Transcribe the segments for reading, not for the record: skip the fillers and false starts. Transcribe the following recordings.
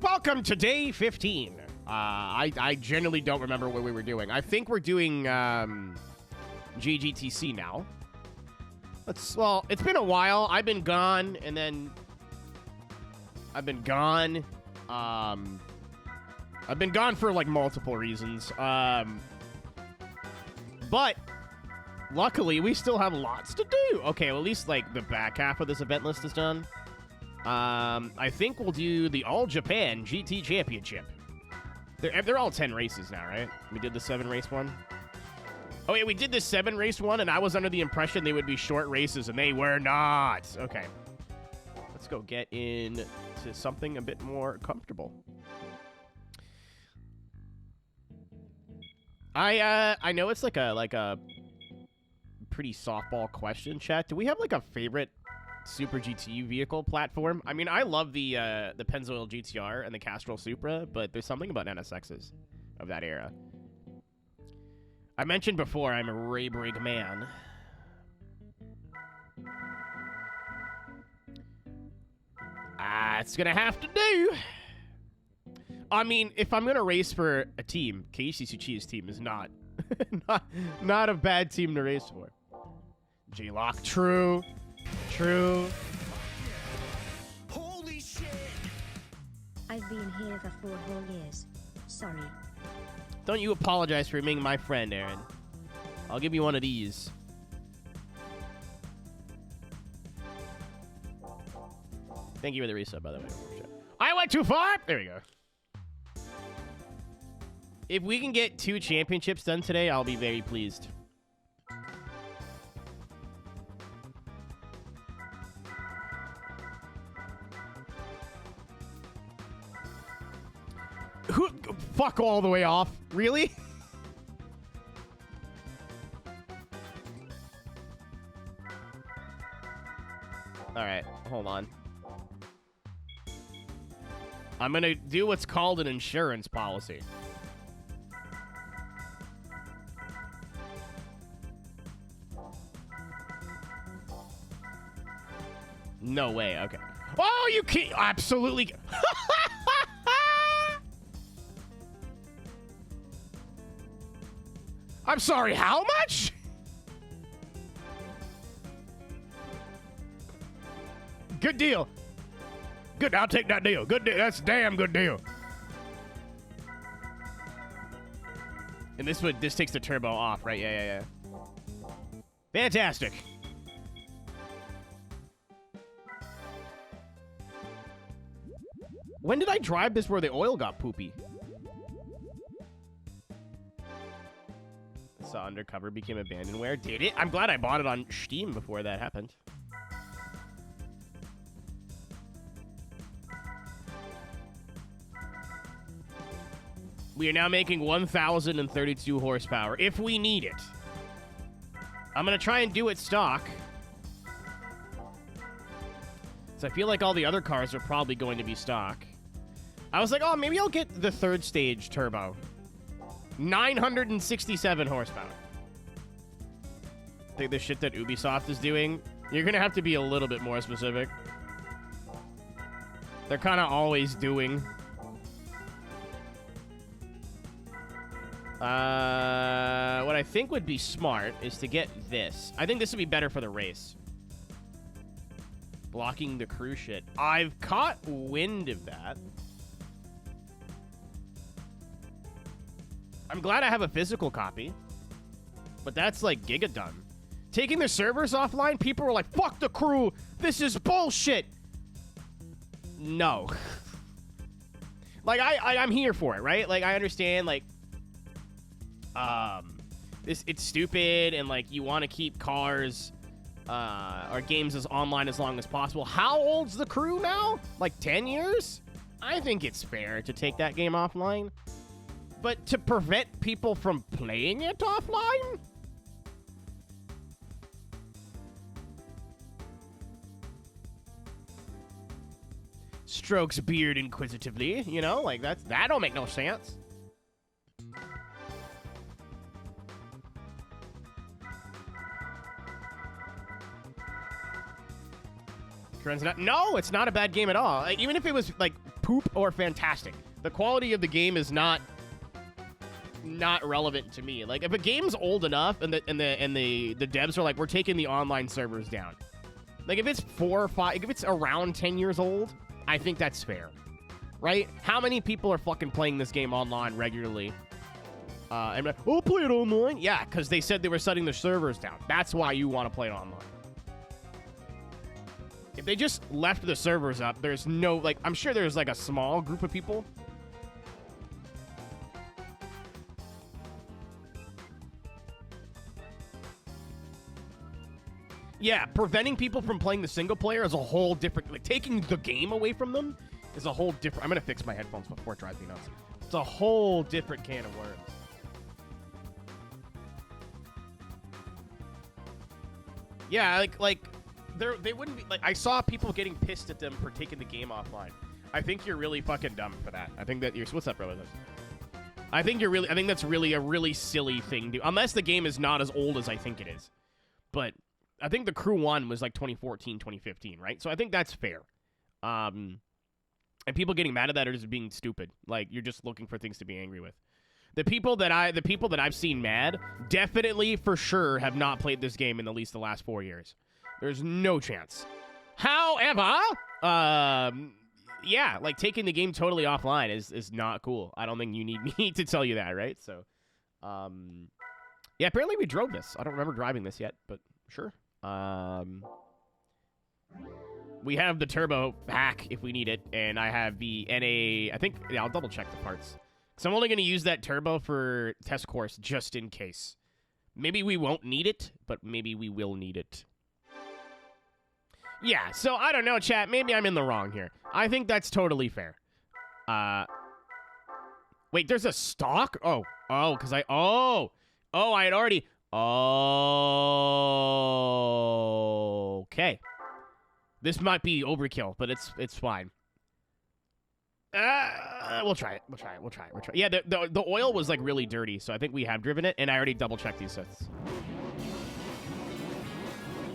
Welcome to day 15. I generally don't remember what we were doing. I think we're doing GGTC now. Well, it's been a while. I've been gone, and then I've been gone. I've been gone for like multiple reasons. But luckily, we still have lots to do. Okay, well, at least like the back half of this event list is done. I think we'll do the All Japan GT Championship. They're all 10 races now, right? We did the 7 race one. Oh, yeah, we did the 7 race one, and I was under the impression they would be short races, and they were not. Okay. Let's go get into something a bit more comfortable. I know it's like a pretty softball question, chat. Do we have like a favorite Super GT vehicle platform? I mean, I love the Pennzoil GTR and the Castrol Supra, but there's something about NSXs of that era. I mentioned before I'm a Raybrig man. It's gonna have to do. I mean, if I'm gonna race for a team, Keiichi Tsuchiya's team is not not a bad team to race for. J-Lock, true. Holy shit! I've been here for 4 whole years. Sorry. Don't you apologize for being my friend, Aaron. I'll give you one of these. Thank you for the resub, by the way. I went too far! There we go. If we can get 2 championships done today, I'll be very pleased. Fuck all the way off. Really? Alright, hold on. I'm gonna do what's called an insurance policy. No way, okay. Oh, you can't. Absolutely. I'm sorry, how much? Good deal. Good, I'll take that deal. Good deal. That's a damn good deal. And this takes the turbo off, right? Yeah. Fantastic. When did I drive this where the oil got poopy? Saw Undercover became abandonware. Did it? I'm glad I bought it on Steam before that happened. We are now making 1,032 horsepower if we need it. I'm going to try and do it stock. So I feel like all the other cars are probably going to be stock. I was like, oh, maybe I'll get the 3rd stage turbo. 967 horsepower. I think the shit that Ubisoft is doing, you're going to have to be a little bit more specific. They're kind of always doing. What I think would be smart is to get this. I think this would be better for the race. Blocking the crew shit. I've caught wind of that. I'm glad I have a physical copy. But that's like gigadone. Taking the servers offline, people were like, fuck the crew. This is bullshit. No. Like, I'm here for it, right? Like, I understand, like, it's stupid, and, like, you want to keep cars or games as online as long as possible. How old's the crew now? Like 10 years? I think it's fair to take that game offline. But to prevent people from playing it offline? Strokes beard inquisitively, you know? Like, that don't make no sense. No, it's not a bad game at all. Like, even if it was, like, poop or fantastic. The quality of the game is not relevant to me. Like, if a game's old enough and the devs are like, we're taking the online servers down. Like, if it's 4 or 5, if it's around 10 years old, I think that's fair, right? How many people are fucking playing this game online regularly? And like, oh, play it online? Yeah, because they said they were shutting the servers down. That's why you want to play it online. If they just left the servers up, there's no, like, I'm sure there's, like, a small group of people. Yeah, preventing people from playing the single player is a whole different, like, taking the game away from them is a whole different, I'm going to fix my headphones before it drives me nuts. It's a whole different can of worms. Yeah, like, they wouldn't be, like, I saw people getting pissed at them for taking the game offline. I think you're really fucking dumb for that. I think that you're, what's up, brother? I think that's really a really silly thing to, unless the game is not as old as I think it is. But I think the Crew 1 was like 2014, 2015, right? So I think that's fair. And people getting mad at that are just being stupid. Like, you're just looking for things to be angry with. The people that I've seen mad definitely for sure have not played this game in at least the last 4 years. There's no chance. However, yeah, like, taking the game totally offline is not cool. I don't think you need me to tell you that, right? So, yeah, apparently we drove this. I don't remember driving this yet, but sure. We have the turbo hack if we need it, and I have the NA. I think, yeah, I'll double check the parts. So I'm only going to use that turbo for test course just in case. Maybe we won't need it, but maybe we will need it. Yeah, so I don't know, chat. Maybe I'm in the wrong here. I think that's totally fair. Wait, there's a stock? Oh, because I had already... Okay. This might be overkill, but it's fine. We'll try it. Yeah, the oil was, like, really dirty, so I think we have driven it, and I already double-checked these sets.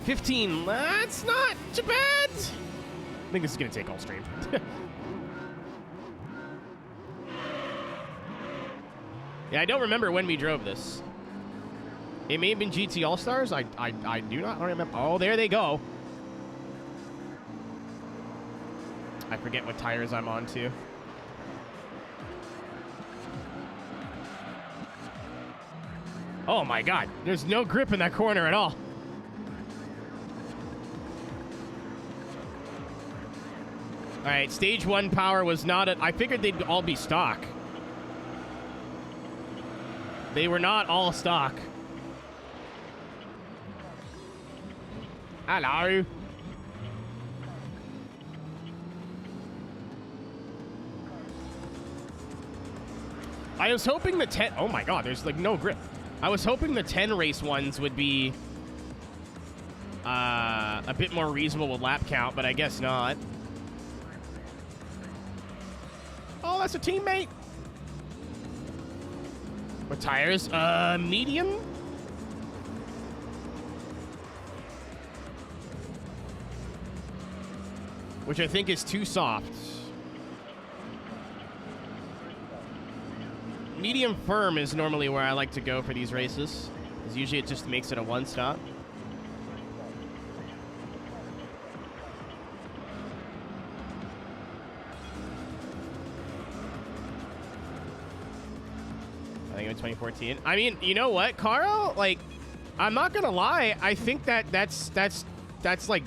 15, that's not too bad. I think this is going to take all stream. Yeah, I don't remember when we drove this. It may have been GT All-Stars. I do not remember. Oh, there they go. I forget what tires I'm on to. Oh my god, there's no grip in that corner at all. Alright, stage 1 power was not I figured they'd all be stock. They were not all stock. Hello. I was hoping the 10... Oh my god, there's, like, no grip. I was hoping the 10 race ones would be a bit more reasonable with lap count, but I guess not. Oh, that's a teammate. What tires? Medium? Which I think is too soft. Medium firm is normally where I like to go for these races, because usually it just makes it a one-stop. I think it was 2014. I mean, you know what, Carl? Like, I'm not gonna lie. I think that's like,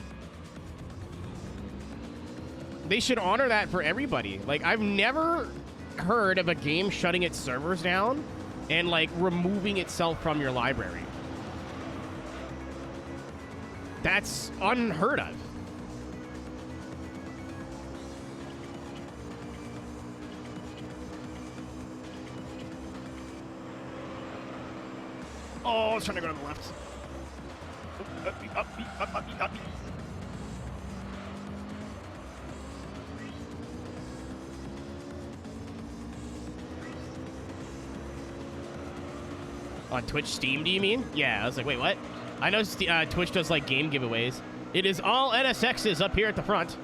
they should honor that for everybody. Like, I've never heard of a game shutting its servers down and, like, removing itself from your library. That's unheard of. Oh, I was trying to go to the left. Up. On Twitch Steam, do you mean? Yeah, I was like, wait, what? I know Twitch does, like, game giveaways. It is all NSXs up here at the front.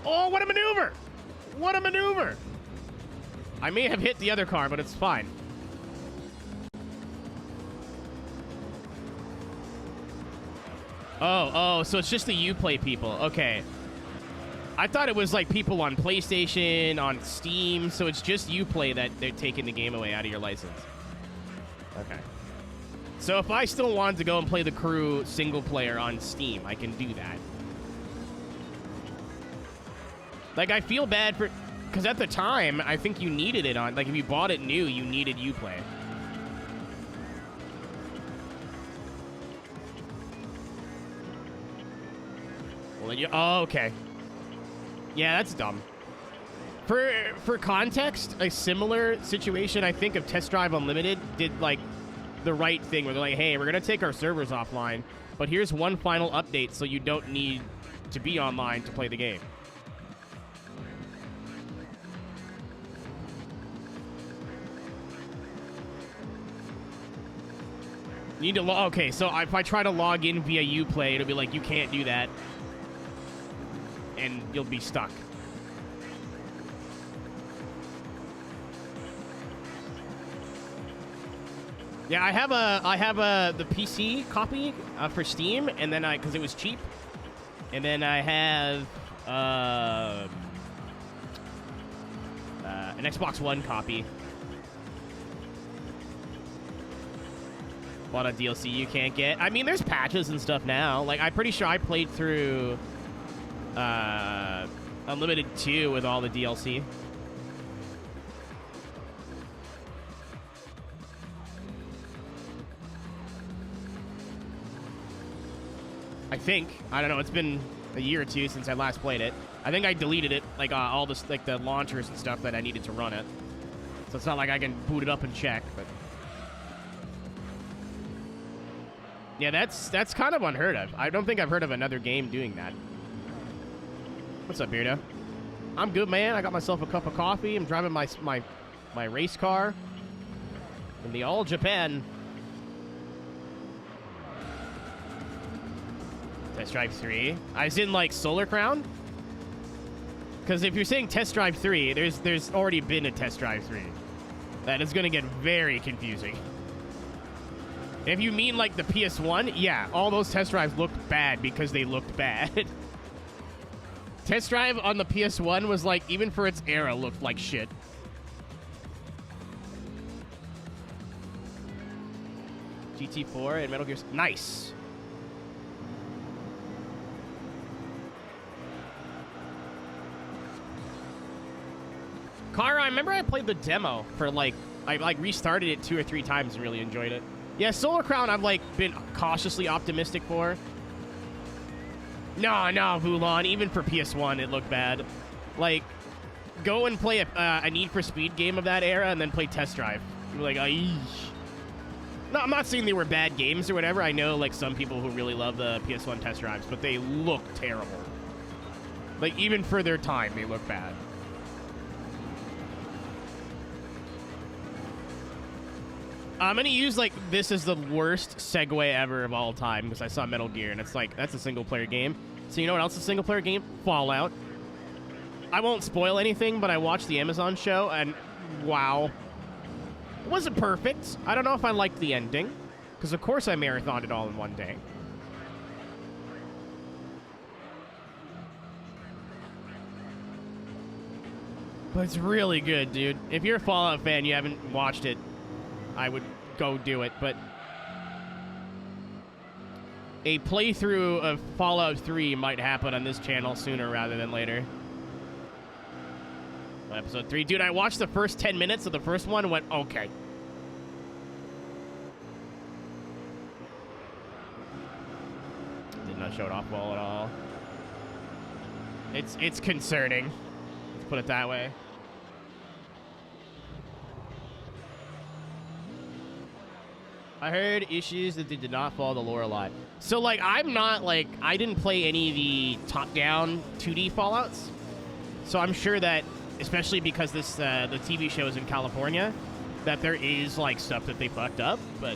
Oh, what a maneuver! What a maneuver! I may have hit the other car, but it's fine. Oh, so it's just the Uplay people. Okay. I thought it was like people on PlayStation, on Steam, so it's just Uplay that they're taking the game away out of your license. Okay. So if I still wanted to go and play the crew single player on Steam, I can do that. Like, I feel bad for... Because at the time, I think you needed it on... Like, if you bought it new, you needed Uplay. Well, then you... Oh, okay. Yeah, that's dumb. For context, a similar situation, I think, of Test Drive Unlimited did, like, the right thing, where they're like, hey, we're going to take our servers offline, but here's one final update so you don't need to be online to play the game. You need to okay, so if I try to log in via Uplay, it'll be like, you can't do that. And you'll be stuck. Yeah, I have the PC copy for Steam, and then because it was cheap, and then I have an Xbox One copy. A lot of DLC you can't get. I mean, there's patches and stuff now. Like, I'm pretty sure I played through Unlimited 2 with all the DLC. I think. I don't know. It's been a year or two since I last played it. I think I deleted it, like all this, like the launchers and stuff that I needed to run it. So it's not like I can boot it up and check. But yeah, that's kind of unheard of. I don't think I've heard of another game doing that. What's up, Beardo? I'm good, man. I got myself a cup of coffee. I'm driving my race car in the All Japan. Test Drive 3. I was in, like, Solar Crown? Because if you're saying Test Drive 3, there's already been a Test Drive 3. That is going to get very confusing. If you mean, like, the PS1, yeah, all those test drives looked bad because they looked bad. Test Drive on the PS1 was, like, even for its era, looked like shit. GT4 and Metal Gear... Nice. Kara, I remember I played the demo for, like, I, like, restarted it 2 or 3 times and really enjoyed it. Yeah, Solar Crown I've, like, been cautiously optimistic for. No, Vulan, even for PS1, it looked bad. Like, go and play a Need for Speed game of that era and then play Test Drive. You're like, eesh. No, I'm not saying they were bad games or whatever. I know, like, some people who really love the PS1 Test Drives, but they look terrible. Like, even for their time, they look bad. I'm going to use, like, this is the worst segue ever of all time because I saw Metal Gear, and it's like, that's a single-player game. So you know what else is a single-player game? Fallout. I won't spoil anything, but I watched the Amazon show, and wow. It wasn't perfect. I don't know if I liked the ending, because of course I marathoned it all in one day. But it's really good, dude. If you're a Fallout fan, you haven't watched it, I would go do it, but a playthrough of Fallout 3 might happen on this channel sooner rather than later. Episode 3. Dude, I watched the first 10 minutes of the first one and went, okay. Did not show it off well at all. It's concerning. Let's put it that way. I heard issues that they did not follow the lore a lot. So, like, I'm not, like, I didn't play any of the top-down 2D Fallouts. So I'm sure that, especially because this the TV show is in California, that there is, like, stuff that they fucked up, but...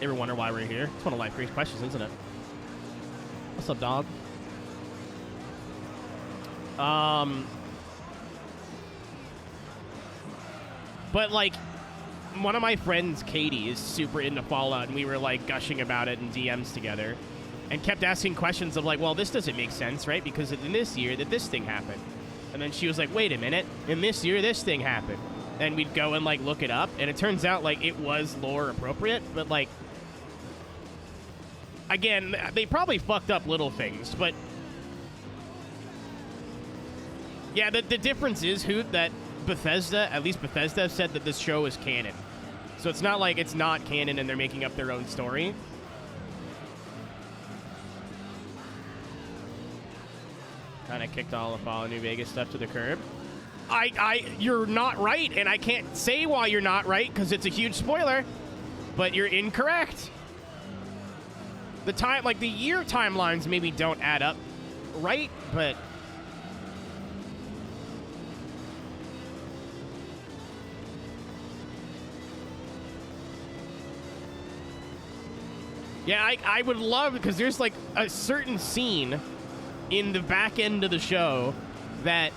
Ever wonder why we're here? It's one of life's great questions, isn't it? What's up, dog? But, like, one of my friends, Katie, is super into Fallout, and we were, like, gushing about it in DMs together, and kept asking questions of, like, well, this doesn't make sense, right? Because in this year, that this thing happened. And then she was like, wait a minute, in this year, this thing happened. And we'd go and, like, look it up, and it turns out, like, it was lore appropriate, but, like, again, they probably fucked up little things, but yeah, the difference is, Hoot, that Bethesda, at least Bethesda, said that this show is canon. So it's not like it's not canon and they're making up their own story. Kind of kicked all the Fallout New Vegas stuff to the curb. You're not right, and I can't say why you're not right, because it's a huge spoiler, but you're incorrect. The year timelines maybe don't add up right, but yeah, I would love, because there's like a certain scene in the back end of the show I'm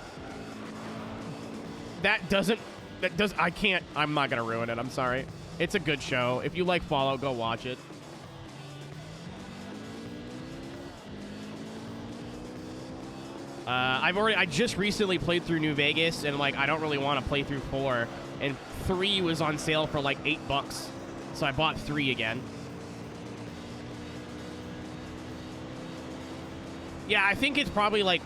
not gonna ruin it, I'm sorry. It's a good show. If you like Fallout, go watch it. I just recently played through New Vegas, and like I don't really want to play through 4, and 3 was on sale for like $8, so I bought 3 again. Yeah, I think it's probably like,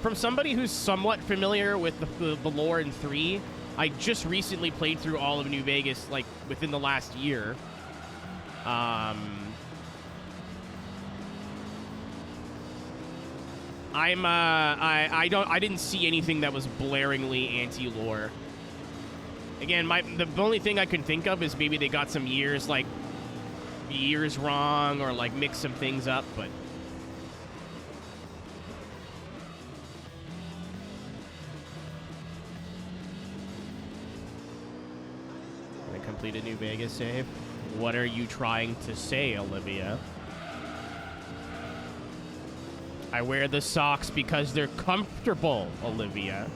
from somebody who's somewhat familiar with the lore in 3, I just recently played through all of New Vegas like within the last year. I didn't see anything that was blaringly anti-lore. Again, the only thing I can think of is maybe they got some years wrong, or like mixed some things up, but I completed New Vegas save. What are you trying to say, Olivia? I wear the socks because they're comfortable, Olivia.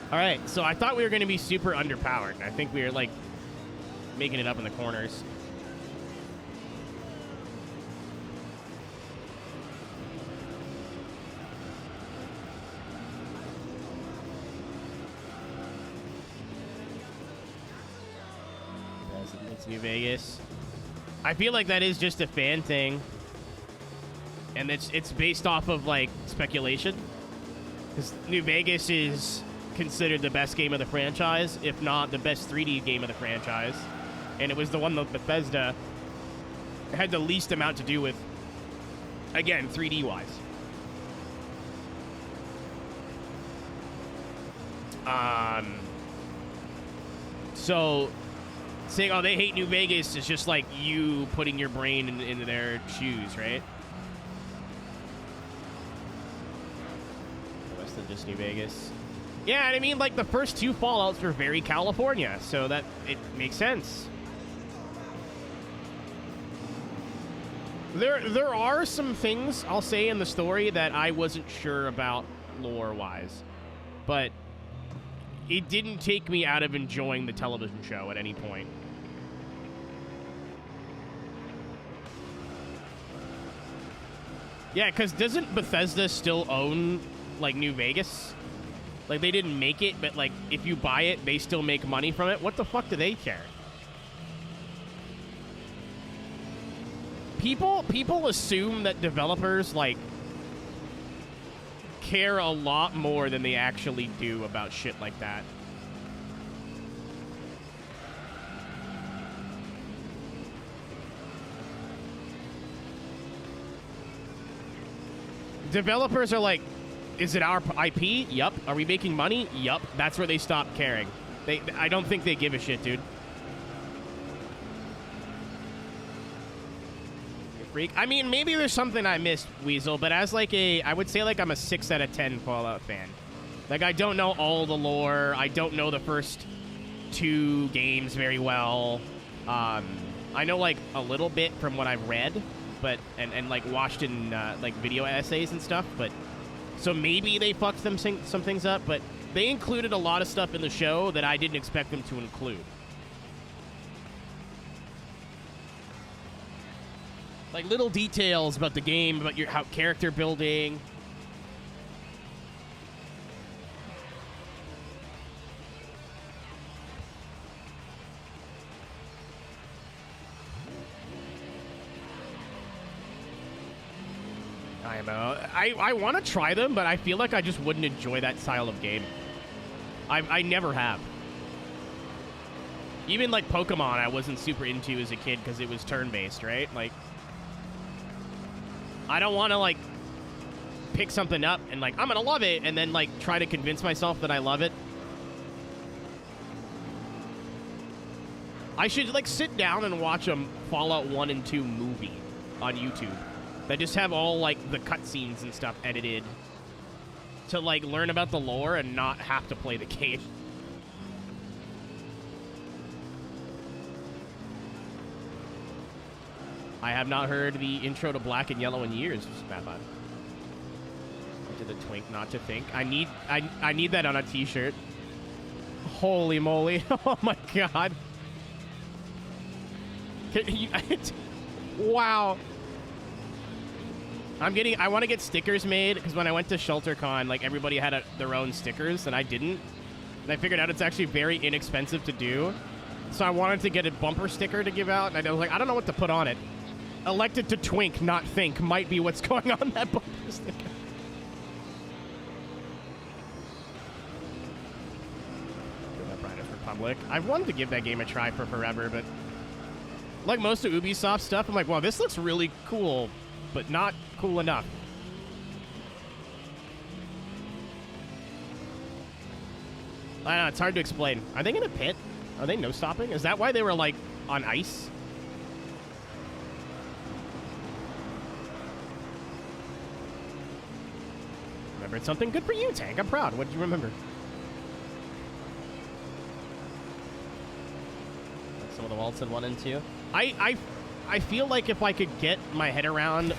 All right, so I thought we were going to be super underpowered. I think we were, like, making it up in the corners. It's New Vegas. I feel like that is just a fan thing. And it's based off of, like, speculation. Because New Vegas is considered the best game of the franchise, if not the best 3D game of the franchise. And it was the one that Bethesda had the least amount to do with, again, 3D-wise. So saying, oh, they hate New Vegas is just like you putting your brain into their shoes, right? Less than just New Vegas. Yeah, and I mean, like, the first 2 Fallouts were very California, so that it makes sense. There are some things, I'll say, in the story that I wasn't sure about lore-wise, but it didn't take me out of enjoying the television show at any point. Yeah, because doesn't Bethesda still own, like, New Vegas? Like, they didn't make it, but, like, if you buy it, they still make money from it. What the fuck do they care? People assume that developers, like, care a lot more than they actually do about shit like that. Developers are like, is it our IP? Yup. Are we making money? Yup. That's where they stop caring. I don't think they give a shit, dude. freak. I mean, maybe there's something I missed, Weasel, but as like I would say like I'm a 6 out of 10 Fallout fan. Like, I don't know all the lore. I don't know the first 2 games very well. I know like a little bit from what I've read, but and like watched in like video essays and stuff. But so maybe they fucked some things up, but they included a lot of stuff in the show that I didn't expect them to include. Like little details about the game, about your character building. I want to try them, but I feel like I just wouldn't enjoy that style of game. I never have. Even like Pokemon, I wasn't super into as a kid because it was turn-based, right? Like, I don't want to like pick something up and like I'm gonna love it, and then like try to convince myself that I love it. I should like sit down and watch a Fallout 1 and 2 movie on YouTube. That just have all, like, the cutscenes and stuff edited to, like, learn about the lore and not have to play the game. I have not heard the intro to Black and Yellow in years, Snap-on. To the twink, not to think. I need that on a t-shirt. Holy moly. Oh, my God. Wow. I want to get stickers made, because when I went to ShelterCon, like, everybody had their own stickers, and I didn't. And I figured out it's actually very inexpensive to do. So I wanted to get a bumper sticker to give out, and I was like, I don't know what to put on it. Elected to twink, not think, might be what's going on that bumper sticker. Republic. I've wanted to give that game a try for forever, but like most of Ubisoft stuff, I'm like, wow, this looks really cool, but not cool enough. I don't know, it's hard to explain. Are they in a pit? Are they no stopping? Is that why they were like on ice? Remembered something good for you, Tank. I'm proud. What did you remember? Like some of the waltz in 1 and 2. I feel like if I could get my head around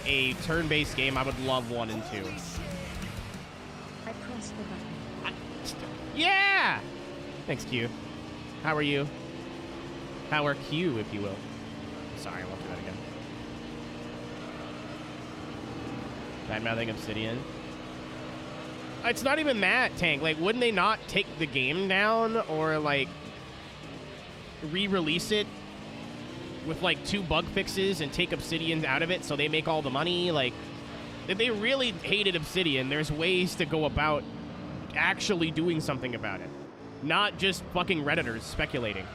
a turn-based game, I would love 1 and 2. I pressed the button. Yeah! Thanks, Q. How are you? How are Q, if you will? Sorry, I won't do that again. Bad-mouthing Obsidian. It's not even that, Tank. Like, wouldn't they not take the game down or, like, re-release it with, like, 2 bug fixes and take Obsidian out of it so they make all the money? Like, if they really hated Obsidian, there's ways to go about actually doing something about it. Not just fucking Redditors speculating.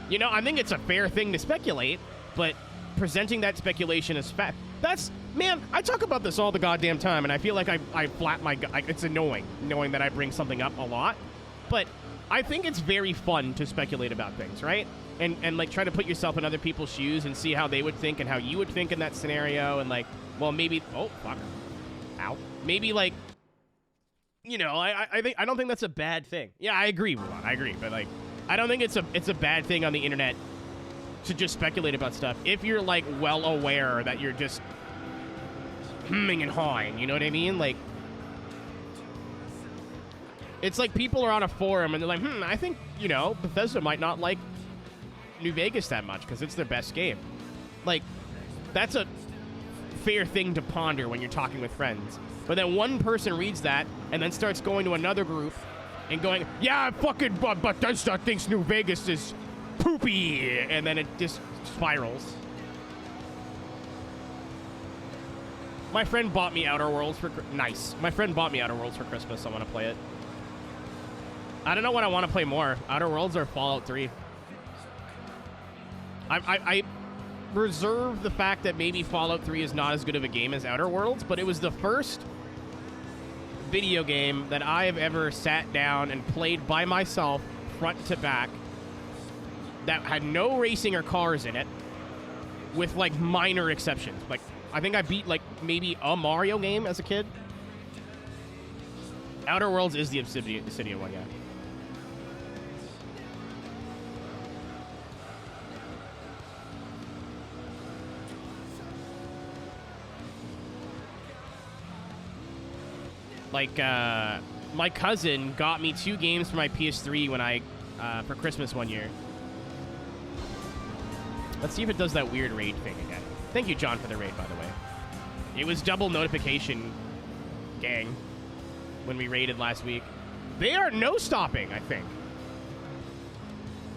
You know, I think it's a fair thing to speculate, but presenting that speculation as fact, that's, man, I talk about this all the goddamn time, and I feel like I flat my, it's annoying knowing that I bring something up a lot, but I think it's very fun to speculate about things, right? And like, try to put yourself in other people's shoes and see how they would think and how you would think in that scenario, and like, well, maybe, oh, fuck. Ow. Maybe, like, you know, I don't think that's a bad thing. Yeah, I agree, Mulan. I agree, but like, I don't think it's a bad thing on the internet to just speculate about stuff if you're like well aware that you're just hemming and hawing. You know what I mean? Like, it's like people are on a forum and they're like, I think, you know, Bethesda might not like New Vegas that much because it's their best game. Like, that's a fair thing to ponder when you're talking with friends. But then one person reads that and then starts going to another group and going, yeah, fucking Bethesda thinks New Vegas is poopy, and then it just spirals. My friend bought me Outer Worlds for nice. My friend bought me Outer Worlds for Christmas. I want to play it. I don't know what I want to play more, Outer Worlds or Fallout 3. I reserve the fact that maybe Fallout 3 is not as good of a game as Outer Worlds, but it was the first video game that I have ever sat down and played by myself, front to back, that had no racing or cars in it, with like minor exceptions. Like I think I beat like maybe a Mario game as a kid. Outer Worlds is the Obsidian one, yeah. Like, my cousin got me 2 games for my PS3 when for Christmas one year. Let's see if it does that weird raid thing again. Thank you, John, for the raid, by the way. It was double notification, gang, when we raided last week. They are no-stopping, I think.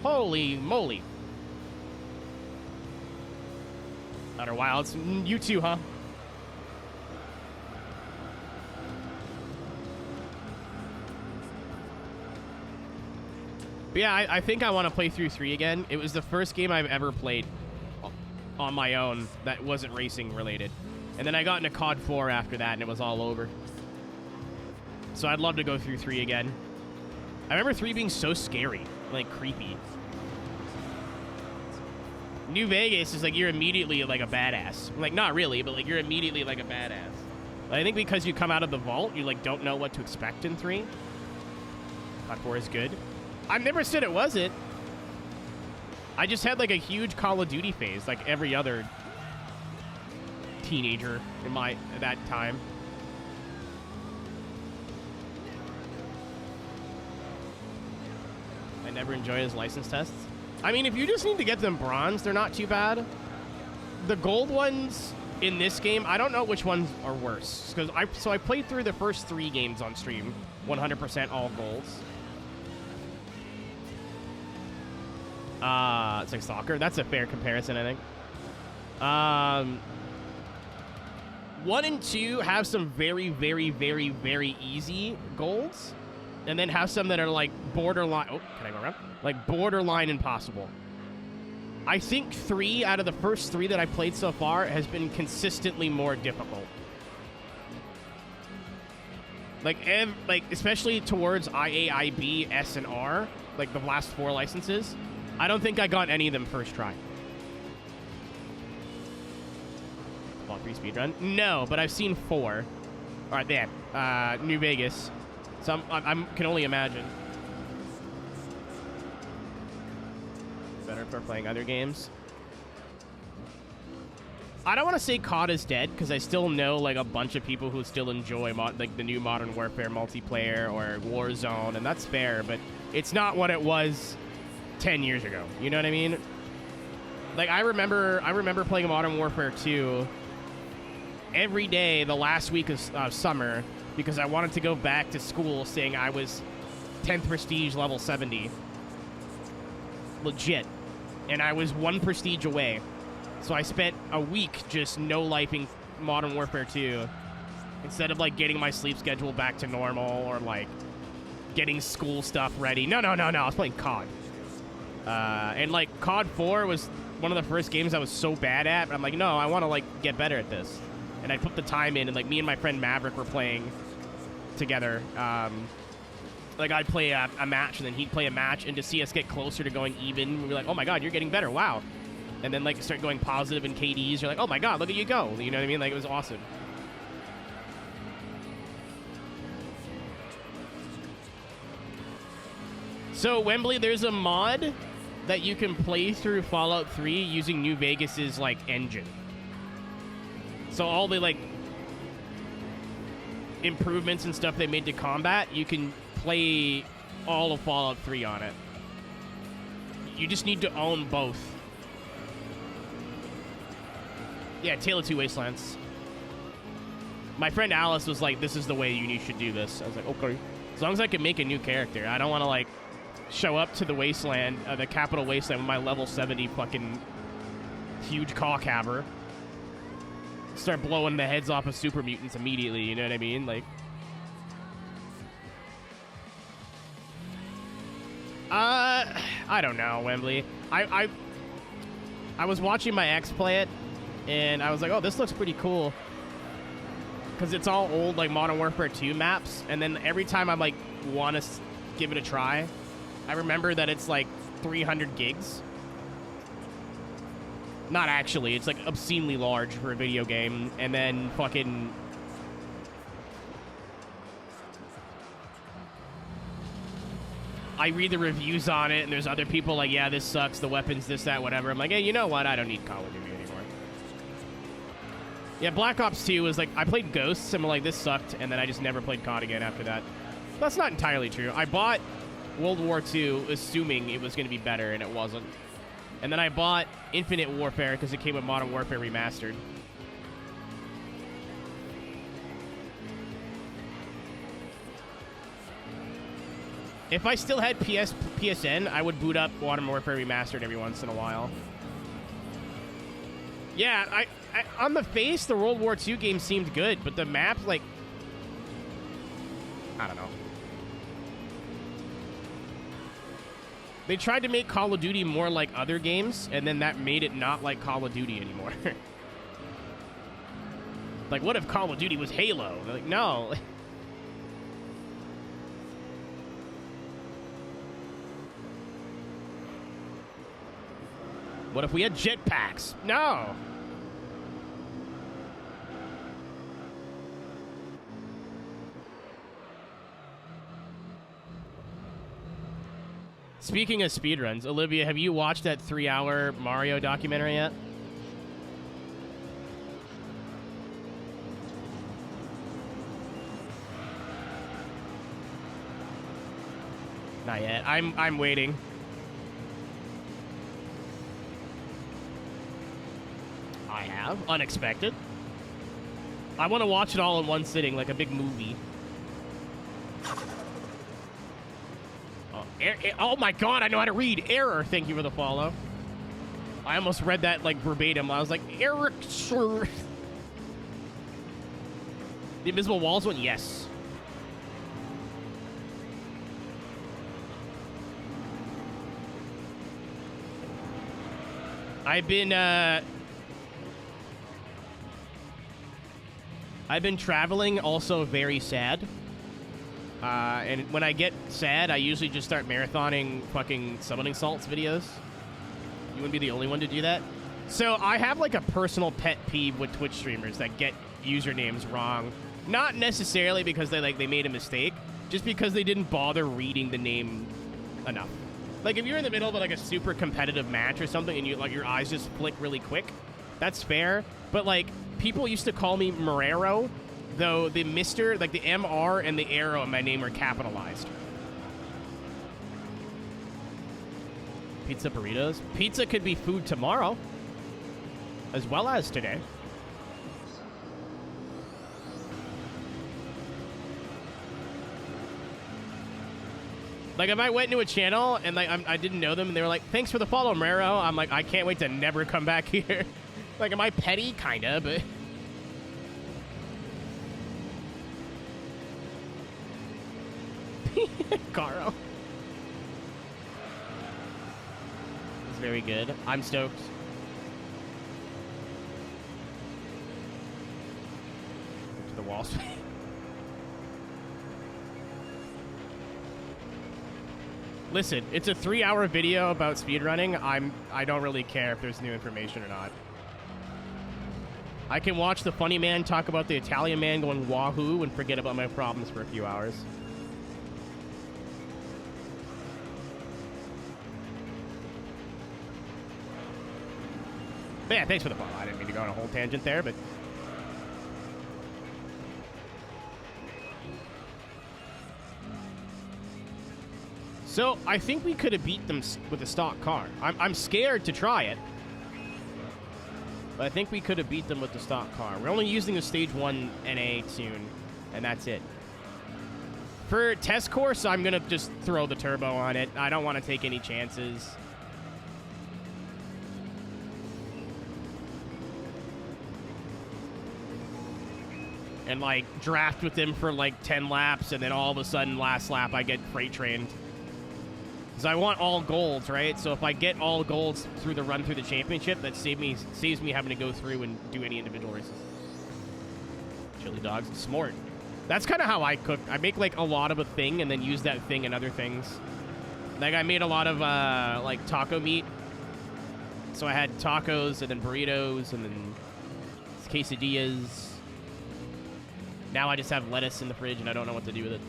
Holy moly. Outer Wilds. You too, huh? But yeah, I think I want to play through 3 again. It was the first game I've ever played on my own that wasn't racing related. And then I got into COD 4 after that, and it was all over. So I'd love to go through 3 again. I remember 3 being so scary, like creepy. New Vegas is like you're immediately like a badass. Like not really, but like you're immediately like a badass. I think because you come out of the vault, you like don't know what to expect in 3. COD 4 is good. I've never said it wasn't. I just had like a huge Call of Duty phase, like every other teenager at that time. I never enjoy his license tests. I mean, if you just need to get them bronze, they're not too bad. The gold ones in this game, I don't know which ones are worse. Because I played through the first 3 games on stream, 100% all golds. It's like soccer. That's a fair comparison, I think. 1 and 2 have some very, very, very, very easy golds. And then have some that are like borderline... Oh, can I go around? Like borderline impossible. I think 3 out of the first 3 that I played so far has been consistently more difficult. Like especially towards IA, IB, S, and R, like the last 4 licenses. I don't think I got any of them first try. Fallout 3 speedrun? No, but I've seen 4. All right, there. New Vegas. So I can only imagine. Better for playing other games. I don't want to say COD is dead because I still know like a bunch of people who still enjoy like the new Modern Warfare multiplayer or Warzone, and that's fair. But it's not what it was 10 years ago. You know what I mean? Like I remember playing Modern Warfare 2 every day the last week of summer because I wanted to go back to school saying I was 10th prestige level 70. Legit. And I was 1 prestige away. So I spent a week just no-lifing Modern Warfare 2 instead of like getting my sleep schedule back to normal or like getting school stuff ready. No. I was playing COD. And like COD 4 was one of the first games I was so bad at. I'm like, no, I want to like get better at this. And I put the time in, and like me and my friend Maverick were playing together. Like I'd play a match, and then he'd play a match, and to see us get closer to going even, we'd be like, oh my god, you're getting better, wow. And then like start going positive in KDs, you're like, oh my god, look at you go. You know what I mean? Like it was awesome. So Wembley, there's a mod that you can play through Fallout 3 using New Vegas's like engine. So all the like improvements and stuff they made to combat, you can play all of Fallout 3 on it. You just need to own both. Yeah, Tale of Two Wastelands. My friend Alice was like, this is the way you should do this. I was like, okay. As long as I can make a new character. I don't want to like show up to the wasteland, the capital wasteland with my level 70 fucking huge cockhammer. Start blowing the heads off of super mutants immediately, you know what I mean? Like, I don't know, Wembley. I was watching my ex play it, and I was like, oh, this looks pretty cool. Because it's all old, like, Modern Warfare 2 maps, and then every time I, like, want to give it a try, I remember that it's, like, 300 gigs. Not actually. It's like obscenely large for a video game. And then fucking... I read the reviews on it, and there's other people like, yeah, this sucks, the weapons, this, that, whatever. I'm like, hey, you know what? I don't need Call of Duty anymore. Yeah, Black Ops 2 was like, I played Ghosts, and I'm like, this sucked, and then I just never played COD again after that. That's not entirely true. I bought World War II assuming it was going to be better, and it wasn't. And then I bought Infinite Warfare because it came with Modern Warfare Remastered. If I still had PSN, I would boot up Modern Warfare Remastered every once in a while. Yeah, I on the face, the World War II game seemed good, but the map, like... I don't know. They tried to make Call of Duty more like other games, and then that made it not like Call of Duty anymore. Like, what if Call of Duty was Halo? They're like, no. What if we had jetpacks? No. Speaking of speedruns, Olivia, have you watched that 3-hour Mario documentary yet? Not yet. I'm waiting. I have. Unexpected. I want to watch it all in one sitting, like a big movie. Oh my god, I know how to read. Error. Thank you for the follow. I almost read that like verbatim. I was like, error. Sure. The Invisible Walls one? Yes. I've been traveling, also very sad. And when I get sad, I usually just start marathoning fucking Summoning Salts videos. You wouldn't be the only one to do that. So I have like a personal pet peeve with Twitch streamers that get usernames wrong. Not necessarily because they made a mistake, just because they didn't bother reading the name enough. Like if you're in the middle of like a super competitive match or something and you like your eyes just flick really quick, that's fair. But like people used to call me Marrero, though the Mr., like the MR and the arrow in my name are capitalized. Pizza burritos? Pizza could be food tomorrow, as well as today. Like if I went into a channel and like I didn't know them and they were like, thanks for the follow, Marrero. I'm like, I can't wait to never come back here. Like, am I petty? Kinda, but... Caro. It's very good. I'm stoked. To the wall. Listen, it's a 3-hour video about speedrunning. I don't really care if there's new information or not. I can watch the funny man talk about the Italian man going wahoo and forget about my problems for a few hours. But yeah, thanks for the follow. I didn't mean to go on a whole tangent there, but... So, I think we could have beat them with a stock car. I'm scared to try it. But I think we could have beat them with the stock car. We're only using the Stage 1 NA tune, and that's it. For test course, I'm going to just throw the turbo on it. I don't want to take any chances. And, like, draft with them for, like, 10 laps, and then all of a sudden, last lap, I get freight trained. Because I want all golds, right? So if I get all golds through the run through the championship, that saves me having to go through and do any individual races. Chili dogs and smart. That's kind of how I cook. I make, like, a lot of a thing and then use that thing in other things. Like, I made a lot of, like, taco meat So I had tacos and then burritos and then quesadillas. Now I just have lettuce in the fridge and I don't know what to do with it.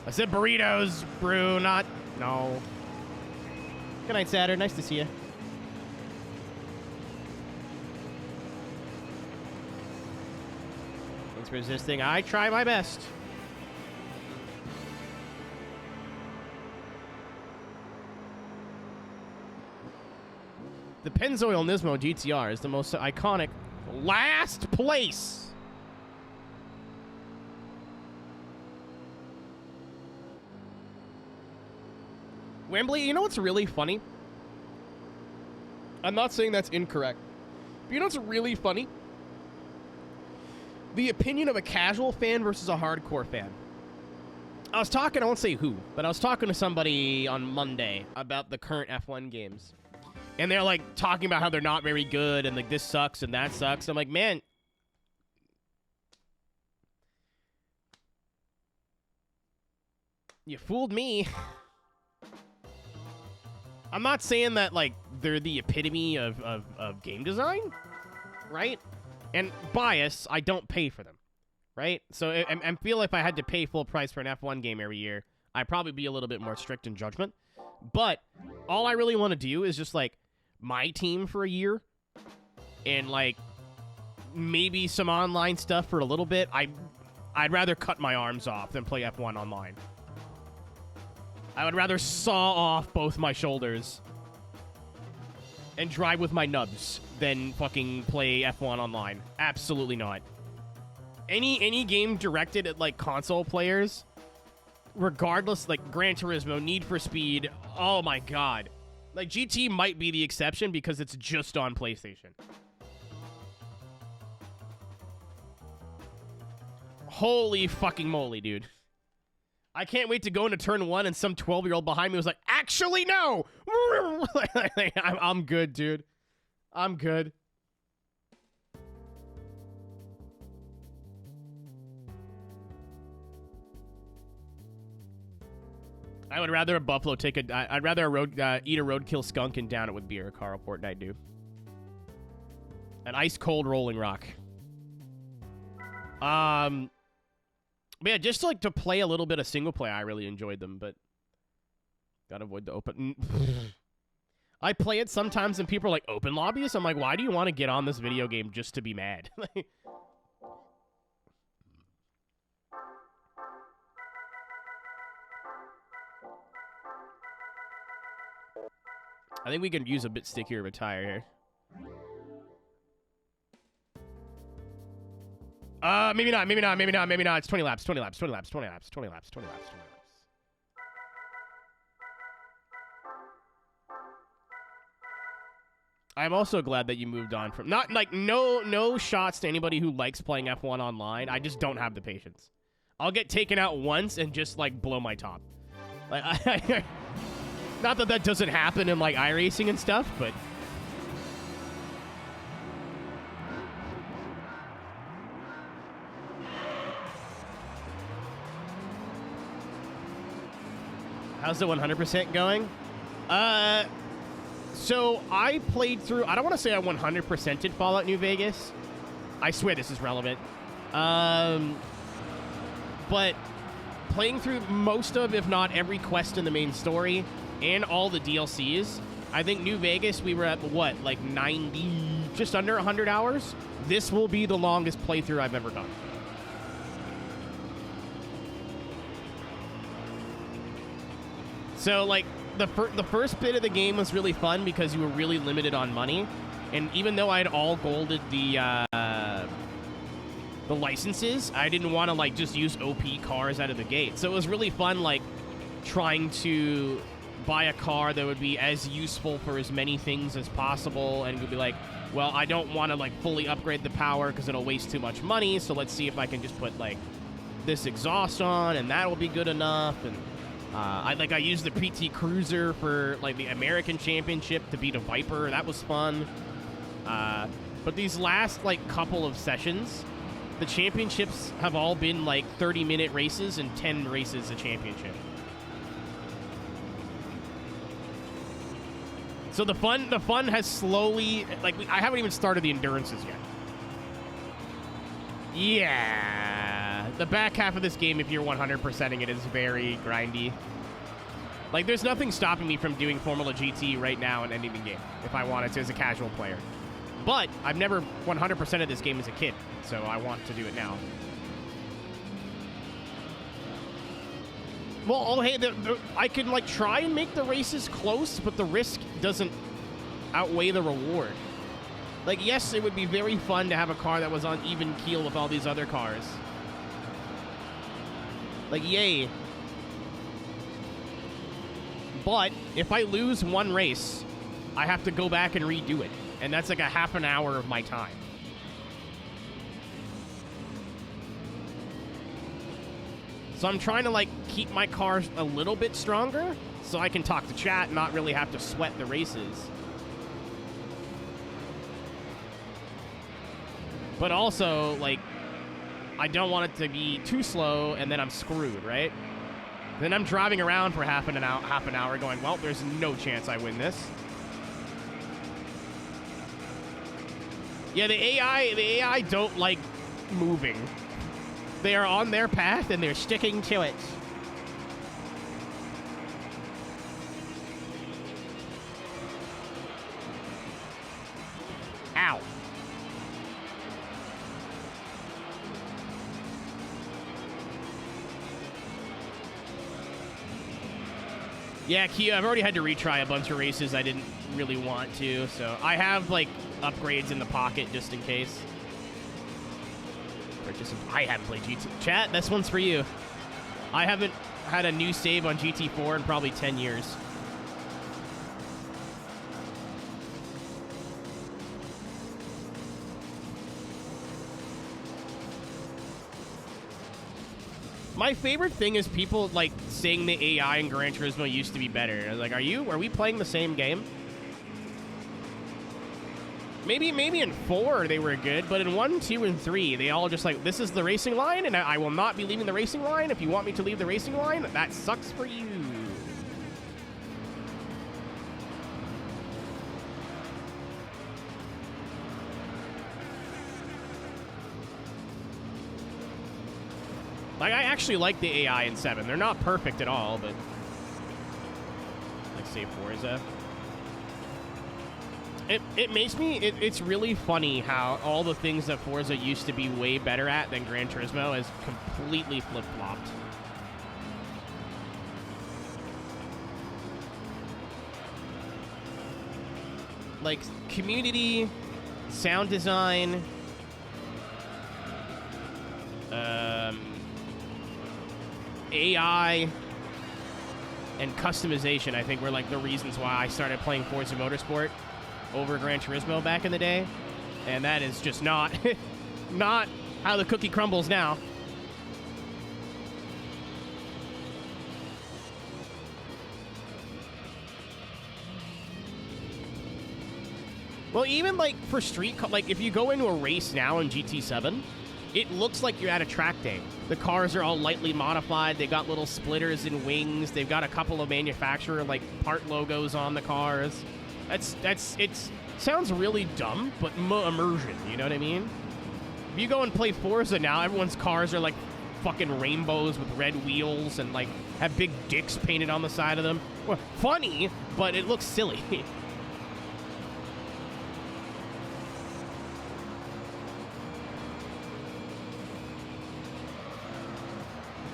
I said burritos, brew, not... No. Good night, Saturn. Nice to see you. Thanks for resisting. I try my best. The Pennzoil Nismo GTR is the most iconic last place. Wembley, you know what's really funny? I'm not saying that's incorrect. But you know what's really funny? The opinion of a casual fan versus a hardcore fan. I was talking, I won't say who, but I was talking to somebody on Monday about the current F1 games. And they're like talking about how they're not very good and like this sucks and that sucks. I'm like, man. You fooled me. I'm not saying that, like, they're the epitome of game design, right? And bias, I don't pay for them, right? So I feel if I had to pay full price for an F1 game every year, I'd probably be a little bit more strict in judgment. But all I really want to do is just, like, my team for a year and, like, maybe some online stuff for a little bit. I'd rather cut my arms off than play F1 online. I would rather saw off both my shoulders and drive with my nubs than fucking play F1 online. Absolutely not. Any game directed at, like, console players, regardless, like, Gran Turismo, Need for Speed, oh my god. Like, GT might be the exception because it's just on PlayStation. Holy fucking moly, dude. I can't wait to go into turn 1 and some 12-year-old behind me was like, actually, no! I'm good, dude. I'm good. I would rather a buffalo take a... I'd rather eat a roadkill skunk and down it with beer, Carl Fortnite do. An ice-cold Rolling Rock. But yeah, just like to play a little bit of single player, I really enjoyed them, but gotta avoid the open. I play it sometimes and people are like, open lobbies? I'm like, why do you want to get on this video game just to be mad? I think we can use a bit stickier of a tire here. Maybe not. It's 20 laps. I'm also glad that you moved on from... Not, like, no shots to anybody who likes playing F1 online. I just don't have the patience. I'll get taken out once and just, like, blow my top. Like, not that that doesn't happen in, like, iRacing and stuff, but... How's the 100% going? So I played through... I don't want to say I 100%ed Fallout New Vegas. I swear this is relevant. But playing through most of, if not every quest in the main story and all the DLCs, I think New Vegas, we were at, what, like 90... just under 100 hours? This will be the longest playthrough I've ever done. So, like, the first bit of the game was really fun because you were really limited on money. And even though I had all golded the licenses, I didn't want to, like, just use OP cars out of the gate. So it was really fun, like, trying to buy a car that would be as useful for as many things as possible. And would be like, well, I don't want to, like, fully upgrade the power because it'll waste too much money. So let's see if I can just put, like, this exhaust on and that will be good enough. And... I used the PT Cruiser for, like, the American Championship to beat a Viper. That was fun. But these last, like, couple of sessions, the championships have all been like 30-minute races and 10 races a championship. So the fun has slowly, like, I haven't even started the endurances yet. Yeah, the back half of this game, if you're 100%ing it, is very grindy. Like, there's nothing stopping me from doing Formula GT right now and ending the game if I wanted to as a casual player. But I've never 100%ed this game as a kid, so I want to do it now. Well, oh, hey, I can, like, try and make the races close, but the risk doesn't outweigh the reward. Like, yes, it would be very fun to have a car that was on even keel with all these other cars. Like, yay. But if I lose one race, I have to go back and redo it. And that's like a half an hour of my time. So I'm trying to, like, keep my cars a little bit stronger so I can talk to chat and not really have to sweat the races. But also, like, I don't want it to be too slow and then I'm screwed, right? Then I'm driving around for half an hour going, well, there's no chance I win this. Yeah, the AI don't like moving. They are on their path and they're sticking to it. Ow. Yeah, Kia, I've already had to retry a bunch of races I didn't really want to, so I have, like, upgrades in the pocket just in case. I haven't played GT. Chat, this one's for you. I haven't had a new save on GT4 in probably 10 years. My favorite thing is people, like, saying the AI in Gran Turismo used to be better. I was like, are we playing the same game? Maybe in 4 they were good, but in 1, 2, and 3, they all just like, this is the racing line, and I will not be leaving the racing line. If you want me to leave the racing line, that sucks for you. Like, I actually like the AI in 7. They're not perfect at all, but... Like, say Forza. It makes me... It's really funny how all the things that Forza used to be way better at than Gran Turismo has completely flip-flopped. Like, community, sound design... AI and customization, I think, were like the reasons why I started playing Forza Motorsport over Gran Turismo back in the day, and that is just not not how the cookie crumbles now. Well, even like for like if you go into a race now in GT7, it looks like you're at a track day. The cars are all lightly modified. They got little splitters and wings. They've got a couple of manufacturer like part logos on the cars. It sounds really dumb, but immersion. You know what I mean? If you go and play Forza now, everyone's cars are like fucking rainbows with red wheels and like have big dicks painted on the side of them. Well, funny, but it looks silly.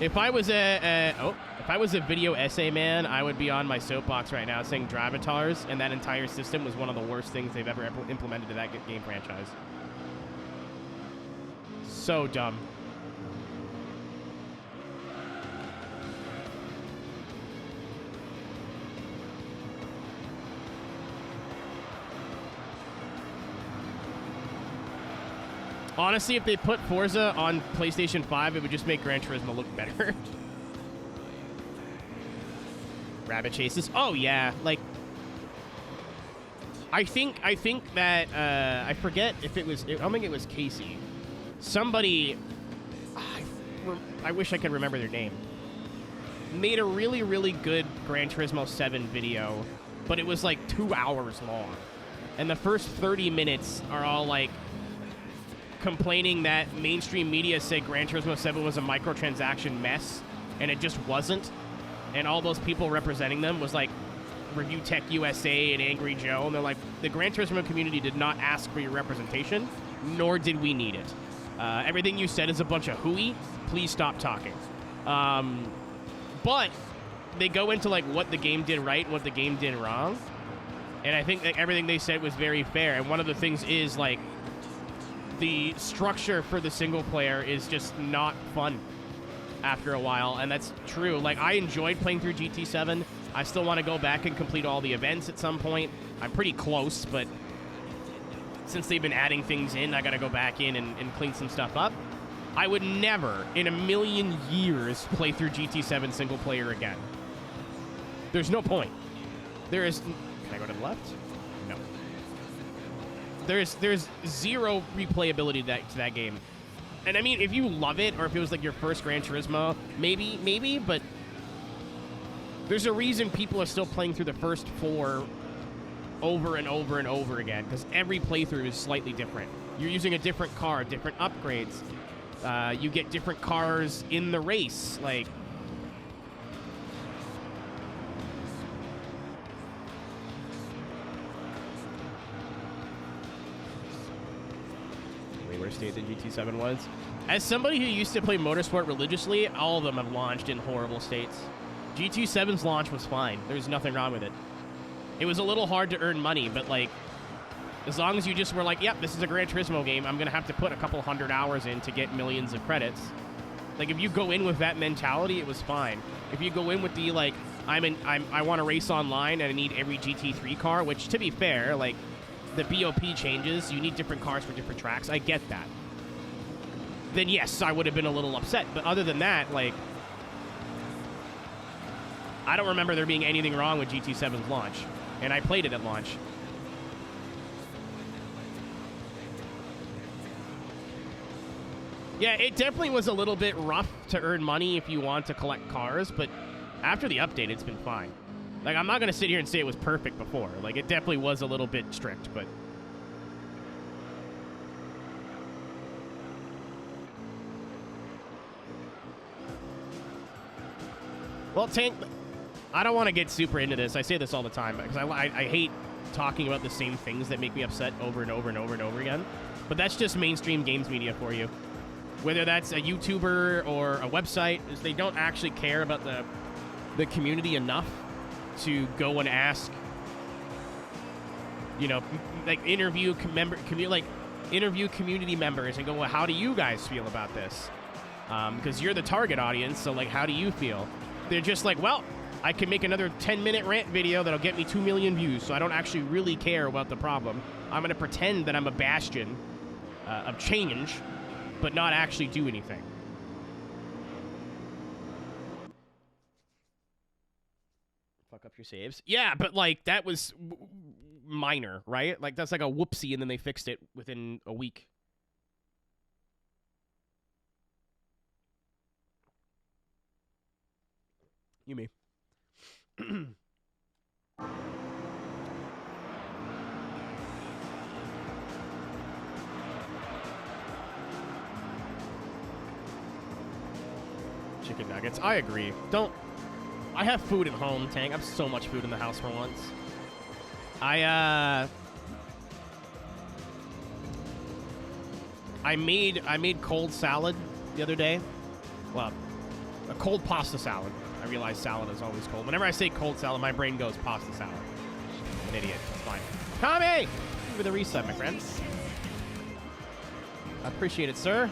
If I was a video essay man, I would be on my soapbox right now saying Drivatars and that entire system was one of the worst things they've ever implemented to that game franchise. So dumb. Honestly, if they put Forza on PlayStation 5, it would just make Gran Turismo look better. Rabbit chases. Oh, yeah. Like, I think that, I forget if it was, I don't think it was Casey, somebody, I wish I could remember their name, made a really, really good Gran Turismo 7 video, but it was like 2 hours long. And the first 30 minutes are all like complaining that mainstream media said Gran Turismo 7 was a microtransaction mess, and it just wasn't. And all those people representing them was like Review Tech USA and Angry Joe, and they're like, the Gran Turismo community did not ask for your representation, nor did we need it. Everything you said is a bunch of hooey. Please stop talking. But they go into like what the game did right and what the game did wrong, and I think that everything they said was very fair. And one of the things is like the structure for the single player is just not fun after a while, and that's true. Like, I enjoyed playing through GT7. I still want to go back and complete all the events at some point. I'm pretty close, but since they've been adding things in, I got to go back in and clean some stuff up. I would never in a million years play through GT7 single player again. There's no point. There is... Can I go to the left? No. There's zero replayability to that game. And I mean, if you love it, or if it was like your first Gran Turismo, maybe, but there's a reason people are still playing through the first 4 over and over and over again, because every playthrough is slightly different. You're using a different car, different upgrades. You get different cars in the race, like... State that GT7 was. As somebody who used to play motorsport religiously, all of them have launched in horrible states. GT7's launch was fine. There's nothing wrong with it. It was a little hard to earn money, but like, as long as you just were like, yep, this is a Gran Turismo game, I'm gonna have to put a couple 100 hours in to get millions of credits. Like, if you go in with that mentality, it was fine. If you go in with the like, I want to race online and I need every GT3 car, which, to be fair, like, the BOP changes, you need different cars for different tracks, I get that. Then yes, I would have been a little upset. But other than that, like, I don't remember there being anything wrong with GT7's launch. And I played it at launch. Yeah, it definitely was a little bit rough to earn money if you want to collect cars, but after the update, it's been fine. Like, I'm not going to sit here and say it was perfect before. Like, it definitely was a little bit strict, but... Well, Tank, I don't want to get super into this. I say this all the time, because I hate talking about the same things that make me upset over and over and over and over again. But that's just mainstream games media for you. Whether that's a YouTuber or a website, is they don't actually care about the community enough to go and ask, you know, like interview community members and go, well, how do you guys feel about this? Because you're the target audience, so like, how do you feel? They're just like, well, I can make another 10-minute rant video that'll get me 2 million views, so I don't actually really care about the problem. I'm going to pretend that I'm a bastion of change, but not actually do anything. Fuck up your saves. Yeah, but like, that was minor, right? Like, that's like a whoopsie, and then they fixed it within a week. You me. Chicken nuggets. I agree. I have food at home, Tank. I have so much food in the house for once. I made cold salad the other day. Well, a cold pasta salad. I realize salad is always cold. Whenever I say cold salad, my brain goes pasta salad. I'm an idiot. It's fine. Tommy! Thank you for the reset, my friend. I appreciate it, sir.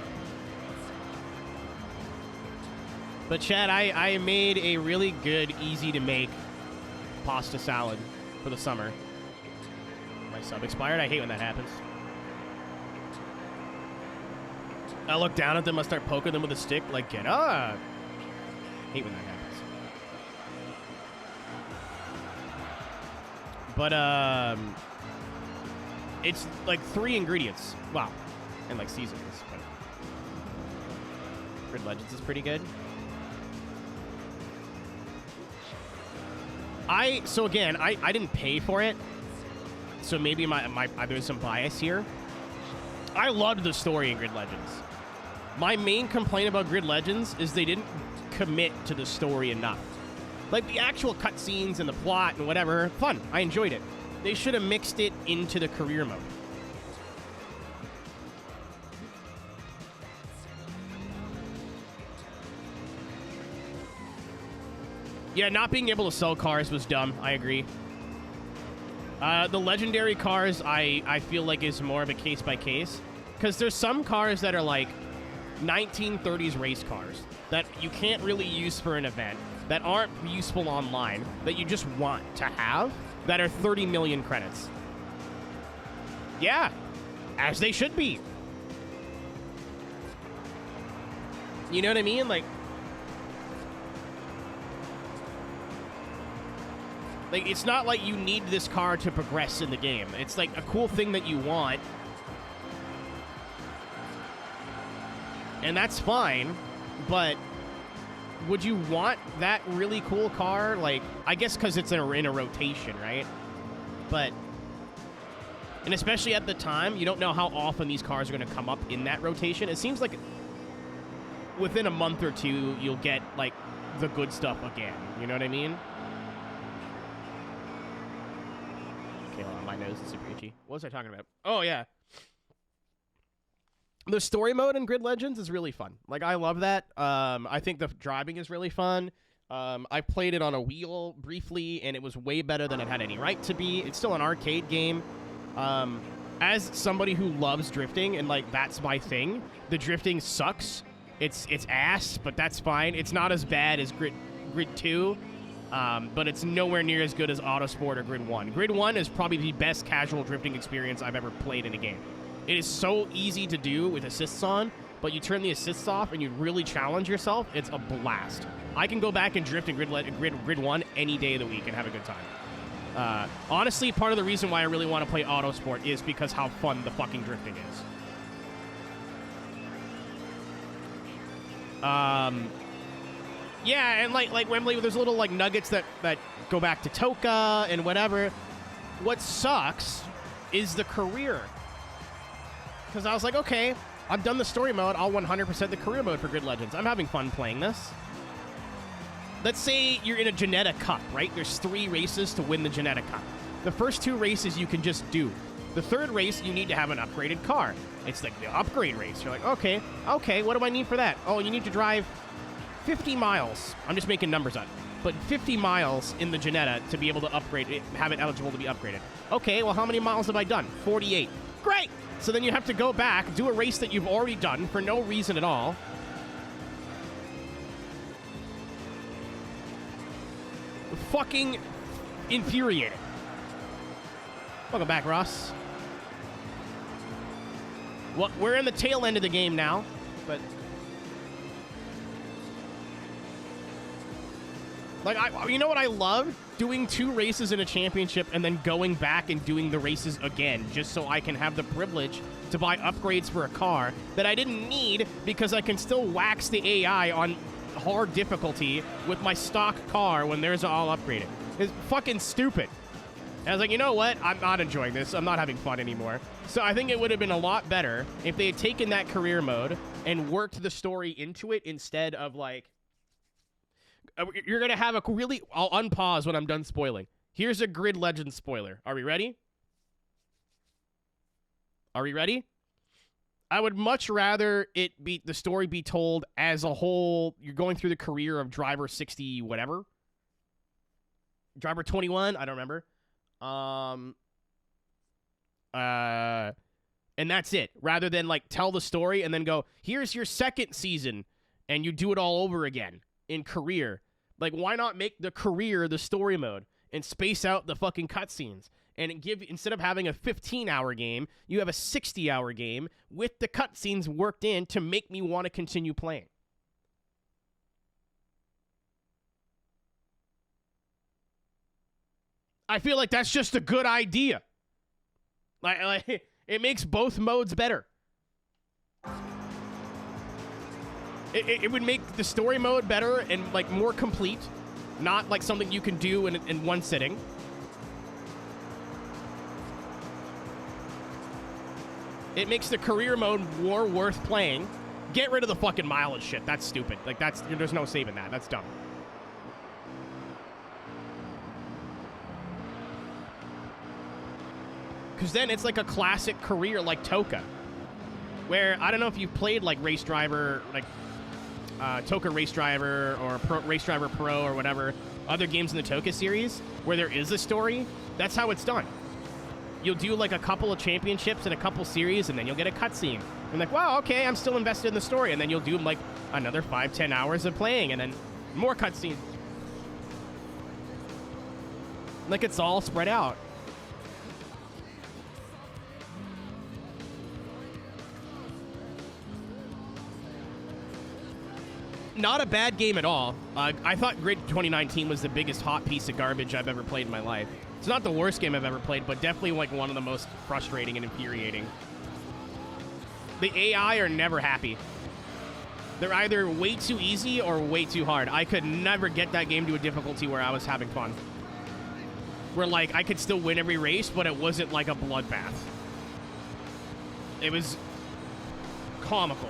But Chad, I made a really good, easy-to-make pasta salad for the summer. My sub expired. I hate when that happens. I look down at them, I start poking them with a stick, like, get up. Hate when that happens. But, it's like 3 ingredients. Wow. And like seasonings. But Grid Legends is pretty good. So again, I didn't pay for it, so maybe there's some bias here. I loved the story in Grid Legends. My main complaint about Grid Legends is they didn't commit to the story enough. Like, the actual cutscenes and the plot and whatever, fun. I enjoyed it. They should have mixed it into the career mode. Yeah, not being able to sell cars was dumb. I agree. The legendary cars, I feel like is more of a case by case. Because there's some cars that are like 1930s race cars that you can't really use for an event, that aren't useful online, that you just want to have, that are 30 million credits. Yeah, as they should be. You know what I mean? Like, it's not like you need this car to progress in the game. It's like a cool thing that you want. And that's fine, but would you want that really cool car? Like, I guess because it's in a rotation, right? But, and especially at the time, you don't know how often these cars are going to come up in that rotation. It seems like within a month or two, you'll get, like, the good stuff again. You know what I mean? Okay, hold on. My nose is super itchy. What was I talking about? Oh, yeah. The story mode in Grid Legends is really fun. Like, I love that. I think the driving is really fun. I played it on a wheel briefly, and it was way better than it had any right to be. It's still an arcade game. As somebody who loves drifting, and, like, that's my thing, the drifting sucks. It's ass, but that's fine. It's not as bad as Grid 2, but it's nowhere near as good as Autosport or Grid 1. Grid 1 is probably the best casual drifting experience I've ever played in a game. It is so easy to do with assists on, but you turn the assists off and you really challenge yourself, it's a blast. I can go back and drift in Grid 1 any day of the week and have a good time. Honestly, part of the reason why I really want to play Autosport is because how fun the fucking drifting is. Yeah, and like Wembley, there's little like nuggets that go back to Toka and whatever. What sucks is the career. Because I was like, okay, I've done the story mode. I'll 100% the career mode for Grid Legends. I'm having fun playing this. Let's say you're in a Janetta Cup, right? There's 3 races to win the Janetta Cup. The first 2 races you can just do. The third race, you need to have an upgraded car. It's like the upgrade race. You're like, okay, what do I need for that? Oh, you need to drive 50 miles. I'm just making numbers up. But 50 miles in the Janetta to be able to upgrade it, have it eligible to be upgraded. Okay, well, how many miles have I done? 48. Great! So then you have to go back, do a race that you've already done for no reason at all. Fucking infuriating. Welcome back, Ross. Well, we're in the tail end of the game now, but... Like, you know what I love? Doing 2 races in a championship and then going back and doing the races again, just so I can have the privilege to buy upgrades for a car that I didn't need because I can still wax the AI on hard difficulty with my stock car when theirs are all upgraded. It's fucking stupid. And I was like, you know what? I'm not enjoying this. I'm not having fun anymore. So I think it would have been a lot better if they had taken that career mode and worked the story into it instead of, like... You're going to have a really... I'll unpause when I'm done spoiling. Here's a Grid Legends spoiler. Are we ready? Are we ready? I would much rather the story be told as a whole. You're going through the career of driver 60 whatever. Driver 21? I don't remember. And that's it. Rather than, like, tell the story and then go, here's your second season, and you do it all over again in career. Like, why not make the career the story mode and space out the fucking cutscenes? And instead of having a 15-hour game, you have a 60-hour game with the cutscenes worked in to make me want to continue playing. I feel like that's just a good idea. Like it makes both modes better. It would make the story mode better and like more complete, not like something you can do in one sitting. It makes the career mode more worth playing. Get rid of the fucking mileage shit. That's stupid. Like, there's no saving that. That's dumb. Because then it's like a classic career like Toka. Where, I don't know if you've played like Race Driver, like Toka Race Driver or Race Driver Pro or whatever, other games in the Toka series, where there is a story. That's how it's done. You'll do like a couple of championships and a couple series, and then you'll get a cutscene. And like, wow, okay, I'm still invested in the story. And then you'll do like another 5-10 hours of playing, and then more cutscenes. Like, it's all spread out. Not a bad game at all. I thought Grid 2019 was the biggest hot piece of garbage I've ever played in my life. It's not the worst game I've ever played, but definitely like one of the most frustrating and infuriating. The AI are never happy. They're either way too easy or way too hard. I could never get that game to a difficulty where I was having fun. Where like I could still win every race, but it wasn't like a bloodbath. It was comical.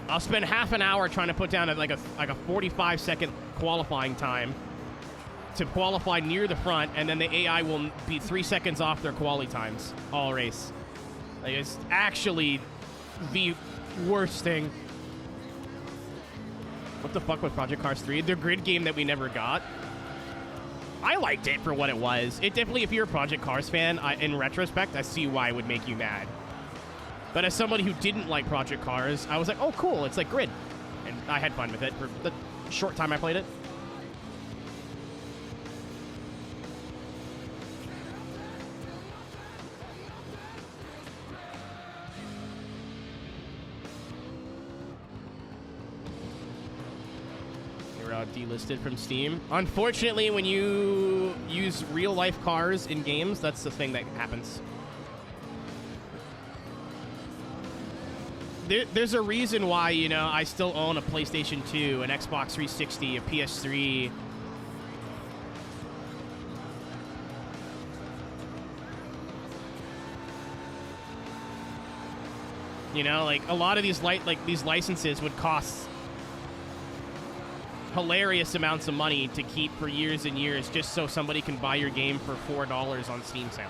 I'll spend half an hour trying to put down like a 45-second qualifying time to qualify near the front, and then the AI will be 3 seconds off their quali times all race. Like, it's actually the worst thing. What the fuck with Project Cars 3? The grid game that we never got. I liked it for what it was. It definitely, if you're a Project Cars fan, in retrospect, I see why it would make you mad. But as somebody who didn't like Project Cars, I was like, oh, cool, it's like Grid. And I had fun with it for the short time I played it. You're delisted from Steam. Unfortunately, when you use real-life cars in games, that's the thing that happens. There's a reason why, you know, I still own a PlayStation 2, an Xbox 360, a PS3. You know, like a lot of these these licenses would cost hilarious amounts of money to keep for years and years just so somebody can buy your game for $4 on Steam sale.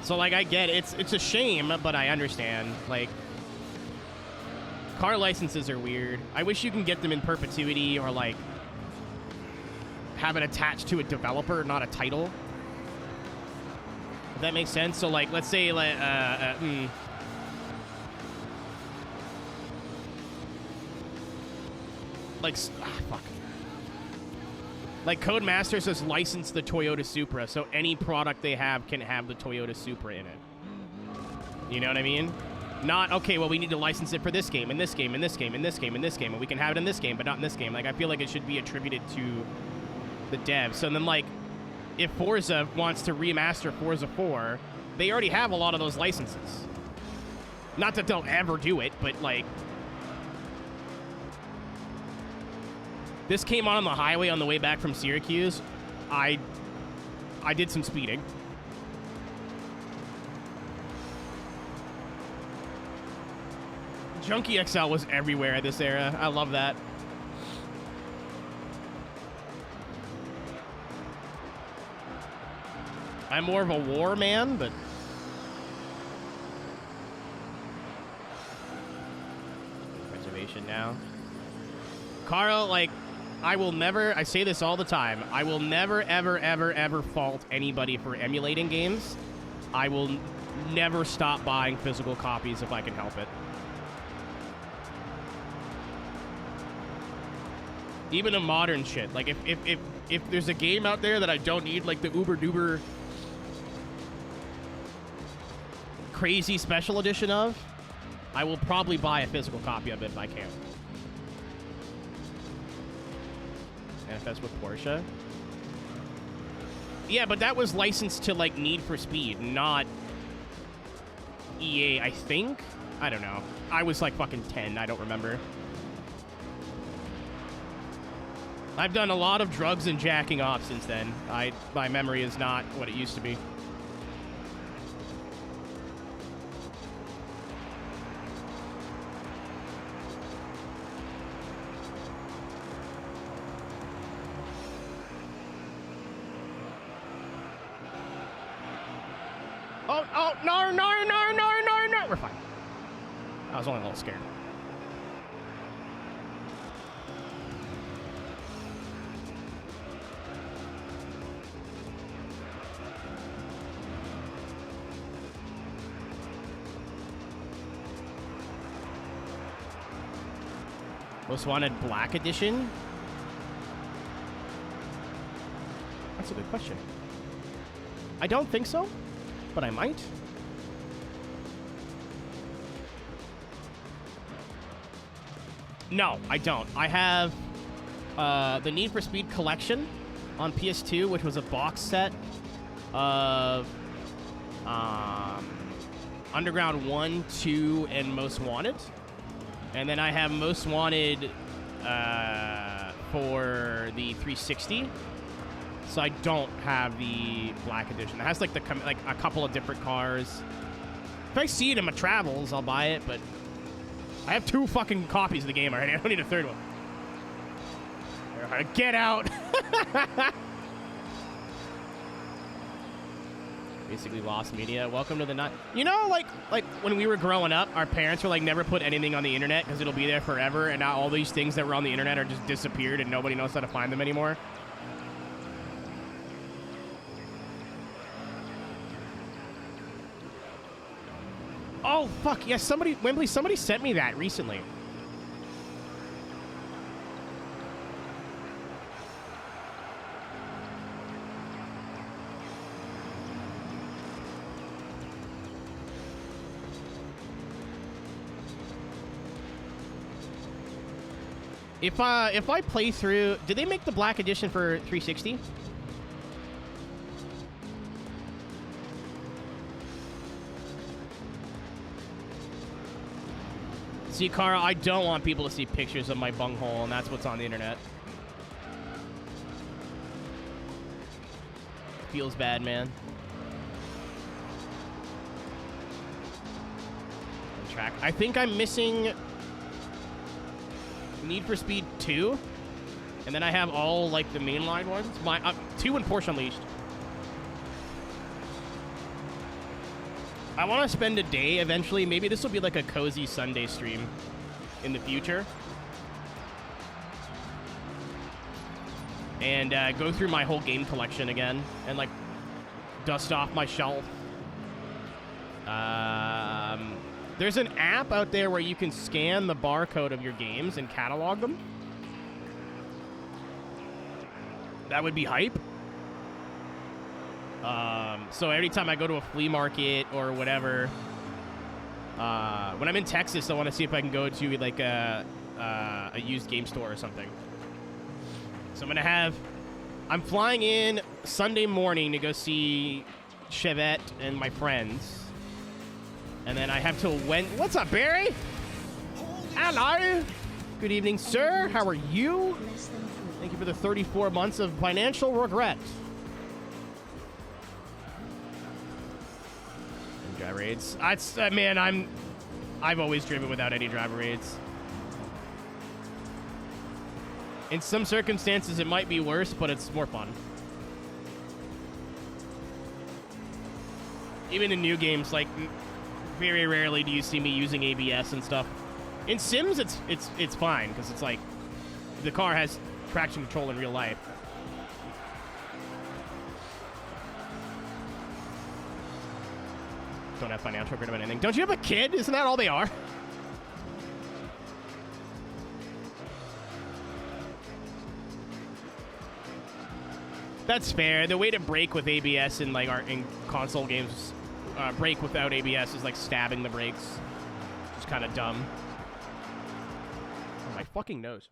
So, like, I get it. It's a shame, but I understand. Like, car licenses are weird. I wish you can get them in perpetuity or, like, have it attached to a developer, not a title. If that makes sense. So, like, let's say, like, fuck. Like, Codemasters has licensed the Toyota Supra, so any product they have can have the Toyota Supra in it. You know what I mean? Not, okay, well, we need to license it for this game, and this game, and this game, and this game, and this game, and we can have it in this game, but not in this game. Like, I feel like it should be attributed to the devs. So then, like, if Forza wants to remaster Forza 4, they already have a lot of those licenses. Not that they'll ever do it, but, like... This came on the highway on the way back from Syracuse. I did some speeding. Junkie XL was everywhere at this era. I love that. I'm more of a war man, but... Reservation now. Carl, like... I will never, I say this all the time, I will never, ever, ever, ever fault anybody for emulating games. I will never stop buying physical copies if I can help it. Even the modern shit. Like, if there's a game out there that I don't need, like the uber-duber crazy special edition of, I will probably buy a physical copy of it if I can. Manifest with Porsche. Yeah, but that was licensed to, like, Need for Speed, not EA, I think. I don't know. I was like fucking 10. I don't remember. I've done a lot of drugs and jacking off since then. My memory is not what it used to be. Oh, no. We're fine. I was only a little scared. Most Wanted Black Edition? That's a good question. I don't think so, but I might. No, I don't. I have the Need for Speed Collection on PS2, which was a box set of Underground 1, 2, and Most Wanted. And then I have Most Wanted for the 360. So I don't have the Black Edition. It has like a couple of different cars. If I see it in my travels, I'll buy it, but I have 2 fucking copies of the game already. I don't need a 3rd one. Get out! Basically lost media. Welcome to the night. You know, like when we were growing up, our parents were like, never put anything on the internet because it'll be there forever, and now all these things that were on the internet are just disappeared and nobody knows how to find them anymore. Oh, fuck. Yes, Wembley, somebody sent me that recently. If I play through... Did they make the Black Edition for 360? See, Cara, I don't want people to see pictures of my bunghole, and that's what's on the internet. Feels bad, man. Track. I think I'm missing Need for Speed 2, and then I have all, like, the mainline ones. 2 and Porsche Unleashed. I want to spend a day eventually. Maybe this will be like a cozy Sunday stream in the future. And go through my whole game collection again and like dust off my shelf. There's an app out there where you can scan the barcode of your games and catalog them. That would be hype. So every time I go to a flea market or whatever, when I'm in Texas, I want to see if I can go to like a used game store or something. So I'm flying in Sunday morning to go see Chevette and my friends. And then I have till What's up, Barry? Hello. Good evening, sir. How are you? Thank you for the 34 months of financial regret. Driver aids. Man, I've always driven without any driver aids. In some circumstances, it might be worse, but it's more fun. Even in new games, like very rarely do you see me using ABS and stuff. In Sims, it's fine because it's like the car has traction control in real life. Don't have financial regret about anything. Don't you have a kid? Isn't that all they are? That's fair. The way to brake with ABS in like in console games, brake without ABS is like stabbing the brakes. It's kind of dumb. Oh, my fucking nose.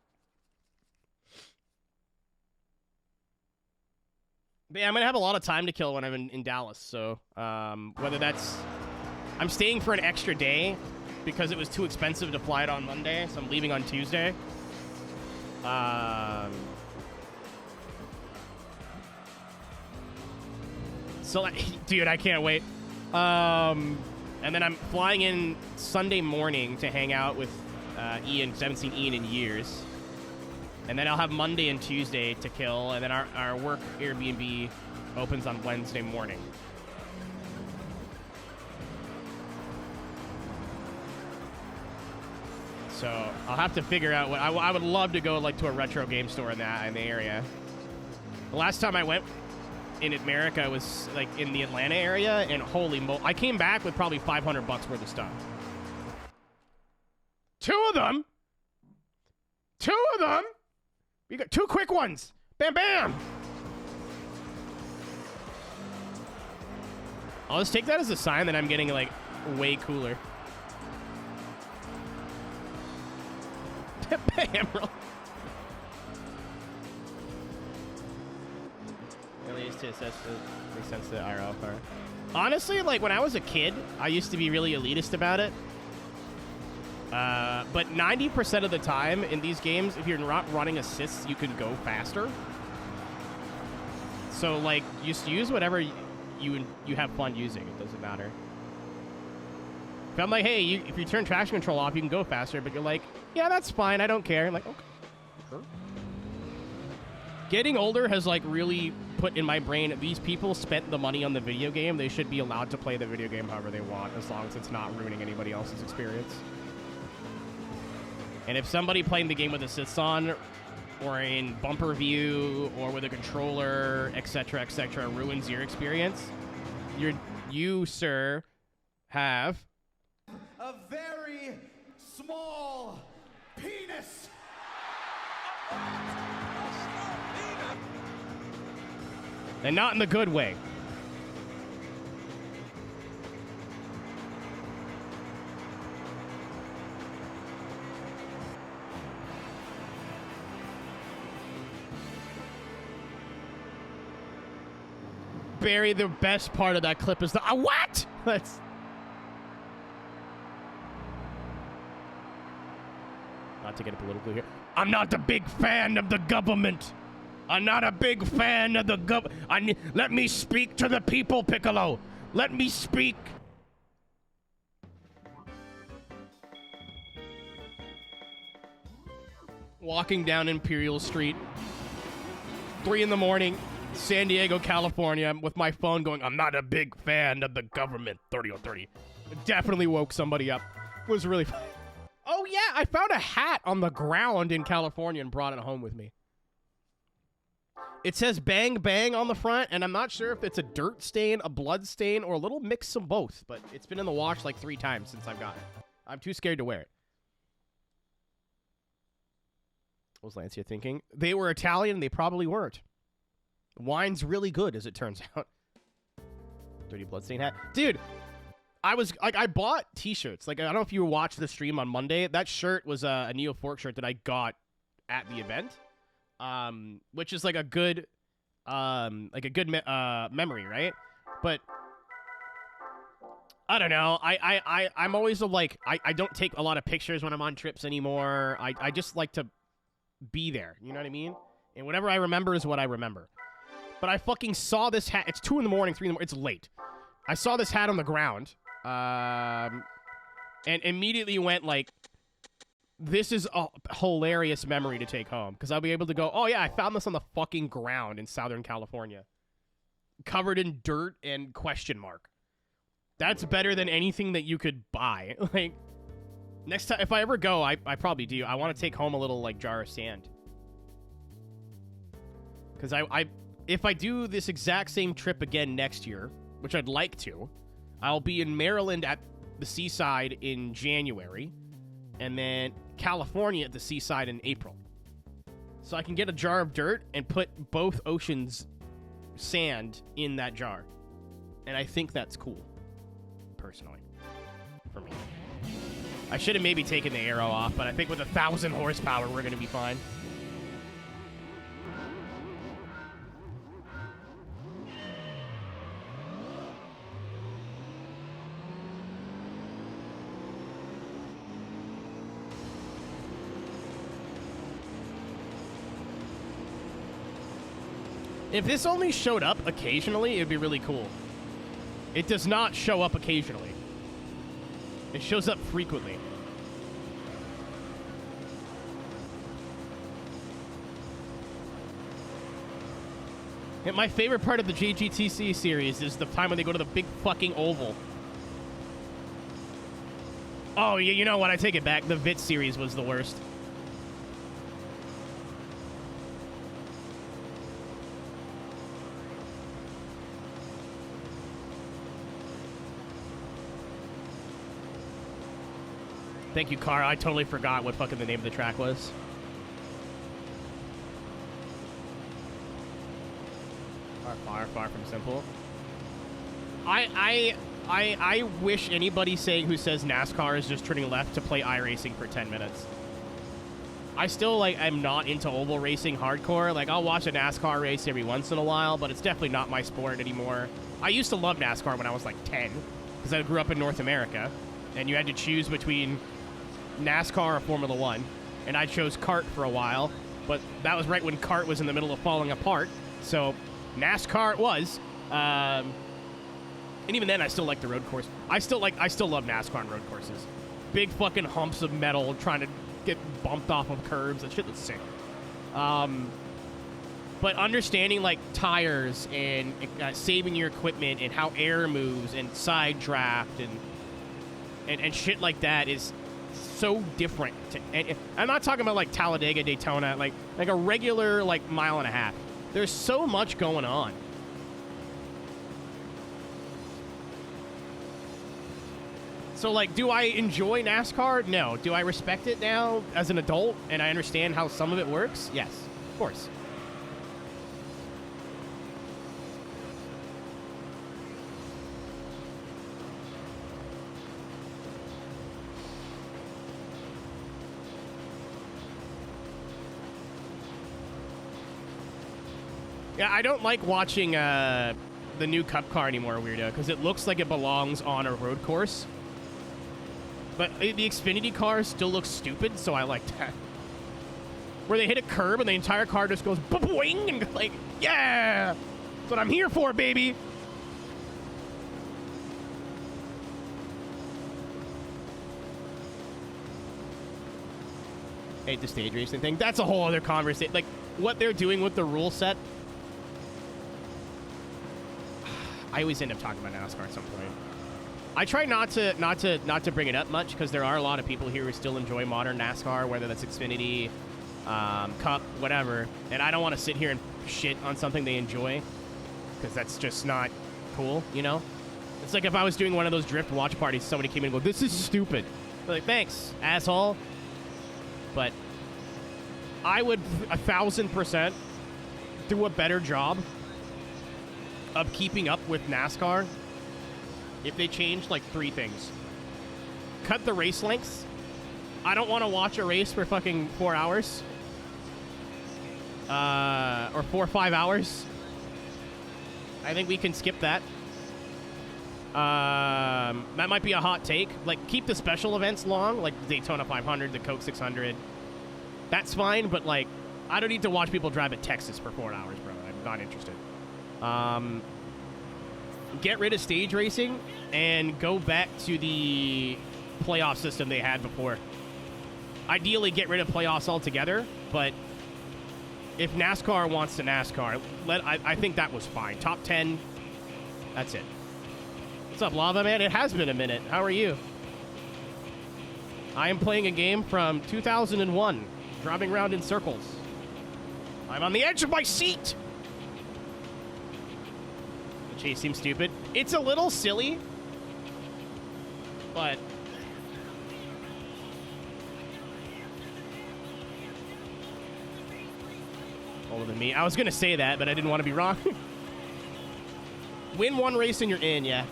But yeah, I'm gonna have a lot of time to kill when I'm in Dallas. So whether that's I'm staying for an extra day because it was too expensive to fly it on Monday, so I'm leaving on Tuesday. So, dude, I can't wait. And then I'm flying in Sunday morning to hang out with Ian, 'cause I haven't seen Ian in years. And then I'll have Monday and Tuesday to kill, and then our work Airbnb opens on Wednesday morning. So I'll have to figure out what I would love to go like to a retro game store in the area. The last time I went in America was like in the Atlanta area, and holy mo! I came back with probably $500 worth of stuff. Two of them. We got 2 quick ones. Bam, bam. I'll just take that as a sign that I'm getting like way cooler. Bam, roll. At least to assess the sense of the IRL car. Honestly, like when I was a kid, I used to be really elitist about it. But 90% of the time in these games, if you're not running assists, you can go faster. So like, just use whatever you have fun using. It doesn't matter. If I'm like, hey, if you turn traction control off, you can go faster. But you're like, yeah, that's fine. I don't care. I'm like, okay, sure. Getting older has like really put in my brain, these people spent the money on the video game. They should be allowed to play the video game however they want, as long as it's not ruining anybody else's experience. And if somebody playing the game with assists on, or in bumper view, or with a controller, etc., ruins your experience, you, sir, have a very small penis. And not in the good way. Barry, the best part of that clip is the what? That's not to get political here. I'm not a big fan of the government. I'm not a big fan of the government. Let me speak to the people, Piccolo. Let me speak. Walking down Imperial Street, 3 in the morning, San Diego, California, with my phone going, I'm not a big fan of the government. 30-30. It definitely woke somebody up. It was really fun. Oh, yeah, I found a hat on the ground in California and brought it home with me. It says bang, bang on the front, and I'm not sure if it's a dirt stain, a blood stain, or a little mix of both, but it's been in the wash like 3 times since I've got it. I'm too scared to wear it. What was Lancia thinking? They were Italian, they probably weren't. Wine's really good, as it turns out. Dirty bloodstain hat. Dude, I bought t-shirts. Like, I don't know if you watched the stream on Monday. That shirt was a Neo Fork shirt that I got at the event. Which is like a good memory, right? But I don't know. I'm always I don't take a lot of pictures when I'm on trips anymore. I just like to be there. You know what I mean? And whatever I remember is what I remember. But I fucking saw this hat. It's 2 in the morning, 3 in the morning. It's late. I saw this hat on the ground, and immediately went like, this is a hilarious memory to take home, because I'll be able to go, oh yeah, I found this on the fucking ground in Southern California, covered in dirt and question mark. That's better than anything that you could buy. Like, next time, if I ever go, I probably do. I want to take home a little like jar of sand, because if I do this exact same trip again next year, which I'd like to, I'll be in Maryland at the seaside in January, and then California at the seaside in April. So I can get a jar of dirt and put both oceans' sand in that jar. And I think that's cool, personally, for me. I should have maybe taken the arrow off, but I think with 1,000 horsepower, we're going to be fine. If this only showed up occasionally, it'd be really cool. It does not show up occasionally. It shows up frequently. And my favorite part of the JGTC series is the time when they go to the big fucking oval. Oh, you know what? I take it back. The VIT series was the worst. Thank you, Car. I totally forgot what fucking the name of the track was. Far from simple. I wish anybody saying who says NASCAR is just turning left to play iRacing for 10 minutes. I still, I'm not into oval racing hardcore. Like, I'll watch a NASCAR race every once in a while, but it's definitely not my sport anymore. I used to love NASCAR when I was, 10, because I grew up in North America, and you had to choose between NASCAR or Formula One, and I chose kart for a while, but that was right when kart was in the middle of falling apart, so NASCAR it was. And even then, I still like the road course. I still love NASCAR and road courses. Big fucking humps of metal trying to get bumped off of curbs. That shit was sick. But understanding tires and saving your equipment and how air moves and side draft and shit like that is so different. And I'm not talking about Talladega, Daytona, like a regular mile and a half. There's so much going on. So, do I enjoy NASCAR? No. Do I respect it now as an adult and I understand how some of it works? Yes, of course. Yeah, I don't like watching the new Cup car anymore, Weirdo, because it looks like it belongs on a road course. But the Xfinity car still looks stupid, so I like that. Where they hit a curb and the entire car just goes boing and yeah! That's what I'm here for, baby! Hate the stage racing thing. That's a whole other conversation. What they're doing with the rule set. I always end up talking about NASCAR at some point. I try not to bring it up much because there are a lot of people here who still enjoy modern NASCAR, whether that's Xfinity, Cup, whatever. And I don't want to sit here and shit on something they enjoy because that's just not cool, you know? It's like if I was doing one of those drift watch parties, somebody came in and go, "This is stupid." I'm like, thanks, asshole. But I would 1,000% do a better job of keeping up with NASCAR if they changed 3 things. Cut the race lengths. I don't want to watch a race for fucking 4 hours. Or 4 or 5 hours. I think we can skip that. That might be a hot take. Keep the special events long, like Daytona 500, the Coke 600. That's fine, but I don't need to watch people drive at Texas for 4 hours, bro. I'm not interested. Get rid of stage racing and go back to the playoff system they had before. Ideally, get rid of playoffs altogether, but if NASCAR wants to NASCAR, I think that was fine. Top 10, that's it. What's up, Lava Man? It has been a minute. How are you? I am playing a game from 2001, driving around in circles. I'm on the edge of my seat! The chase seems stupid. It's a little silly, but older than me. I was gonna say that, but I didn't want to be wrong. Win one race and you're in, yeah.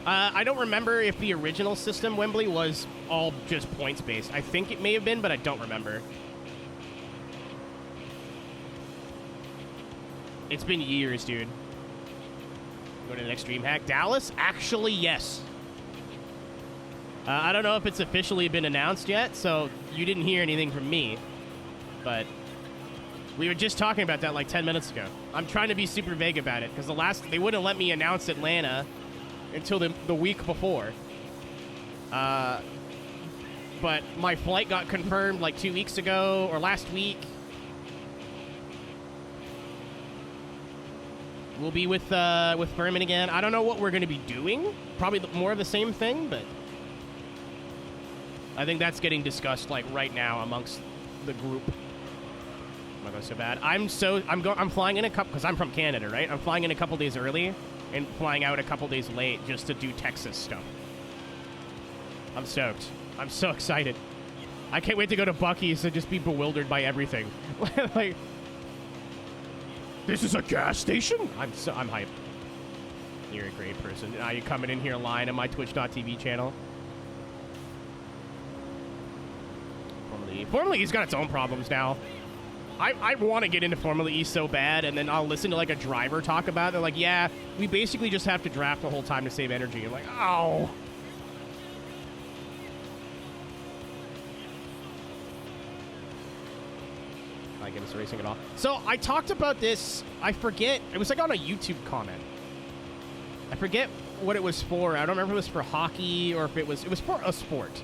I don't remember if the original system, Wembley, was all just points-based. I think it may have been, but I don't remember. It's been years, dude. Go to the next dream hack. Dallas? Actually, yes. I don't know if it's officially been announced yet, so you didn't hear anything from me. But We were just talking about that like 10 minutes ago. I'm trying to be super vague about it because they wouldn't let me announce Atlanta until the week before. But my flight got confirmed like 2 weeks ago or last week. We'll be with Furman again. I don't know what we're going to be doing. Probably more of the same thing, but I think that's getting discussed like right now amongst the group. Not going so bad. I'm flying in a couple because I'm from Canada, right? I'm flying in a couple days early and flying out a couple days late just to do Texas stuff. I'm stoked. I'm so excited. I can't wait to go to Buc-ee's and just be bewildered by everything. Like, this is a gas station? I'm hyped. You're a great person. Now you're coming in here lying on my Twitch.tv channel. Formula E's got its own problems now. I want to get into Formula E so bad, and then I'll listen to like a driver talk about it. They're like, yeah, we basically just have to draft the whole time to save energy. I'm like, oh. I get us racing at all. So I talked about this. I forget. It was like on a YouTube comment. I forget what it was for. I don't remember if it was for hockey or if it was for a sport.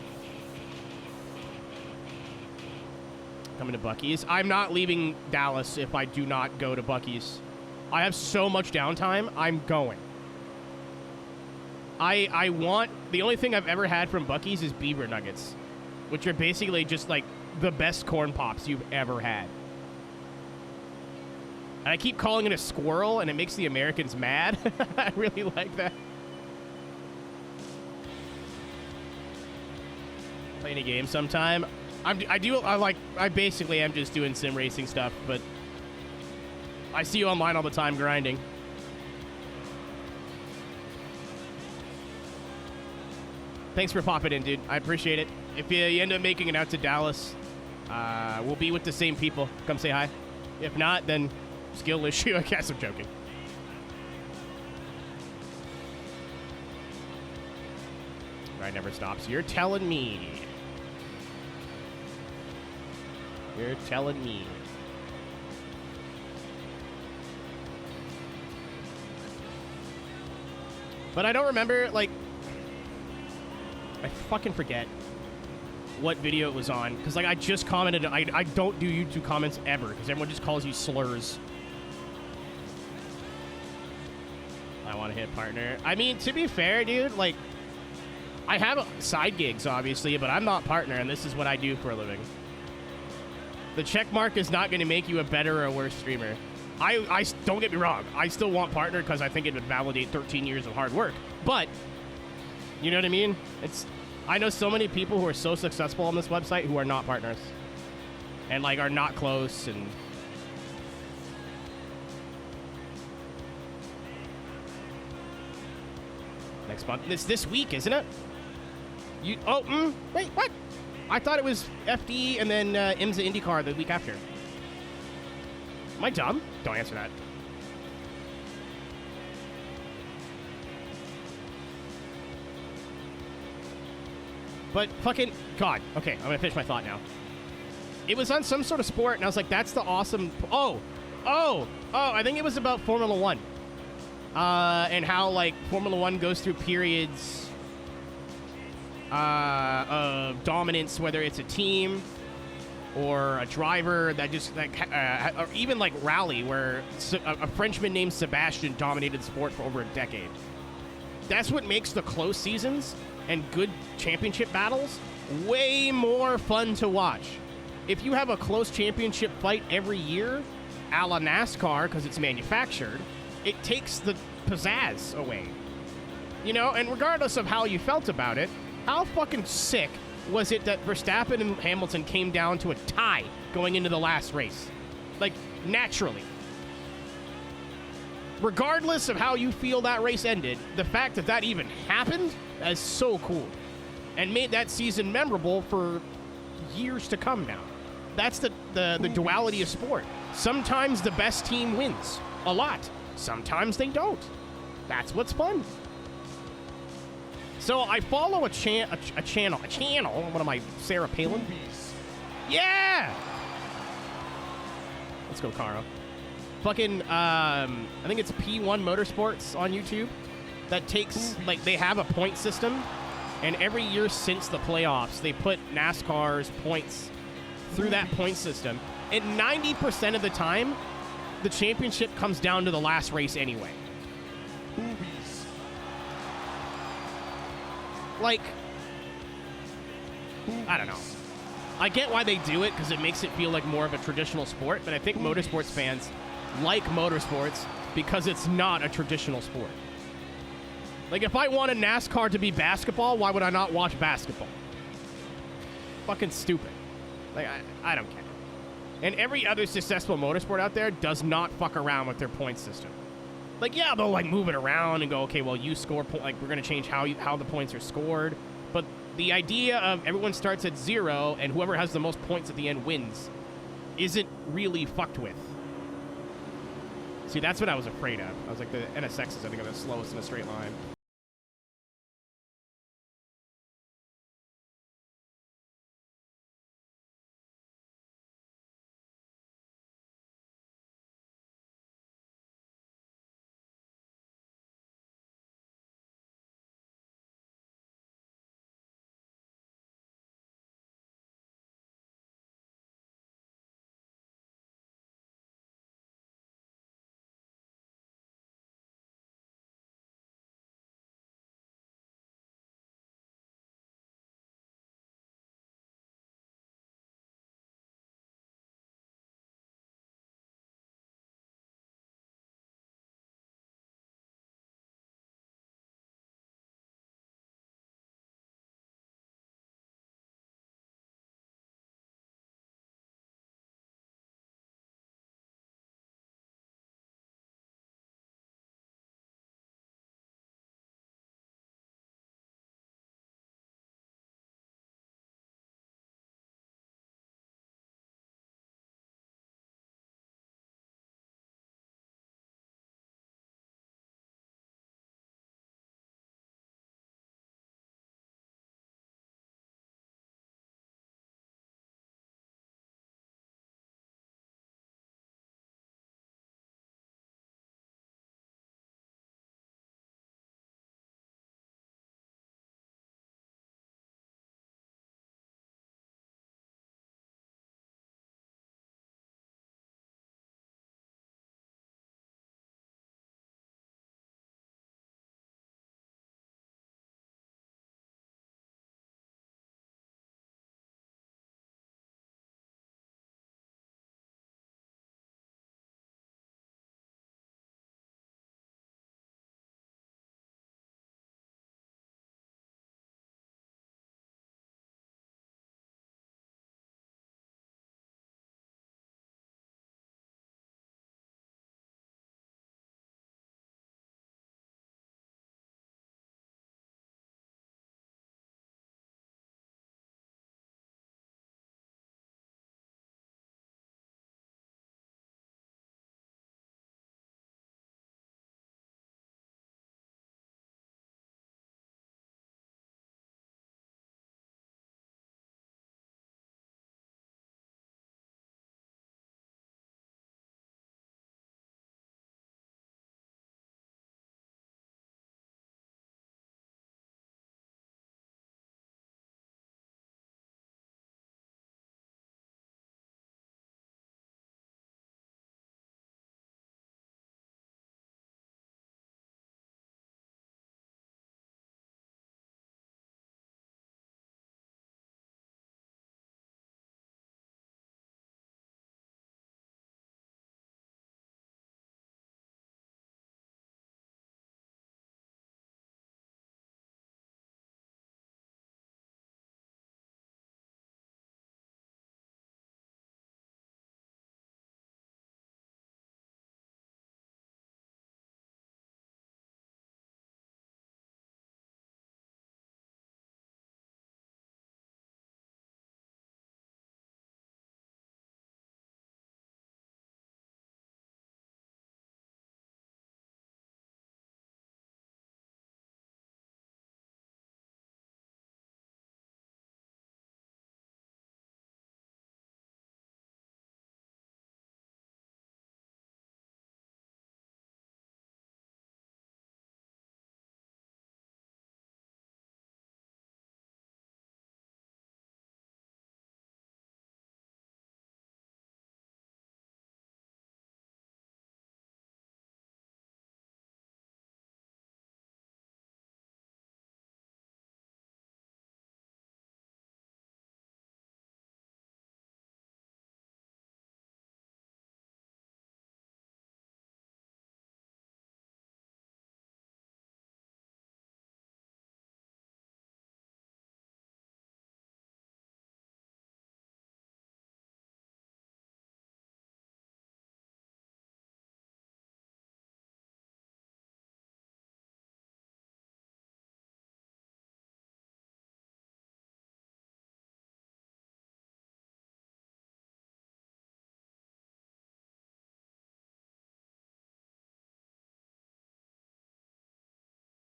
Coming to Buc-ee's. I'm not leaving Dallas if I do not go to Buc-ee's. I have so much downtime. I'm going. I want... The only thing I've ever had from Buc-ee's is beaver nuggets, which are basically just like the best corn pops you've ever had. And I keep calling it a squirrel, and it makes the Americans mad. I really like that. Playing a game sometime. I basically am just doing sim racing stuff, but I see you online all the time grinding. Thanks for popping in, dude. I appreciate it. If you end up making it out to Dallas, we'll be with the same people. Come say hi. If not, then skill issue. I guess I'm joking. Ride never stops. You're telling me. You're telling me. But I don't remember, like... I fucking forget what video it was on. Because, like, I just commented... I don't do YouTube comments ever. Because everyone just calls you slurs. I want to hit partner. I mean, to be fair, dude, like... I have side gigs, obviously, but I'm not partner, and this is what I do for a living. The check mark is not going to make you a better or a worse streamer. I don't get me wrong. I still want partner because I think it would validate 13 years of hard work. But, you know what I mean? I know so many people who are so successful on this website who are not partners. And, like, are not close and... Next month. It's this week, isn't it? Wait, what? I thought it was FD and then IMSA IndyCar the week after. Am I dumb? Don't answer that. But fucking... God. Okay, I'm gonna finish my thought now. It was on some sort of sport, and I was like, that's the awesome... Oh, I think it was about Formula 1. And how, like, Formula 1 goes through periods... of dominance, whether it's a team or a driver that just or even like rally, where a Frenchman named Sebastian dominated the sport for over a decade. That's what makes the close seasons and good championship battles way more fun to watch. If you have a close championship fight every year, a la NASCAR, because it's manufactured, it takes the pizzazz away. You know, and regardless of how you felt about it, how fucking sick was it that Verstappen and Hamilton came down to a tie going into the last race? Like, naturally. Regardless of how you feel that race ended, the fact that that even happened is so cool. And made that season memorable for years to come now. That's the duality of sport. Sometimes the best team wins. A lot. Sometimes they don't. That's what's fun. So I follow a channel. What am I, Sarah Palin? Yeah! Let's go, Caro. Fucking, I think it's P1 Motorsports on YouTube that takes, like, they have a point system, and every year since the playoffs, they put NASCAR's points through that point system, and 90% of the time, the championship comes down to the last race anyway. Like, I don't know. I get why they do it, because it makes it feel like more of a traditional sport, but I think motorsports fans like motorsports because it's not a traditional sport. Like, if I wanted NASCAR to be basketball, why would I not watch basketball? Fucking stupid. Like, I don't care. And every other successful motorsport out there does not fuck around with their point system. Like, yeah, they'll, like, move it around and go, okay, well, you score, like, we're going to change how the points are scored. But the idea of everyone starts at 0 and whoever has the most points at the end wins isn't really fucked with. See, that's what I was afraid of. I was like, the NSXs, I think, are the slowest in a straight line.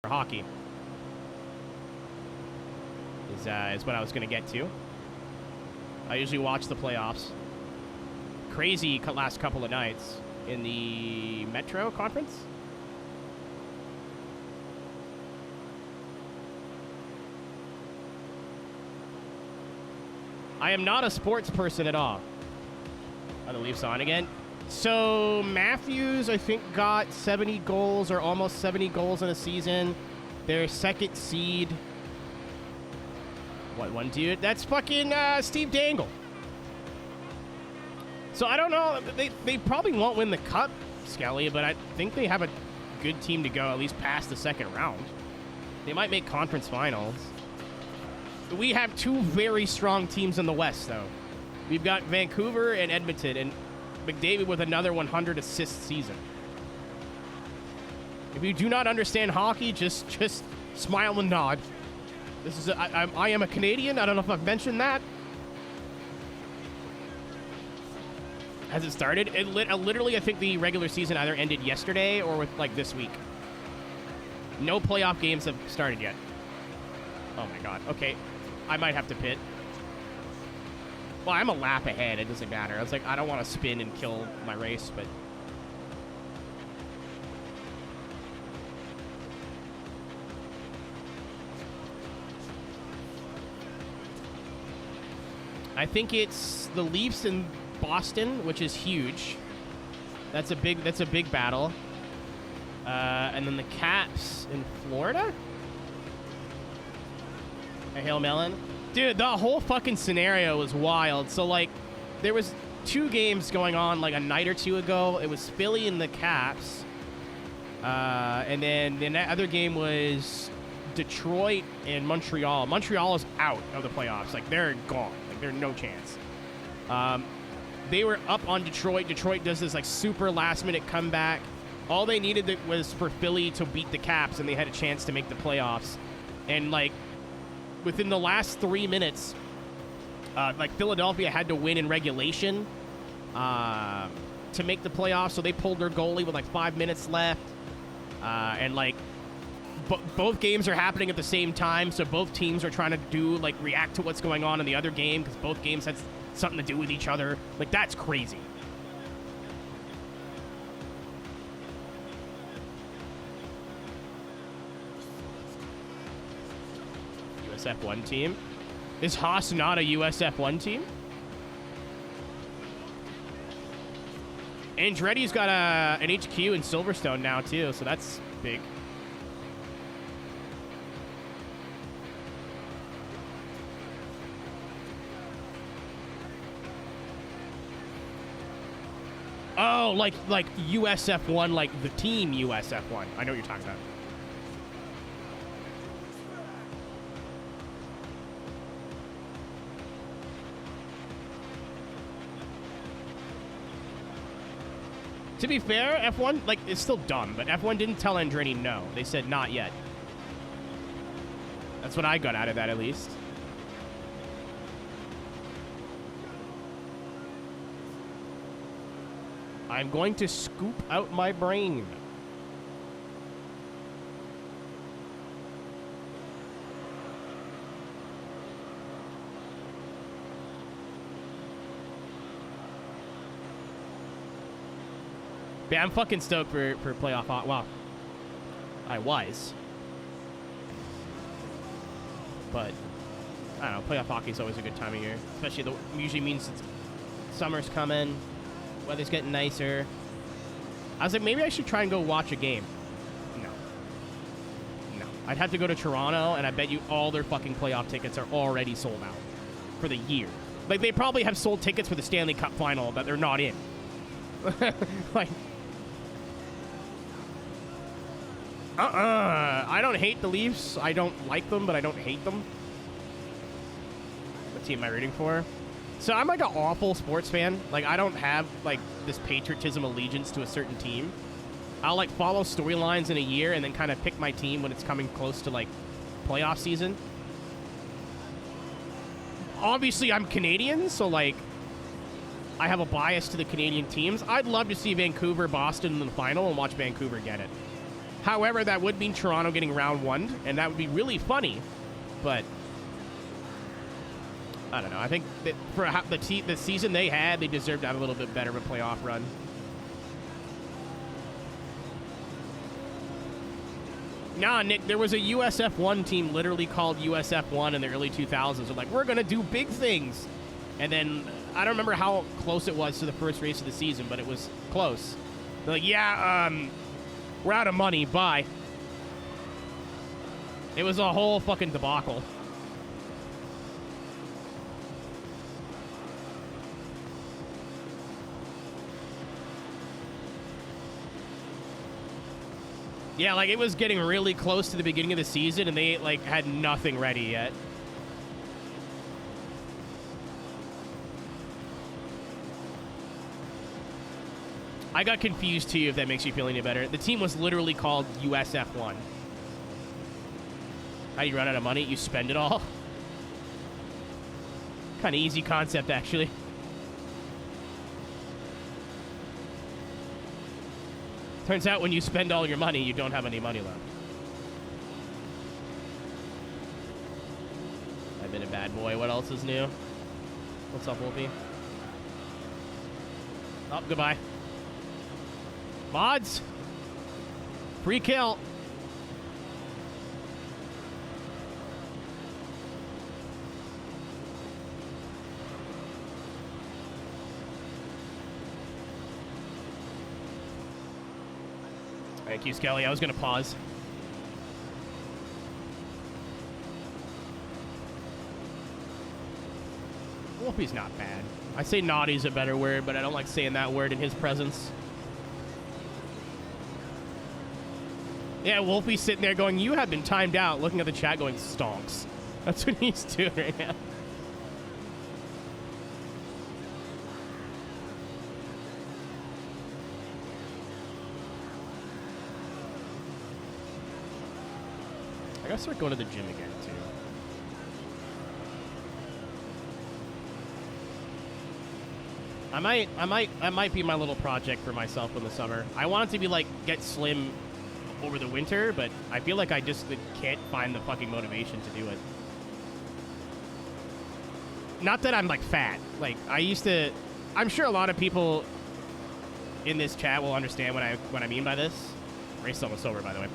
hockey. Is what I was going to get to. I usually watch the playoffs. Crazy last couple of nights in the Metro Conference. I am not a sports person at all. Oh, the Leafs on again. So Matthews, I think, got 70 goals or almost 70 goals in a season. Their second seed. What one, dude? That's fucking Steve Dangle. So I don't know. They probably won't win the cup, Skelly, but I think they have a good team to go at least past the second round. They might make conference finals. We have two very strong teams in the West, though. We've got Vancouver and Edmonton, and McDavid with another 100 assist season. If you do not understand hockey, just smile and nod. This is I am a Canadian. I don't know if I've mentioned that. Has it started? Literally, I think the regular season either ended yesterday or with like this week. No playoff games have started yet. Oh my god. Okay, I might have to pit. Well, I'm a lap ahead. It doesn't matter. I was like, I don't want to spin and kill my race, but... I think it's the Leafs in Boston, which is huge. That's a big battle. And then the Caps in Florida? Hey, Hail Melon. Dude, the whole fucking scenario was wild. So, like, there was 2 games going on, like, a night or 2 ago. It was Philly and the Caps. And then the other game was Detroit and Montreal. Montreal is out of the playoffs. Like, they're gone. Like, there's no chance. They were up on Detroit. Detroit does this, like, super last-minute comeback. All they needed was for Philly to beat the Caps, and they had a chance to make the playoffs. And, like, within the last 3 minutes, like, Philadelphia had to win in regulation to make the playoffs, so they pulled their goalie with, like, 5 minutes left. And, like, both games are happening at the same time, so both teams are trying to react to what's going on in the other game, because both games had something to do with each other. Like, that's crazy. USF1 team? Is Haas not a USF1 team? Andretti's got an HQ in Silverstone now, too, so that's big. Oh, like USF1, like the team USF1. I know what you're talking about. To be fair, F1, like, it's still dumb, but F1 didn't tell Andretti no. They said not yet. That's what I got out of that, at least. I'm going to scoop out my brain. Yeah, I'm fucking stoked for playoff hockey. Wow. I was. But, I don't know, playoff hockey is always a good time of year. Especially, usually means summer's coming, weather's getting nicer. I was like, maybe I should try and go watch a game. No. I'd have to go to Toronto, and I bet you all their fucking playoff tickets are already sold out for the year. Like, they probably have sold tickets for the Stanley Cup final that they're not in. Like... I don't hate the Leafs. I don't like them, but I don't hate them. What team am I rooting for? So I'm like an awful sports fan. Like, I don't have like this patriotism allegiance to a certain team. I'll like follow storylines in a year and then kind of pick my team when it's coming close to like playoff season. Obviously, I'm Canadian, so like I have a bias to the Canadian teams. I'd love to see Vancouver, Boston in the final and watch Vancouver get it. However, that would mean Toronto getting round one, and that would be really funny. But I don't know. I think that for the season they had, they deserved to have a little bit better of a playoff run. Nah, Nick, there was a USF1 team literally called USF1 in the early 2000s. They're like, we're going to do big things. And then, I don't remember how close it was to the first race of the season, but it was close. They're like, yeah, we're out of money, bye. It was a whole fucking debacle. Yeah, like, it was getting really close to the beginning of the season, and they, like, had nothing ready yet. I got confused, too, if that makes you feel any better. The team was literally called USF1. How you run out of money? You spend it all? Kind of easy concept, actually. Turns out when you spend all your money, you don't have any money left. I've been a bad boy. What else is new? What's up, Wolfie? Oh, goodbye. Mods. Free kill. Thank you, Skelly. I was going to pause. Wolfie's not bad. I say naughty's a better word, but I don't like saying that word in his presence. Yeah, Wolfie's sitting there going, you have been timed out, looking at the chat going, stonks. That's what he's doing right now. I gotta start going to the gym again, too. I might be my little project for myself in the summer. I want it to be like get slim over the winter, but I feel like I just can't find the fucking motivation to do it. Not that I'm like fat. Like I used to. I'm sure a lot of people in this chat will understand what I mean by this. Race almost over, by the way.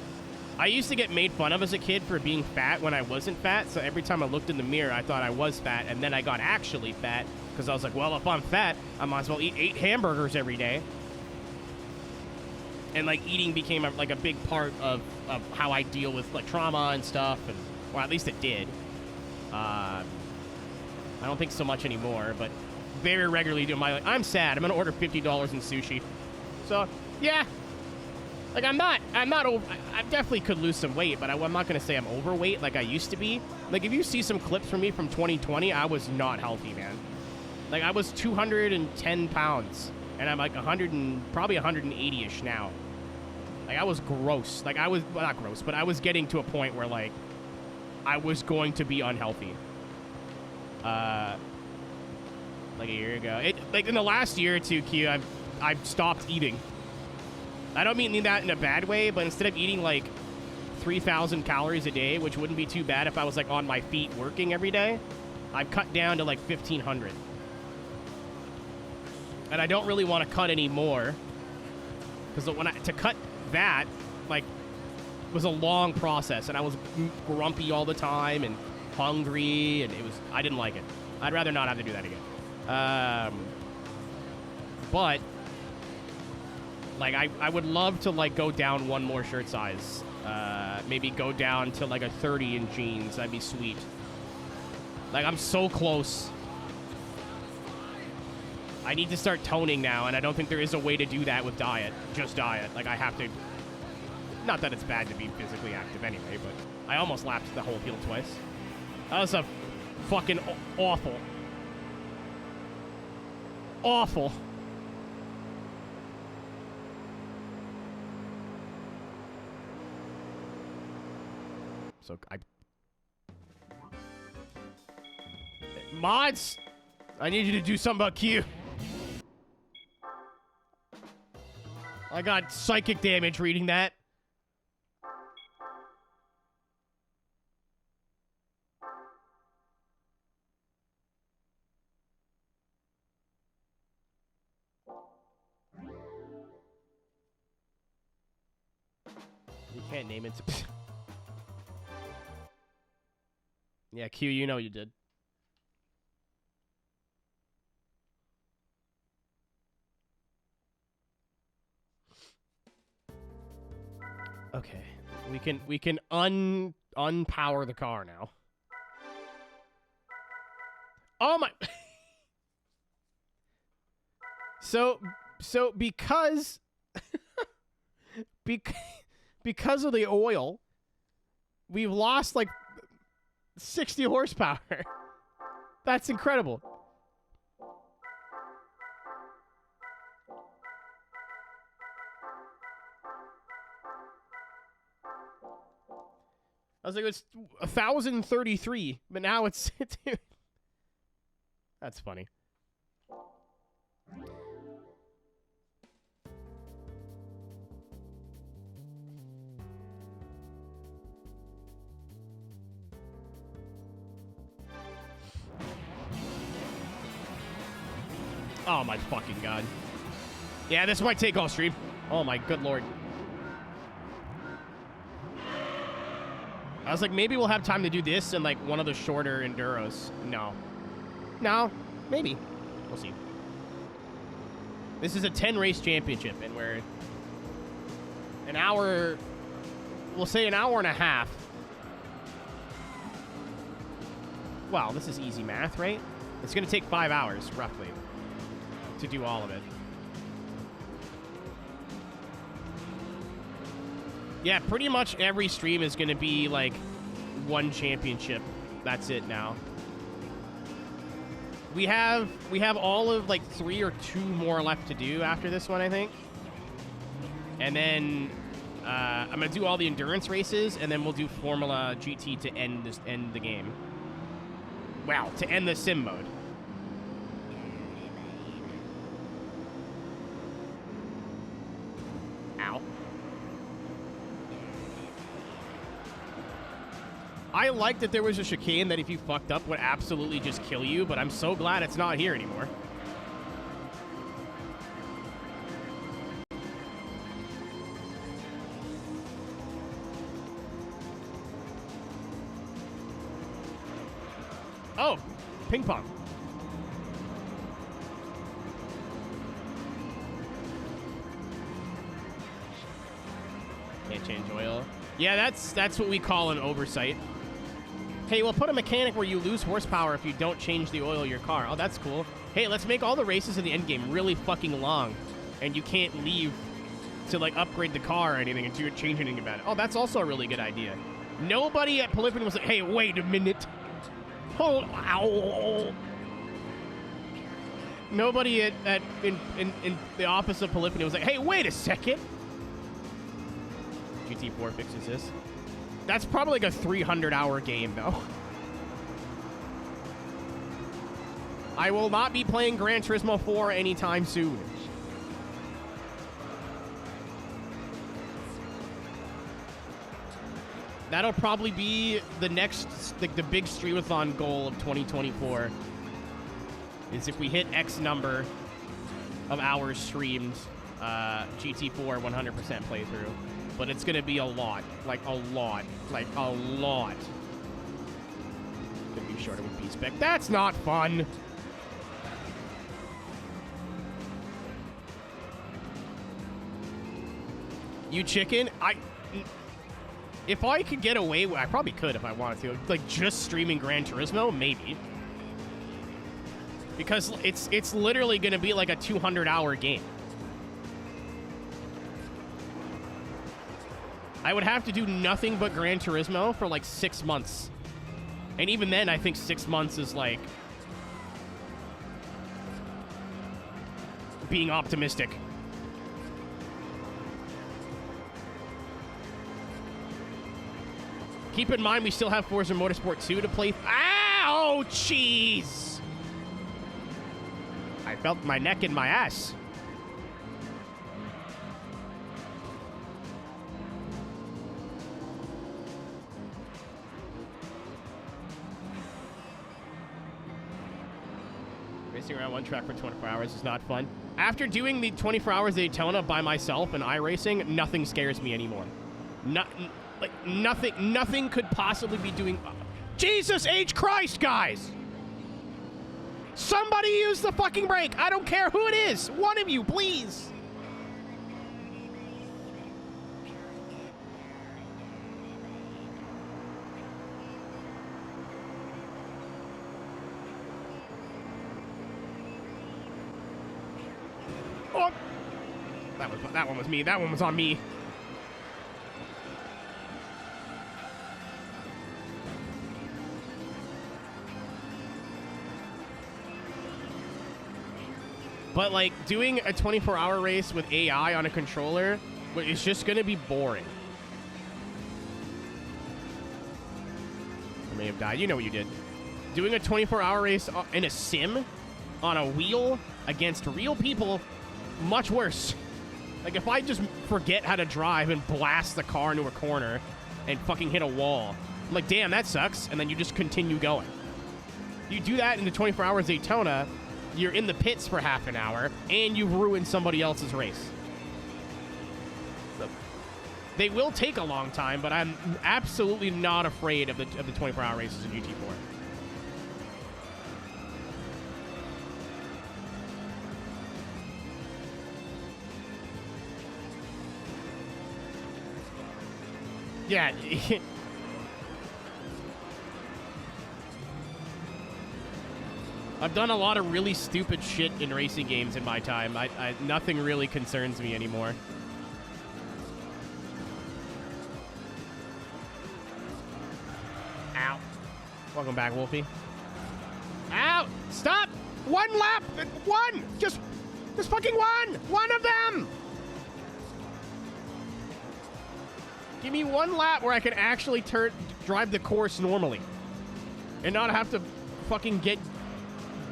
I used to get made fun of as a kid for being fat when I wasn't fat, so every time I looked in the mirror, I thought I was fat, and then I got actually fat, because I was like, well, if I'm fat, I might as well eat 8 hamburgers every day. And, like, eating became, like, a big part of how I deal with, like, trauma and stuff, and, well, at least it did. I don't think so much anymore, but very regularly do my, like, I'm sad, I'm gonna order $50 in sushi. So, yeah. Like, I'm not over, I definitely could lose some weight, but I'm not going to say I'm overweight like I used to be. Like, if you see some clips from me from 2020, I was not healthy, man. Like, I was 210 pounds, and I'm like probably 180-ish now. Like, I was gross. Like, I was, well, not gross, but I was getting to a point where, like, I was going to be unhealthy. Like a year ago. Like, in the last year or two, Q, I've stopped eating. I don't mean that in a bad way, but instead of eating like 3,000 calories a day, which wouldn't be too bad if I was like on my feet working every day, I've cut down to like 1,500. And I don't really want to cut any more, because to cut that like was a long process, and I was grumpy all the time and hungry, and I didn't like it. I'd rather not have to do that again. But like, I would love to, like, go down one more shirt size. Maybe go down to, like, a 30 in jeans. That'd be sweet. Like, I'm so close. I need to start toning now, and I don't think there is a way to do that with diet. Just diet. Like, I have to... Not that it's bad to be physically active anyway, but I almost lapped the whole field twice. That was a fucking awful. Awful. So Mods, I need you to do something about Q. I got psychic damage reading that. You can't name it. Yeah, Q, you know you did. Okay, we can unpower the car now. Oh my! so because because of the oil, we've lost like 60 horsepower. That's incredible. I was like, it's 1,033, but now it's... That's funny. Oh my fucking god. Yeah, this might take all stream. Oh my good lord. I was like, maybe we'll have time to do this in like one of the shorter enduros. No. No, maybe. We'll see. This is a 10 race championship, and we're an hour, we'll say an hour and a half. Well, this is easy math, right? It's going to take 5 hours, roughly, to do all of it. Yeah, pretty much every stream is going to be, like, one championship. That's it now. We have all of, like, 3 or 2 more left to do after this one, I think. And then I'm going to do all the endurance races, and then we'll do Formula GT to end the game. Wow, to end the sim mode. Ow. I like that there was a chicane that if you fucked up would absolutely just kill you, but I'm so glad it's not here anymore. Oh, ping pong. Can't change oil. Yeah, that's what we call an oversight. Hey, we'll put a mechanic where you lose horsepower if you don't change the oil of your car. Oh, that's cool. Hey, let's make all the races in the end game really fucking long, and you can't leave to like upgrade the car or anything until you're changing anything about it. Oh, that's also a really good idea. Nobody at Polyphony was like, hey, wait a minute. Oh, ow. Nobody in the office of Polyphony was like, hey, wait a second. GT4 fixes this. That's probably like a 300-hour game, though. I will not be playing Gran Turismo 4 anytime soon. That'll probably be the next, like the big streamathon goal of 2024. Is if we hit X number of hours streamed, GT4 100% playthrough. But it's gonna be a lot, like a lot, like a lot. Gonna be shorter with B-Spec. That's not fun. You chicken? If I could get away with, I probably could if I wanted to. Like just streaming Gran Turismo, maybe. Because it's literally gonna be like a 200-hour game. I would have to do nothing but Gran Turismo for like 6 months. And even then, I think 6 months is like being optimistic. Keep in mind, we still have Forza Motorsport 2 to play. Ow, jeez! I felt my neck in my ass. Racing around one track for 24 hours is not fun. After doing the 24 hours of Daytona by myself and iRacing, nothing scares me anymore. Nothing could possibly be doing. Jesus H. Christ, guys! Somebody use the fucking brake. I don't care who it is. One of you, please. Oh, that one was me. That one was on me. But, like, doing a 24-hour race with AI on a controller is just going to be boring. I may have died. You know what you did. Doing a 24-hour race in a sim on a wheel against real people, much worse. Like, if I just forget how to drive and blast the car into a corner and fucking hit a wall, I'm like, damn, that sucks. And then you just continue going. You do that in the 24 hours Daytona, you're in the pits for half an hour, and you've ruined somebody else's race. So, they will take a long time, but I'm absolutely not afraid of the 24-hour races in GT4. Yeah. I've done a lot of really stupid shit in racing games in my time. Nothing really concerns me anymore. Ow. Welcome back, Wolfie. Ow! Stop! One lap! One! Just fucking one! One of them! Give me one lap where I can actually drive the course normally. And not have to fucking get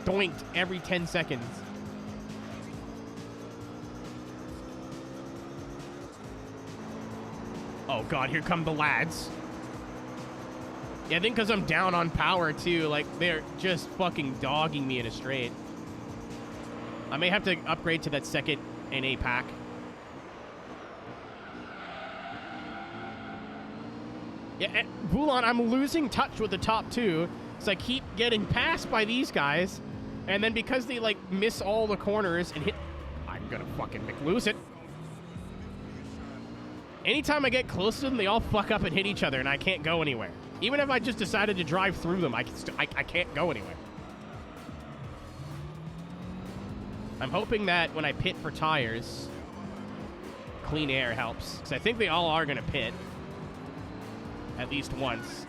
doinked every 10 seconds. Oh god, here come the lads. Yeah, I think because I'm down on power too, like they're just fucking dogging me in a straight. I may have to upgrade to that second NA pack. Yeah, Bulan, I'm losing touch with the top two, so I keep getting passed by these guys. And then because they, like, miss all the corners and hit... I'm gonna fucking lose it. Anytime I get close to them, they all fuck up and hit each other, and I can't go anywhere. Even if I just decided to drive through them, I can't go anywhere. I'm hoping that when I pit for tires, clean air helps. Because I think they all are gonna pit. At least once.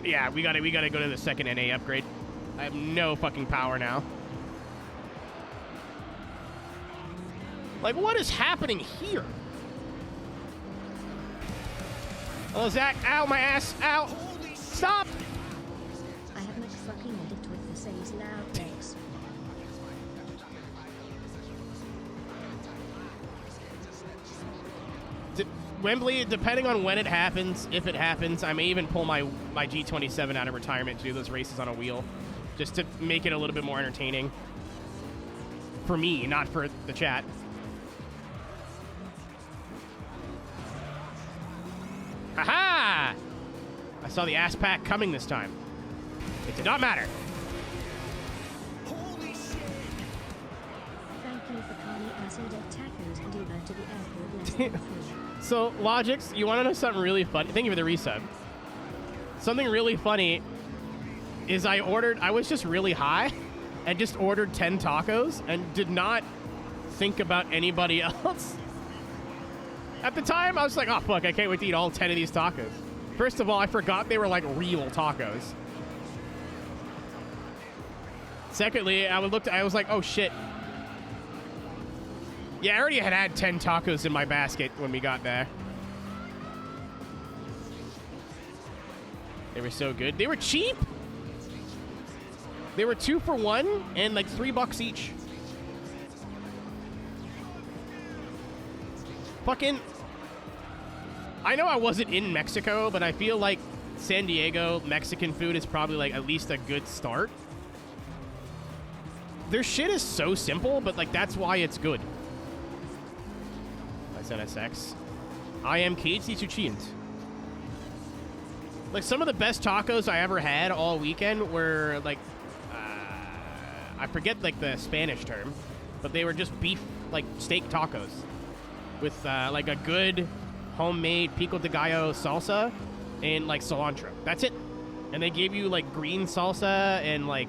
Yeah, we gotta go to the second NA upgrade. I have no fucking power now. Like, what is happening here? Oh, Zach, ow, my ass, ow. Stop! I have much fucking edit with the says loud text. Wembley, depending on when it happens, if it happens, I may even pull my G27 out of retirement to do those races on a wheel. Just to make it a little bit more entertaining. For me, not for the chat. Aha! I saw the ass pack coming this time. It did not matter. Thank you for calling us Aeroteq tacos and Uber to the airport less than 3. So, Logix, you want to know something really funny? Thank you for the resub. Something really funny is I was just really high and just ordered 10 tacos and did not think about anybody else. At the time, I was like, oh, fuck, I can't wait to eat all 10 of these tacos. First of all, I forgot they were, like, real tacos. Secondly, I was like, oh, shit. Yeah, I already had 10 tacos in my basket when we got there. They were so good. They were cheap. They were 2 for $1 and like $3 each. Fucking... I know I wasn't in Mexico, but I feel like San Diego Mexican food is probably like at least a good start. Their shit is so simple, but like that's why it's good. Thanks, NSX. I am Casey Chuchint. Like, some of the best tacos I ever had all weekend were, like, I forget, like, the Spanish term, but they were just beef, like, steak tacos with, like, a good homemade pico de gallo salsa and, like, cilantro. That's it. And they gave you, like, green salsa and, like,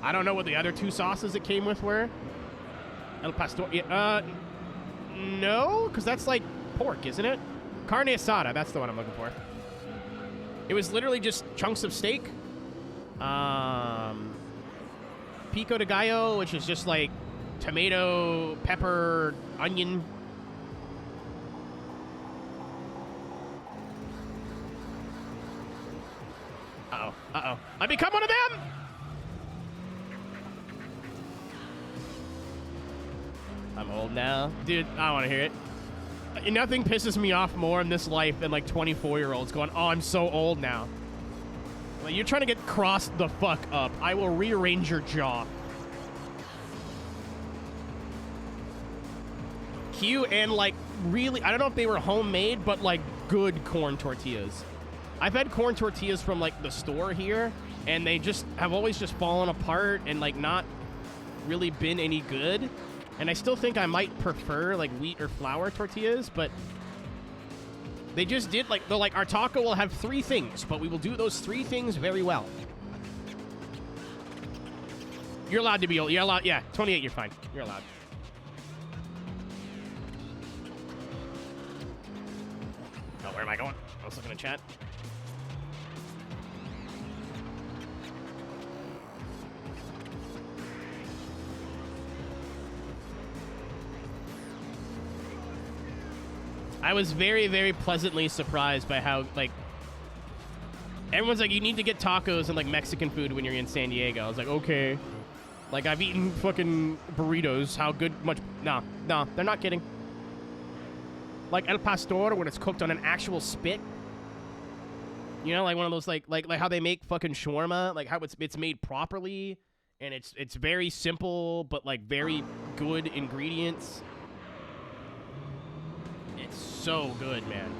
I don't know what the other two sauces it came with were. El pastor... no, because that's, like, pork, isn't it? Carne asada, that's the one I'm looking for. It was literally just chunks of steak. Pico de gallo, which is just like tomato, pepper, onion. Uh-oh, uh-oh. I become one of them! I'm old now. Dude, I don't want to hear it. Nothing pisses me off more in this life than like 24-year-olds going, oh, I'm so old now. Like, you're trying to get crossed the fuck up. I will rearrange your jaw. Q and like really, I don't know if they were homemade, but like good corn tortillas. I've had corn tortillas from like the store here, and they just have always just fallen apart and like not really been any good. And I still think I might prefer like wheat or flour tortillas, but they just did like, they're like, our taco will have 3 things, but we will do those 3 things very well. You're allowed to be old. You're allowed. Yeah, 28, you're fine. You're allowed. Oh, where am I going? I was looking at chat. I was very, very pleasantly surprised by how, like, everyone's like, you need to get tacos and, like, Mexican food when you're in San Diego. I was like, okay. Like, I've eaten fucking burritos. How good, much, no, they're not kidding. Like El Pastor, when it's cooked on an actual spit. You know, like one of those, like how they make fucking shawarma, like how it's made properly, and it's very simple, but, like, very good ingredients. It's so good, man.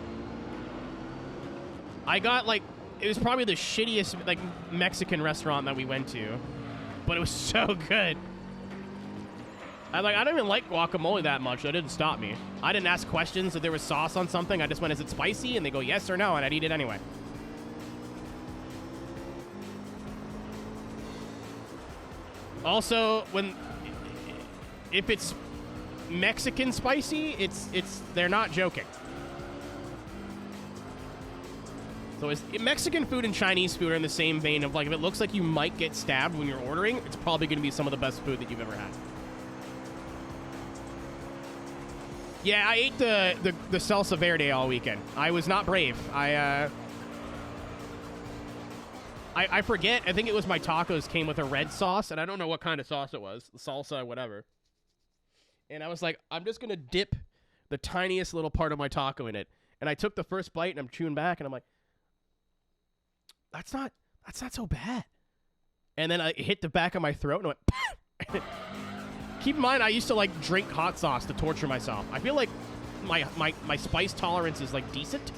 I got, like, it was probably the shittiest, like, Mexican restaurant that we went to, but it was so good. I don't even like guacamole that much. That didn't stop me. I didn't ask questions if there was sauce on something. I just went, is it spicy? And they go, yes or no, and I'd eat it anyway. Also, if it's Mexican spicy, they're not joking. So Mexican food and Chinese food are in the same vein of, like, if it looks like you might get stabbed when you're ordering, it's probably going to be some of the best food that you've ever had. Yeah, I ate the salsa verde all weekend. I was not brave. I forget. I think it was my tacos came with a red sauce, and I don't know what kind of sauce it was. Salsa, whatever. And I was like, I'm just going to dip the tiniest little part of my taco in it. And I took the first bite, and I'm chewing back, and I'm like, that's not so bad. And then I hit the back of my throat, and I went, keep in mind, I used to, like, drink hot sauce to torture myself. I feel like my spice tolerance is, like, decent.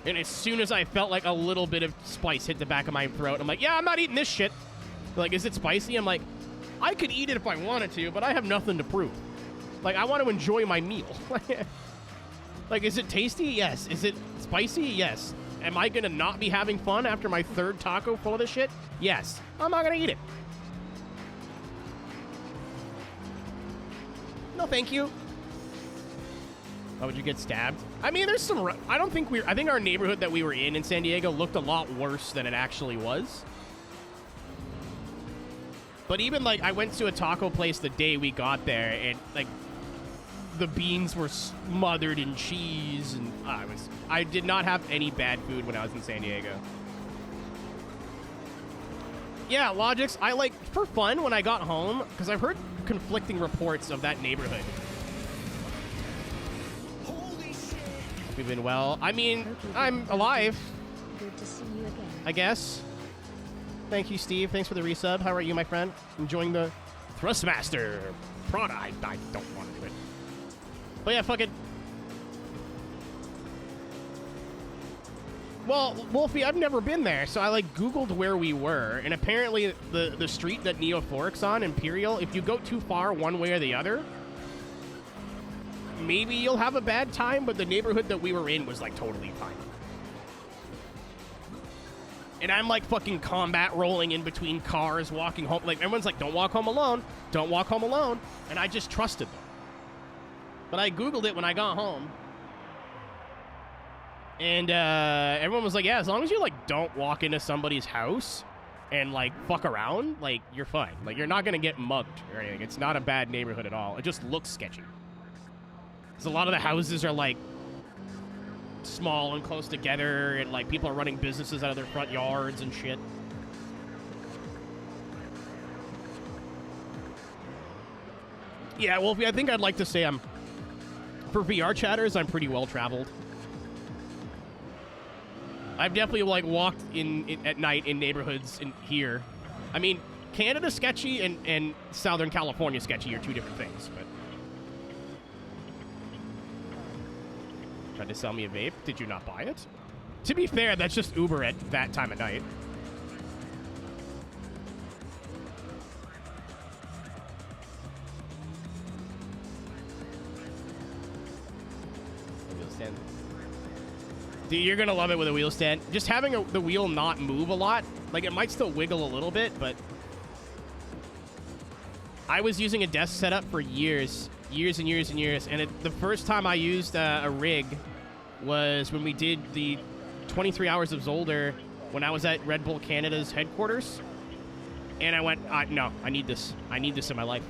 And as soon as I felt like a little bit of spice hit the back of my throat, I'm like, yeah, I'm not eating this shit. They're like, is it spicy? I'm like, I could eat it if I wanted to, but I have nothing to prove. Like, I want to enjoy my meal. Like, is it tasty? Yes. Is it spicy? Yes. Am I going to not be having fun after my 3rd taco full of this shit? Yes. I'm not going to eat it. No, thank you. Why would you get stabbed? I mean, there's some... I think our neighborhood that we were in San Diego looked a lot worse than it actually was. But even, like, I went to a taco place the day we got there, and, like, the beans were smothered in cheese, and I did not have any bad food when I was in San Diego. Yeah, Logix, I, like, for fun, when I got home, because I've heard conflicting reports of that neighborhood. Holy shit! We've been well. I mean, I'm alive. Good to see you again. I guess. Thank you, Steve. Thanks for the resub. How are you, my friend? Enjoying the THRUSTMASTER. Prada. I don't want to do it. But yeah, fucking... Well, Wolfie, I've never been there, so I, like, Googled where we were, and apparently the street that Neo Forks on, Imperial, if you go too far one way or the other, maybe you'll have a bad time, but the neighborhood that we were in was, like, totally fine. And I'm, like, fucking combat rolling in between cars, walking home. Like, everyone's like, don't walk home alone. Don't walk home alone. And I just trusted them. But I Googled it when I got home. And everyone was like, yeah, as long as you, like, don't walk into somebody's house and, like, fuck around, like, you're fine. Like, you're not going to get mugged or anything. It's not a bad neighborhood at all. It just looks sketchy. Because a lot of the houses are, like, small and close together, and, like, people are running businesses out of their front yards and shit. Yeah, Wolfie, I think I'd like to say for VR chatters, I'm pretty well-traveled. I've definitely, like, walked at night in neighborhoods in here. I mean, Canada sketchy and Southern California sketchy are two different things, but... Tried to sell me a vape. Did you not buy it? To be fair, that's just Uber at that time of night. Wheel stand. Dude, you're gonna love it with a wheel stand. Just having the wheel not move a lot. Like, it might still wiggle a little bit, but... I was using a desk setup for years. Years and years and years. And the first time I used a rig was when we did the 23 Hours of Zolder when I was at Red Bull Canada's headquarters. And I went, no, I need this. I need this in my life.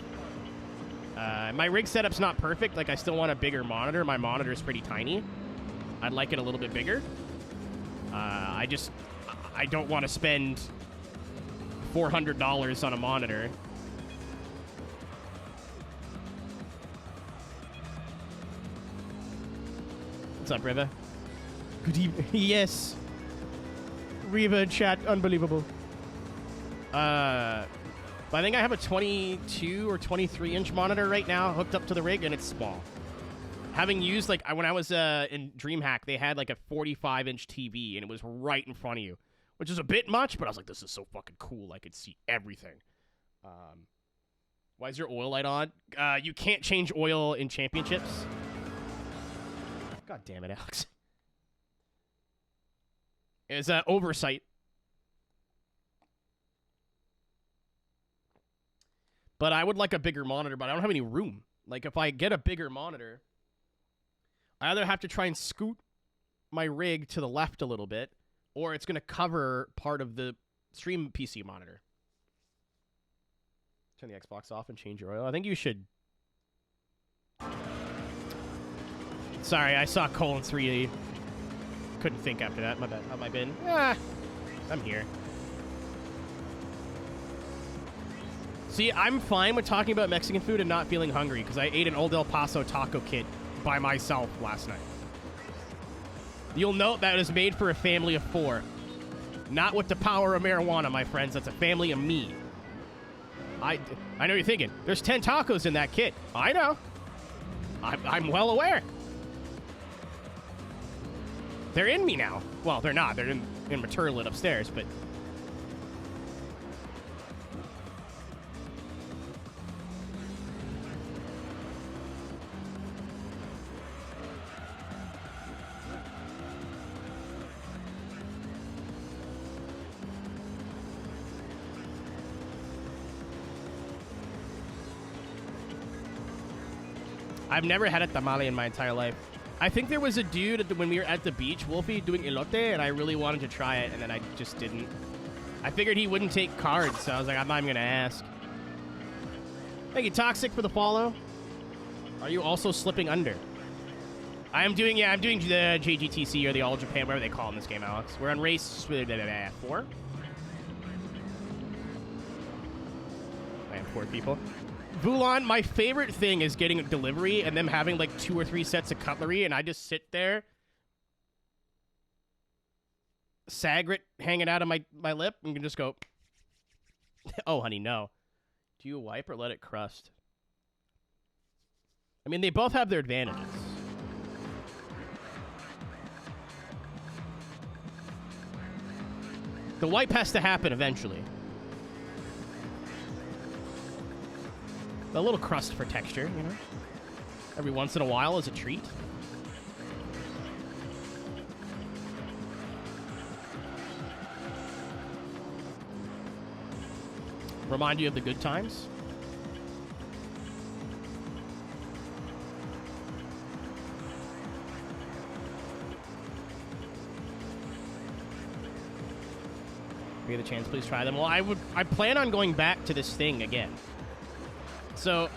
My rig setup's not perfect. Like, I still want a bigger monitor. My monitor's pretty tiny. I'd like it a little bit bigger. I don't want to spend $400 on a monitor. What's up, Riva? Good evening. Yes. Riva chat, unbelievable. I think I have a 22 or 23 inch monitor right now hooked up to the rig, and it's small. Having used, like, when I was in DreamHack, they had, like, a 45 inch TV, and it was right in front of you, which is a bit much, but I was like, this is so fucking cool. I could see everything. Why is your oil light on? You can't change oil in championships. God damn it, Alex. It's an oversight. But I would like a bigger monitor, but I don't have any room. Like, if I get a bigger monitor, I either have to try and scoot my rig to the left a little bit, or it's going to cover part of the stream PC monitor. Turn the Xbox off and change your oil. I think you should... Sorry, I saw colon 3. Couldn't think after that. My bad. How have I been? I'm here. See, I'm fine with talking about Mexican food and not feeling hungry because I ate an Old El Paso taco kit by myself last night. You'll note that it is made for a family of 4. Not with the power of marijuana, my friends. That's a family of me. I know you're thinking, there's 10 tacos in that kit. I know. I'm well aware. They're in me now. Well, they're not. They're in Maturlit upstairs, but... I've never had a tamale in my entire life. I think there was a dude when we were at the beach, Wolfie, doing elote, and I really wanted to try it, and then I just didn't. I figured he wouldn't take cards, so I was like, I'm not even going to ask. Thank you, Toxic, for the follow. Are you also slipping under? I'm doing the JGTC or the All Japan, whatever they call it in this game, Alex. We're on race 4. I am 4 people. Vulon, my favorite thing is getting a delivery and them having like 2 or 3 sets of cutlery, and I just sit there, Sagrit hanging out of my lip, and can just go, oh, honey, no. Do you wipe or let it crust? I mean, they both have their advantages. The wipe has to happen eventually. A little crust for texture, you know? Every once in a while is a treat. Remind you of the good times. If you get the chance, please try them. Well, I plan on going back to this thing again. So,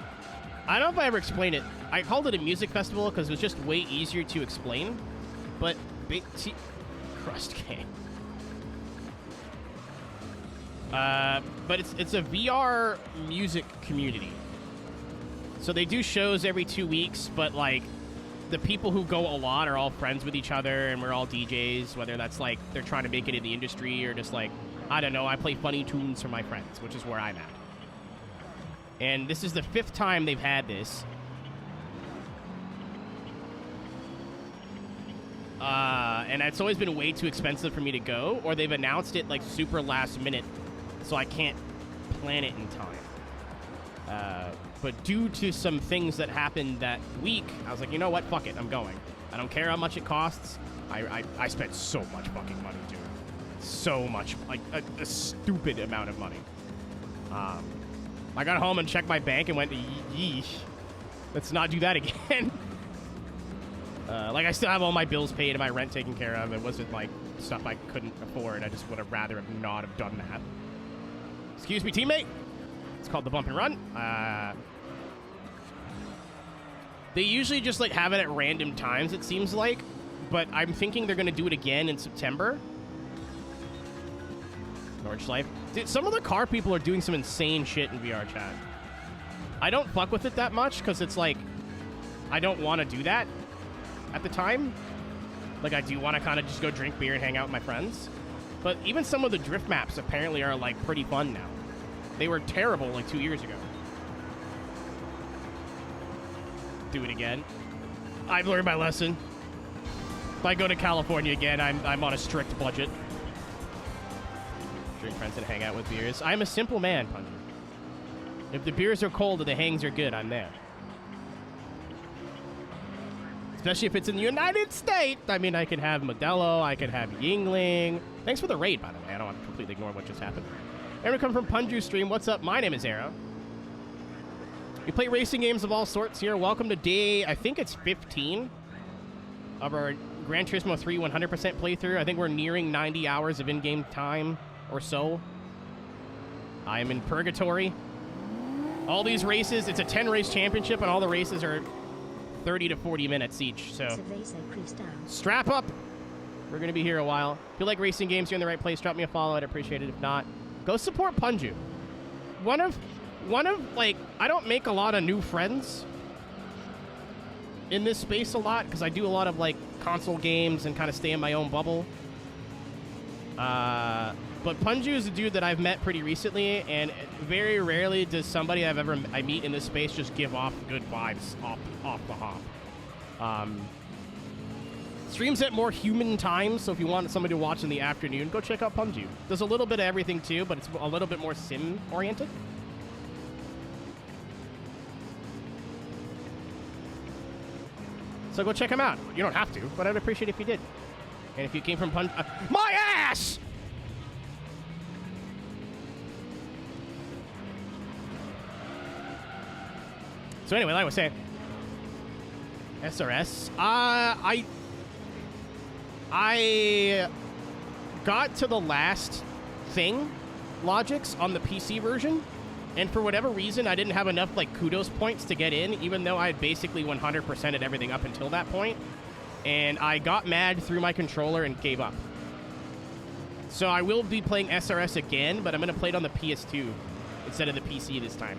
I don't know if I ever explained it. I called it a music festival because it was just way easier to explain. But, crust game. But it's a VR music community. So they do shows every 2 weeks, but like the people who go a lot are all friends with each other, and we're all DJs, whether that's like they're trying to make it in the industry or just like, I don't know, I play funny tunes for my friends, which is where I'm at. And this is the 5th time they've had this. And it's always been way too expensive for me to go, or they've announced it like super last minute, so I can't plan it in time. But due to some things that happened that week, I was like, you know what? Fuck it. I'm going. I don't care how much it costs. I spent so much fucking money, dude. So much. Like, a stupid amount of money. I got home and checked my bank and went, yeesh. Let's not do that again. Like, I still have all my bills paid and my rent taken care of. It wasn't, like, stuff I couldn't afford. I just would have rather have not have done that. Excuse me, teammate. It's called the bump and run. They usually just, like, have it at random times, it seems like. But I'm thinking they're going to do it again in September. Nordschleife. Dude, some of the car people are doing some insane shit in VR chat. I don't fuck with it that much because it's like, I don't want to do that at the time. Like, I do want to kind of just go drink beer and hang out with my friends. But even some of the drift maps apparently are, like, pretty fun now. They were terrible, like, 2 years ago. Do it again. I've learned my lesson. If I go to California again, I'm on a strict budget. Drink friends and hang out with beers. I'm a simple man, Puncher. If the beers are cold and the hangs are good, I'm there. Especially if it's in the United States. I mean, I could have Modelo. I could have Yingling. Thanks for the raid, by the way. I don't want to completely ignore what just happened. Aaron come from Punju's stream. What's up? My name is Arrow. We play racing games of all sorts here. Welcome to day, I think it's 15 of our Gran Turismo 3 100% playthrough. I think we're nearing 90 hours of in-game time or so. I am in purgatory. All these races, it's a 10-race championship, and all the races are 30 to 40 minutes each, so strap up. We're going to be here a while. If you like racing games, you're in the right place. Drop me a follow. I'd appreciate it. If not, go support Punju. One of, like, I don't make a lot of new friends in this space a lot, because I do a lot of, like, console games and kind of stay in my own bubble. But Punju is a dude that I've met pretty recently, and very rarely does somebody I meet in this space just give off good vibes off the hop. Streams at more human times, so if you want somebody to watch in the afternoon, go check out Punju. There's a little bit of everything too, but it's a little bit more sim-oriented. So go check him out. You don't have to, but I'd appreciate it if you did. And if you came from my ass! So anyway, like I was saying, SRS. I got to the last thing, Logics, on the PC version, and for whatever reason, I didn't have enough, like, kudos points to get in, even though I had basically 100%ed everything up until that point, and I got mad, threw my controller, and gave up. So I will be playing SRS again, but I'm going to play it on the PS2 instead of the PC this time.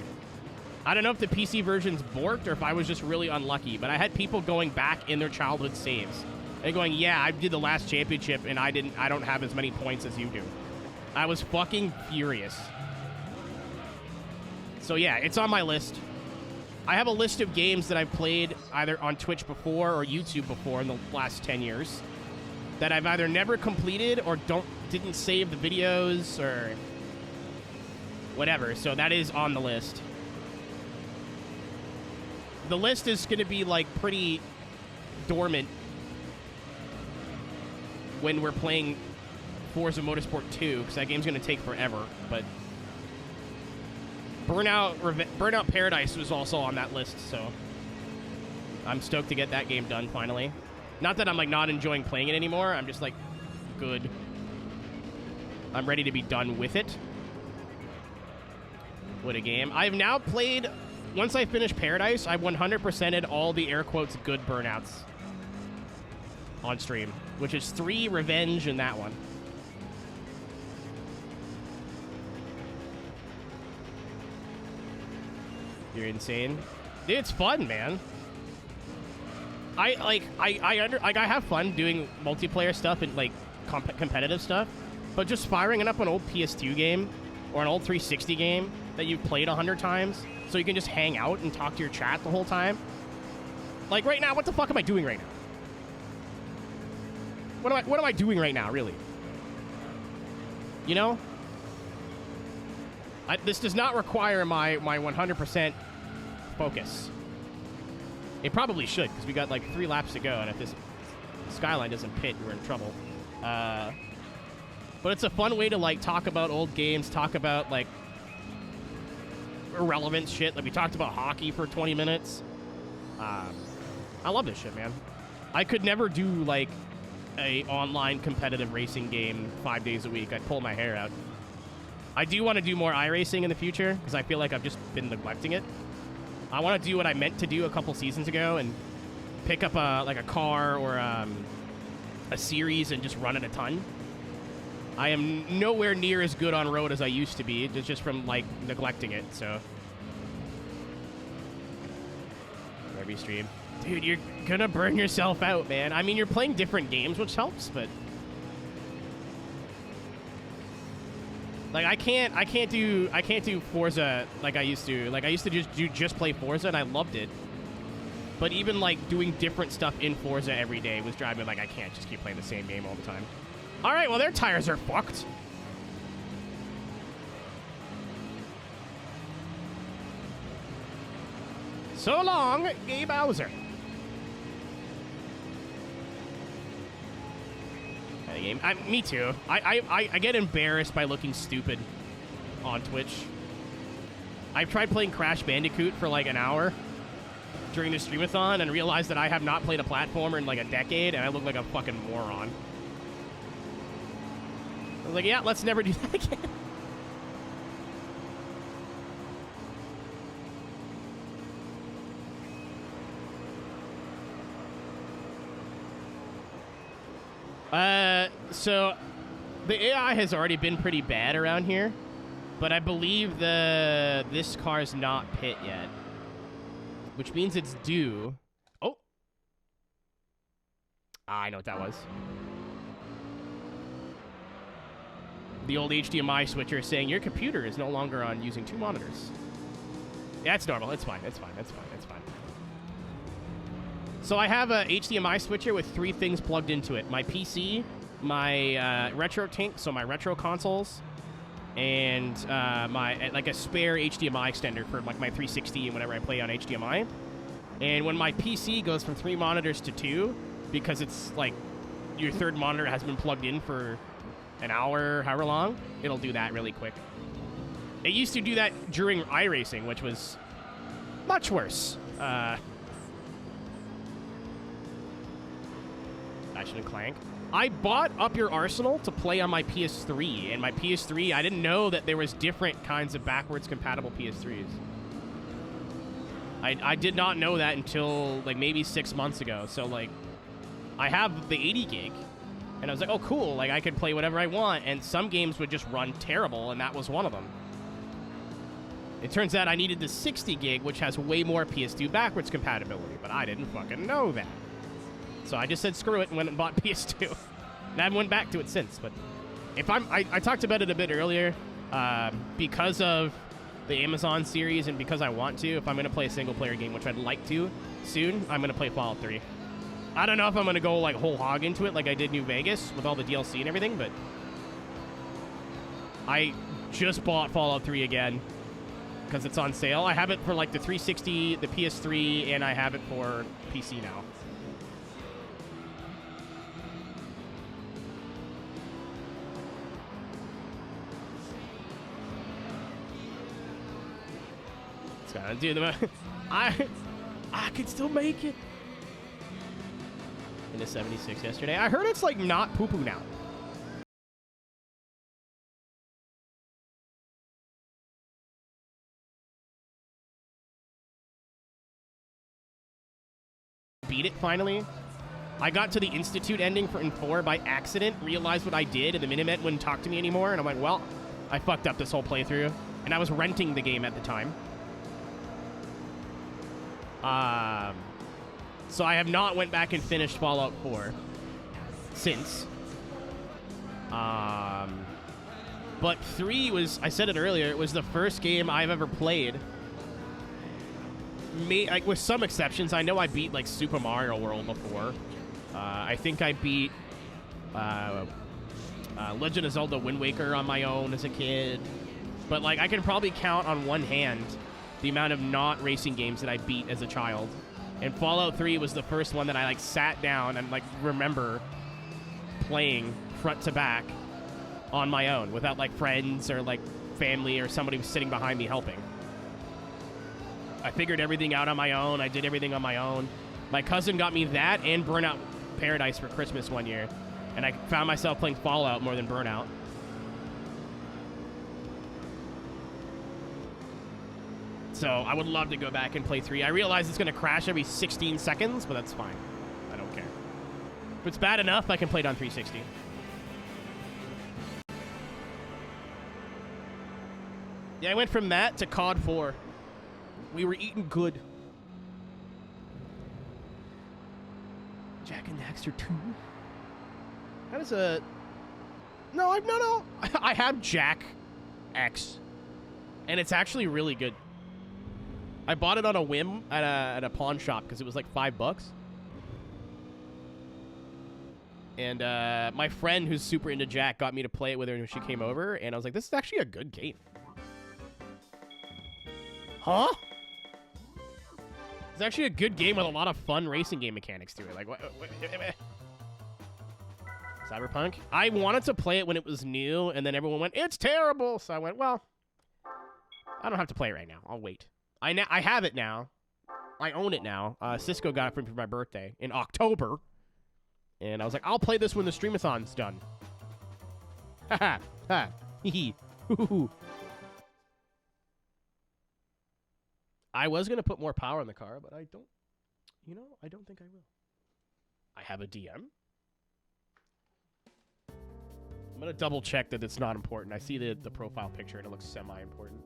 I don't know if the PC version's borked or if I was just really unlucky, but I had people going back in their childhood saves and going, yeah, I did the last championship and I don't have as many points as you do. I was fucking furious. So yeah, it's on my list. I have a list of games that I've played either on Twitch before or YouTube before in the last 10 years that I've either never completed or didn't save the videos or whatever. So that is on the list. The list is going to be like pretty dormant when we're playing Forza Motorsport 2 because that game's going to take forever. But Burnout Paradise was also on that list, so I'm stoked to get that game done finally. Not that I'm like not enjoying playing it anymore. I'm just like, good. I'm ready to be done with it. What a game. I've now played, once I finished Paradise, I 100%ed all the air quotes good Burnouts on stream, which is 3 Revenge in that one. You're insane. Dude, it's fun, man. I have fun doing multiplayer stuff and like competitive stuff, but just firing it up an old PS2 game or an old 360 game that you've played 100 times so you can just hang out and talk to your chat the whole time. Like right now, what the fuck am I doing right now? What am I doing right now, really? You know? This does not require my 100% focus. It probably should, because we got like 3 laps to go, and if this skyline doesn't pit, we're in trouble. But it's a fun way to like talk about old games, talk about like irrelevant shit. Like we talked about hockey for 20 minutes. I love this shit, man. I could never do like a online competitive racing game 5 days a week. I'd pull my hair out. I do want to do more iRacing in the future because I feel like I've just been neglecting it. I want to do what I meant to do a couple seasons ago and pick up a car or a series and just run it a ton. I am nowhere near as good on road as I used to be, just from like neglecting it. So every stream, dude, you're gonna burn yourself out, man. I mean, you're playing different games, which helps, but like I can't do Forza like I used to. Like I used to just play Forza and I loved it. But even like doing different stuff in Forza every day was driving me like I can't just keep playing the same game all the time. All right, well their tires are fucked. So long, Gabe Bowser. Game. Me too. I get embarrassed by looking stupid on Twitch. I've tried playing Crash Bandicoot for like an hour during the streamathon and realized that I have not played a platformer in like a decade and I look like a fucking moron. I was like, yeah, let's never do that again. So the AI has already been pretty bad around here, but I believe this car's not pit yet, which means it's due. Oh, I know what that was. The old HDMI switcher saying your computer is no longer on using 2 monitors. Yeah, it's normal. It's fine. It's fine. It's fine. It's fine. So I have a HDMI switcher with 3 things plugged into it. My PC, my Aeroteq, so my retro consoles, and my like a spare HDMI extender for like my 360 and whenever I play on HDMI. And when my PC goes from 3 monitors to 2, because it's like your 3rd monitor has been plugged in for an hour, however long, it'll do that really quick. It used to do that during iRacing, which was much worse. Action and Clank. I bought Up Your Arsenal to play on my PS3, and my PS3, I didn't know that there was different kinds of backwards compatible PS3s. I did not know that until like maybe 6 months ago. So like, I have the 80 gig, and I was like, oh cool, like I could play whatever I want, and some games would just run terrible, and that was one of them. It turns out I needed the 60 gig, which has way more PS2 backwards compatibility, but I didn't fucking know that. So I just said screw it and went and bought PS2. And I haven't went back to it since. But if I talked about it a bit earlier, because of the Amazon series, and because I want to, if I'm going to play a single-player game, which I'd like to soon, I'm going to play Fallout 3. I don't know if I'm going to go, like, whole hog into it like I did New Vegas with all the DLC and everything, but I just bought Fallout 3 again because it's on sale. I have it for, like, the 360, the PS3, and I have it for PC now. Dude, I could still make it. In a 76 yesterday. I heard it's like not poo-poo now. Beat it finally. I got to the Institute ending in 4 by accident, realized what I did, and the Minimet wouldn't talk to me anymore, and I'm like, well, I fucked up this whole playthrough. And I was renting the game at the time. So I have not went back and finished Fallout 4 since. But 3 was, I said it earlier, it was the first game I've ever played. Like, with some exceptions, I know I beat, like, Super Mario World before. I think I beat Legend of Zelda Wind Waker on my own as a kid. But, like, I can probably count on one hand the amount of not racing games that I beat as a child. And Fallout 3 was the first one that I, like, sat down and, like, remember playing front to back on my own without, like, friends or, like, family or somebody was sitting behind me helping. I figured everything out on my own. I did everything on my own. My cousin got me that and Burnout Paradise for Christmas one year. And I found myself playing Fallout more than Burnout. So I would love to go back and play 3. I realize it's going to crash every 16 seconds, but that's fine. I don't care. If it's bad enough, I can play it on 360. Yeah, I went from that to COD 4. We were eating good. Jack and Daxter 2. How does a... No. I have Jack X. And it's actually really good. I bought it on a whim at a pawn shop because it was like $5. And my friend who's super into Jack got me to play it with her when she came over. And I was like, this is actually a good game. Huh? It's actually a good game with a lot of fun racing game mechanics to it. Like, what? Cyberpunk? I wanted to play it when it was new, and then everyone went, it's terrible. So I went, well, I don't have to play it right now. I'll wait. I have it now. I own it now. Cisco got it for me for my birthday in October. And I was like, I'll play this when the streamathon's done. Ha ha. Hee hee. Hoo hoo. I was going to put more power in the car, but I don't, I don't think I will. I have a DM. I'm going to double check that it's not important. I see the profile picture and it looks semi-important.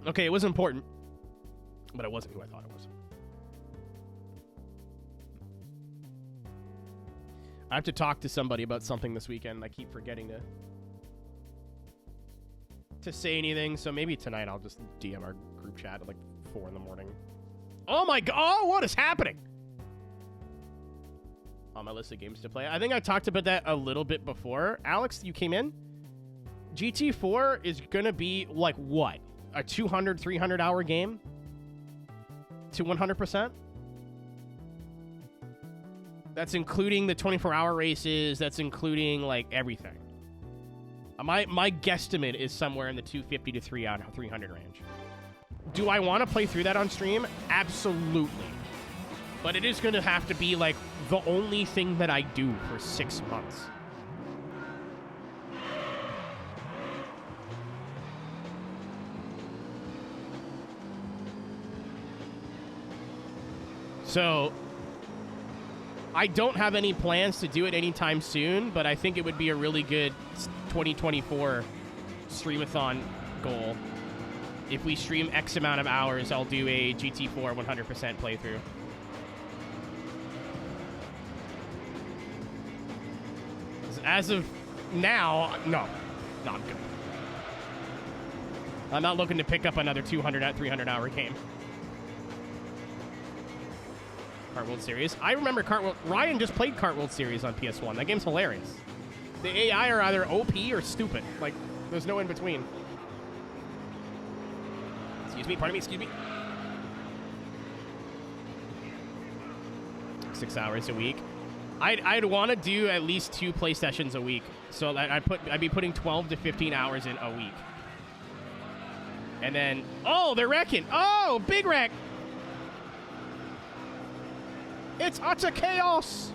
Okay, it was important, but it wasn't who I thought it was. I have to talk to somebody about something this weekend. I keep forgetting to say anything, so maybe tonight I'll just DM our group chat at like 4 in the morning. Oh my god, oh, what is happening? On my list of games to play. I think I talked about that a little bit before. Alex, you came in? GT4 is gonna be like what? A 200, 300 hour game? To 100%? That's including the 24-hour races. That's including like everything. My guesstimate is somewhere in the 250 to 300 range. Do I want to play through that on stream? Absolutely. But it is going to have to be, like, the only thing that I do for 6 months. So, I don't have any plans to do it anytime soon, but I think it would be a really good 2024 streamathon goal. If we stream X amount of hours, I'll do a GT4 100% playthrough. As of now, no. No, I'm good. I'm not looking to pick up another 200, 300 hour game. Kart World Series. I remember Kart World. Ryan just played Kart World Series on PS1. That game's hilarious. The AI are either OP or stupid. Like, there's no in between. Excuse me, pardon me, excuse me. 6 hours a week. I'd want to do at least 2 play sessions a week. So that I'd be putting 12 to 15 hours in a week. And then, oh, they're wrecking. Oh, big wreck. It's utter chaos.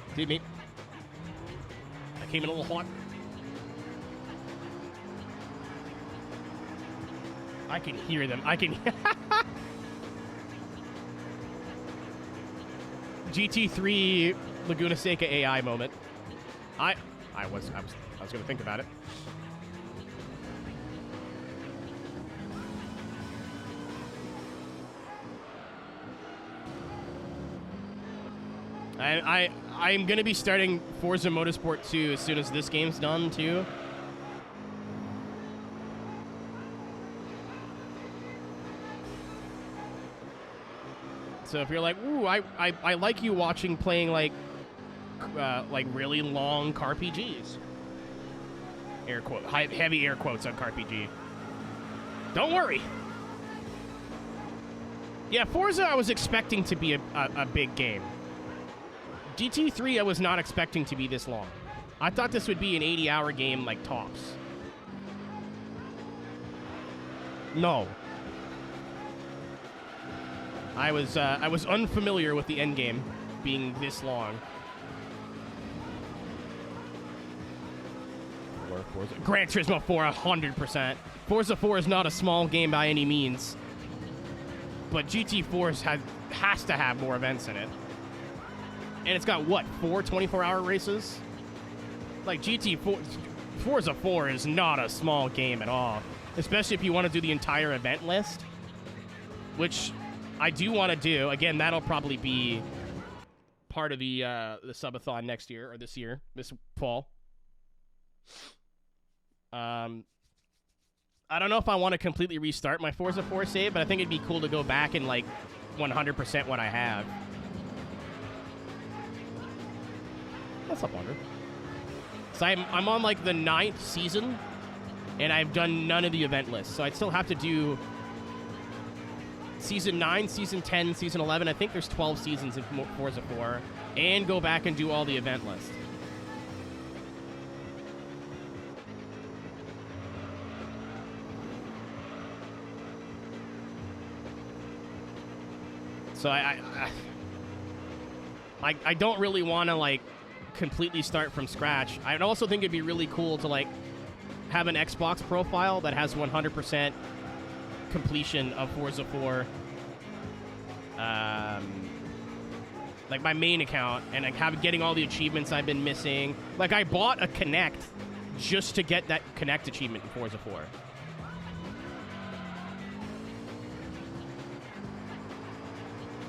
Excuse me. I came in a little hot. I can hear them. I can. GT3 Laguna Seca AI moment. I was going to think about it. I'm going to be starting Forza Motorsport 2 as soon as this game's done, too. So if you're like, ooh, I like you playing like really long car PGs. Air quote, heavy air quotes on car PG. Don't worry. Yeah, Forza I was expecting to be a big game. GT3 I was not expecting to be this long. I thought this would be an 80-hour game like tops. No. I was unfamiliar with the end game being this long. Forza. Gran Turismo 4, 100%. Forza 4 is not a small game by any means, but GT4 has to have more events in it. And it's got, what, 4 24-hour races? Like, Forza 4 is not a small game at all, especially if you want to do the entire event list, which I do want to do. Again, that'll probably be part of the subathon next year, or this fall. I don't know if I want to completely restart my Forza 4 save, but I think it'd be cool to go back and, like, 100% what I have. What's up, Wonder? So I'm on, like, the 9th season, and I've done none of the event lists, so I'd still have to do Season 9, Season 10, Season 11. I think there's 12 seasons in Forza 4, and go back and do all the event lists. So I don't really want to, like, completely start from scratch. I'd also think it'd be really cool to, like, have an Xbox profile that has 100% completion of Forza 4. Like, my main account, and like getting all the achievements I've been missing. Like, I bought a Kinect just to get that Kinect achievement in Forza 4.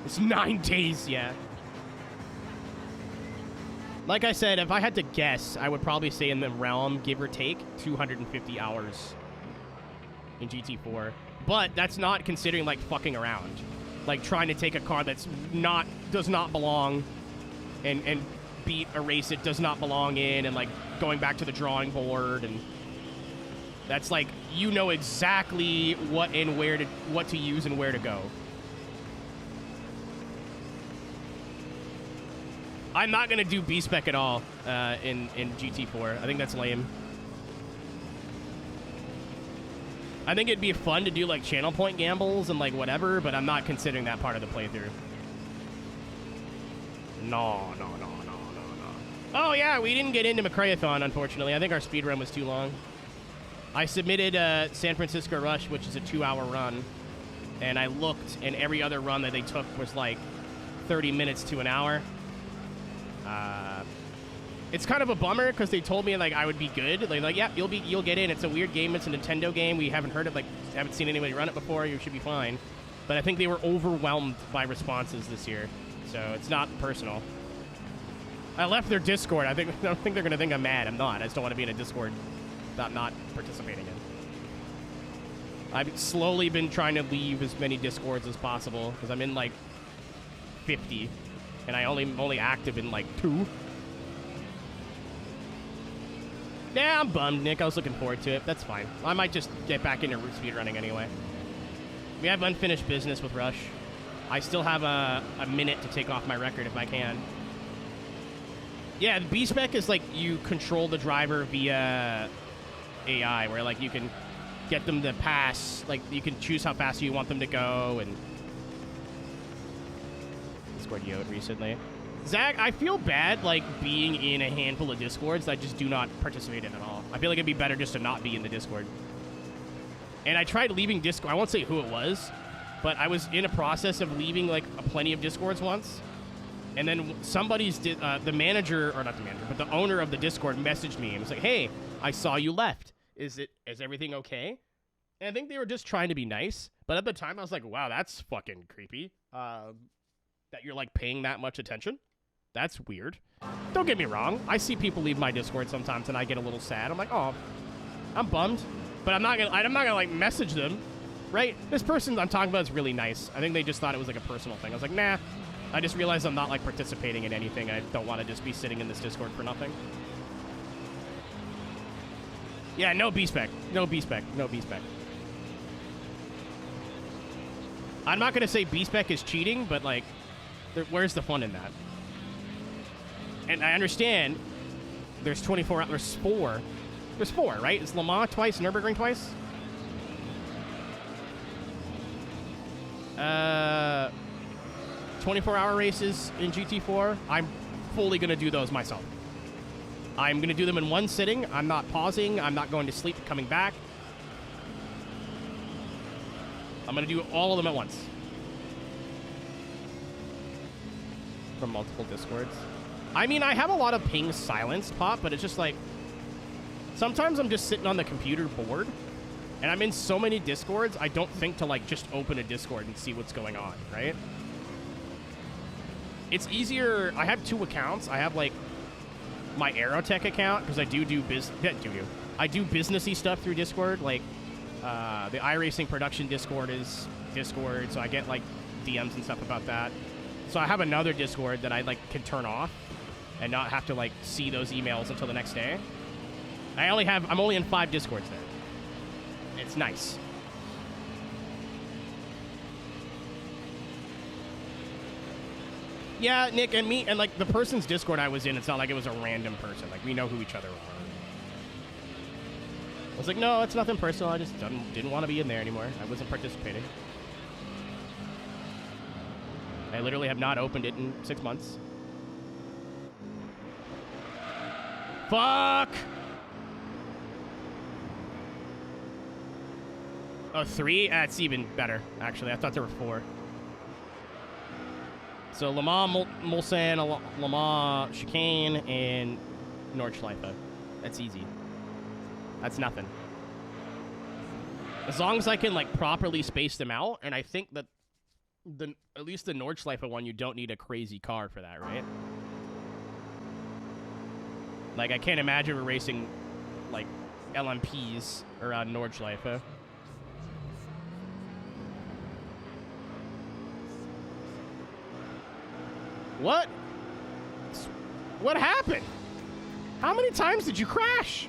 It's 9 days, yeah. Like I said, if I had to guess, I would probably say in the realm, give or take, 250 hours in GT4. But that's not considering, like, fucking around. Like, trying to take a car that's does not belong and beat a race it does not belong in, and, like, going back to the drawing board, and that's, like, you know exactly what to use and where to go. I'm not going to do B-Spec at all in GT4. I think that's lame. I think it'd be fun to do, like, channel point gambles and, like, whatever, but I'm not considering that part of the playthrough. No. Oh, yeah, we didn't get into McCrayathon, unfortunately. I think our speed run was too long. I submitted San Francisco Rush, which is a 2-hour run, and I looked, and every other run that they took was, like, 30 minutes to an hour. It's kind of a bummer because they told me like I would be good. They're like, yeah, you'll get in. It's a weird game. It's a Nintendo game. We haven't heard it, like haven't seen anybody run it before. You should be fine. But I think they were overwhelmed by responses this year, so it's not personal. I left their Discord. I don't think they're gonna think I'm mad. I'm not. I just don't want to be in a Discord that I'm not participating in. I've slowly been trying to leave as many Discords as possible because I'm in like 50, and I only active in like 2. Yeah, I'm bummed, Nick. I was looking forward to it. That's fine. I might just get back into speedrunning anyway. We have unfinished business with Rush. I still have a minute to take off my record if I can. Yeah, the B-Spec is like you control the driver via AI, where like you can get them to pass, like you can choose how fast you want them to go, and Discord Yode recently. Zach, I feel bad like being in a handful of Discords that I just do not participate in at all. I feel like it'd be better just to not be in the Discord. And I tried leaving Discord. I won't say who it was, but I was in a process of leaving like plenty of Discords once. And then somebody's, the manager, or not the manager, but the owner of the Discord messaged me and was like, hey, I saw you left. Is everything okay? And I think they were just trying to be nice. But at the time, I was like, wow, that's fucking creepy. That you're like paying that much attention. That's weird. Don't get me wrong. I see people leave my Discord sometimes and I get a little sad. I'm like, oh, I'm bummed. But I'm not gonna like message them, right? This person I'm talking about is really nice. I think they just thought it was like a personal thing. I was like, nah. I just realized I'm not like participating in anything. I don't want to just be sitting in this Discord for nothing. Yeah, no B-Spec. No B-Spec. No B-Spec. I'm not gonna say B-Spec is cheating, but like, where's the fun in that? And I understand there's 24, there's 4. There's 4, right? It's Le Mans twice, Nürburgring twice? 24-hour races in GT4. I'm fully going to do those myself. I'm going to do them in one sitting. I'm not pausing. I'm not going to sleep coming back. I'm going to do all of them at once. From multiple Discords. I mean, I have a lot of pings silenced, Pop, but it's just like, sometimes I'm just sitting on the computer bored, and I'm in so many Discords, I don't think to, like, just open a Discord and see what's going on, right? It's easier. I have 2 accounts. I have, like, my Aeroteq account, because I do businessy stuff through Discord. Like, the iRacing production Discord is Discord, so I get, like, DMs and stuff about that. So I have another Discord that I, like, can turn off and not have to, like, see those emails until the next day. I'm only in 5 Discords there. It's nice. Yeah, Nick, and me, and, like, the person's Discord I was in, it's not like it was a random person. Like, we know who each other are. I was like, no, it's nothing personal. I just didn't want to be in there anymore. I wasn't participating. I literally have not opened it in 6 months. Fuck! Oh, 3? That's even better, actually. I thought there were 4. So, Le Mans, Mulsanne, Le Mans, Chicane, and Nordschleife. That's easy. That's nothing. As long as I can, like, properly space them out, and I think that at least the Nordschleife one, you don't need a crazy car for that, right? Like, I can't imagine we're racing, like, LMPs around Nordschleife. What? What happened? How many times did you crash?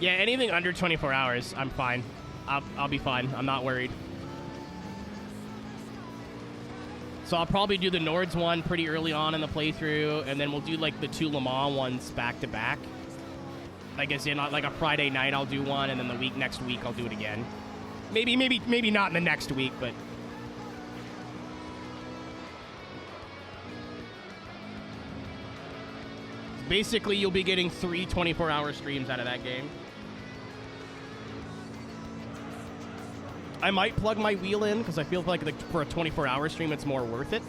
Yeah, anything under 24 hours, I'm fine. I'll be fine. I'm not worried. So I'll probably do the Nords one pretty early on in the playthrough, and then we'll do, like, the 2 Le Mans ones back-to-back. Like, as in, like, a Friday night I'll do one, and then the next week I'll do it again. Maybe not in the next week, but basically you'll be getting 3 24-hour streams out of that game. I might plug my wheel in because I feel like for a 24-hour stream it's more worth it.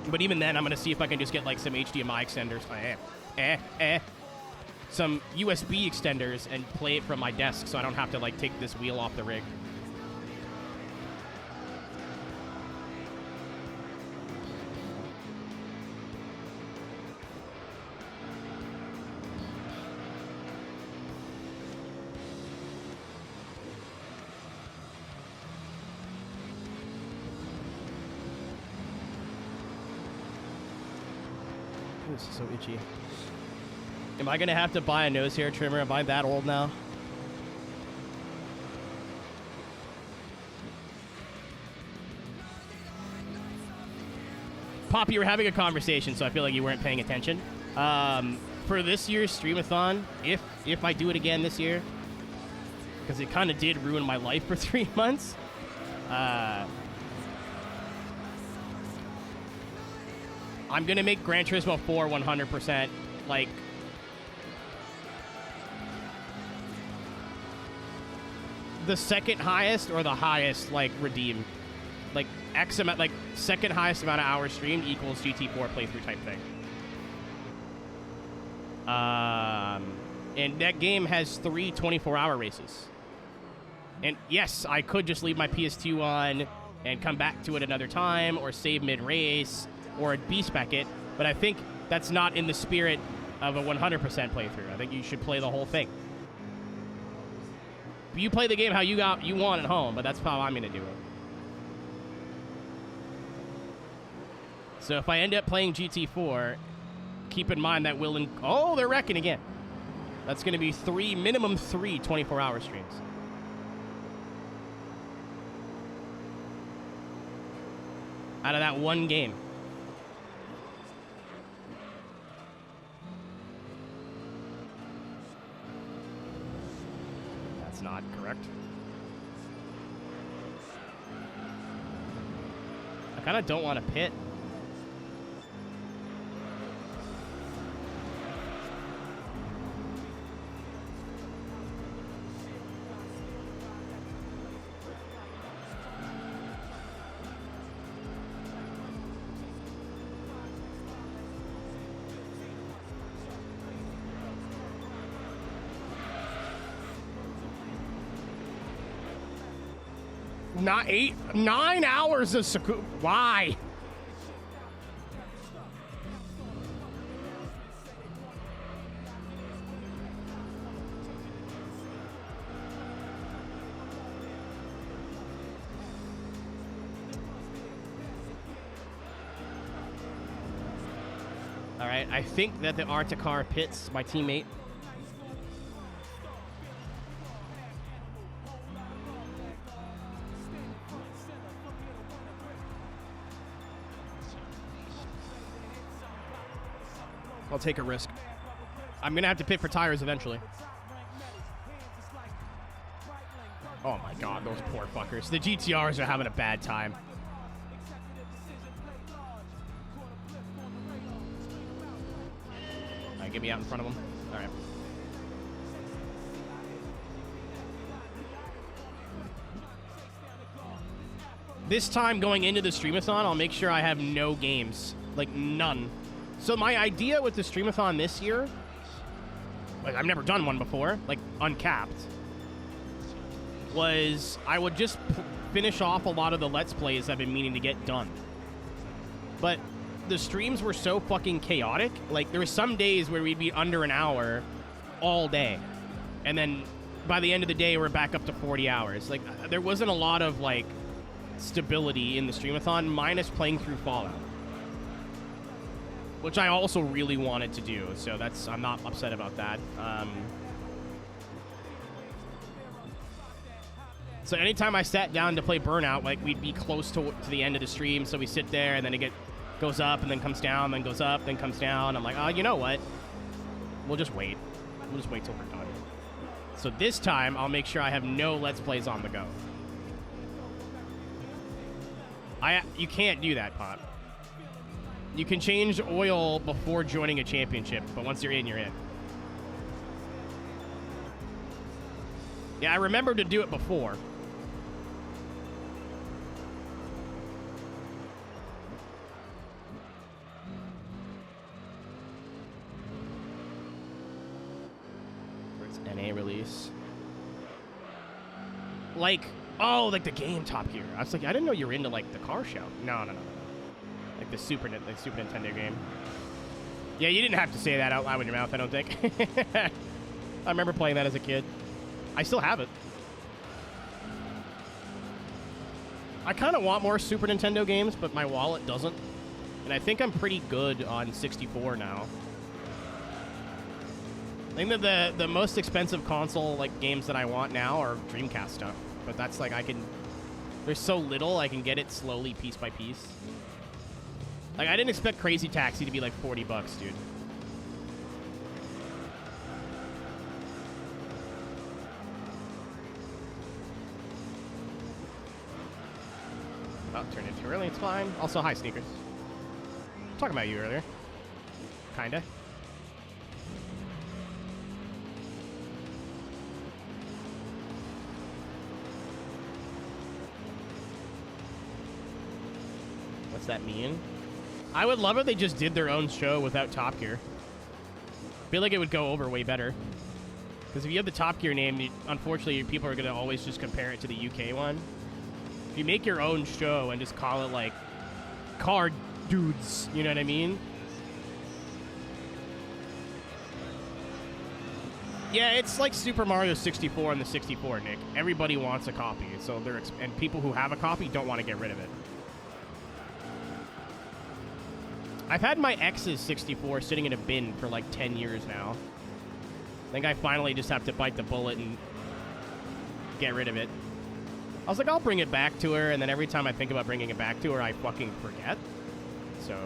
But even then, I'm going to see if I can just get like some HDMI extenders. Some USB extenders and play it from my desk so I don't have to like take this wheel off the rig. This is so itchy. Am I gonna have to buy a nose hair trimmer? Am I that old now? Poppy, you were having a conversation, so I feel like you weren't paying attention. For this year's streamathon, if I do it again this year, because it kind of did ruin my life for 3 months, I'm gonna make Gran Turismo 4 100%, like, the second highest or the highest, like, redeem. Like, X amount, like, second highest amount of hours streamed equals GT4 playthrough type thing. And that game has 3 24-hour races. And yes, I could just leave my PS2 on and come back to it another time, or save mid-race, or B-spec it, but I think that's not in the spirit of a 100% playthrough. I think you should play the whole thing. You play the game how you want at home, but that's how I'm going to do it. So if I end up playing GT4, keep in mind that oh, they're wrecking again. That's going to be minimum 3 24-hour streams. Out of that one game. That's not correct. I kind of don't want to pit. Not 9 hours of why? All right, I think that the Aeroteq pits my teammate. I'll take a risk. I'm going to have to pit for tires eventually. Oh my god, those poor fuckers. The GTRs are having a bad time. Alright, get me out in front of them. Alright. This time going into the streamathon, I'll make sure I have no games. Like, none. So my idea with the streamathon this year, like I've never done one before, like uncapped, was I would just finish off a lot of the Let's Plays I've been meaning to get done. But the streams were so fucking chaotic. Like there were some days where we'd be under an hour all day. And then by the end of the day, we're back up to 40 hours. Like there wasn't a lot of like stability in the streamathon, minus playing through Fallout. Which I also really wanted to do, so I'm not upset about that. So anytime I sat down to play Burnout, like we'd be close to the end of the stream, so we sit there and then it goes up and then comes down, then goes up, then comes down. I'm like, oh, you know what? We'll just wait. We'll just wait till we're done. So this time, I'll make sure I have no Let's Plays on the go. You can't do that, Pop. You can change oil before joining a championship, but once you're in, you're in. Yeah, I remember to do it before. NA release. Like, oh, like the game Top Gear. I was like, I didn't know you were into like the car show. No. Like the Super Nintendo game. Yeah, you didn't have to say that out loud in your mouth, I don't think. I remember playing that as a kid. I still have it. I kind of want more Super Nintendo games, but my wallet doesn't. And I think I'm pretty good on 64 now. I think that the most expensive console like games that I want now are Dreamcast stuff. But that's like there's so little I can get it slowly piece by piece. Like I didn't expect Crazy Taxi to be like $40, dude. Oh, turned in too early, it's fine. Also, hi Sneakers. Talking about you earlier. Kinda. What's that mean? I would love if they just did their own show without Top Gear. I feel like it would go over way better. Because if you have the Top Gear name, unfortunately, people are going to always just compare it to the UK one. If you make your own show and just call it, like, Car Dudes, you know what I mean? Yeah, it's like Super Mario 64 on the 64, Nick. Everybody wants a copy, so and people who have a copy don't want to get rid of it. I've had my ex's 64 sitting in a bin for like 10 years now. I think I finally just have to bite the bullet and get rid of it. I was like, I'll bring it back to her, and then every time I think about bringing it back to her, I fucking forget. So...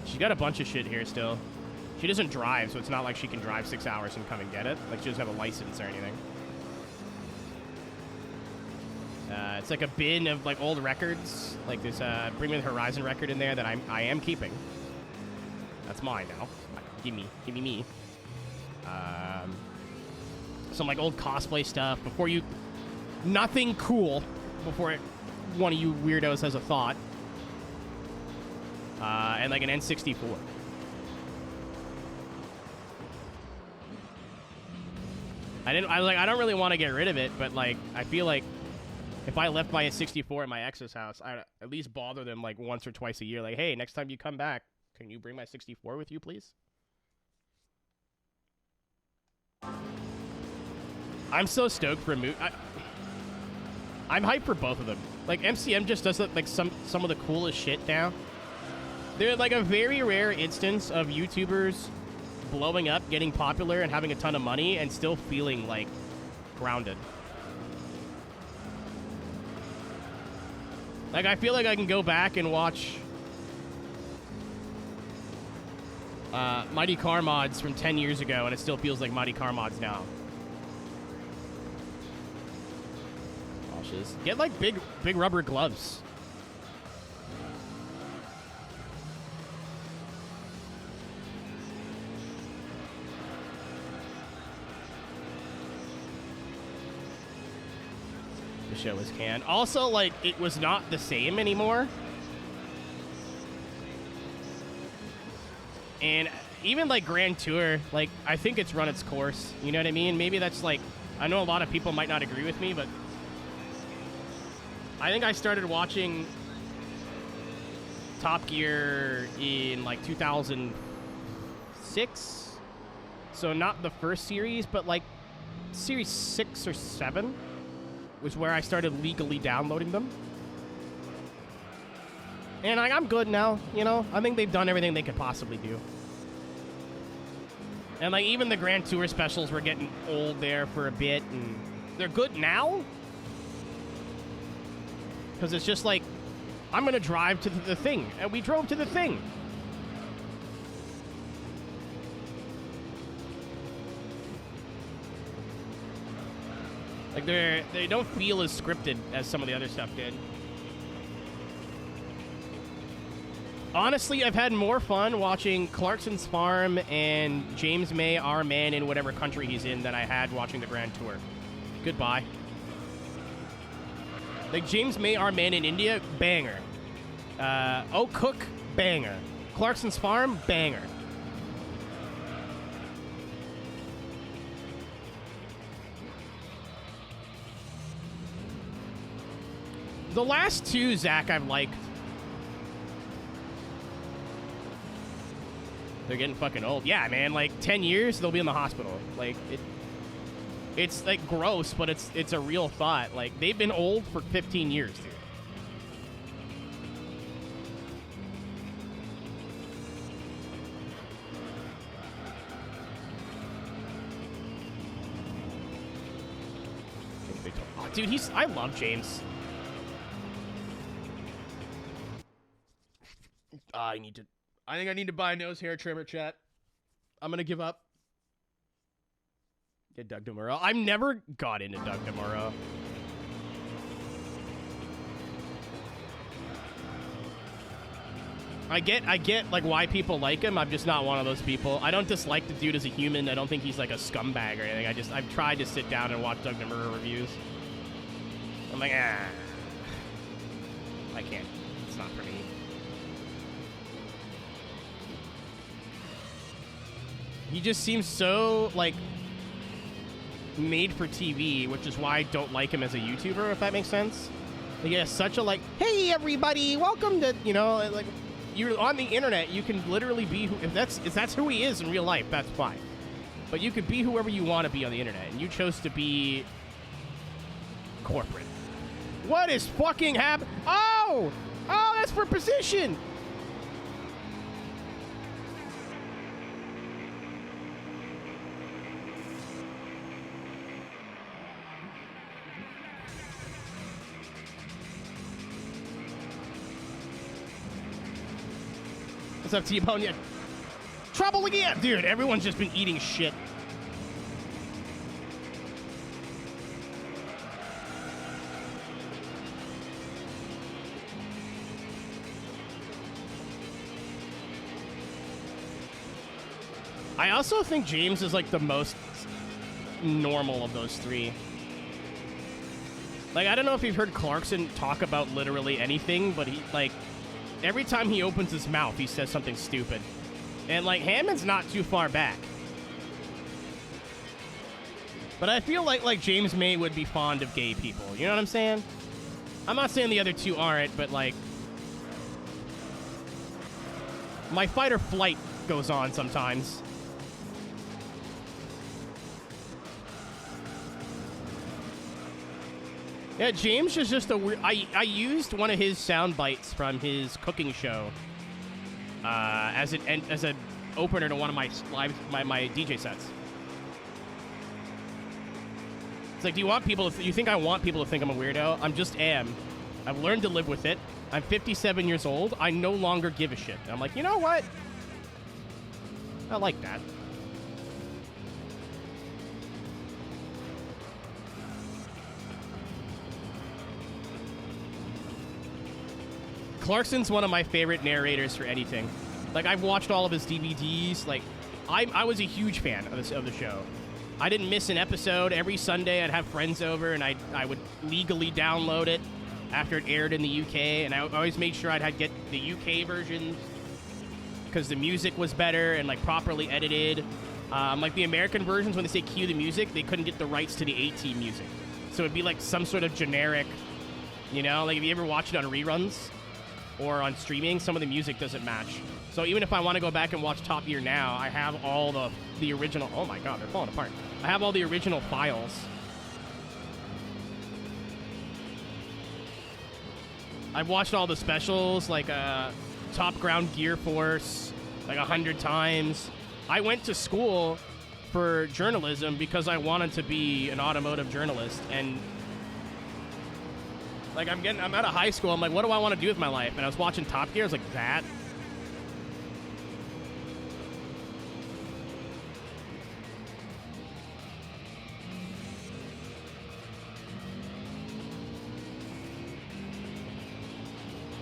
she's got a bunch of shit here still. She doesn't drive, so it's not like she can drive 6 hours and come and get it. Like, she doesn't have a license or anything. It's like a bin of like old records. Like this Bring Me the Horizon record in there that I am keeping. That's mine now. Give me. Some like old cosplay stuff. Nothing cool before one of you weirdos has a thought. And like an N64. I was like, I don't really want to get rid of it, but like I feel like if I left my 64 at my ex's house, I'd at least bother them like once or twice a year. Like, hey, next time you come back, can you bring my 64 with you, please? I'm so stoked for a movie. I'm hyped for both of them. Like, MCM just does like some of the coolest shit now. They're like a very rare instance of YouTubers blowing up, getting popular, and having a ton of money, and still feeling like grounded. Like, I feel like I can go back and watch Mighty Car Mods from 10 years ago, and it still feels like Mighty Car Mods now. Washes. Get, like, big rubber gloves. Show was canned. Also, like, it was not the same anymore. And even like Grand Tour, like, I think it's run its course. You know what I mean? Maybe that's like, I know a lot of people might not agree with me, but I think I started watching Top Gear in like 2006. So not the first series, but like series 6 or 7. Was where I started legally downloading them. And I'm good now, you know? I think they've done everything they could possibly do. And, like, even the Grand Tour specials were getting old there for a bit, and they're good now. Because it's just like, I'm going to drive to the thing. And we drove to the thing. Like they don't feel as scripted as some of the other stuff did. Honestly, I've had more fun watching Clarkson's Farm and James May, our man in whatever country he's in, than I had watching the Grand Tour. Goodbye. Like, James May, our man in India, banger. Oh Cook, banger. Clarkson's Farm, banger. The last two, Zach, I've liked. They're getting fucking old. Yeah, man, like 10 years, they'll be in the hospital. Like, it's like gross, but it's a real thought. Like, they've been old for 15 years, dude. Oh, dude, I love James. I think I need to buy a nose hair trimmer, chat. I'm gonna give up. Get Doug DeMuro. I've never got into Doug DeMuro. I get like why people like him. I'm just not one of those people. I don't dislike the dude as a human. I don't think he's like a scumbag or anything. I've tried to sit down and watch Doug DeMuro reviews. I'm like, I can't. It's not for me. He just seems so, like, made for TV, which is why I don't like him as a YouTuber, if that makes sense. Like, he has such a, like, hey, everybody, welcome to, you know, like, you're on the internet, you can literally be, if that's who he is in real life, that's fine. But you could be whoever you want to be on the internet, and you chose to be corporate. What is fucking happening? Oh, that's for position. What's up, T-Bone? Yeah. Trouble again! Dude, everyone's just been eating shit. I also think James is, like, the most normal of those three. Like, I don't know if you've heard Clarkson talk about literally anything, but he, like... every time he opens his mouth, he says something stupid. And, like, Hammond's not too far back. But I feel like James May would be fond of gay people. You know what I'm saying? I'm not saying the other two aren't, but, like... my fight or flight goes on sometimes. Yeah, James is just a weird... I used one of his sound bites from his cooking show as an opener to one of my my DJ sets. It's like, do you want people to... you think I want people to think I'm a weirdo? I'm just am. I've learned to live with it. I'm 57 years old. I no longer give a shit. And I'm like, you know what? I like that. Clarkson's one of my favorite narrators for anything. Like, I've watched all of his DVDs. Like, I was a huge fan of the show. I didn't miss an episode. Every Sunday, I'd have friends over, and I would legally download it after it aired in the UK. And I always made sure I'd get the UK version because the music was better and, like, properly edited. Like, the American versions, when they say cue the music, they couldn't get the rights to the A-Team music. So it'd be, like, some sort of generic, you know? Like, if you ever watch it on reruns or on streaming, some of the music doesn't match. So even if I want to go back and watch Top Gear now, I have all the original... oh my god, they're falling apart. I have all the original files. I've watched all the specials, like Top Ground Gear Force, like 100 times. I went to school for journalism because I wanted to be an automotive journalist, and like I'm out of high school. I'm like, what do I want to do with my life? And I was watching Top Gear. I was like, that.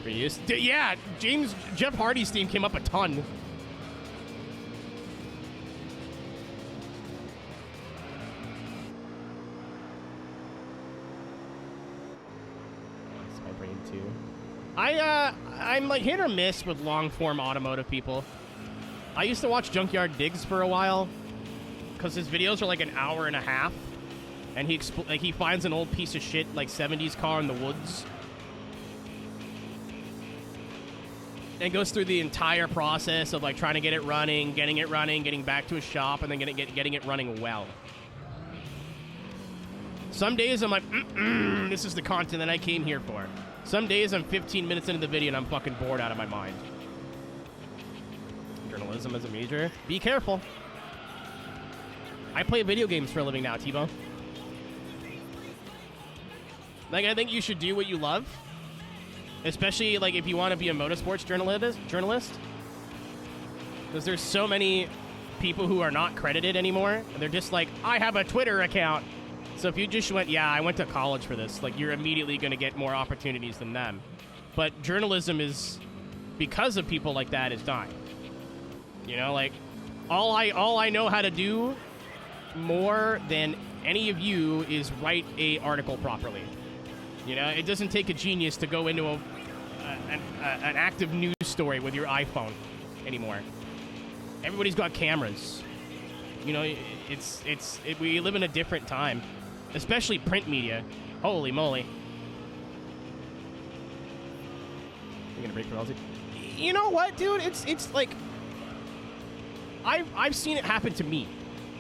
Reuse. Yeah, Jeff Hardy's theme came up a ton. That's my brain too. I'm like hit or miss with long form automotive people. I used to watch Junkyard Diggs for a while because his videos are like an hour and a half, and he finds an old piece of shit like 70s car in the woods and goes through the entire process of like trying to get it running, getting back to his shop, and then getting it running well. Some days I'm like, this is the content that I came here for. Some days I'm 15 minutes into the video and I'm fucking bored out of my mind. Journalism as a major? Be careful. I play video games for a living now, T-Bone. Like, I think you should do what you love. Especially, like, if you want to be a motorsports journalist. Because there's so many people who are not credited anymore. And they're just like, I have a Twitter account. So if you just went, yeah, I went to college for this, like, you're immediately going to get more opportunities than them. But journalism is, because of people like that, is dying. You know, like, all I know how to do more than any of you is write a article properly. You know, it doesn't take a genius to go into an active news story with your iPhone anymore. Everybody's got cameras. You know, we live in a different time, especially print media. Holy moly! You're gonna break for Elsie? You know what, dude? It's like I've seen it happen to me,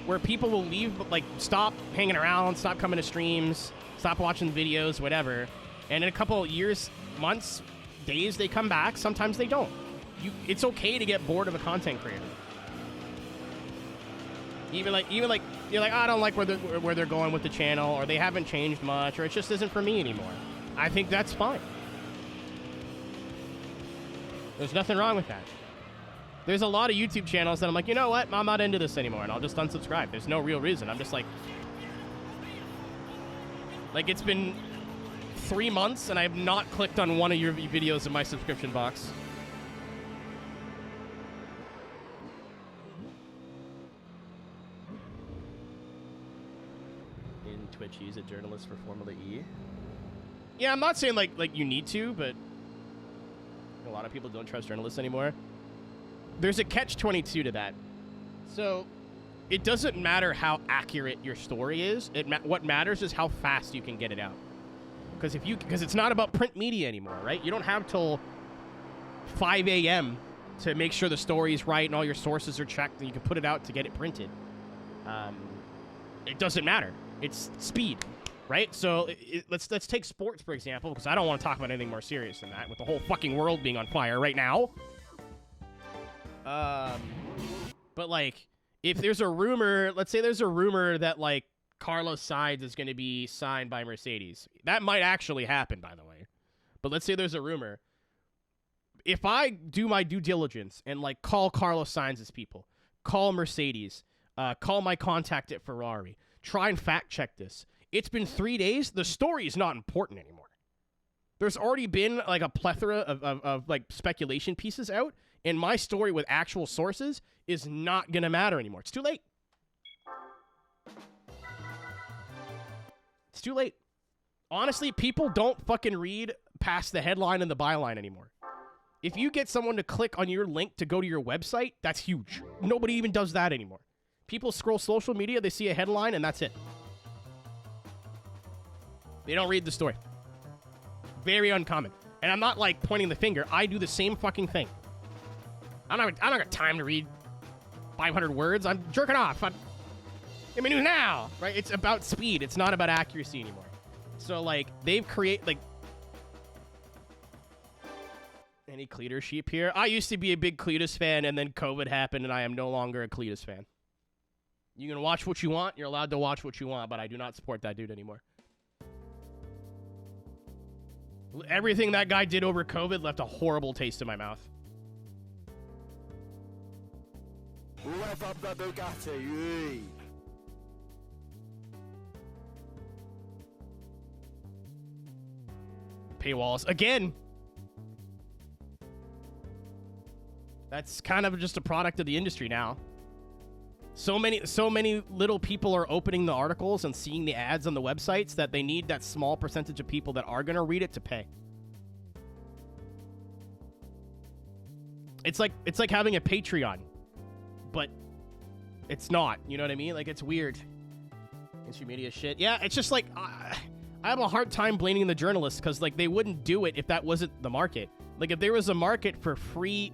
where people will leave, like, stop hanging around, stop coming to streams, stop watching videos, whatever, and in a couple of years, months, days, they come back. Sometimes they don't. It's okay to get bored of a content creator. Even like you're like, I don't like where they're going with the channel, or they haven't changed much, or it just isn't for me anymore. I think that's fine. There's nothing wrong with that. There's a lot of YouTube channels that I'm like, you know what? I'm not into this anymore, and I'll just unsubscribe. There's no real reason. I'm just like it's been 3 months, and I have not clicked on one of your videos in my subscription box. In Twitch, use a journalist for Formula E. Yeah, I'm not saying like you need to, but a lot of people don't trust journalists anymore. There's a catch-22 to that. So it doesn't matter how accurate your story is. What matters is how fast you can get it out. Because it's not about print media anymore, right? You don't have till 5 a.m. to make sure the story is right and all your sources are checked and you can put it out to get it printed. It doesn't matter. It's speed, right? So let's take sports, for example, because I don't want to talk about anything more serious than that with the whole fucking world being on fire right now. But like, if there's a rumor, let's say there's a rumor that like Carlos Sainz is going to be signed by Mercedes. That might actually happen, by the way. But let's say there's a rumor. If I do my due diligence and like call Carlos Sainz's people, call Mercedes, call my contact at Ferrari, try and fact check this. It's been 3 days. The story is not important anymore. There's already been like a plethora of like speculation pieces out. And my story with actual sources is not going to matter anymore. It's too late. It's too late. Honestly, people don't fucking read past the headline and the byline anymore. If you get someone to click on your link to go to your website, that's huge. Nobody even does that anymore. People scroll social media, they see a headline, and that's it. They don't read the story. Very uncommon. And I'm not like pointing the finger. I do the same fucking thing. I don't got time to read 500 words. I'm jerking off. I'm in my news now, right? It's about speed. It's not about accuracy anymore. So, like, they've created, like, any Cletus sheep here? I used to be a big Cletus fan, and then COVID happened, and I am no longer a Cletus fan. You can watch what you want. You're allowed to watch what you want, but I do not support that dude anymore. Everything that guy did over COVID left a horrible taste in my mouth. Rev up the Bugatti. Paywalls. Again. That's kind of just a product of the industry now. So many little people are opening the articles and seeing the ads on the websites that they need that small percentage of people that are going to read it to pay. It's like having a Patreon, but it's not. You know what I mean? Like, it's weird. Mainstream media shit. Yeah, it's just like I have a hard time blaming the journalists because like they wouldn't do it if that wasn't the market. Like, if there was a market for free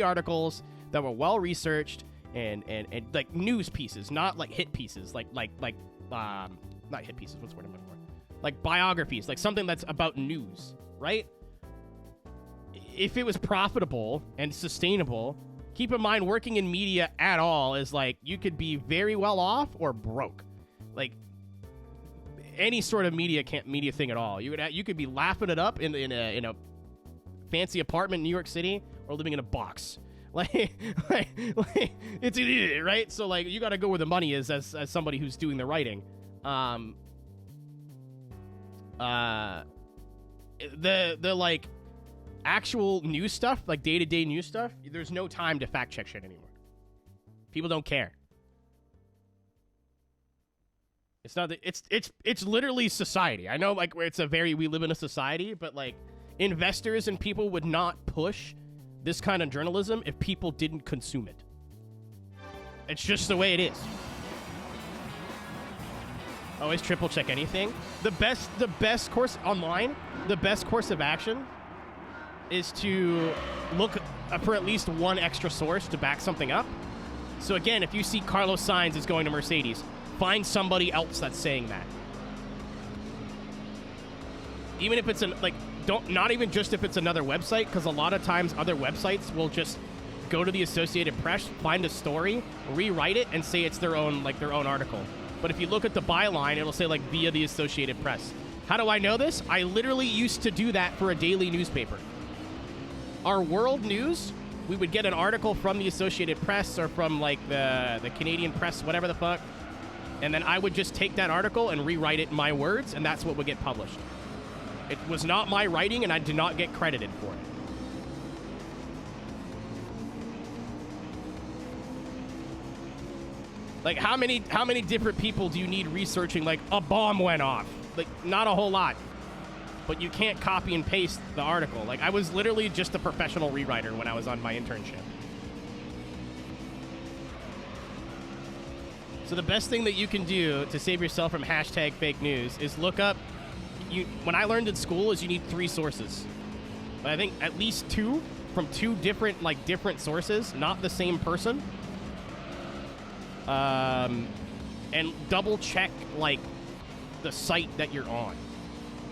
articles that were well researched and like news pieces, not like hit pieces, like not hit pieces. What's the word I'm looking for? Like biographies, like something that's about news, right? If it was profitable and sustainable, keep in mind working in media at all is like you could be very well off or broke. Like any sort of media thing at all. You could be laughing it up in a fancy apartment in New York City or living in a box. Like it's right. So like you got to go where the money is as somebody who's doing the writing. The like actual news stuff, like day-to-day news stuff, there's no time to fact check shit anymore. People don't care. It's not it's literally society. I know like where we live in a society, but like investors and people would not push this kind of journalism if people didn't consume it. It's just the way it is. Always triple check anything. The best course online, the best course of action is to look for at least one extra source to back something up. So again, if you see Carlos Sainz is going to Mercedes, find somebody else that's saying that. Even if it's not even just if it's another website, because a lot of times other websites will just go to the Associated Press, find a story, rewrite it, and say it's their own article. But if you look at the byline, it'll say like via the Associated Press. How do I know this? I literally used to do that for a daily newspaper. Our world news, we would get an article from the Associated Press or from like the Canadian Press, whatever the fuck, and then I would just take that article and rewrite it in my words, and that's what would get published. It was not my writing, and I did not get credited for it. Like, how many different people do you need researching, like, a bomb went off? Like, not a whole lot. But you can't copy and paste the article. Like, I was literally just a professional rewriter when I was on my internship. So the best thing that you can do to save yourself from hashtag fake news is look up... When I learned in school is you need 3 sources. But I think at least 2 from 2 different sources, not the same person. And double check like the site that you're on,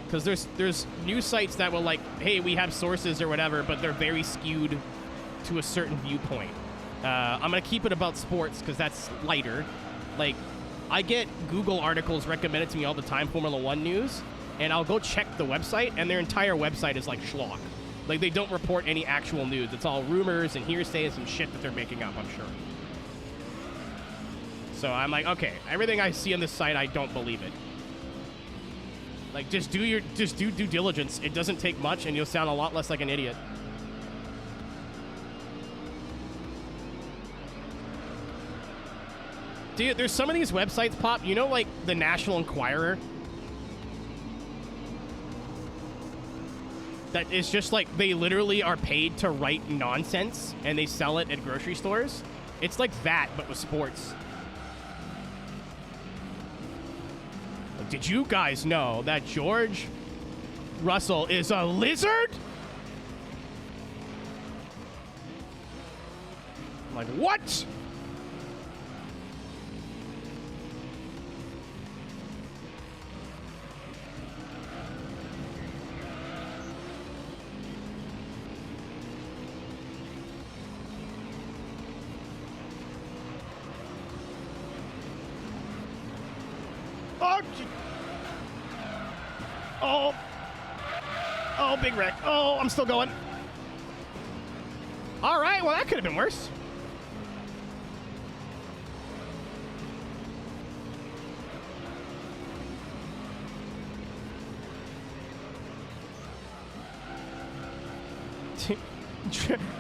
because there's news sites that will like, hey, we have sources or whatever, but they're very skewed to a certain viewpoint. I'm gonna keep it about sports because that's lighter. Like, I get Google articles recommended to me all the time, Formula 1 news, and I'll go check the website, and their entire website is like schlock. Like, they don't report any actual news. It's all rumors and hearsays and shit that they're making up, I'm sure. So I'm like, okay, everything I see on this site, I don't believe it. Like, just do due diligence. It doesn't take much, and you'll sound a lot less like an idiot. Dude, there's some of these websites pop, you know, like the National Enquirer? That is just like, they literally are paid to write nonsense, and they sell it at grocery stores. It's like that, but with sports. Did you guys know that George Russell is a lizard? I'm like, what? Oh, big wreck. Oh, I'm still going. All right, well, that could have been worse.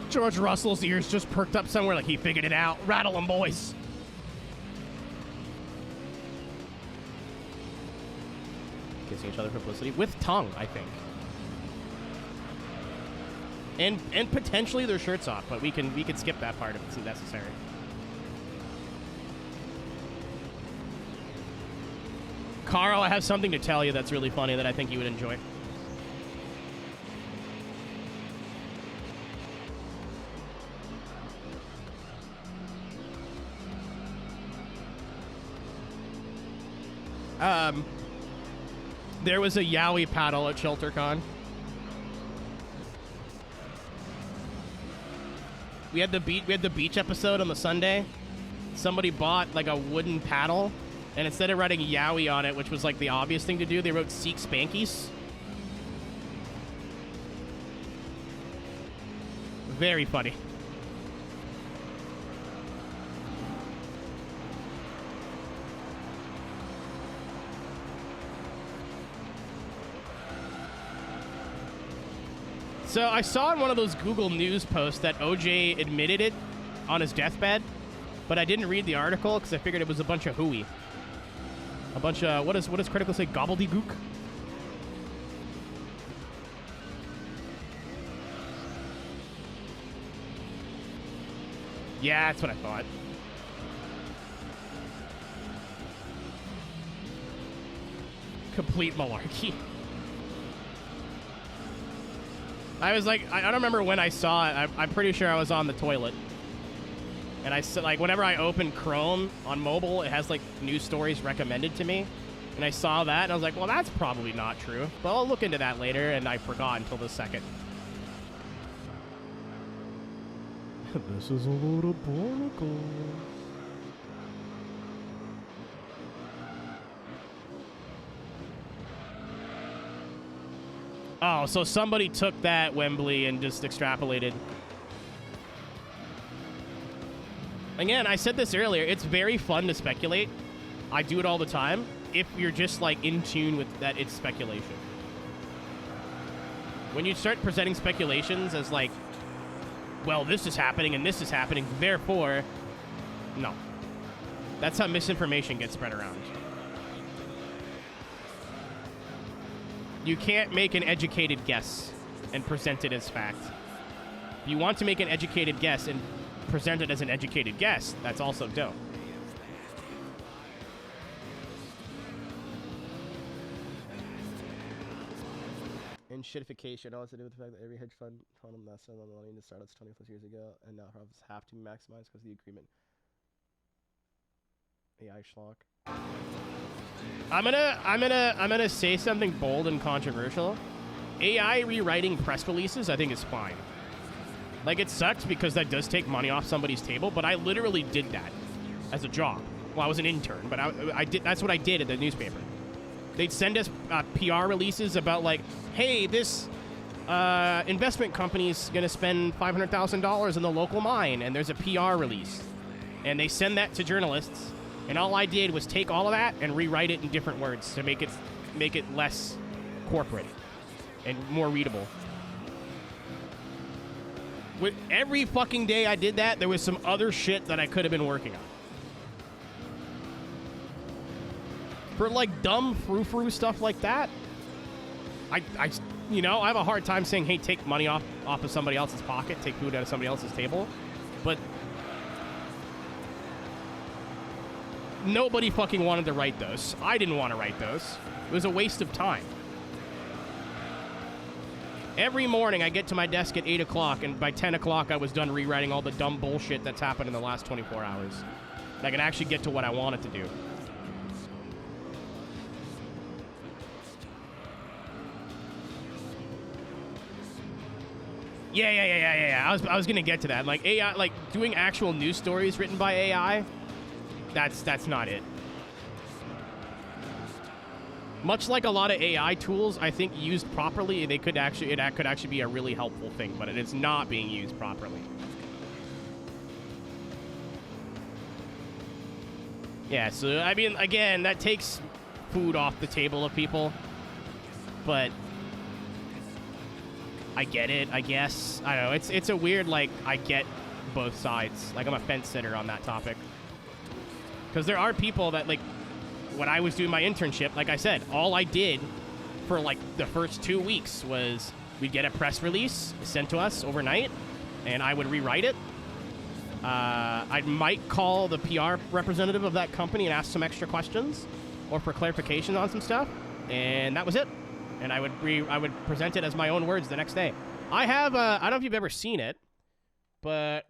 George Russell's ears just perked up somewhere like he figured it out. Rattle 'em, boys. Kissing each other for publicity with tongue, I think. And potentially their shirts off, but we can skip that part if it's necessary. Carl, I have something to tell you that's really funny that I think you would enjoy. There was a Yowie paddle at ShelterCon. We had the beach episode on the Sunday. Somebody bought like a wooden paddle, and instead of writing Yowie on it, which was like the obvious thing to do, they wrote Seek Spankies. Very funny. So I saw in one of those Google News posts that OJ admitted it on his deathbed, but I didn't read the article because I figured it was a bunch of hooey. A bunch of, what does Critical say, gobbledygook? Yeah, that's what I thought. Complete malarkey. I was like, I don't remember when I saw it. I'm pretty sure I was on the toilet. And I said, like, whenever I open Chrome on mobile, it has, like, news stories recommended to me. And I saw that, and I was like, well, that's probably not true. But I'll look into that later, and I forgot until the second. This is a load of barnacles. Oh, so somebody took that Wembley and just extrapolated. Again, I said this earlier. It's very fun to speculate. I do it all the time. If you're just like in tune with that, it's speculation. When you start presenting speculations as like, well, this is happening and this is happening, therefore, no. That's how misinformation gets spread around. You can't make an educated guess and present it as fact. If you want to make an educated guess and present it as an educated guess, that's also dope. And shitification all has to do with the fact that every hedge fund found a mess on the money into startups 20 plus years ago, and now profits have to be maximized because of the agreement. AI schlock. I'm gonna say something bold and controversial. AI rewriting press releases, I think, is fine. Like, it sucks because that does take money off somebody's table, but I literally did that as a job. Well, I was an intern, but I did. That's what I did at the newspaper. They'd send us PR releases about like, hey, this investment company's gonna spend $500,000 in the local mine, and there's a PR release, and they send that to journalists. And all I did was take all of that and rewrite it in different words to make it less corporate and more readable. With every fucking day I did that, there was some other shit that I could have been working on. For like dumb frou-frou stuff like that, I have a hard time saying, hey, take money off of somebody else's pocket, take food out of somebody else's table, but nobody fucking wanted to write those. I didn't want to write those. It was a waste of time. Every morning I get to my desk at 8 o'clock, and by 10 o'clock I was done rewriting all the dumb bullshit that's happened in the last 24 hours. And I can actually get to what I wanted to do. Yeah. I was gonna get to that. Like AI, like doing actual news stories written by AI. That's not it. Much like a lot of AI tools, I think used properly, it could actually be a really helpful thing, but it is not being used properly. Yeah, so I mean, again, that takes food off the table of people, but I get it, I guess. I don't know. It's a weird, like, I get both sides. Like, I'm a fence sitter on that topic. Because there are people that, like, when I was doing my internship, like I said, all I did for, like, the first 2 weeks was we'd get a press release sent to us overnight, and I would rewrite it. I might call the PR representative of that company and ask some extra questions or for clarification on some stuff, and that was it. And I would present it as my own words the next day. I have I don't know if you've ever seen it, but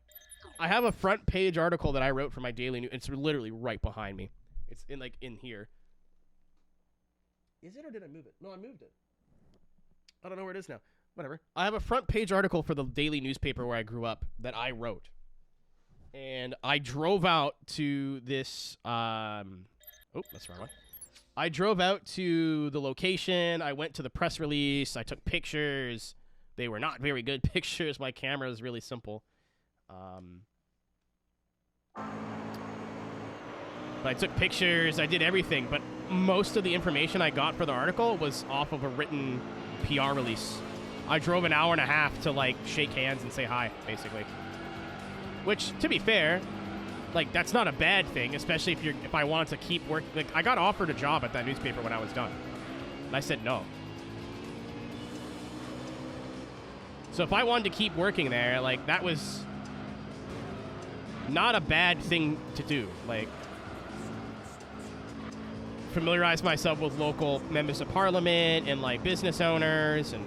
I have a front page article that I wrote for my daily news. It's literally right behind me. It's in here. Is it, or did I move it? No, I moved it. I don't know where it is now. Whatever. I have a front page article for the daily newspaper where I grew up that I wrote. And I drove out to this, oh, that's the wrong one. I drove out to the location. I went to the press release. I took pictures. They were not very good pictures. My camera is really simple. But I took pictures. I did everything. But most of the information I got for the article was off of a written PR release. I drove an hour and a half to, like, shake hands and say hi, basically. Which, to be fair, like, that's not a bad thing, especially if I wanted to keep working. Like, I got offered a job at that newspaper when I was done, and I said no. So if I wanted to keep working there, like, that was not a bad thing to do. Like, familiarize myself with local members of parliament and, like, business owners, and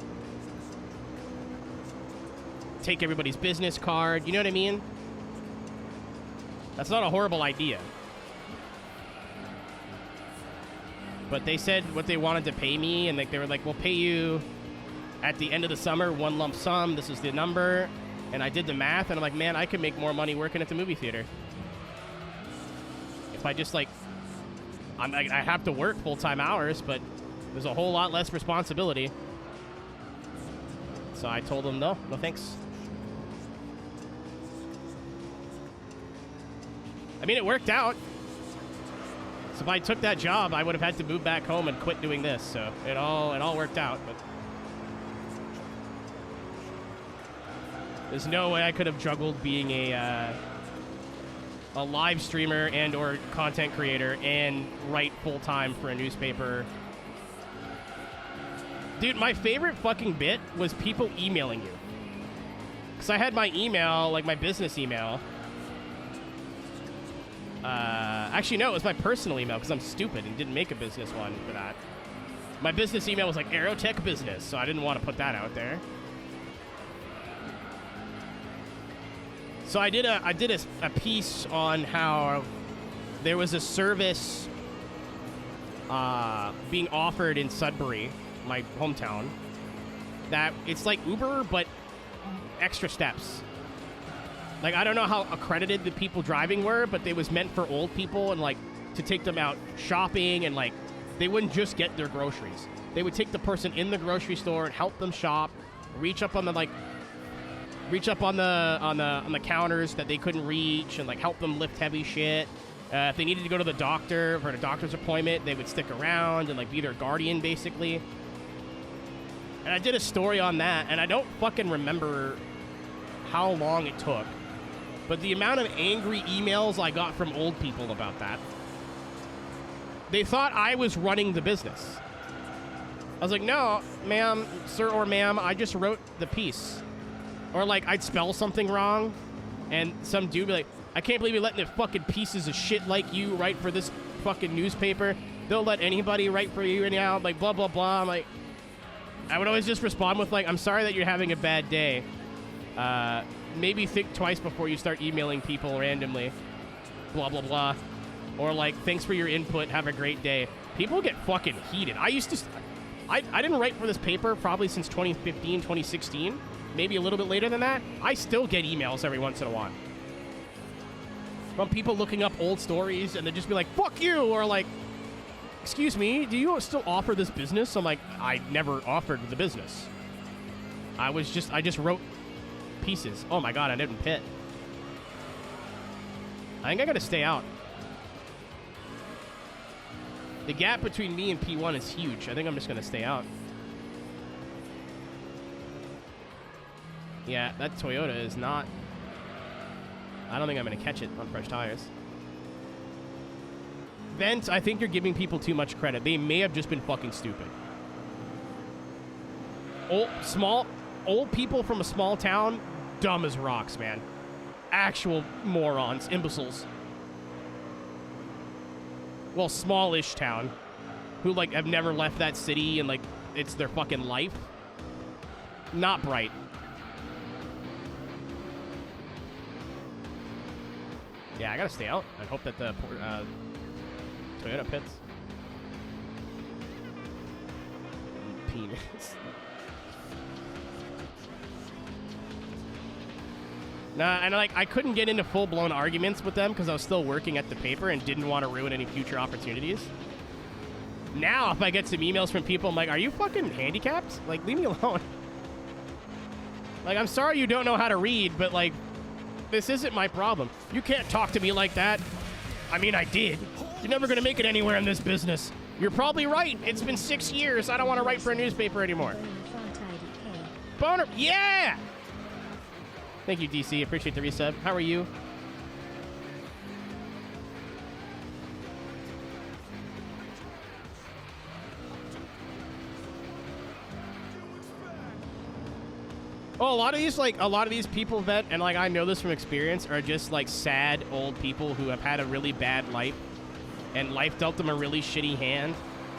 take everybody's business card. You know what I mean? That's not a horrible idea. But they said what they wanted to pay me, and, like, they were like, we'll pay you at the end of the summer, one lump sum. This is the number. And I did the math, and I'm like, man, I could make more money working at the movie theater. If I just, like, I have to work full-time hours, but there's a whole lot less responsibility. So I told them, no thanks. I mean, it worked out. So if I took that job, I would have had to move back home and quit doing this. So it all worked out. But there's no way I could have juggled being a live streamer and or content creator and write full time for a newspaper. Dude, my favorite fucking bit was people emailing you. Because I had my email, like my business email. Actually, no, it was my personal email because I'm stupid and didn't make a business one for that. My business email was like aeroteqbusiness, so I didn't want to put that out there. So I did a piece on how there was a service being offered in Sudbury, my hometown, that it's like Uber, but extra steps. Like, I don't know how accredited the people driving were, but it was meant for old people and, like, to take them out shopping, and, like, they wouldn't just get their groceries. They would take the person in the grocery store and help them shop, reach up on the counters that they couldn't reach, and, like, help them lift heavy shit. If they needed to go to the doctor for a doctor's appointment, they would stick around and, like, be their guardian, basically. And I did a story on that, and I don't fucking remember how long it took. But the amount of angry emails I got from old people about that. They thought I was running the business. I was like, no, ma'am, sir or ma'am, I just wrote the piece. Or, like, I'd spell something wrong, and some dude would be like, I can't believe you're letting the fucking pieces of shit like you write for this fucking newspaper. They'll let anybody write for you anyhow, like, blah, blah, blah. I'm like, I would always just respond with, like, I'm sorry that you're having a bad day. Maybe think twice before you start emailing people randomly. Blah, blah, blah. Or, like, thanks for your input. Have a great day. People get fucking heated. I didn't write for this paper probably since 2015, 2016. Maybe a little bit later than that. I still get emails every once in a while. From people looking up old stories, and they just be like, fuck you! Or, like, excuse me, do you still offer this business? I'm like, I never offered the business. I just wrote pieces. Oh my god, I didn't pit. I think I gotta stay out. The gap between me and P1 is huge. I think I'm just gonna stay out. Yeah, that Toyota is not... I don't think I'm going to catch it on fresh tires. Vent, I think you're giving people too much credit. They may have just been fucking stupid. Old people from a small town, dumb as rocks, man. Actual morons, imbeciles. Well, smallish town. Who, like, have never left that city and, like, it's their fucking life. Not bright. Yeah, I gotta stay out and hope that the Toyota pits. Penis. Nah, and like I couldn't get into full-blown arguments with them because I was still working at the paper and didn't want to ruin any future opportunities. Now, if I get some emails from people, I'm like, are you fucking handicapped? Like, leave me alone. Like, I'm sorry you don't know how to read, but like, this isn't my problem. You can't talk to me like that. I mean, I did. You're never gonna make it anywhere in this business. You're probably right. It's been 6 years. I don't want to write for a newspaper anymore. Boner, yeah! Thank you, DC. Appreciate the resub. How are you? Oh, a lot of these people vet, and like I know this from experience, are just like sad old people who have had a really bad life, and life dealt them a really shitty hand,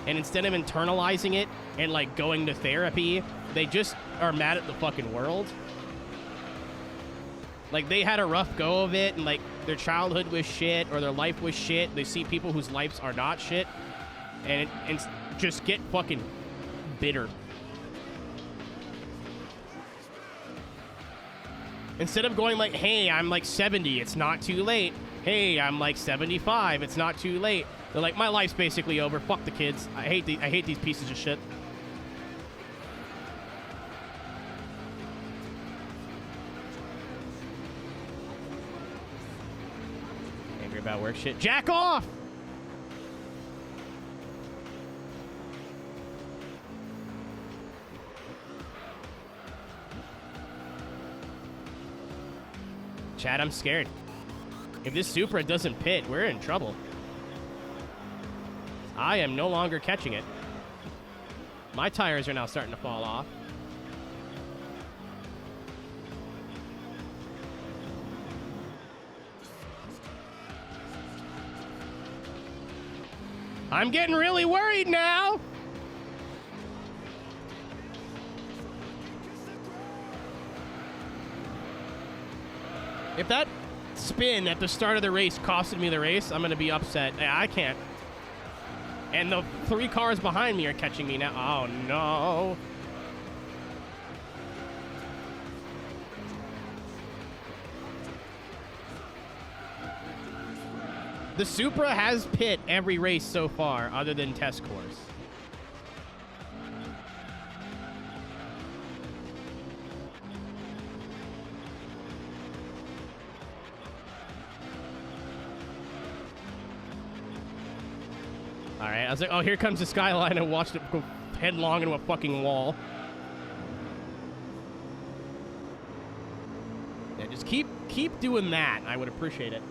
and instead of internalizing it and like going to therapy, they just are mad at the fucking world. Like, they had a rough go of it, and, like, their childhood was shit, or their life was shit. They see people whose lives are not shit, and just get fucking bitter. Instead of going like, hey, I'm, like, 70, it's not too late. Hey, I'm, like, 75, it's not too late. They're like, my life's basically over. Fuck the kids. I hate these pieces of shit. About work shit. Jack off! Chad, I'm scared. If this Supra doesn't pit, we're in trouble. I am no longer catching it. My tires are now starting to fall off. I'm getting really worried now. If that spin at the start of the race costed me the race, I'm going to be upset. I can't. And the 3 cars behind me are catching me now. Oh, no. The Supra has pit every race so far, other than test course. All right, I was like, oh, here comes the Skyline, and watched it go headlong into a fucking wall. Yeah, just keep doing that. I would appreciate it.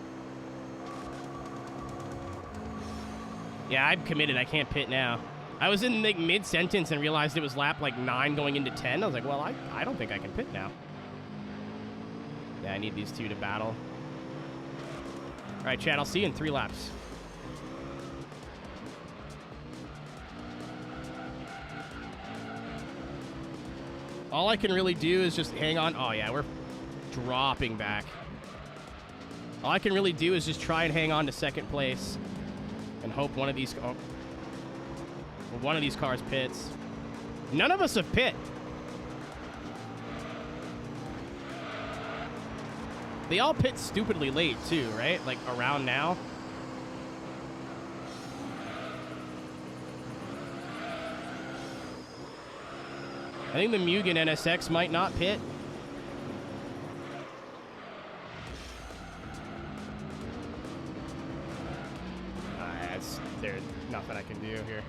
Yeah, I'm committed. I can't pit now. I was in like mid-sentence and realized it was lap like 9 going into 10. I was like, well, I don't think I can pit now. Yeah, I need these two to battle. All right, Chad, I'll see you in 3 laps. All I can really do is just hang on. Oh, yeah, we're dropping back. All I can really do is just try and hang on to second place. And hope one of these cars pits. None of us have pit. They all pit stupidly late too, right? Like around now. I think the Mugen NSX might not pit. There's nothing I can do here.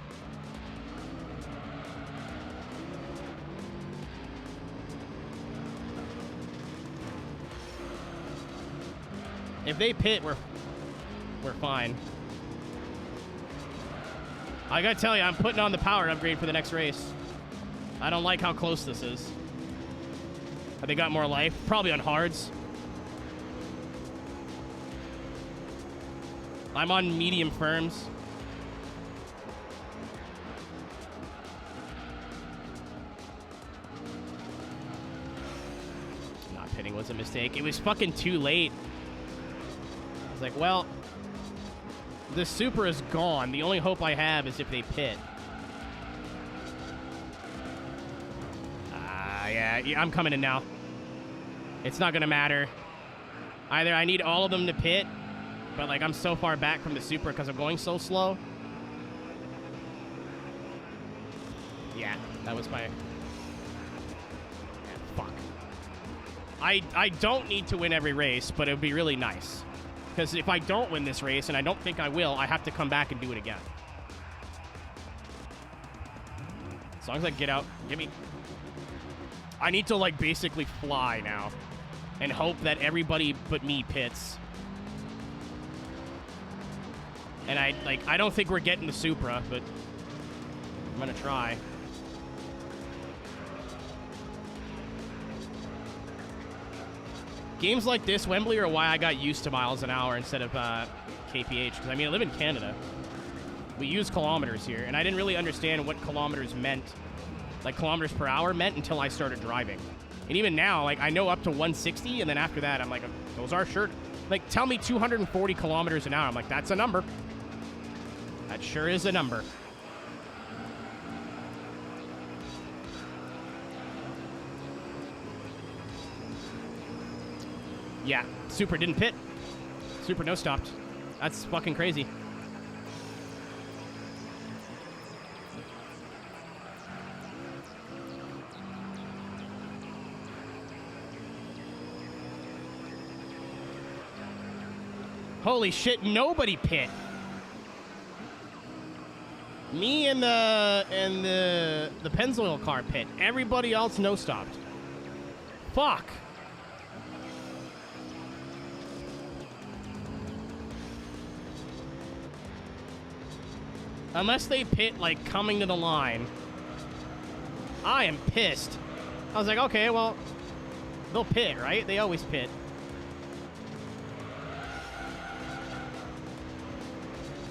If they pit, we're fine. I gotta tell you, I'm putting on the power upgrade for the next race. I don't like how close this is. Have they got more life? Probably on hards. I'm on medium firms. Not pitting was a mistake. It was fucking too late. I was like, well, the super is gone. The only hope I have is if they pit. Yeah, I'm coming in now. It's not gonna matter. Either I need all of them to pit, but like I'm so far back from the super because I'm going so slow. Yeah, that was my... Yeah, fuck. I don't need to win every race, but it would be really nice. Because if I don't win this race, and I don't think I will, I have to come back and do it again. As long as I get out, give me... I need to, like, basically fly now. And hope that everybody but me pits. And I don't think we're getting the Supra, but I'm gonna try. Games like this, Wembley, are why I got used to miles an hour instead of KPH. Because, I mean, I live in Canada. We use kilometers here, and I didn't really understand what kilometers meant, like kilometers per hour meant, until I started driving. And even now, like, I know up to 160, and then after that, I'm like, those are sure. Like, tell me 240 kilometers an hour. I'm like, that's a number. That sure is a number. Yeah, Super didn't pit. Super no stopped. That's fucking crazy. Holy shit, nobody pit. Me and the Pennzoil car pit. Everybody else no stopped. Fuck. Unless they pit, like, coming to the line. I am pissed. I was like, okay, well, they'll pit, right? They always pit.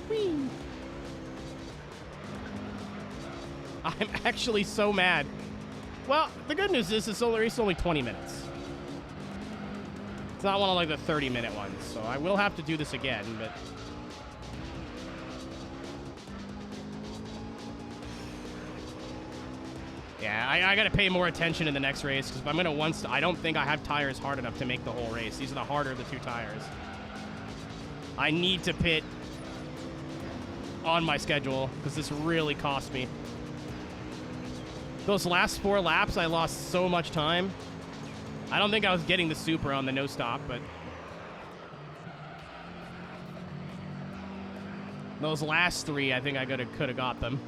Whee! I'm actually so mad. Well, the good news is it's only 20 minutes. It's not one of, like, the 30-minute ones, so I will have to do this again, but... Yeah, I gotta pay more attention in the next race, because if I'm gonna I don't think I have tires hard enough to make the whole race. These are the harder of the two tires. I need to pit on my schedule, because this really cost me. Those last 4 laps, I lost so much time. I don't think I was getting the Super on the no stop, but... Those last 3, I think I could have got them,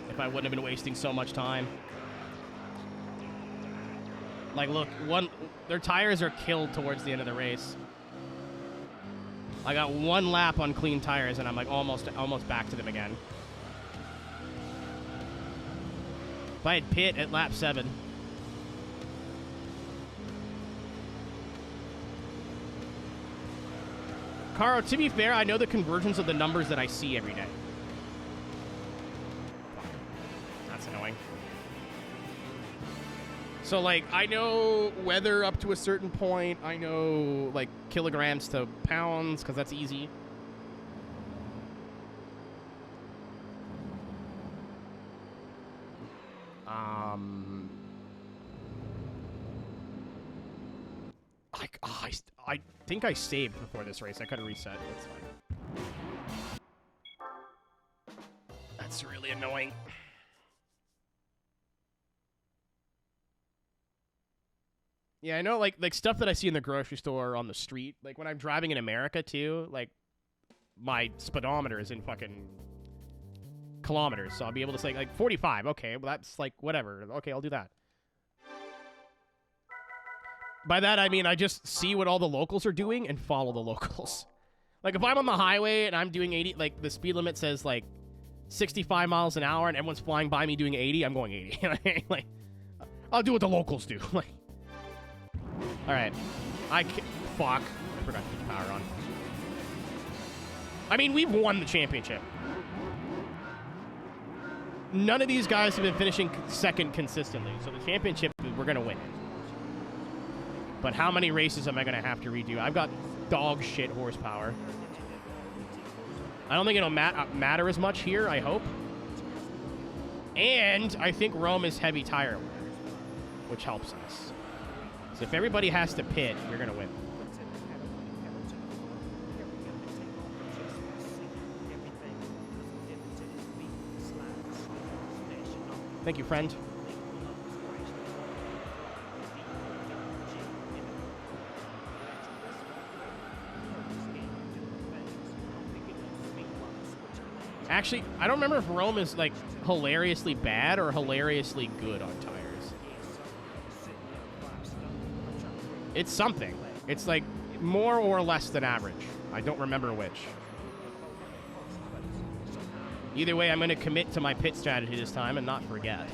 if I wouldn't have been wasting so much time. Like, look, their tires are killed towards the end of the race. I got 1 lap on clean tires, and I'm like almost back to them again. If I had pit at lap 7. Caro, to be fair, I know the conversions of the numbers that I see every day. That's annoying. So, like, I know weather up to a certain point. I know, like, kilograms to pounds, because that's easy. I think I saved before this race. I could have reset. That's fine. That's really annoying. Yeah, I know, like stuff that I see in the grocery store or on the street. Like, when I'm driving in America, too, like, my speedometer is in fucking kilometers. So I'll be able to say, like, 45. Okay, well, that's, like, whatever. Okay, I'll do that. By that, I mean I just see what all the locals are doing and follow the locals. Like, if I'm on the highway and I'm doing 80, like, the speed limit says, like, 65 miles an hour and everyone's flying by me doing 80, I'm going 80. Like, I'll do what the locals do. Like, all right. Fuck. I forgot to put the power on. I mean, we've won the championship. None of these guys have been finishing second consistently, so the championship, we're going to win. But how many races am I going to have to redo? I've got dog shit horsepower. I don't think it'll matter as much here, I hope. And I think Rome is heavy tire wear, which helps us. So if everybody has to pit, you're going to win. Thank you, friend. Actually, I don't remember if Rome is, like, hilariously bad or hilariously good on tires. It's something. It's, like, more or less than average. I don't remember which. Either way, I'm going to commit to my pit strategy this time and not forget.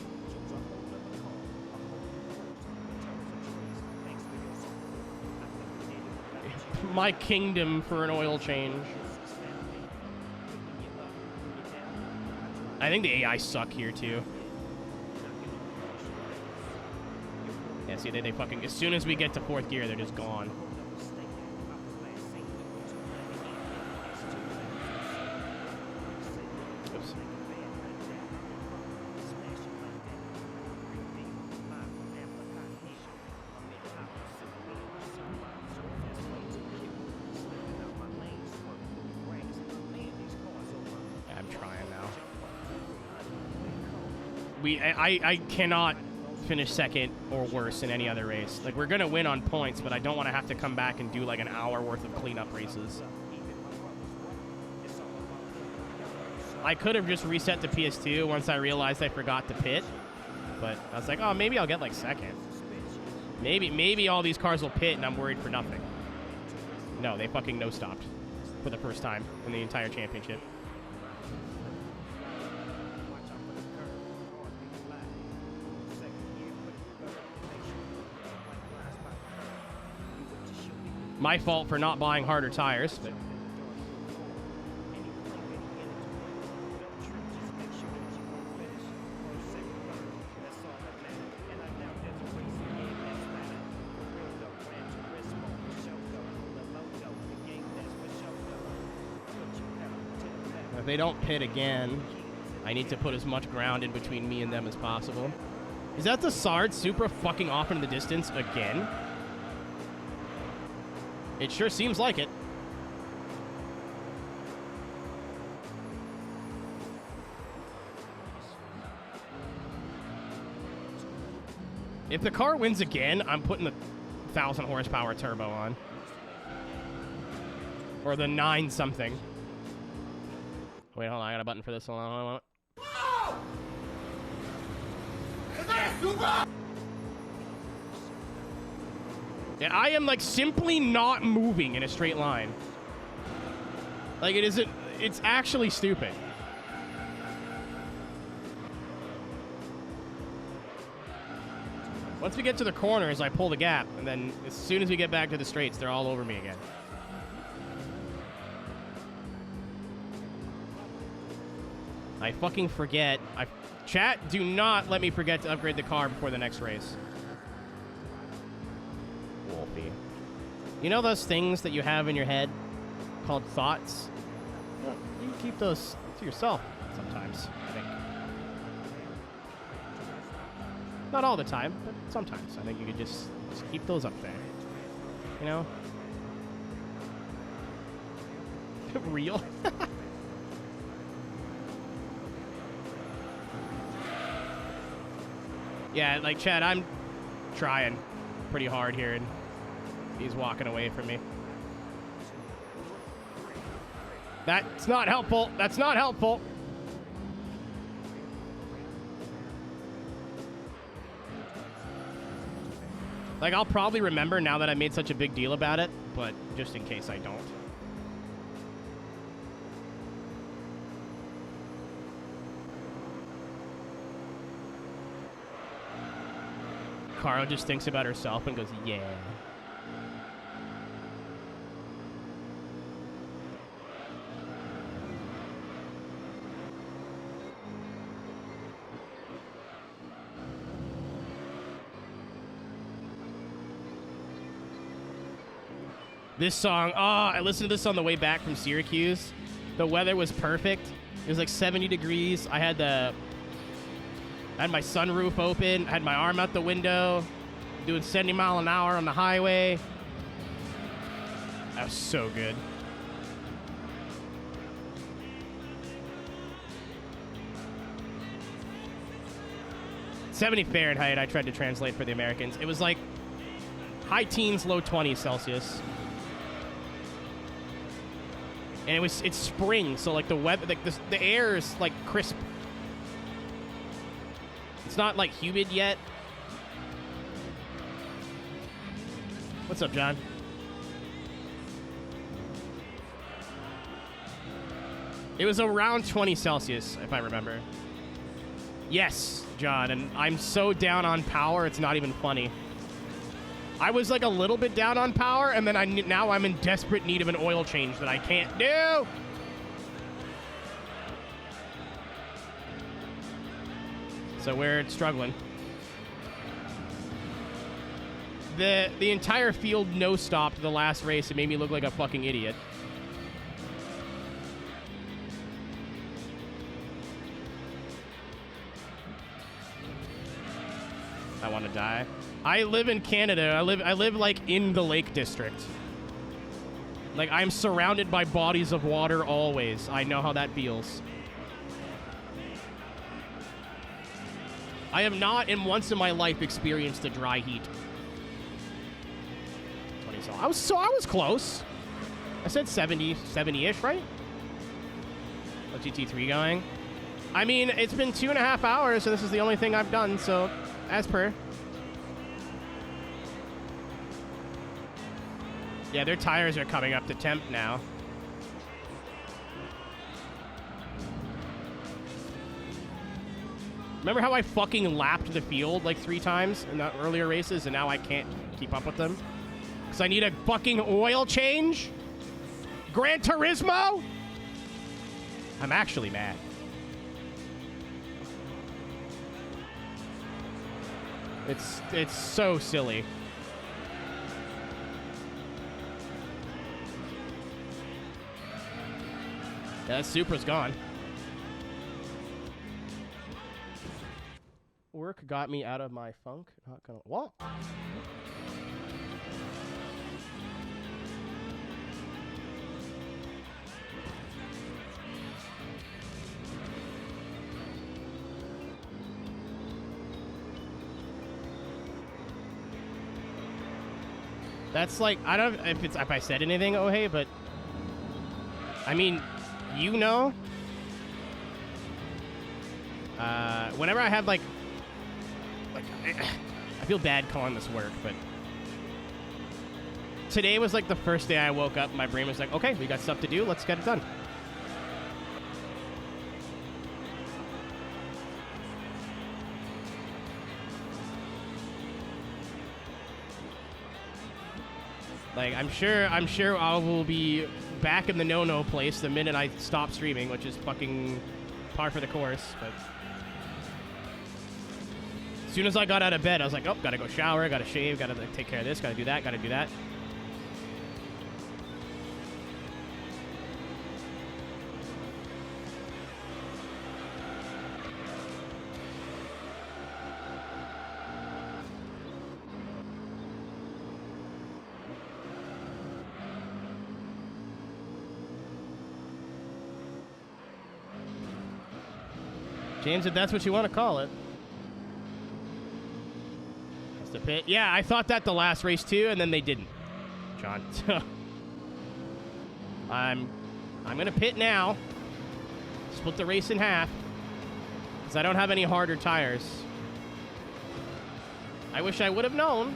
My kingdom for an oil change. I think the AI suck here, too. Yeah, see, they fucking... As soon as we get to 4th gear, they're just gone. Oops. I'm trying now. I cannot finish second or worse in any other race. Like, we're gonna win on points, but I don't want to have to come back and do like an hour worth of cleanup races. I could have just reset to PS2 once I realized I forgot to pit, but I was like, oh, maybe I'll get like second. Maybe all these cars will pit and I'm worried for nothing. No, they fucking no-stopped for the first time in the entire championship. My fault for not buying harder tires, but... If they don't pit again, I need to put as much ground in between me and them as possible. Is that the Sard super fucking off into the distance again? It sure seems like it. If the car wins again, I'm putting the 1,000 horsepower turbo on. Or the 9 something. Wait, hold on, I got a button for this. Hold on, hold on. Is that a super? Yeah, I am, like, simply not moving in a straight line. Like, it isn't... It's actually stupid. Once we get to the corners, I pull the gap, and then as soon as we get back to the straights, they're all over me again. I fucking forget. Chat, do not let me forget to upgrade the car before the next race. Wolfie. You know those things that you have in your head called thoughts? Well, you keep those to yourself sometimes, I think. Not all the time, but sometimes. I think you could just keep those up there. You know? Real? Yeah, like, Chad, I'm trying pretty hard here, and he's walking away from me. That's not helpful. That's not helpful. Like, I'll probably remember now that I made such a big deal about it, but just in case I don't. Caro just thinks about herself and goes, yeah. This song, I listened to this on the way back from Syracuse. The weather was perfect. It was like 70 degrees. I had my sunroof open. I had my arm out the window, doing 70 mile an hour on the highway. That was so good. "70 Fahrenheit, I tried to translate for the Americans. It was like high teens, low 20s Celsius. And it's spring, so like the weather, like the air is like crisp. It's not like humid yet. What's up, John? It was around 20 Celsius, if I remember. Yes, John, and I'm so down on power, it's not even funny. I was like a little bit down on power, and then now I'm in desperate need of an oil change that I can't do. So we're struggling. The entire field no-stopped the last race. It made me look like a fucking idiot. I want to die. I live in Canada. I live like in the Lake District. Like, I'm surrounded by bodies of water always. I know how that feels. I have not once in my life experienced a dry heat. 20 so I was close. I said 70-ish, right? What's GT3 going? I mean, it's been 2.5 hours, and this is the only thing I've done, so as per. Yeah, their tires are coming up to temp now. Remember how I fucking lapped the field like 3 times in the earlier races, and now I can't keep up with them? Because I need a fucking oil change? Gran Turismo? I'm actually mad. It's so silly. Yeah, that Supra's gone. Work got me out of my funk. Not gonna... What? That's like, I don't know if I said anything, oh hey, but I mean, you know, whenever I have like I feel bad calling this work, but today was like the first day I woke up, my brain was like, okay, we got stuff to do, let's get it done. Like, I'm sure I will be back in the no-no place the minute I stop streaming, which is fucking par for the course, but as soon as I got out of bed, I was like, oh, gotta go shower, gotta shave, gotta take care of this, gotta do that, gotta do that. James, if that's what you want to call it. That's the pit. Yeah, I thought that the last race too, and then they didn't, John. I'm gonna pit now. Split the race in half, because I don't have any harder tires. I wish I would have known.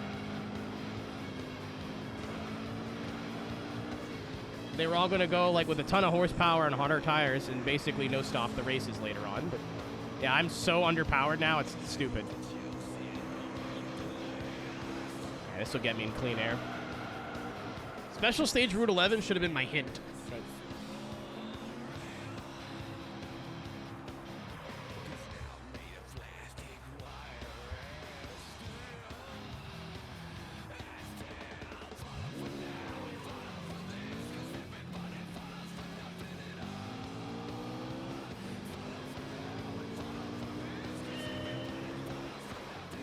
they were all going to go like with a ton of horsepower and harder tires and basically no stop the races later on. But yeah, I'm so underpowered now, it's stupid. Yeah, this will get me in clean air. Special stage Route 11 should have been my hint.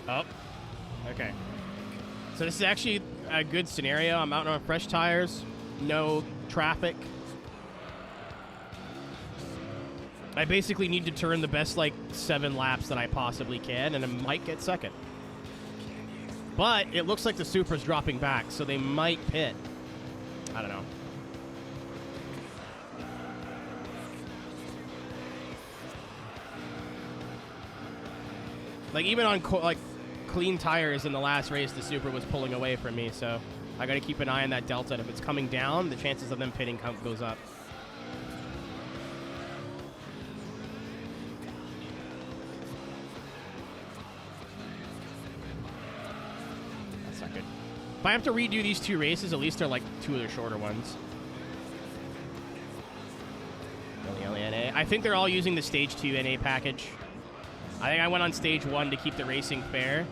Oh, okay. So this is actually a good scenario. I'm out on fresh tires, no traffic. I basically need to turn the best, like, 7 laps that I possibly can, and I might get second. But it looks like the Supra's dropping back, so they might pit. I don't know. Like, even on, clean tires in the last race, the Supra was pulling away from me, so I got to keep an eye on that delta. And if it's coming down, the chances of them pitting goes up. That's not good. If I have to redo these 2 races, at least they're like 2 of the shorter ones. NA. I think they're all using the Stage 2 NA package. I think I went on Stage 1 to keep the racing fair.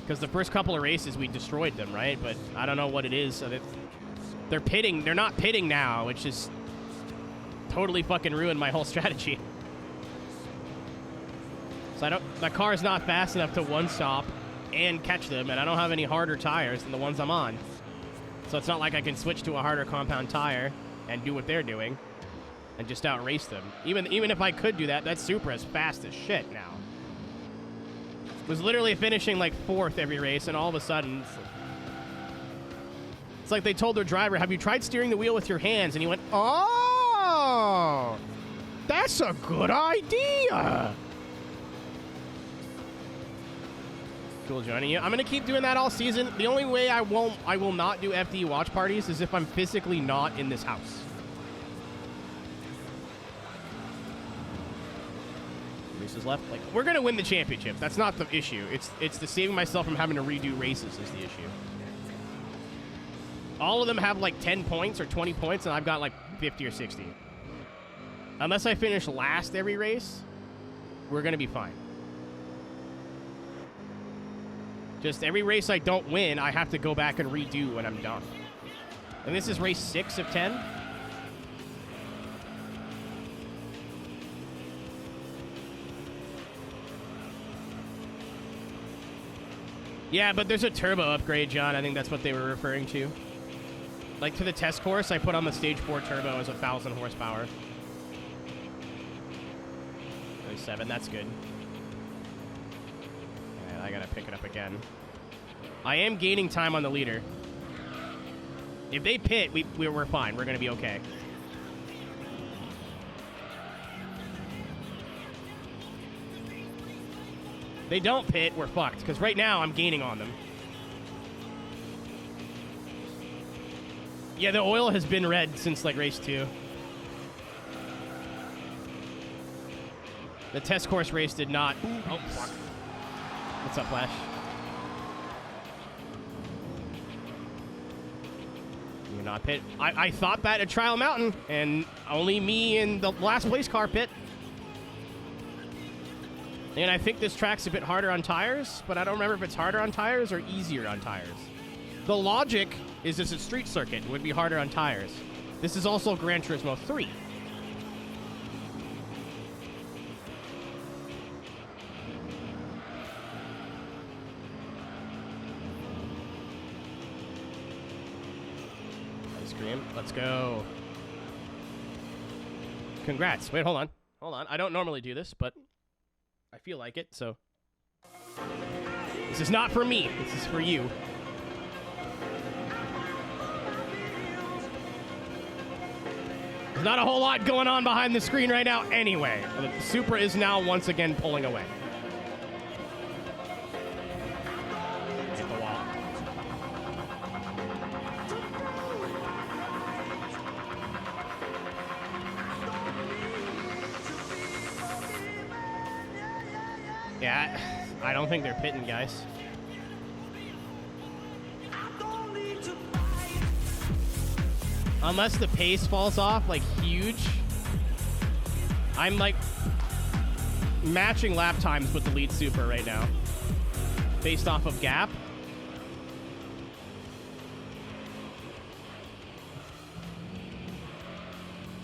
Because the first couple of races, we destroyed them, right? But I don't know what it is. So they're pitting. They're not pitting now, which is totally fucking ruined my whole strategy. So my car is not fast enough to one-stop and catch them, and I don't have any harder tires than the ones I'm on. So it's not like I can switch to a harder compound tire and do what they're doing and just outrace them. Even if I could do that, that Supra is fast as shit now. Was literally finishing like 4th every race, and all of a sudden, it's like they told their driver, "Have you tried steering the wheel with your hands?" And he went, "Oh, that's a good idea." Cool joining you. I'm gonna keep doing that all season. The only way I will not do FD watch parties is if I'm physically not in this house. Races left. Like, we're gonna win the championship. That's not the issue. It's the saving myself from having to redo races is the issue. All of them have like 10 points or 20 points, and I've got like 50 or 60. Unless I finish last every race, we're gonna be fine. Just every race I don't win, I have to go back and redo when I'm done. And this is race 6 of 10. Yeah, but there's a turbo upgrade, John. I think that's what they were referring to. Like, to the test course, I put on the Stage 4 turbo as 1,000 horsepower. 37, that's good. Yeah, I gotta pick it up again. I am gaining time on the leader. If they pit, we're fine. We're gonna be okay. They don't pit, we're fucked. Because right now, I'm gaining on them. Yeah, the oil has been red since, like, race 2. The test course race did not... Oh, fuck. What's up, Flash? You're not pit. I thought that at Trial Mountain, and only me and the last place car pit. And I think this track's a bit harder on tires, but I don't remember if it's harder on tires or easier on tires. The logic is it's a street circuit. It would be harder on tires. This is also Gran Turismo 3. Ice cream. Let's go. Congrats. Wait, hold on. Hold on. I don't normally do this, but I feel like it, so. This is not for me. This is for you. There's not a whole lot going on behind the screen right now anyway. The Supra is now once again pulling away. Hit the wall. 1 Yeah, I don't think they're pitting, guys. Unless the pace falls off, like, huge. I'm, like, matching lap times with the lead super right now. Based off of gap.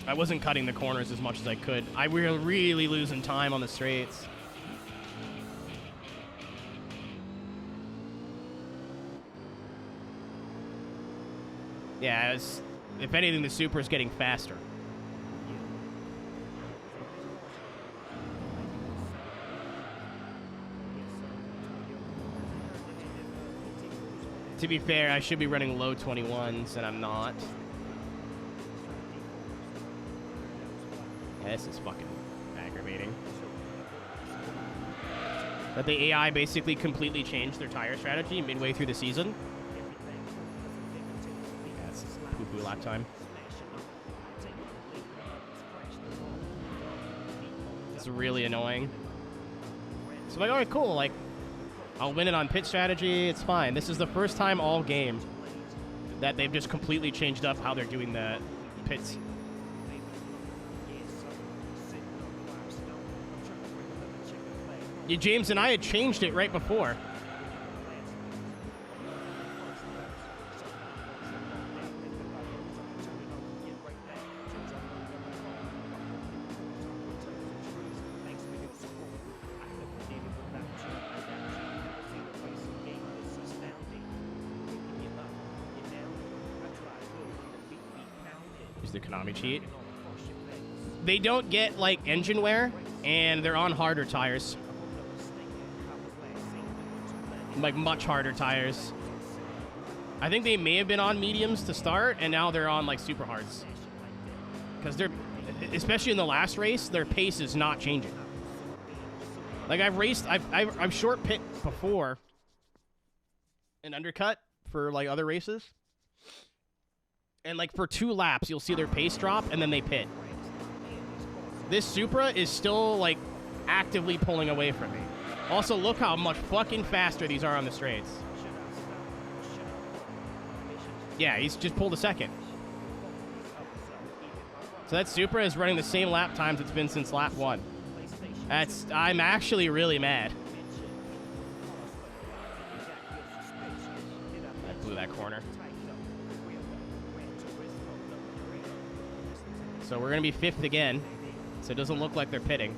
I wasn't cutting the corners as much as I could. We were really losing time on the straights. Yeah, if anything, the super is getting faster. To be fair, I should be running low 21s, and I'm not. Yeah, this is fucking aggravating. That the AI basically completely changed their tire strategy midway through the season. Yeah, this is poo-poo lap time. It's really annoying. So I'm like, alright, cool, like, I'll win it on pit strategy, it's fine. This is the first time all game that they've just completely changed up how they're doing the pits. Yeah, James and I had changed it right before. Use the Konami cheat. They don't get, like, engine wear, and they're on harder tires. Like, much harder tires. I think they may have been on mediums to start, and now they're on, like, super hards. Because they're, especially in the last race, their pace is not changing. Like, I've short pit before an undercut for, like, other races. And, like, for 2 laps, you'll see their pace drop, and then they pit. This Supra is still, like, actively pulling away from me. Also, look how much fucking faster these are on the straights. Yeah, he's just pulled a second. So that Supra is running the same lap times it's been since lap 1. I'm actually really mad. I blew that corner. So we're going to be 5th again. So it doesn't look like they're pitting.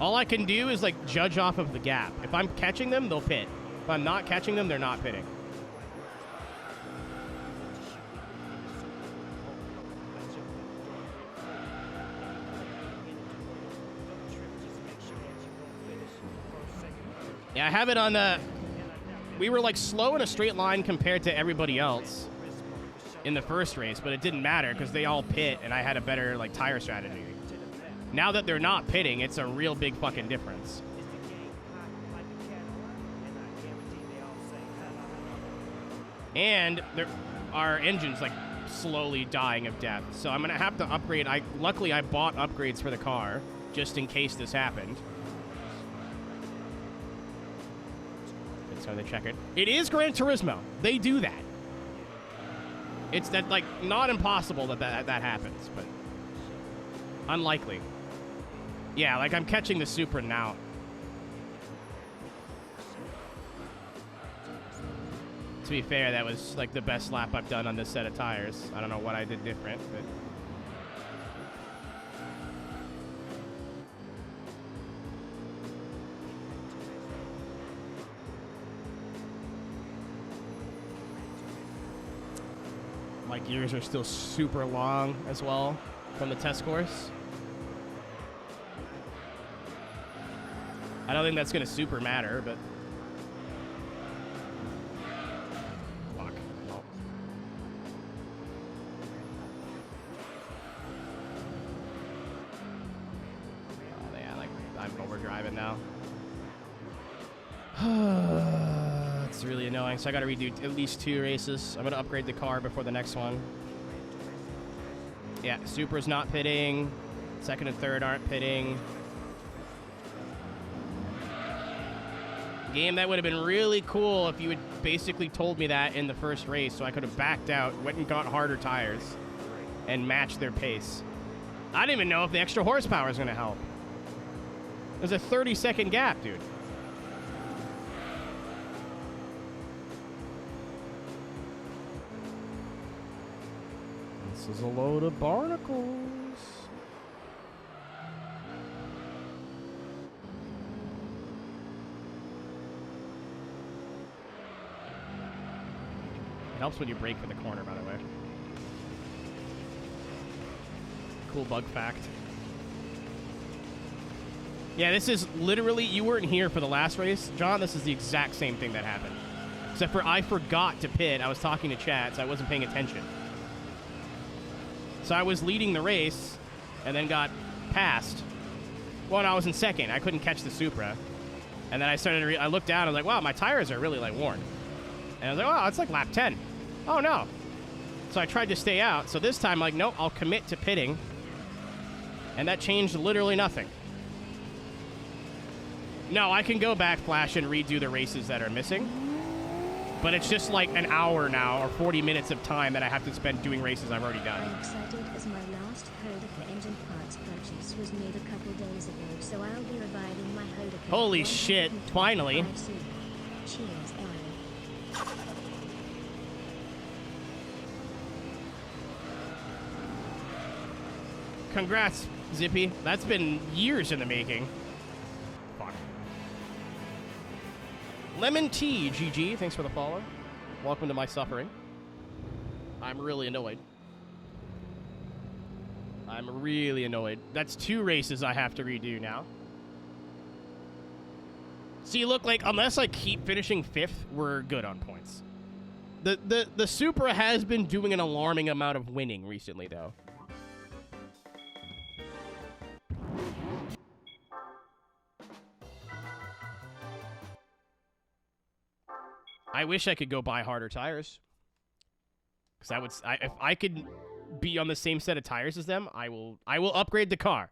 All I can do is, like, judge off of the gap. If I'm catching them, they'll pit. If I'm not catching them, they're not pitting. Yeah, I have it on the... We were, like, slow in a straight line compared to everybody else in the first race, but it didn't matter because they all pit, and I had a better, like, tire strategy. Now that they're not pitting, it's a real big fucking difference. And our engine's, like, slowly dying of death. So I'm going to have to upgrade. Luckily, I bought upgrades for the car just in case this happened. So they check it. It is Gran Turismo. They do that. It's that, like, not impossible that happens, but unlikely. Yeah, like, I'm catching the Supra now. To be fair, that was, like, the best lap I've done on this set of tires. I don't know what I did different, but... My gears are still super long as well from the test course. I don't think that's going to super matter, but... Fuck. Oh. Oh, yeah, like, I'm overdriving now. It's really annoying, so I got to redo at least 2 races. I'm going to upgrade the car before the next one. Yeah, Supra's not pitting. 2nd and 3rd aren't pitting. Game, that would have been really cool if you had basically told me that in the first race, so I could have backed out, went and got harder tires, and matched their pace. I didn't even know if the extra horsepower is going to help. There's a 30-second gap, dude. This is a load of barnacles. It helps when you brake for the corner, by the way. Cool bug fact. Yeah, this is literally, you weren't here for the last race, John. This is the exact same thing that happened. Except for I forgot to pit. I was talking to chat, so I wasn't paying attention. So I was leading the race, and then got passed. Well, and I was in second. I couldn't catch the Supra. And then I started, I looked down, I was like, wow, my tires are really, like, worn. And I was like, wow, it's like lap 10. Oh, no. So I tried to stay out. So this time, like, nope, I'll commit to pitting. And that changed literally nothing. No, I can go back, Flash, and redo the races that are missing. But it's just like an hour now, or 40 minutes of time that I have to spend doing races I've already done. I'm excited as my last Aeroteq engine parts purchase was made a couple days ago, so I'll be reviving my Aeroteq. Holy shit, finally. Cheers, Aaron. Congrats, Zippy. That's been years in the making. Fuck. Lemon Tea, GG. Thanks for the follow. Welcome to my suffering. I'm really annoyed. I'm really annoyed. That's 2 races I have to redo now. See, look, like, unless I keep finishing 5th, we're good on points. The Supra has been doing an alarming amount of winning recently, though. I wish I could go buy harder tires. Because if I could be on the same set of tires as them, I will upgrade the car.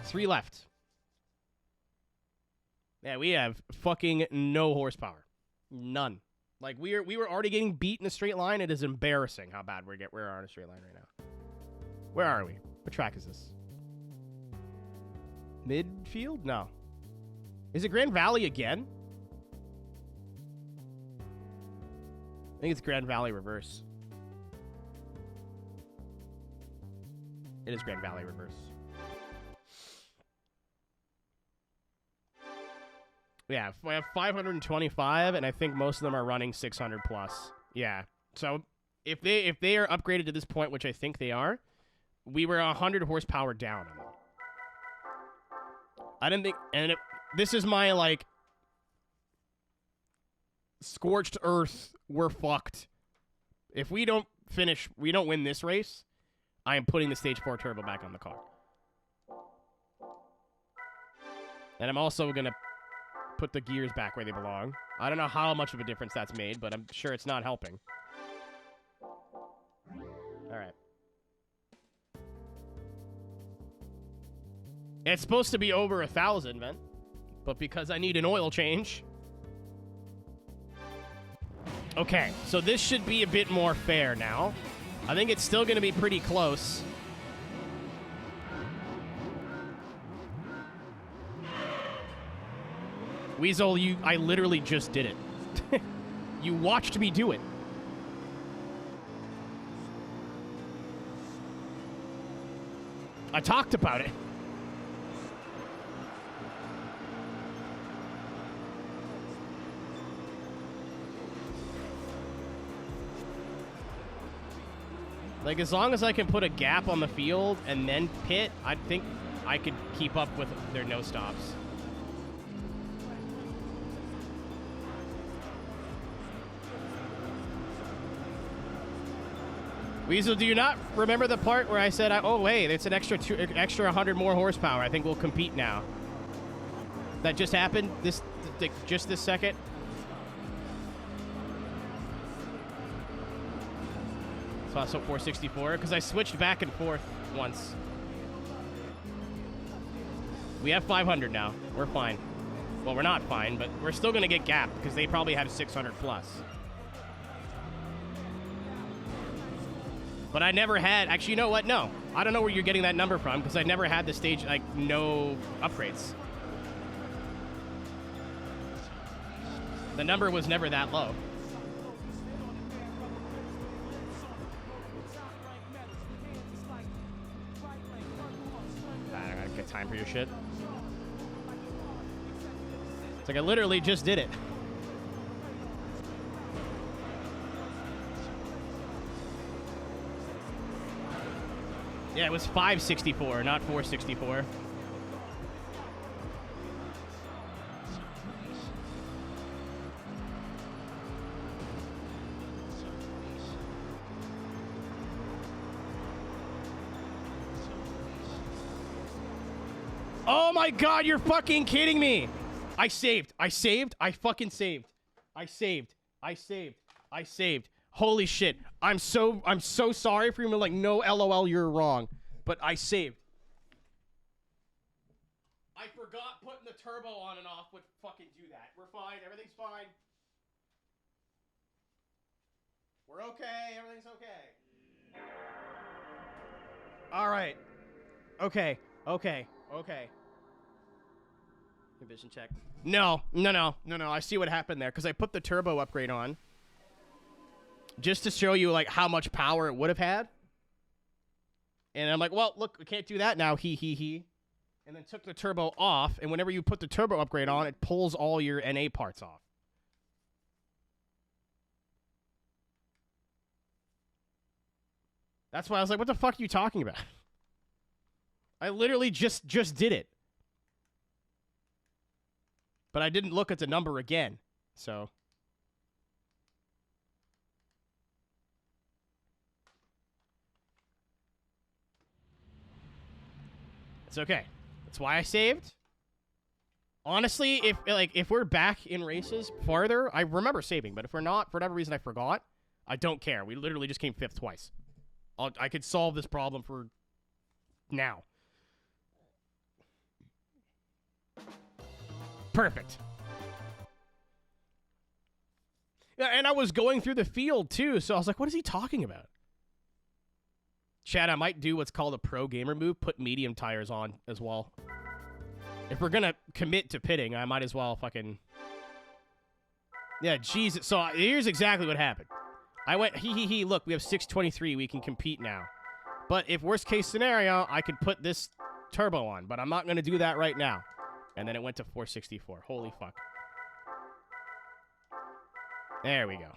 3 left. Yeah, we have fucking no horsepower. None. Like, we were already getting beat in a straight line. It is embarrassing how bad we are on a straight line right now. Where are we? What track is this? Midfield? No. Is it Grand Valley again? I think it's Grand Valley reverse. It is Grand Valley reverse. Yeah, I have 525, and I think most of them are running 600 plus. Yeah, so if they are upgraded to this point, which I think they are, we were 100 horsepower down on them. I didn't think, and this is my, like, scorched earth, we're fucked. If we don't win this race, I am putting the Stage 4 turbo back on the car. And I'm also going to put the gears back where they belong. I don't know how much of a difference that's made, but I'm sure it's not helping. Alright. It's supposed to be over 1,000, man. But because I need an oil change... Okay, so this should be a bit more fair now. I think it's still going to be pretty close. Weasel, I literally just did it. You watched me do it. I talked about it. Like, as long as I can put a gap on the field and then pit, I think I could keep up with their no stops. Weasel, do you not remember the part where I said, oh, wait, it's an extra 100 more horsepower. I think we'll compete now. That just happened just this second. So I saw 464 because I switched back and forth once. We have 500 now. We're fine. Well, we're not fine, but we're still going to get gapped because they probably have 600 plus. But I never had... Actually, you know what? No. I don't know where you're getting that number from because I never had the stage, like, no upgrades. The number was never that low. I gotta get time for your shit. It's like I literally just did it. Yeah, it was 564, not 464. Oh my god, you're fucking kidding me! I saved. I fucking saved. I saved. Holy shit. I'm so sorry for you. Like, no, LOL, you're wrong. But I saved. I forgot putting the turbo on and off would fucking do that. We're fine. Everything's fine. We're okay. Everything's okay. All right. Okay. Vision check. No. I see what happened there because I put the turbo upgrade on just to show you like how much power it would have had. And I'm like, well, look, we can't do that now. He. And then took the turbo off. And whenever you put the turbo upgrade on, it pulls all your NA parts off. That's why I was like, what the fuck are you talking about? I literally just did it. But I didn't look at the number again, so. It's okay. That's why I saved. Honestly, if we're back in races farther, I remember saving, but if we're not, for whatever reason I forgot, I don't care. We literally just came 5th twice. I could solve this problem for now. Perfect. Yeah, and I was going through the field, too, so I was like, what is he talking about? Chad, I might do what's called a pro gamer move, put medium tires on as well. If we're gonna commit to pitting, I might as well fucking... Yeah, Jesus. So here's exactly what happened. I went, look, we have 623, we can compete now. But if worst case scenario, I could put this turbo on, but I'm not gonna do that right now. And then it went to 464. Holy fuck. There we go.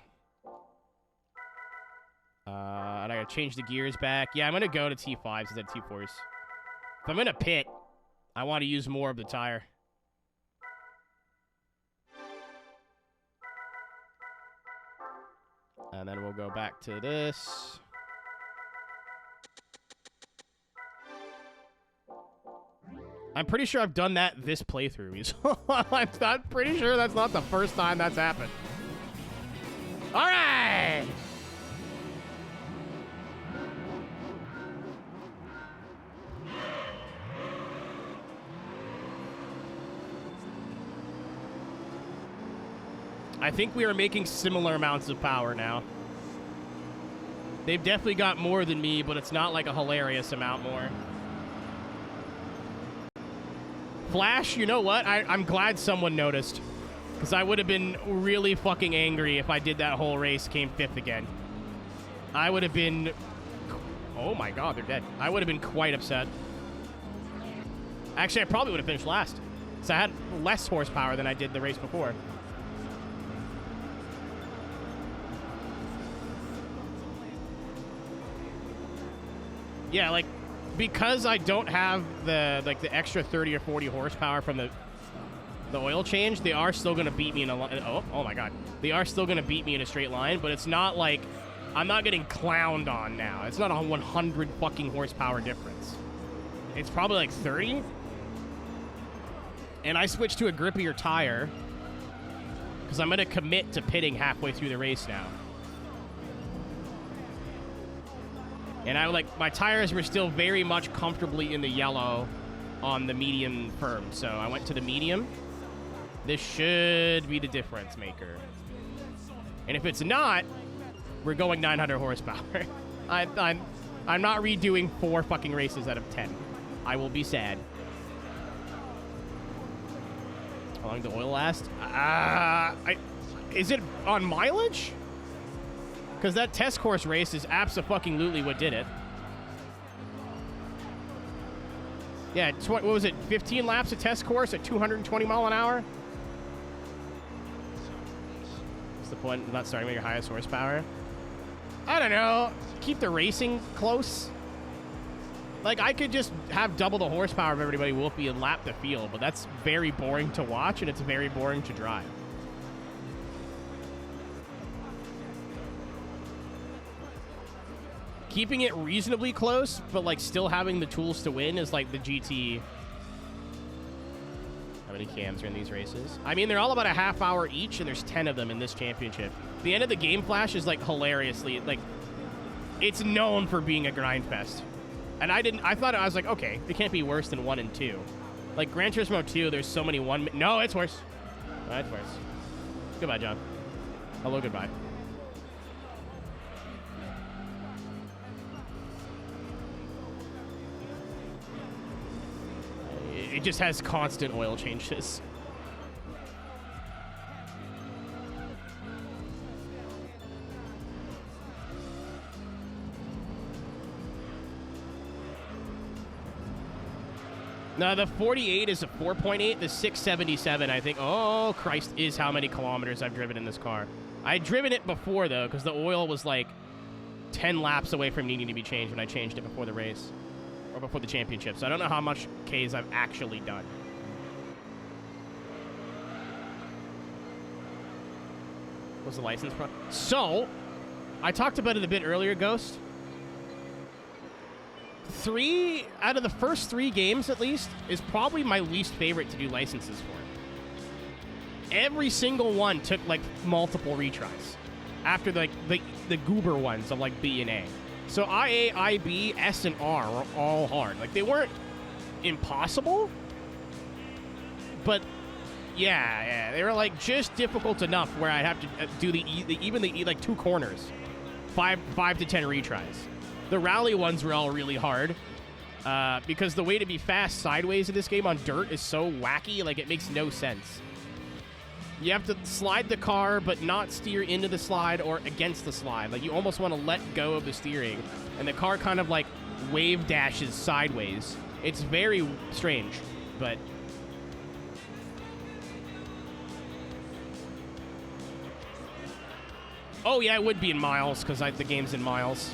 And I gotta change the gears back. Yeah, I'm gonna go to T5s instead of T4s. If I'm gonna pit, I want to use more of the tire. And then we'll go back to this. I'm pretty sure I've done that this playthrough. I'm not pretty sure that's not the first time that's happened. All right. I think we are making similar amounts of power now. They've definitely got more than me, but it's not like a hilarious amount more. Flash, you know what? I'm glad someone noticed. Because I would have been really fucking angry if I did that whole race, came 5th again. I would have been... Oh my god, they're dead. I would have been quite upset. Actually, I probably would have finished last. Because I had less horsepower than I did the race before. Yeah, like... Because I don't have the extra 30 or 40 horsepower from the oil change, they are still going to beat me in a line. Oh my god. They are still going to beat me in a straight line, but it's not like I'm not getting clowned on now. It's not a 100 fucking horsepower difference. It's probably like 30. And I switched to a grippier tire because I'm going to commit to pitting halfway through the race now. And my tires were still very much comfortably in the yellow on the medium firm. So I went to the medium. This should be the difference maker. And if it's not, we're going 900 horsepower. I'm not redoing 4 fucking races out of 10. I will be sad. How long does the oil last? Is it on mileage? Because that test course race is abso-fucking-lutely what did it. Yeah, what was it? 15 laps of test course at 220 mile an hour? What's the point of not starting with your highest horsepower? I don't know. Keep the racing close. Like, I could just have double the horsepower of everybody whoopee and lap the field, but that's very boring to watch, and it's very boring to drive. Keeping it reasonably close, but, like, still having the tools to win is, like, the GT. How many cams are in these races? I mean, they're all about a half hour each, and there's 10 of them in this championship. The end of the game flash is, like, hilariously, like, it's known for being a grind fest. And I thought, I was like, okay, it can't be worse than 1 and 2. Like, Gran Turismo 2, there's so many no, it's worse. No, it's worse. Goodbye, John. Hello, goodbye. It just has constant oil changes. No, the 48 is a 4.8. The 677, I think. Oh, Christ, is how many kilometers I've driven in this car. I'd driven it before, though, because the oil was like 10 laps away from needing to be changed when I changed it before the race. Or before the championship. So I don't know how much Ks I've actually done. What's the license pro? So, I talked about it a bit earlier, Ghost. 3 out of the first 3 games, at least, is probably my least favorite to do licenses for. Every single one took, like, multiple retries. After, like, the goober ones of, like, B and A. So IA, IB, S, and R were all hard. Like, they weren't impossible, but yeah, they were, like, just difficult enough where I'd have to do even the like 2 corners, 5 to 10 retries. The rally ones were all really hard because the way to be fast sideways in this game on dirt is so wacky, like, it makes no sense. You have to slide the car, but not steer into the slide or against the slide. Like, you almost want to let go of the steering. And the car kind of, like, wave dashes sideways. It's very strange, but... Oh, yeah, it would be in miles, because the game's in miles.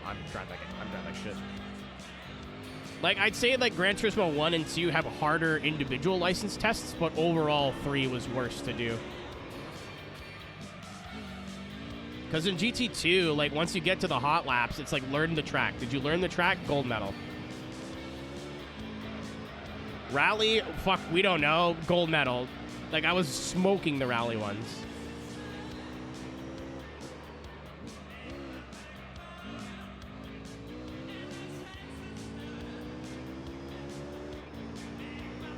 I'm driving like shit. Like, I'd say, like, Gran Turismo 1 and 2 have harder individual license tests, but overall, 3 was worse to do. Because in GT2, like, once you get to the hot laps, it's like, learn the track. Did you learn the track? Gold medal. Rally? Fuck, we don't know. Gold medal. Like, I was smoking the rally ones.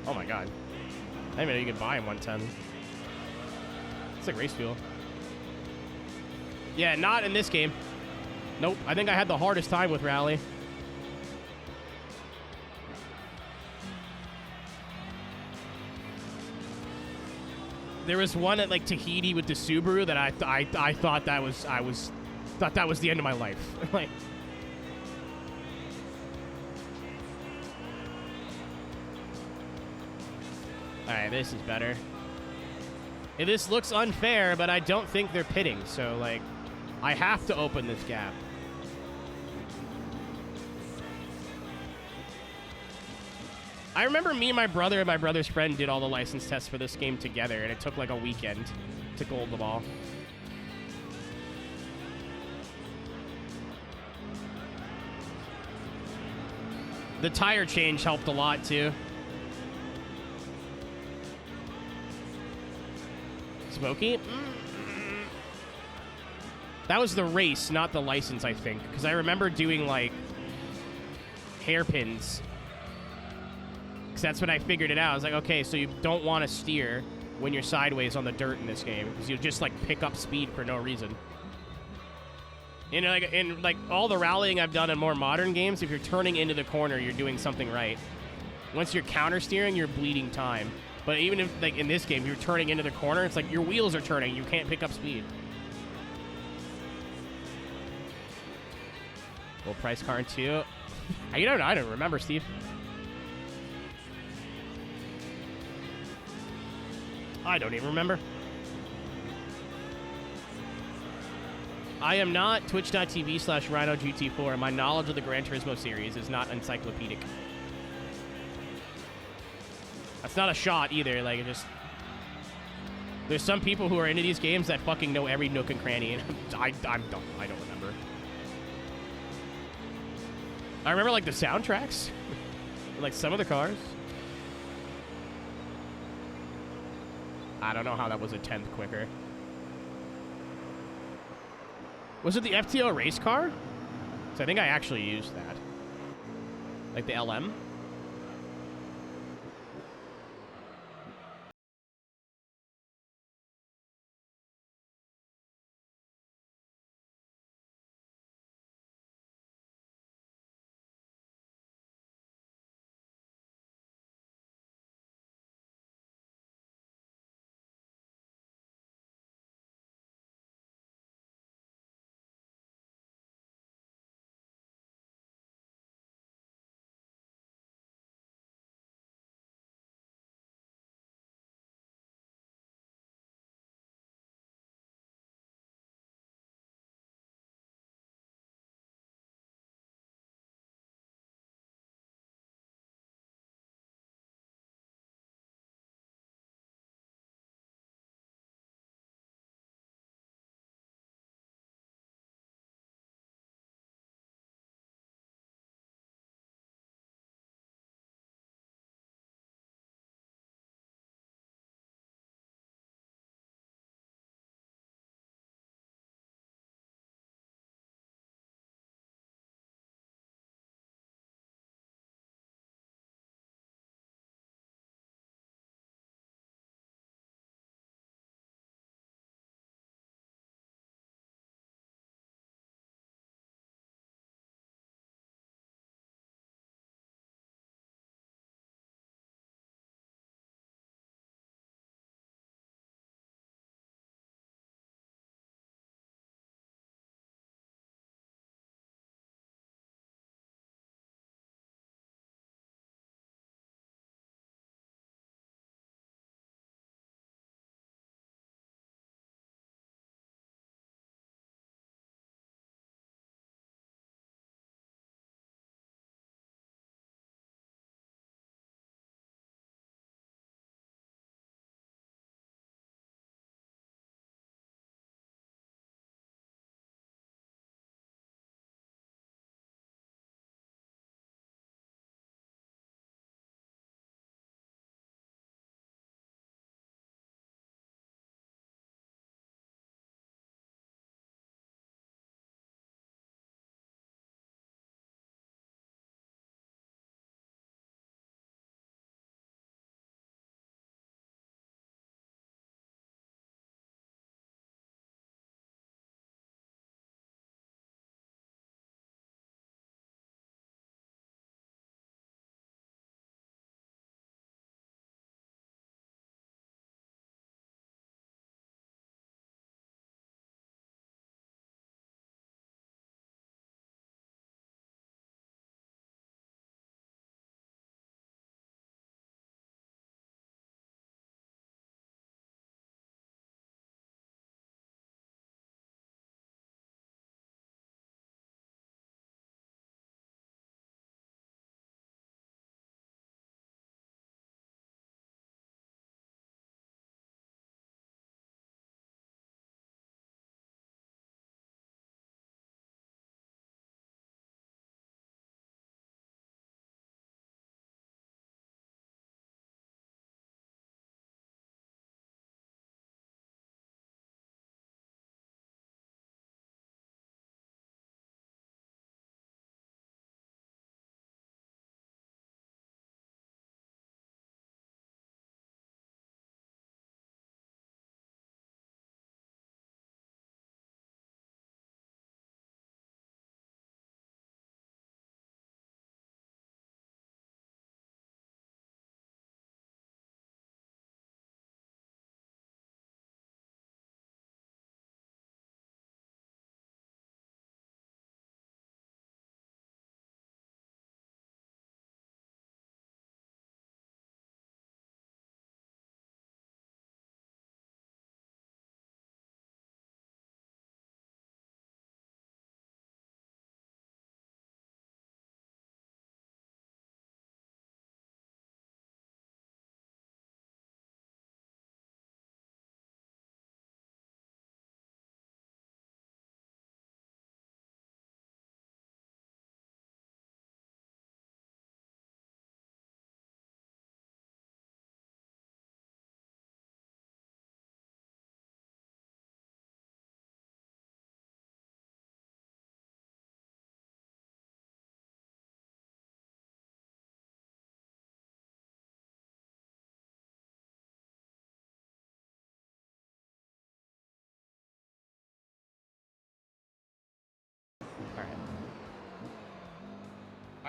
Oh my god. I didn't even know you could buy in 110. It's like race fuel. Yeah, not in this game. Nope. I think I had the hardest time with Rally. There was one at, like, Tahiti with the Subaru that I thought that was thought that was the end of my life. Like, alright, this is better. And this looks unfair, but I don't think they're pitting, so, like, I have to open this gap. I remember me and my brother and my brother's friend did all the license tests for this game together, and it took, like, a weekend to gold them all. The tire change helped a lot, too. Smoky? That was the race, not the license, I think. Because I remember doing, like, hairpins. Because that's when I figured it out. I was like, okay, so you don't want to steer when you're sideways on the dirt in this game, because you just like pick up speed for no reason. In like all the rallying I've done in more modern games, if you're turning into the corner, you're doing something right. Once you're counter steering, you're bleeding time. But even if, like, in this game, you're turning into the corner, it's like your wheels are turning. You can't pick up speed. Full price car in 2. I don't remember, Steve. I don't even remember. I am not twitch.tv/RhinoGT4, and my knowledge of the Gran Turismo series is not encyclopedic. That's not a shot either. Like, it just... There's some people who are into these games that fucking know every nook and cranny, and I don't remember. I remember, like, the soundtracks. Like, some of the cars. I don't know how that was a 10th quicker. Was it the FTO race car? So I think I actually used that. Like the LM?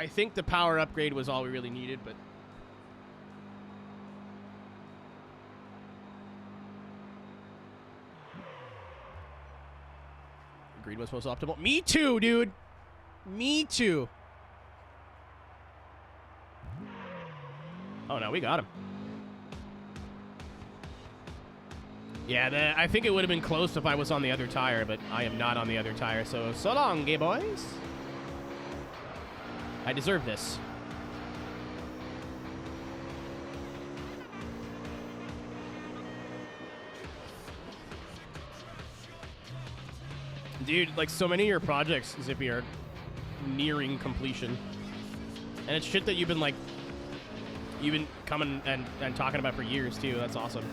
I think the power upgrade was all we really needed, but... Greed was most optimal. Me too, dude. Me too. Oh, no, we got him. Yeah, I think it would have been close if I was on the other tire, but I am not on the other tire, so long, gay boys. I deserve this. Dude, like, so many of your projects, Zippy, are nearing completion. And it's shit that you've been coming and talking about for years, too. That's awesome.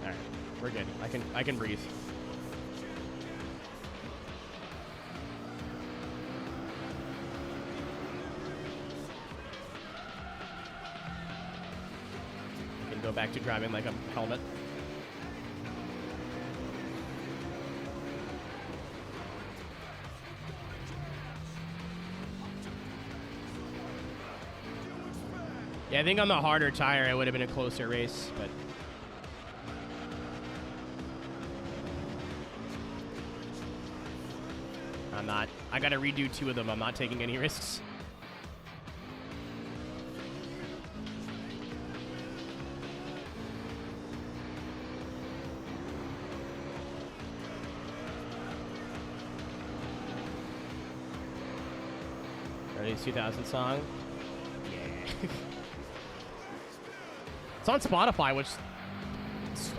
Alright, we're good. I can breathe. Go back to driving like a helmet. Yeah, I think on the harder tire it would have been a closer race, but I'm not. I gotta redo 2 of them. I'm not taking any risks. Early 2000 song. Yeah. It's on Spotify, which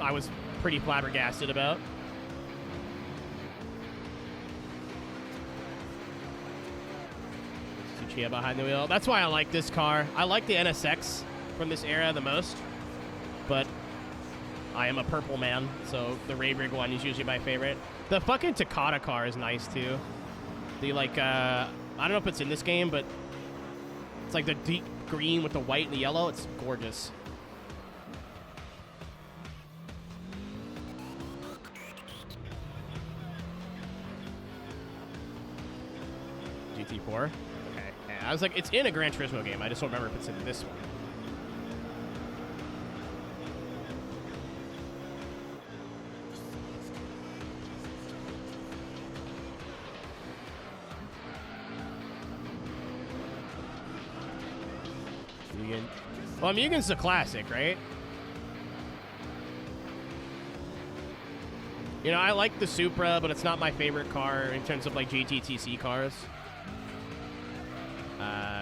I was pretty flabbergasted about. Tsuchiya behind the wheel. That's why I like this car. I like the NSX from this era the most, but I am a purple man, so the Ray Rig one is usually my favorite. The fucking Takata car is nice too. The like, I don't know if it's in this game, but it's like the deep green with the white and the yellow. It's gorgeous. GT4? Okay. Yeah, I was like, it's in a Gran Turismo game. I just don't remember if it's in this one. Well, Mugen's a classic, right? You know, I like the Supra, but it's not my favorite car in terms of, like, GTTC cars.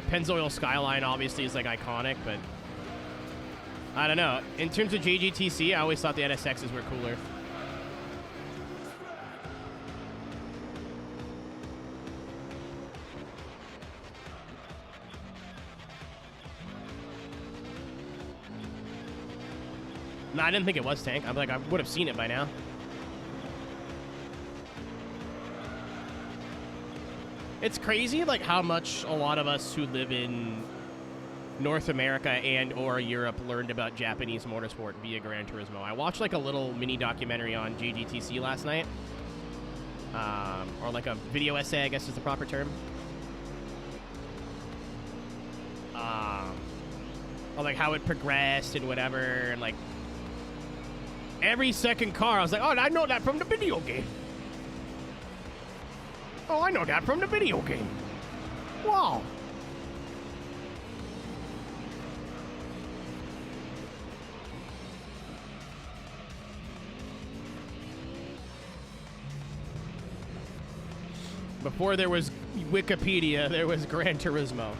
Pennzoil Skyline, obviously, is, like, iconic, but... I don't know. In terms of GTTC, I always thought the NSXs were cooler. No, I didn't think it was Tank. I'm like, I would have seen it by now. It's crazy, like, how much a lot of us who live in North America and or Europe learned about Japanese motorsport via Gran Turismo. I watched, like, a little mini documentary on GGTC last night. Or, like, a video essay, I guess is the proper term. Or, like, how it progressed and whatever, and, like, every second car, I was like, oh, I know that from the video game. Oh, I know that from the video game. Wow. Before there was Wikipedia, there was Gran Turismo.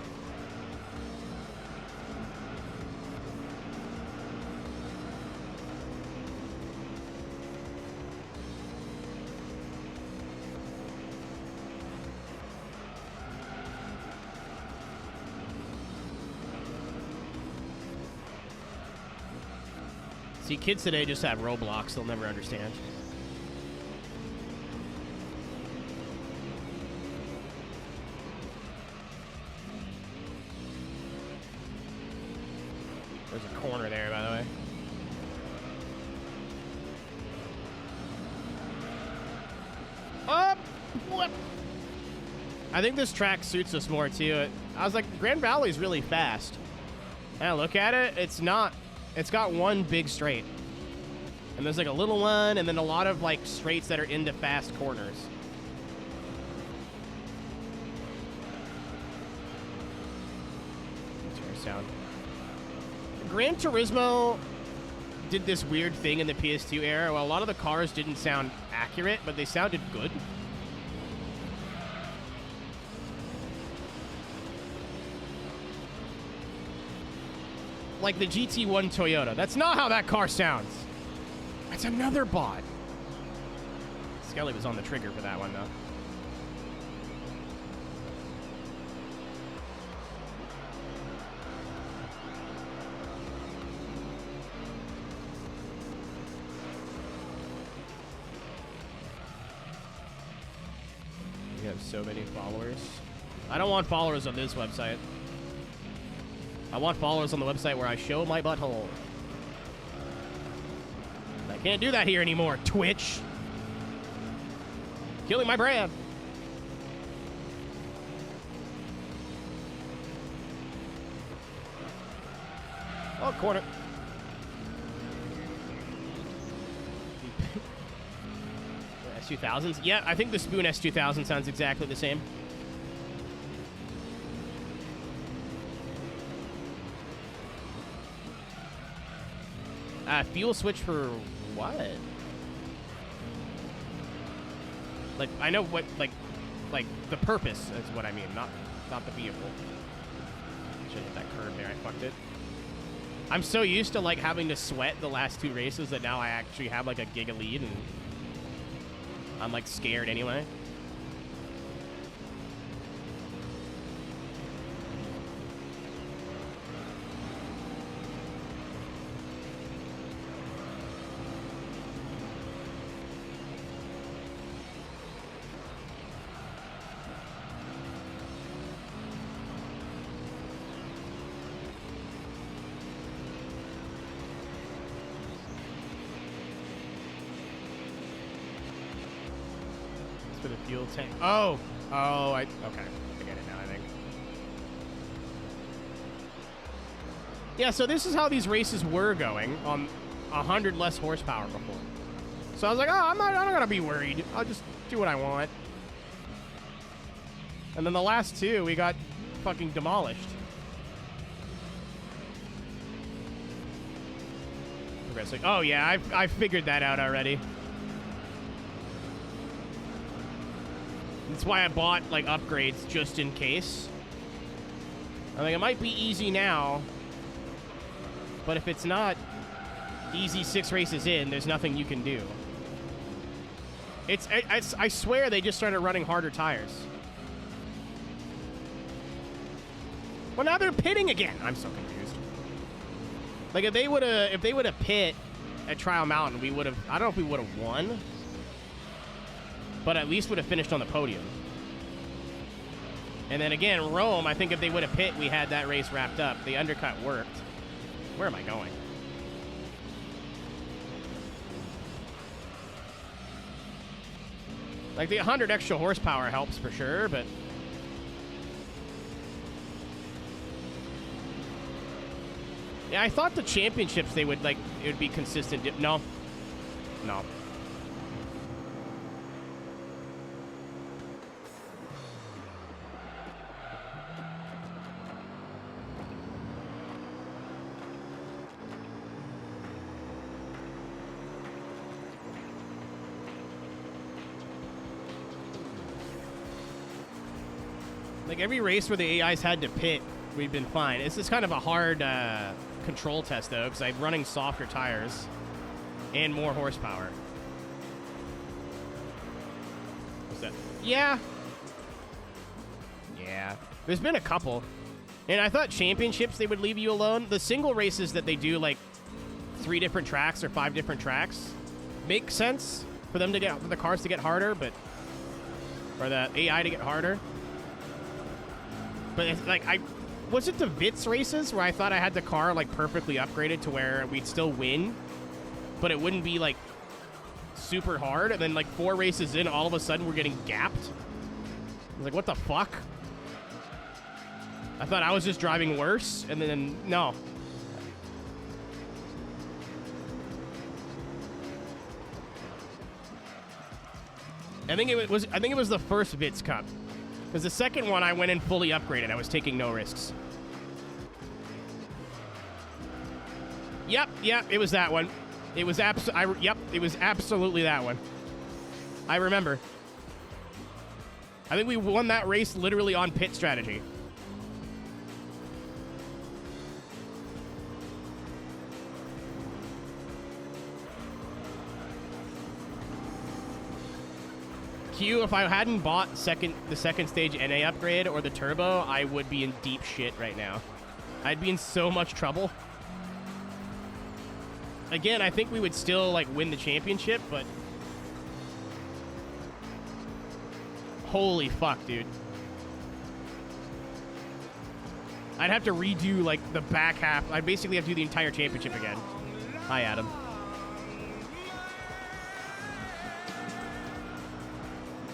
See, kids today just have Roblox. They'll never understand. There's a corner there, by the way. flip. I think this track suits us more, too. I was like, Grand Valley's really fast. And I look at it, it's not. It's got one big straight. And there's like a little one, and then a lot of like straights that are into fast corners. Sound. Gran Turismo did this weird thing in the PS2 era. Well, a lot of the cars didn't sound accurate, but they sounded good. Like the GT1 Toyota. That's not how that car sounds. That's another bot. Skelly was on the trigger for that one, though. We have so many followers. I don't want followers on this website. I want followers on the website where I show my butthole. I can't do that here anymore, Twitch. Killing my brand. Oh, corner. S2000s? Yeah, I think the Spoon S2000 sounds exactly the same. Fuel switch for what? Like, I know what, like the purpose is what I mean, not the vehicle. Should hit that curve there, I fucked it. I'm so used to, like, having to sweat the last two races that now I actually have, like, a giga lead, and I'm, like, scared anyway. For the fuel tank. Okay. I get it now, I think. Yeah, so this is how these races were going on 100 less horsepower before. So I was like, I'm not gonna be worried. I'll just do what I want. And then the last two, we got fucking demolished. Progressing. Oh yeah, I figured that out already. That's why I bought, like, upgrades just in case. I think it might be easy now, but if it's not easy 6 races in, there's nothing you can do. I swear they just started running harder tires. Well, now they're pitting again. I'm so confused. Like, if they would have pit at Trial Mountain, we would have, I don't know if we would have won, but at least would have finished on the podium. And then again, Rome, I think if they would have pit, we had that race wrapped up. The undercut worked. Where am I going? Like, the 100 extra horsepower helps for sure, but... yeah, I thought the championships, they would, like, it would be consistent. No. No. Like, every race where the AIs had to pit, we've been fine. It's just kind of a hard control test, though, because I'm running softer tires and more horsepower. What's that? Yeah. Yeah. There's been a couple. And I thought championships, they would leave you alone. The single races that they do, like, 3 different tracks or 5 different tracks, make sense for them to get, for the cars to get harder, but... or the AI to get harder. But it's like, was it the Vitz races where I thought I had the car, like, perfectly upgraded to where we'd still win, but it wouldn't be, like, super hard, and then like 4 races in, all of a sudden we're getting gapped. I was like, what the fuck? I thought I was just driving worse, and then no. I think it was the first Vitz Cup, because the second one I went in fully upgraded. I was taking no risks. Yep, it was that one. It was it was absolutely that one. I remember. I think we won that race literally on pit strategy. Q, if I hadn't bought the second stage NA upgrade or the turbo, I would be in deep shit right now. I'd be in so much trouble. Again, I think we would still like win the championship, but holy fuck, dude. I'd have to redo like the back half. I'd basically have to do the entire championship again. Hi, Adam.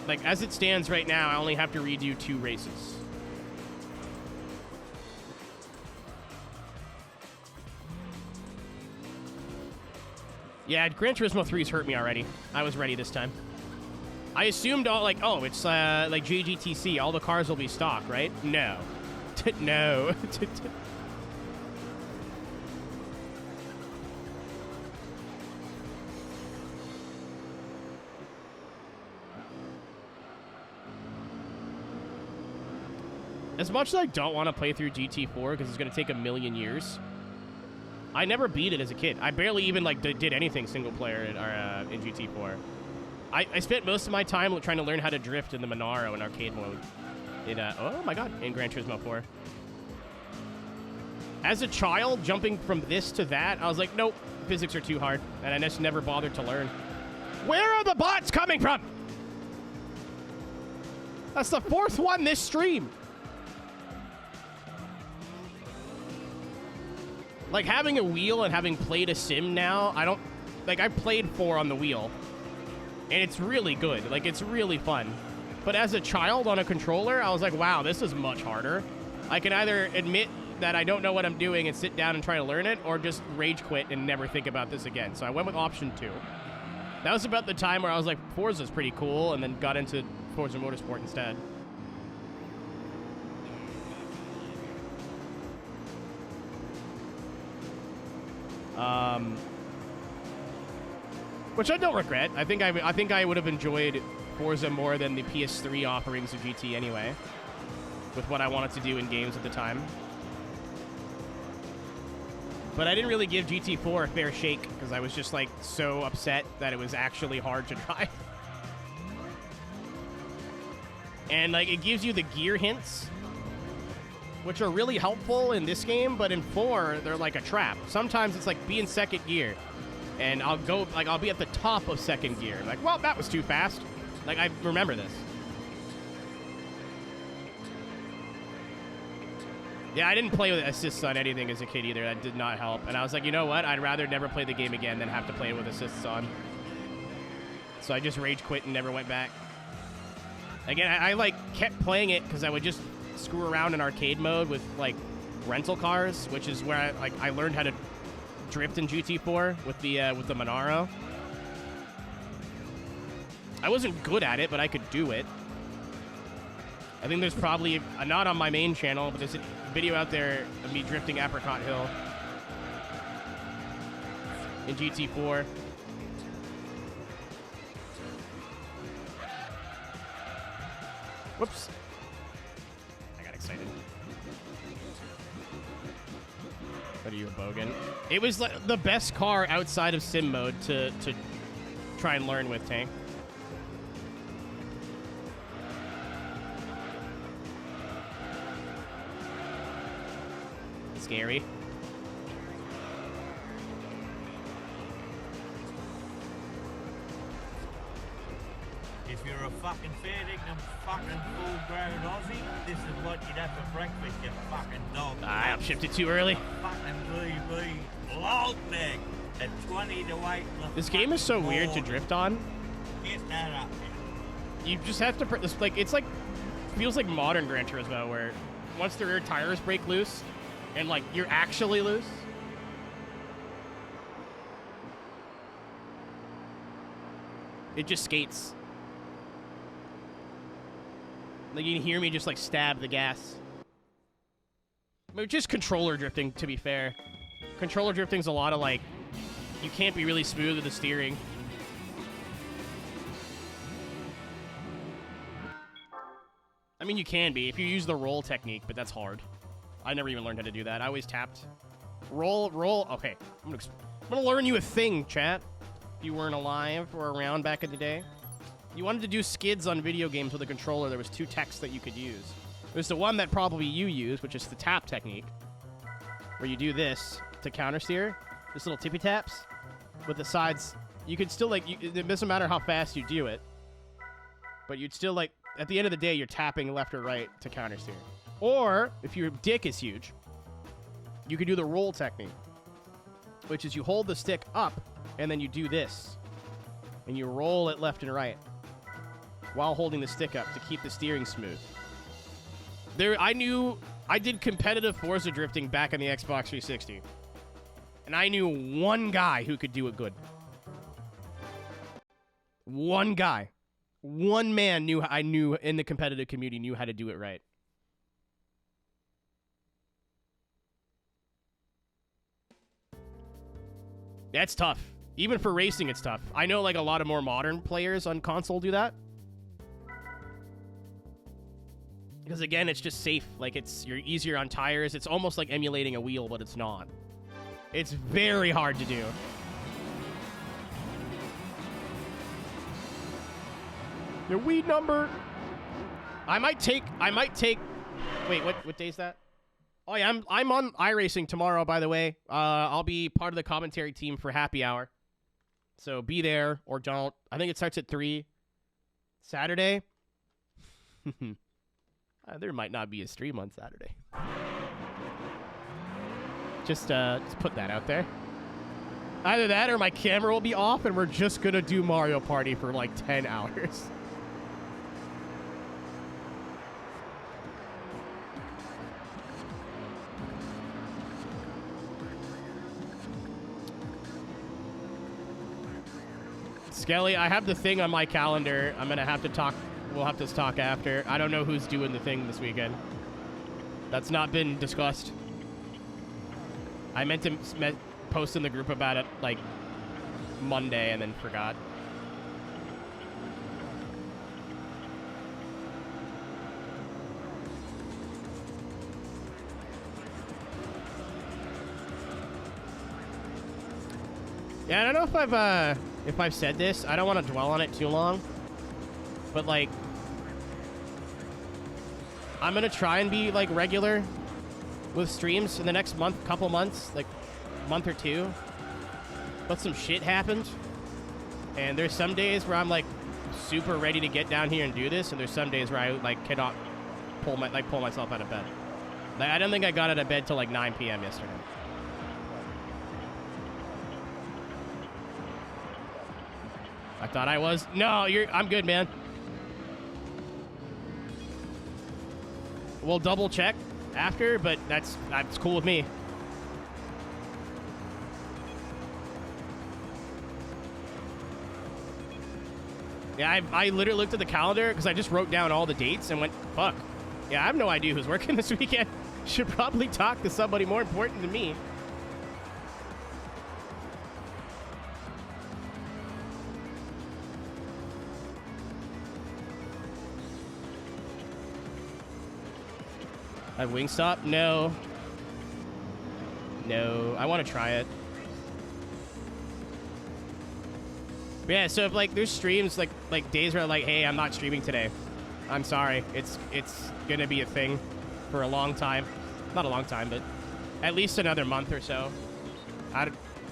Like, as it stands right now, I only have to redo 2 races. Yeah, Gran Turismo 3's hurt me already. I was ready this time. I assumed all, like, oh, it's like JGTC. All the cars will be stock, right? No. No. As much as I don't want to play through GT4 because it's going to take a million years, I never beat it as a kid. I barely even like did anything single player in GT4. I spent most of my time trying to learn how to drift in the Monaro in arcade mode. Oh my god, in Gran Turismo 4. As a child, jumping from this to that, I was like, nope, physics are too hard, and I just never bothered to learn. Where are the bots coming from? That's the 4th one this stream. Like, having a wheel and having played a sim now, I played 4 on the wheel. And it's really good. Like, it's really fun. But as a child on a controller, I was like, wow, this is much harder. I can either admit that I don't know what I'm doing and sit down and try to learn it, or just rage quit and never think about this again. So I went with option 2. That was about the time where I was like, Forza's pretty cool, and then got into Forza Motorsport instead. Which I don't regret. I think I would have enjoyed Forza more than the PS3 offerings of GT anyway, with what I wanted to do in games at the time. But I didn't really give GT4 a fair shake because I was just like so upset that it was actually hard to drive. And like it gives you the gear hints, which are really helpful in this game, but in 4, they're like a trap. Sometimes it's like, be in 2nd gear, and I'll be at the top of 2nd gear. Like, well, that was too fast. Like, I remember this. Yeah, I didn't play with assists on anything as a kid either. That did not help. And I was like, you know what? I'd rather never play the game again than have to play it with assists on. So I just rage quit and never went back. Again, I like kept playing it because I would just screw around in arcade mode with like rental cars, which is where I learned how to drift in GT4 with the Monaro. I wasn't good at it, but I could do it. I think there's probably not on my main channel, but there's a video out there of me drifting Apricot Hill in GT4. Whoops. I got excited. What are you, a bogan? It was like the best car outside of sim mode to try and learn with, Tank. Scary. If you're a fucking fair dinkum fucking full-grown Aussie, this is what you'd have for breakfast, you fucking dog. I'm shipped it too early. Fucking VB long neck at 20 to 8. This game is so weird to drift on. Get that up. You just have to, it's like, feels like modern Gran Turismo where once the rear tires break loose and like you're actually loose. It just skates. Like you can hear me just like stab the gas. I mean, just controller drifting, to be fair. Controller drifting's a lot of like, you can't be really smooth with the steering. I mean, you can be if you use the roll technique, but that's hard. I never even learned how to do that. I always tapped. Roll. Okay, I'm gonna learn you a thing, chat. If you weren't alive or around back in the day. You wanted to do skids on video games with a controller, there was two techs that you could use. There's the one that probably you use, which is the tap technique, where you do this to counter steer. This little tippy taps with the sides. You could still, like, it doesn't matter how fast you do it, but you'd still, like, at the end of the day, you're tapping left or right to counter steer. Or, if your dick is huge, you could do the roll technique, which is you hold the stick up, and then you do this, and you roll it left and right while holding the stick up to keep the steering smooth. I did competitive Forza drifting back on the Xbox 360, and I knew one guy who could do it good. One guy. One man I knew in the competitive community knew how to do it right. That's tough. Even for racing, it's tough. I know like a lot of more modern players on console do that. Because again, it's just safe. Like you're easier on tires. It's almost like emulating a wheel, but it's not. It's very hard to do. The weed number. I might take. Wait, what day is that? Oh yeah, I'm on iRacing tomorrow. By the way, I'll be part of the commentary team for Happy Hour. So be there or don't. I think it starts at 3. Saturday. There might not be a stream on Saturday. Just put that out there. Either that or my camera will be off and we're just gonna do Mario Party for like 10 hours. Skelly, I have the thing on my calendar. I'm gonna have to talk. We'll have to talk after. I don't know who's doing the thing this weekend. That's not been discussed. I meant to post in the group about it like Monday and then forgot. Yeah, I don't know if I've said this. I don't want to dwell on it too long. But like I'm going to try and be like regular with streams in the next couple months, like month or two. But some shit happened. And there's some days where I'm like super ready to get down here and do this, and there's some days where I like cannot pull myself out of bed. Like I don't think I got out of bed till like 9 p.m. yesterday. I thought I was. No, I'm good, man. We'll double check after, but that's cool with me. Yeah, I literally looked at the calendar because I just wrote down all the dates and went, fuck. Yeah, I have no idea who's working this weekend. Should probably talk to somebody more important than me. At Wingstop? No. No. I want to try it. But yeah, so if like there's streams like days where I'm like, hey, I'm not streaming today. I'm sorry. It's gonna be a thing for a long time. Not a long time, but at least another month or so.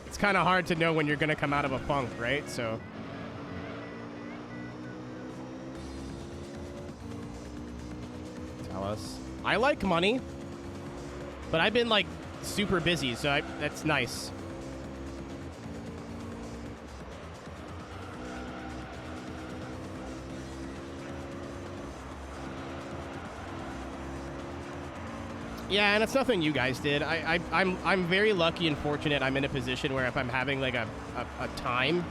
It's kind of hard to know when you're gonna come out of a funk, right? So Alice. I like money, but I've been like super busy, so that's nice. Yeah, and it's nothing you guys did. I'm very lucky and fortunate. I'm in a position where if I'm having like a time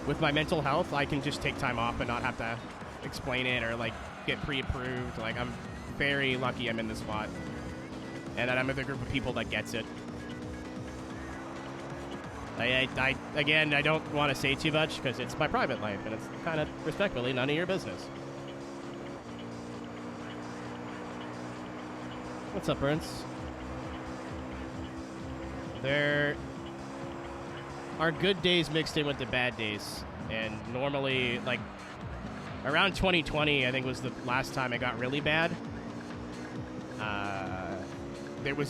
with my mental health, I can just take time off and not have to explain it or like get pre-approved. Like I'm very lucky I'm in this spot, and that I'm with a group of people that gets it. Again, I don't want to say too much because it's my private life, and it's kind of respectfully none of your business. What's up, Ernst? There are good days mixed in with the bad days, and normally, like, around 2020, I think was the last time it got really bad.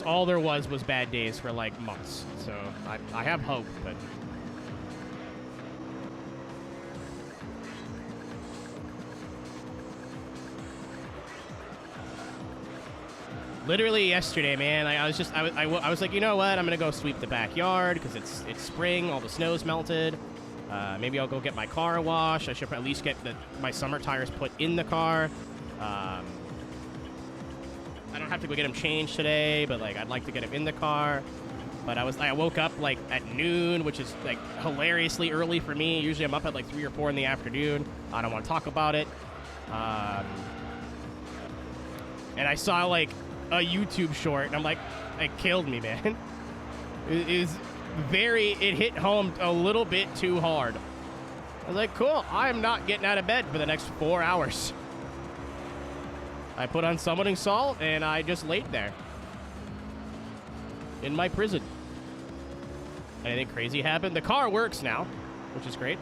All there was bad days for, like, months, so I have hope, but... Literally yesterday, man, I was like, you know what? I'm gonna go sweep the backyard because it's spring, all the snow's melted. Maybe I'll go get my car washed. I should at least get my summer tires put in the car. I don't have to go get them changed today, but like I'd like to get them in the car. But I woke up like at noon, which is like hilariously early for me. Usually I'm up at like 3 or 4 in the afternoon. I don't want to talk about it. And I saw like a YouTube short, and I'm like, it killed me, man. It hit home a little bit too hard. I was like, cool, I am not getting out of bed for the next 4 hours. I put on summoning salt, and I just laid there. In my prison. Anything crazy happened? The car works now, which is great.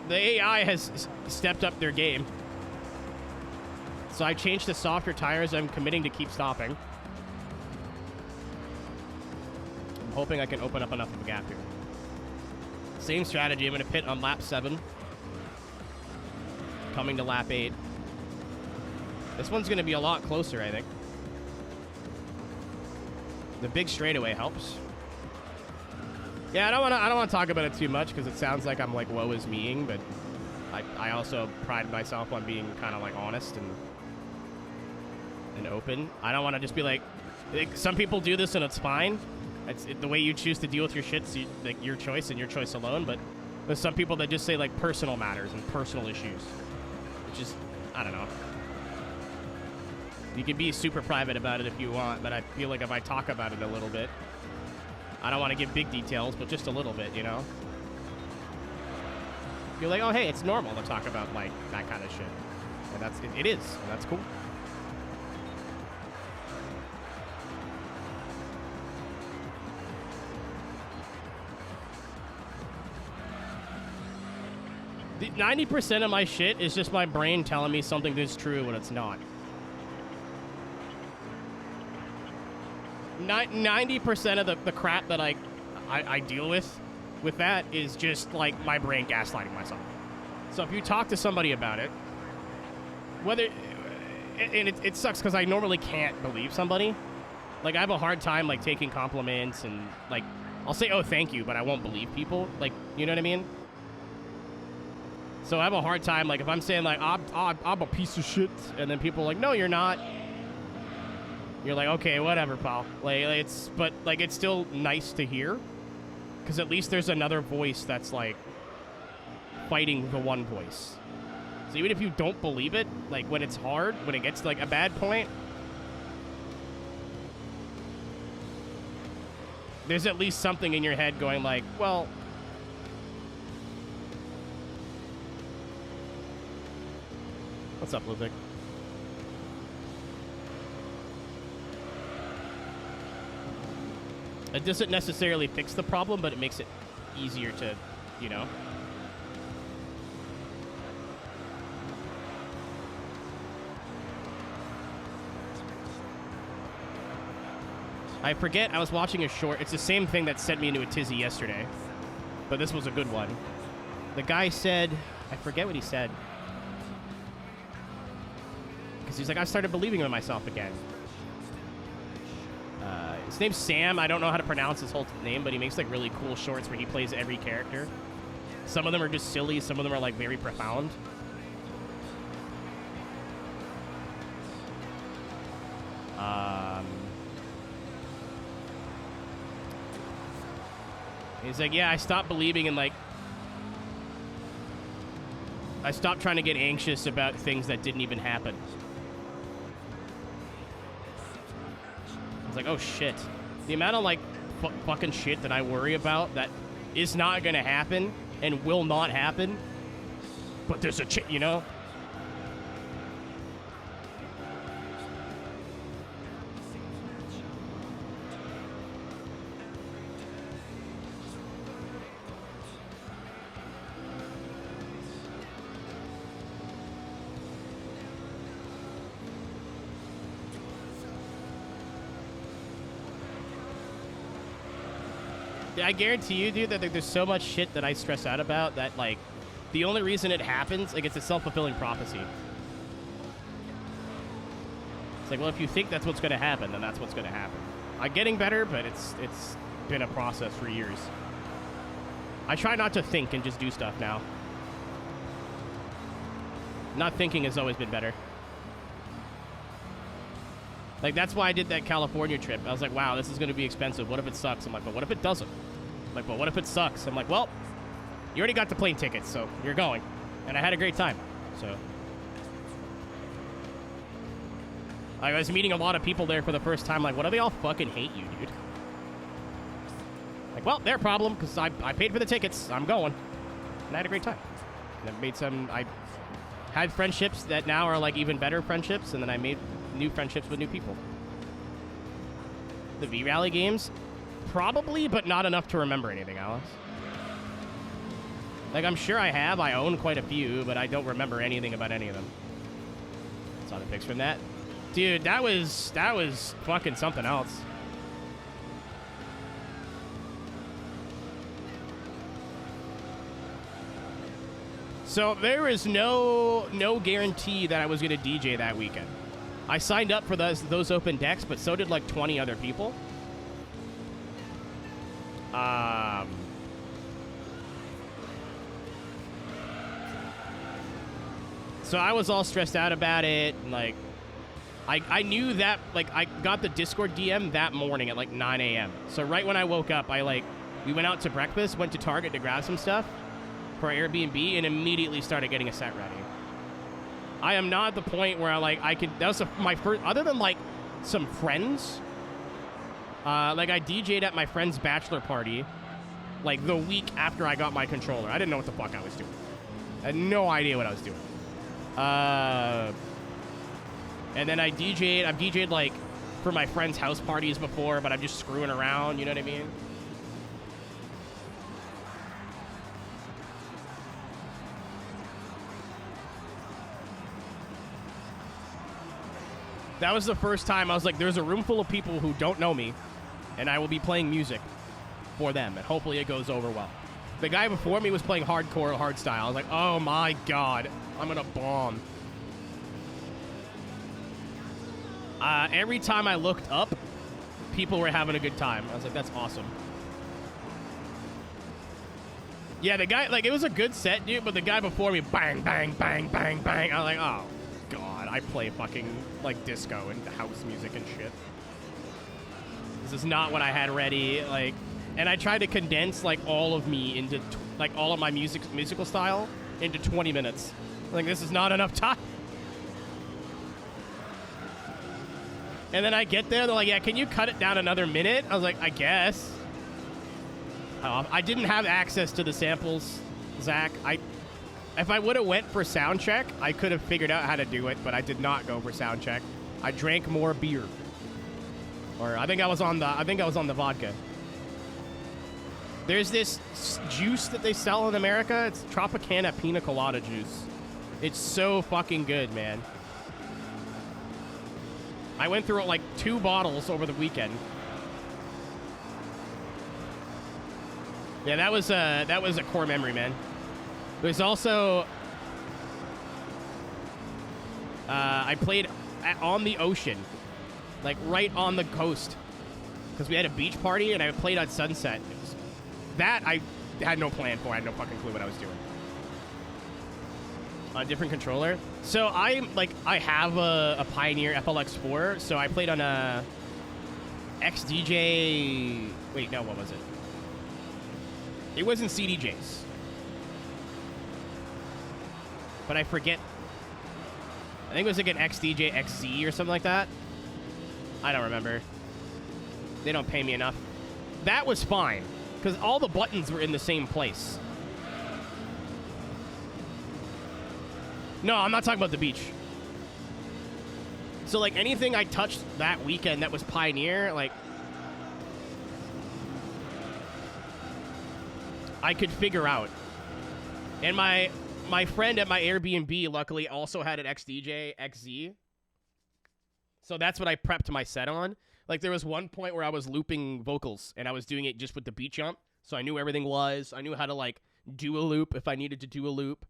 The AI has stepped up their game. So I changed to softer tires. I'm committing to keep stopping. I'm hoping I can open up enough of a gap here. Same strategy. I'm going to pit on lap 7. Coming to lap 8. This one's going to be a lot closer, I think. The big straightaway helps. Yeah, I don't want to talk about it too much because it sounds like I'm like woe is meing, but I also pride myself on being kind of like honest and open. I don't want to just be like some people do this and it's fine. The way you choose to deal with your shit's like your choice and your choice alone. But there's some people that just say like personal matters and personal issues, which is I don't know. You can be super private about it if you want, but I feel like if I talk about it a little bit. I don't want to give big details, but just a little bit, you know? You're like, oh, hey, it's normal to talk about, like, that kind of shit. And it is, and that's cool. The 90% of my shit is just my brain telling me something is true when it's not. 90% of the crap that I deal with that is just like my brain gaslighting myself. So if you talk to somebody about it, and it sucks because I normally can't believe somebody. Like I have a hard time like taking compliments and like I'll say oh thank you, but I won't believe people. Like you know what I mean? So I have a hard time like if I'm saying like I'm a piece of shit, and then people are like no you're not. You're like, okay, whatever, pal. Like, it's still nice to hear, because at least there's another voice that's like fighting the one voice. So even if you don't believe it, like when it's hard, when it gets to like a bad point, there's at least something in your head going like, well, what's up, Ludwig? It doesn't necessarily fix the problem, but it makes it easier to, you know. I forget, I was watching a short. It's the same thing that sent me into a tizzy yesterday. But this was a good one. The guy said, I forget what he said. Because he's like, I started believing in myself again. His name's Sam. I don't know how to pronounce his whole name, but he makes like really cool shorts where he plays every character. Some of them are just silly. Some of them are like very profound. He's like, yeah, I stopped believing in like... I stopped trying to get anxious about things that didn't even happen. I was like, oh shit. The amount of like fucking shit that I worry about that is not gonna happen and will not happen. But there's a you know? I guarantee you, dude, that there's so much shit that I stress out about that, like, the only reason it happens, like, it's a self-fulfilling prophecy. It's like, well, if you think that's what's going to happen, then that's what's going to happen. I'm getting better, but it's been a process for years. I try not to think and just do stuff now. Not thinking has always been better. Like, that's why I did that California trip. I was like, wow, this is going to be expensive. What if it sucks? I'm like, but what if it doesn't? I'm like, but what if it sucks? I'm like, well, you already got the plane tickets, so you're going. And I had a great time, so. I was meeting a lot of people there for the first time. Like, what do they all fucking hate you, dude? Like, well, their problem, because I paid for the tickets. I'm going. And I had a great time. And I made some, I had friendships that now are, like, even better friendships, and then I made new friendships with new people. The V-Rally games? Probably, but not enough to remember anything, Alice. Like, I'm sure I own quite a few, but I don't remember anything about any of them. Saw the pics from that. Dude, that was fucking something else. So there is no guarantee that I was going to DJ that weekend. I signed up for those open decks, but so did like 20 other people. So I was all stressed out about it. Like, I knew that, like, I got the Discord DM that morning at like 9 a.m. So right when I woke up, we went out to breakfast, went to Target to grab some stuff for Airbnb, and immediately started getting a set ready. I am not at the point where that was my first, other than like some friends, like I DJ'd at my friend's bachelor party, like the week after I got my controller. I didn't know what the fuck I was doing. I had no idea what I was doing. And then I've DJ'd like for my friends' house parties before, but I'm just screwing around, you know what I mean? That was the first time I was like, there's a room full of people who don't know me, and I will be playing music for them, and hopefully it goes over well. The guy before me was playing hardcore, hardstyle. I was like, oh my god, I'm gonna bomb. Every time I looked up, people were having a good time. I was like, that's awesome. Yeah, the guy, like, it was a good set, dude, but the guy before me, bang, bang, bang, bang, bang. I was like, oh god, I play fucking, like, disco and house music and shit. This is not what I had ready, like, and I tried to condense, like, all of me into, like, all of my musical style into 20 minutes. Like, this is not enough time. And then I get there, they're like, yeah, can you cut it down another minute? I was like, I guess. I didn't have access to the samples, Zach. If I would have went for sound check, I could have figured out how to do it, but I did not go for sound check. I drank more beer. Or I think I was on the vodka. There's this juice that they sell in America. It's Tropicana Pina Colada juice. It's so fucking good, man. I went through like 2 bottles over the weekend. Yeah, that was a core memory, man. There's also I played on the ocean, like right on the coast, because we had a beach party and I played on Sunset. That I had no plan for. I had no fucking clue what I was doing. A different controller. So I have a Pioneer FLX4, so I played on a XDJ. Wait, no, what was it? It wasn't CDJs. But I forget. I think it was like an XDJ XZ or something like that. I don't remember. They don't pay me enough. That was fine, because all the buttons were in the same place. No, I'm not talking about the beach. So, like, anything I touched that weekend that was Pioneer, like, I could figure out. And my friend at my Airbnb, luckily, also had an XDJ XZ. So that's what I prepped my set on. Like, there was one point where I was looping vocals, and I was doing it just with the beat jump. So I knew everything was. I knew how to, like, do a loop if I needed to do a loop.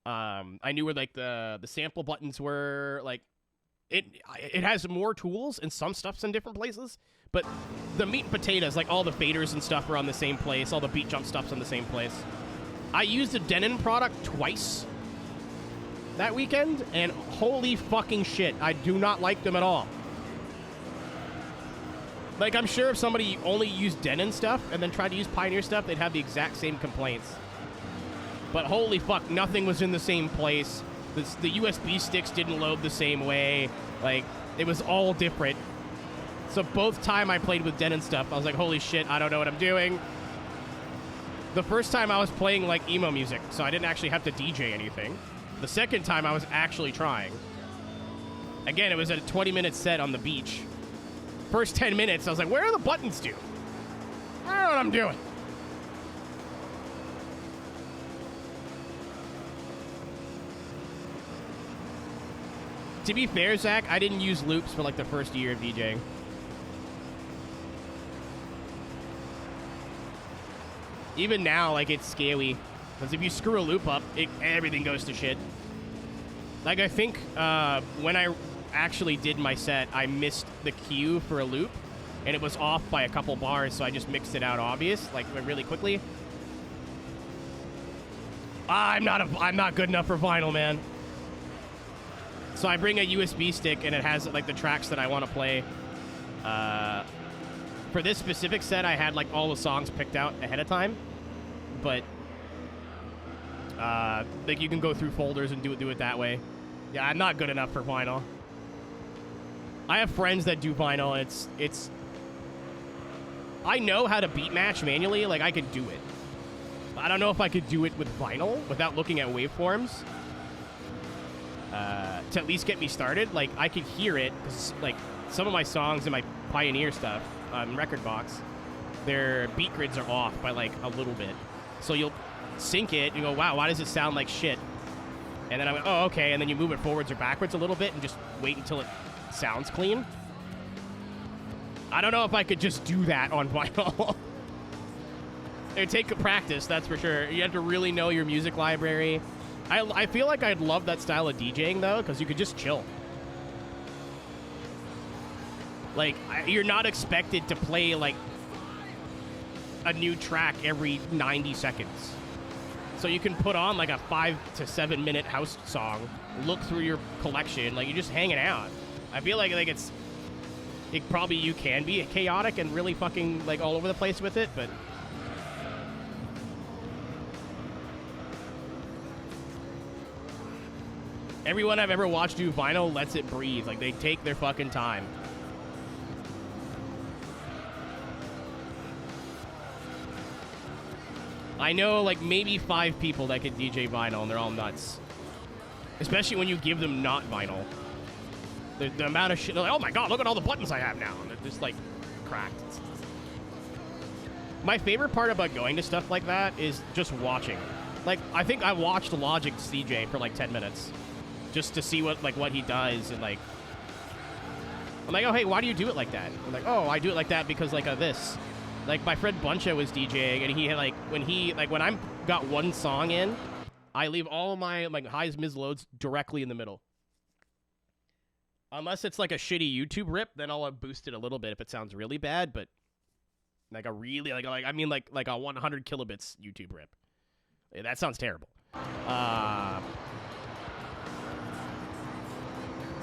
I knew where, like, the sample buttons were. Like, it has more tools, and some stuff's in different places. But the meat and potatoes, like, all the faders and stuff are on the same place. All the beat jump stuff's in the same place. I used a Denon product twice that weekend, and holy fucking shit, I do not like them at all. Like, I'm sure if somebody only used Denon stuff and then tried to use Pioneer stuff, they'd have the exact same complaints. But holy fuck, nothing was in the same place. The USB sticks didn't load the same way. Like, it was all different. So both time I played with Denon stuff, I was like, holy shit, I don't know what I'm doing. The first time I was playing, like, emo music, so I didn't actually have to DJ anything. The second time I was actually trying. Again, it was a 20-minute set on the beach. First 10 minutes, I was like, where are the buttons to? I don't know what I'm doing. To be fair, Zach, I didn't use loops for, like, the first year of DJing. Even now, like, it's scaly. Because if you screw a loop up, everything goes to shit. Like, I think when I actually did my set, I missed the cue for a loop. And it was off by a couple bars, so I just mixed it out obvious, like, really quickly. I'm not good enough for vinyl, man. So I bring a USB stick, and it has, like, the tracks that I want to play. For this specific set, I had, like, all the songs picked out ahead of time. But, like, you can go through folders and do it that way. Yeah, I'm not good enough for vinyl. I have friends that do vinyl, and it's... I know how to beat match manually. Like, I can do it. I don't know if I could do it with vinyl without looking at waveforms. To at least get me started. Like, I could hear it, because, like, some of my songs in my Pioneer stuff on Record Box, their beat grids are off by, like, a little bit. So you'll sync it, and you go, wow, why does it sound like shit? And then I went, oh, okay, and then you move it forwards or backwards a little bit and just wait until it sounds clean. I don't know if I could just do that on vinyl. It would take a practice, that's for sure. You have to really know your music library. I feel like I'd love that style of DJing, though, because you could just chill. Like, you're not expected to play, like, a new track every 90 seconds. So you can put on, like, a 5 to 7 minute house song, look through your collection, like, you're just hanging out. I feel like you can be chaotic and really fucking, like, all over the place with it, but... Everyone I've ever watched do vinyl lets it breathe. Like, they take their fucking time. I know, like, maybe 5 people that can DJ vinyl, and they're all nuts. Especially when you give them not vinyl. The amount of shit, they're like, oh my god, look at all the buttons I have now. And they're just, like, cracked. My favorite part about going to stuff like that is just watching. Like, I think I watched Logic's DJ for, like, 10 minutes. Just to see what he does, and, like... I'm like, oh, hey, why do you do it like that? I'm like, oh, I do it like that because, like, of this. Like, my friend Buncha was DJing, and he had, like, when I got one song in, I leave all my, like, highs, mids, lows directly in the middle. Unless it's, like, a shitty YouTube rip, then I'll boost it a little bit if it sounds really bad, but, like, a really, like a 100 kilobits YouTube rip. That sounds terrible.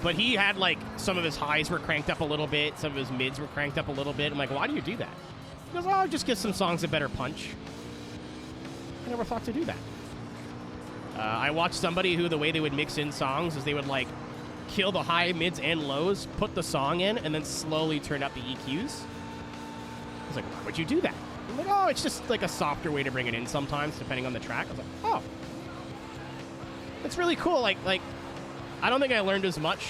But he had, like, some of his highs were cranked up a little bit, some of his mids were cranked up a little bit. I'm like, why do you do that? He goes, oh, just give some songs a better punch. I never thought to do that. I watched somebody who the way they would mix in songs is they would, like, kill the high, mids, and lows, put the song in, and then slowly turn up the EQs. I was like, why would you do that? I'm like, oh, it's just, like, a softer way to bring it in sometimes, depending on the track. I was like, oh. It's really cool. Like, I don't think I learned as much.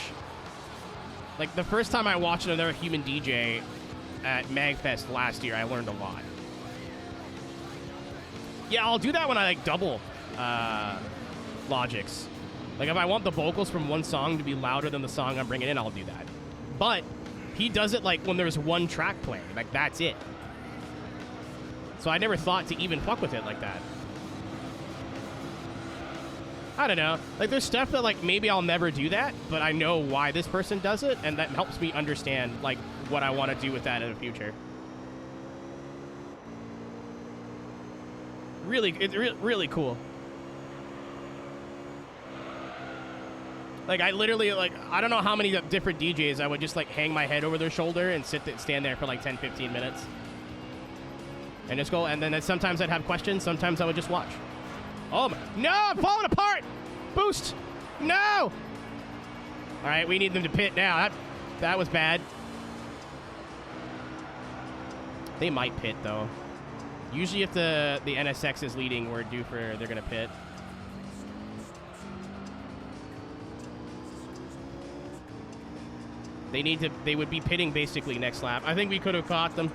Like, the first time I watched another human DJ at MagFest last year, I learned a lot. Yeah, I'll do that when I, like, double Logics. Like, if I want the vocals from one song to be louder than the song I'm bringing in, I'll do that. But he does it, like, when there's one track playing. Like, that's it. So I never thought to even fuck with it like that. I don't know. Like, there's stuff that, like, maybe I'll never do that, but I know why this person does it, and that helps me understand, like, what I want to do with that in the future. Really, it's really cool. Like, I literally, like, I don't know how many different DJs I would just, like, hang my head over their shoulder and stand there for, like, 10, 15 minutes. And just go, and then sometimes I'd have questions, sometimes I would just watch. Oh, my, no, I'm falling apart! Boost! No! All right, we need them to pit now. That was bad. They might pit, though. Usually if the NSX is leading, we're due for, they're going to pit. They would be pitting basically next lap. I think we could have caught them.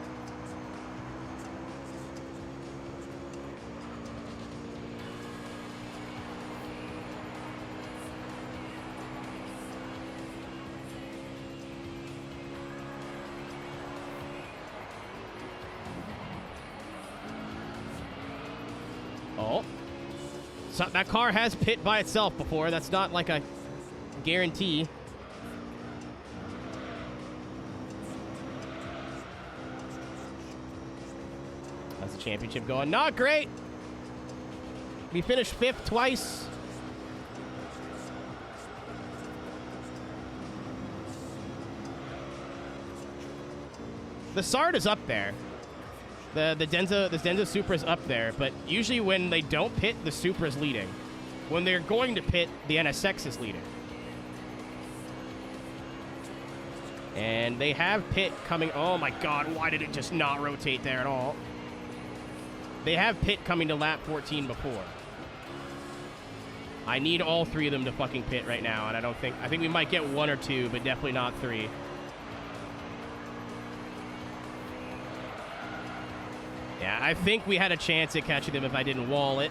Oh. So that car has pit by itself before. That's not like a guarantee. That's the championship going. Not great. We finished 5th twice. The Sard is up there. The Denza Supra is up there, but usually when they don't pit, the Supra is leading. When they're going to pit, the NSX is leading. And they have pit coming. Oh my god, why did it just not rotate there at all? They have pit coming to lap 14 before. I need all 3 of them to fucking pit right now, and I think we might get 1 or 2, but definitely not 3. Yeah, I think we had a chance at catching them if I didn't wall it.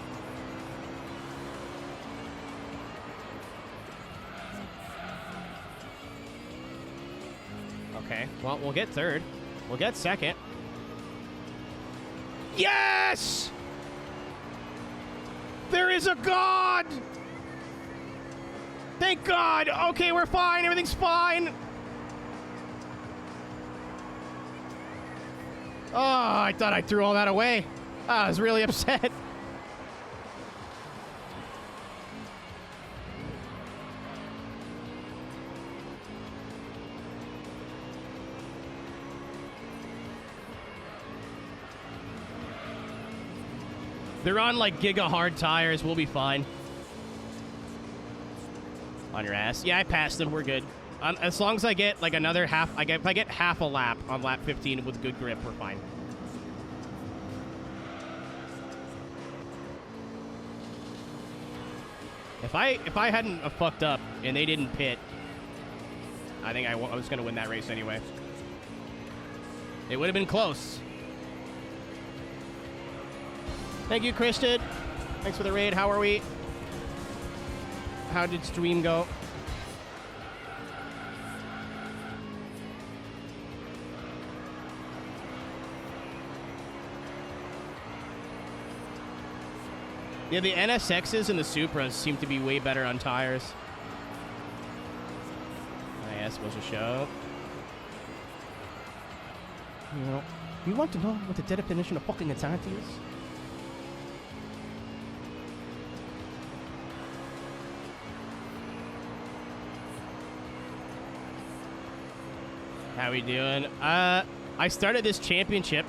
Okay, well, we'll get 3rd. We'll get 2nd. Yes! There is a God! Thank God! Okay, we're fine. Everything's fine. Oh, I thought I threw all that away. I was really upset. They're on like giga hard tires. We'll be fine. On your ass. Yeah, I passed them. We're good. As long as I get like another half, if I get half a lap on lap 15 with good grip, we're fine. If I hadn't fucked up and they didn't pit, I think I was gonna win that race anyway. It would have been close. Thank you, Kristen. Thanks for the raid. How are we? How did stream go? Yeah, the NSXs and the Supras seem to be way better on tires. I guess was a show. You know, you want to know what the definition of fucking insanity is? How we doing? I started this championship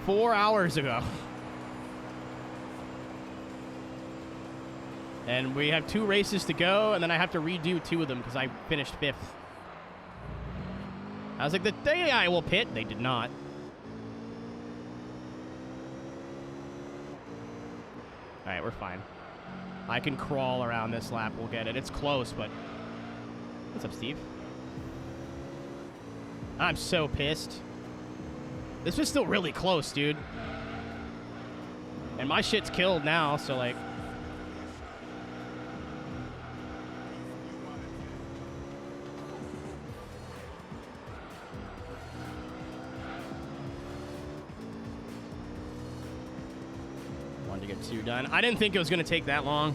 4 hours ago. And we have 2 races to go, and then I have to redo 2 of them because I finished 5th. I was like, the day I will pit. They did not. All right, we're fine. I can crawl around this lap. We'll get it. It's close, but... What's up, Steve? I'm so pissed. This was still really close, dude. And my shit's killed now, so, like... Wanted to get 2 done. I didn't think it was going to take that long.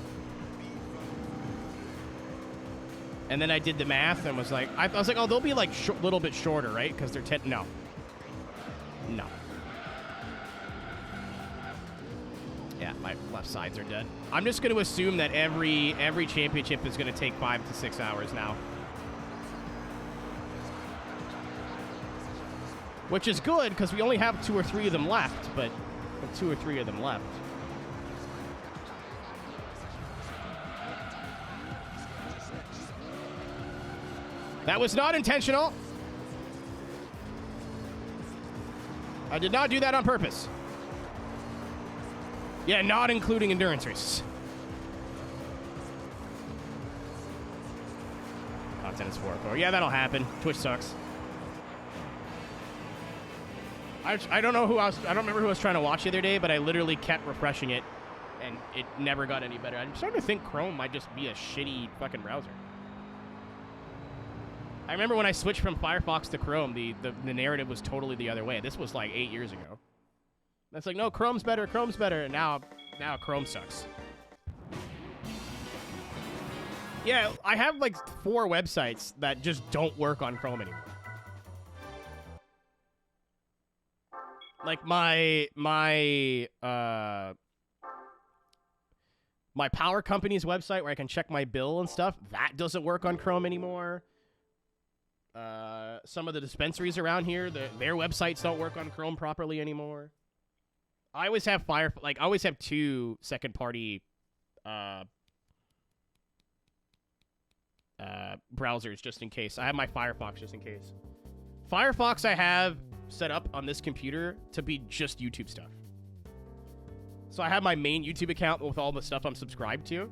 And then I did the math and was like, I was like, oh, they'll be like a little bit shorter, right? Because they're 10. No. No. Yeah, my left sides are dead. I'm just going to assume that every championship is going to take 5 to 6 hours now. Which is good because we only have 2 or 3 of them left, but 2 or 3 of them left. That was not intentional. I did not do that on purpose. Yeah, not including endurance races. Content is 4-4. Yeah, that'll happen. Twitch sucks. I don't know who I don't remember who I was trying to watch the other day, but I literally kept refreshing it, and it never got any better. I'm starting to think Chrome might just be a shitty fucking browser. I remember when I switched from Firefox to Chrome, the narrative was totally the other way. This was like 8 years ago. It's like, no, Chrome's better, and now Chrome sucks. Yeah, I have like 4 websites that just don't work on Chrome anymore. Like my power company's website where I can check my bill and stuff, that doesn't work on Chrome anymore. Some of the dispensaries around here, their websites don't work on Chrome properly anymore. I always have I always have 2 second-party browsers just in case. I have my Firefox just in case. Firefox I have set up on this computer to be just YouTube stuff. So I have my main YouTube account with all the stuff I'm subscribed to,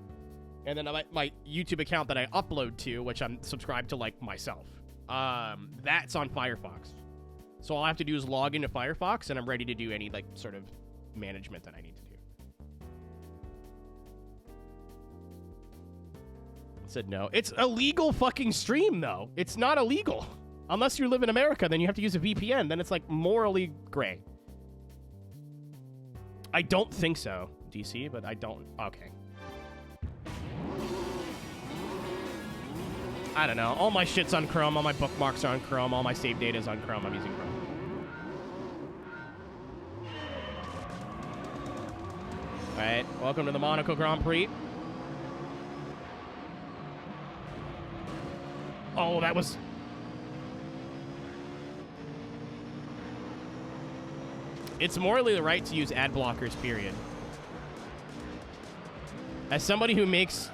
and then my YouTube account that I upload to, which I'm subscribed to like myself. That's on Firefox. So all I have to do is log into Firefox, and I'm ready to do any like sort of management that I need to do. I said no. It's a legal fucking stream, though. It's not illegal. Unless you live in America, then you have to use a VPN. Then it's like morally gray. I don't think so, DC, but I don't. Okay. I don't know. All my shit's on Chrome. All my bookmarks are on Chrome. All my save data's on Chrome. I'm using Chrome. All right. Welcome to the Monaco Grand Prix. Oh, that was... It's morally the right to use ad blockers, period. As somebody who makes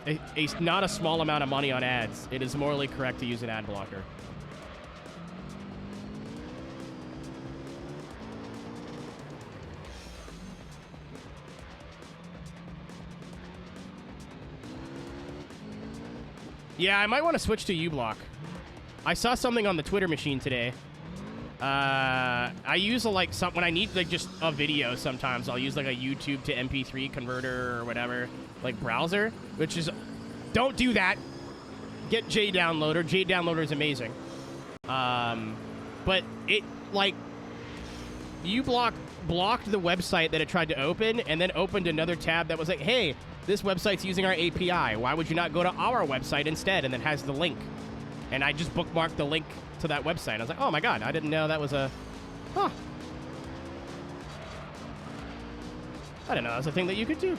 not a small amount of money on ads, it is morally correct to use an ad blocker. Yeah, I might want to switch to uBlock. I saw something on the Twitter machine today. I use when I need like just a video sometimes, I'll use like a YouTube to MP3 converter or whatever, like browser, which is, don't do that. Get JDownloader. JDownloader is amazing. But it, like, uBlock blocked the website that it tried to open and then opened another tab that was like, hey, this website's using our API. Why would you not go to our website instead? And then has the link. And I just bookmarked the link to that website. I was like, oh my God, I didn't know that was a... Huh. I didn't know that was a thing that you could do.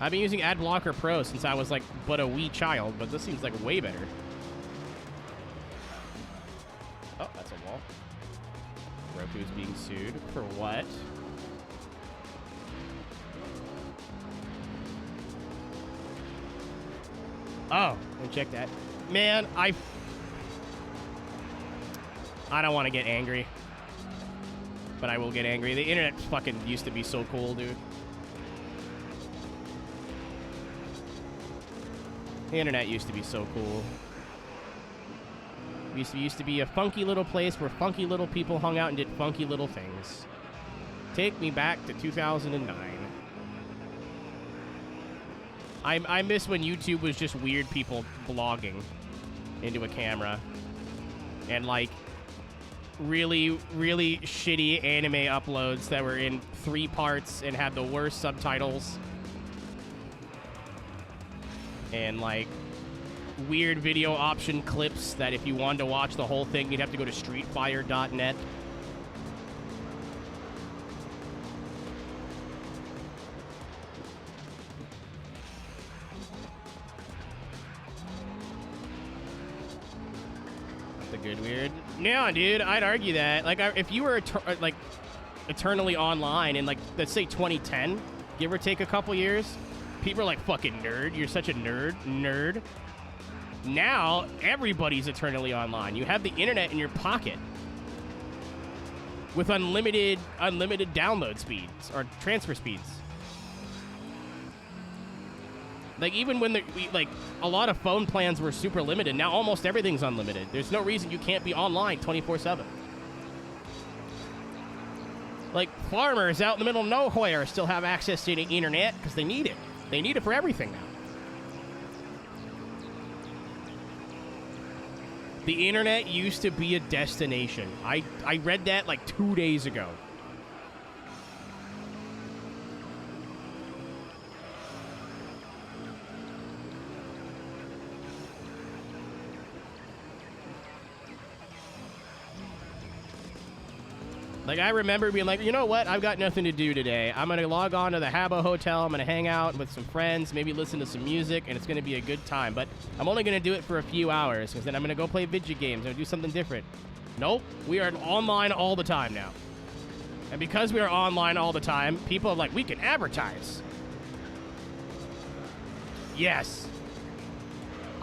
I've been using AdBlocker Pro since I was like but a wee child, but this seems like way better. Oh, that's a wall. Roku's being sued for what? Oh, let me check that. Man, I don't want to get angry. But I will get angry. The internet fucking used to be so cool, dude. The internet used to be so cool. It used to be a funky little place where funky little people hung out and did funky little things. Take me back to 2009. I miss when YouTube was just weird people vlogging into a camera. And like really, really shitty anime uploads that were in 3 parts and had the worst subtitles. And like weird video option clips that if you wanted to watch the whole thing, you'd have to go to streetfire.net. That's a good weird. No, dude, I'd argue that. Like, if you were like eternally online in like, let's say 2010, give or take a couple years, people are like, fucking nerd. You're such a nerd. Now, everybody's eternally online. You have the internet in your pocket with unlimited download speeds or transfer speeds. Like, even when a lot of phone plans were super limited, now almost everything's unlimited. There's no reason you can't be online 24/7. Like, farmers out in the middle of nowhere still have access to the internet because they need it. They need it for everything now. The internet used to be a destination. I read that like 2 days ago. Like, I remember being like, you know what? I've got nothing to do today. I'm going to log on to the Habbo Hotel. I'm going to hang out with some friends, maybe listen to some music, and it's going to be a good time. But I'm only going to do it for a few hours, because then I'm going to go play video games and do something different. Nope. We are online all the time now. And because we are online all the time, people are like, we can advertise. Yes.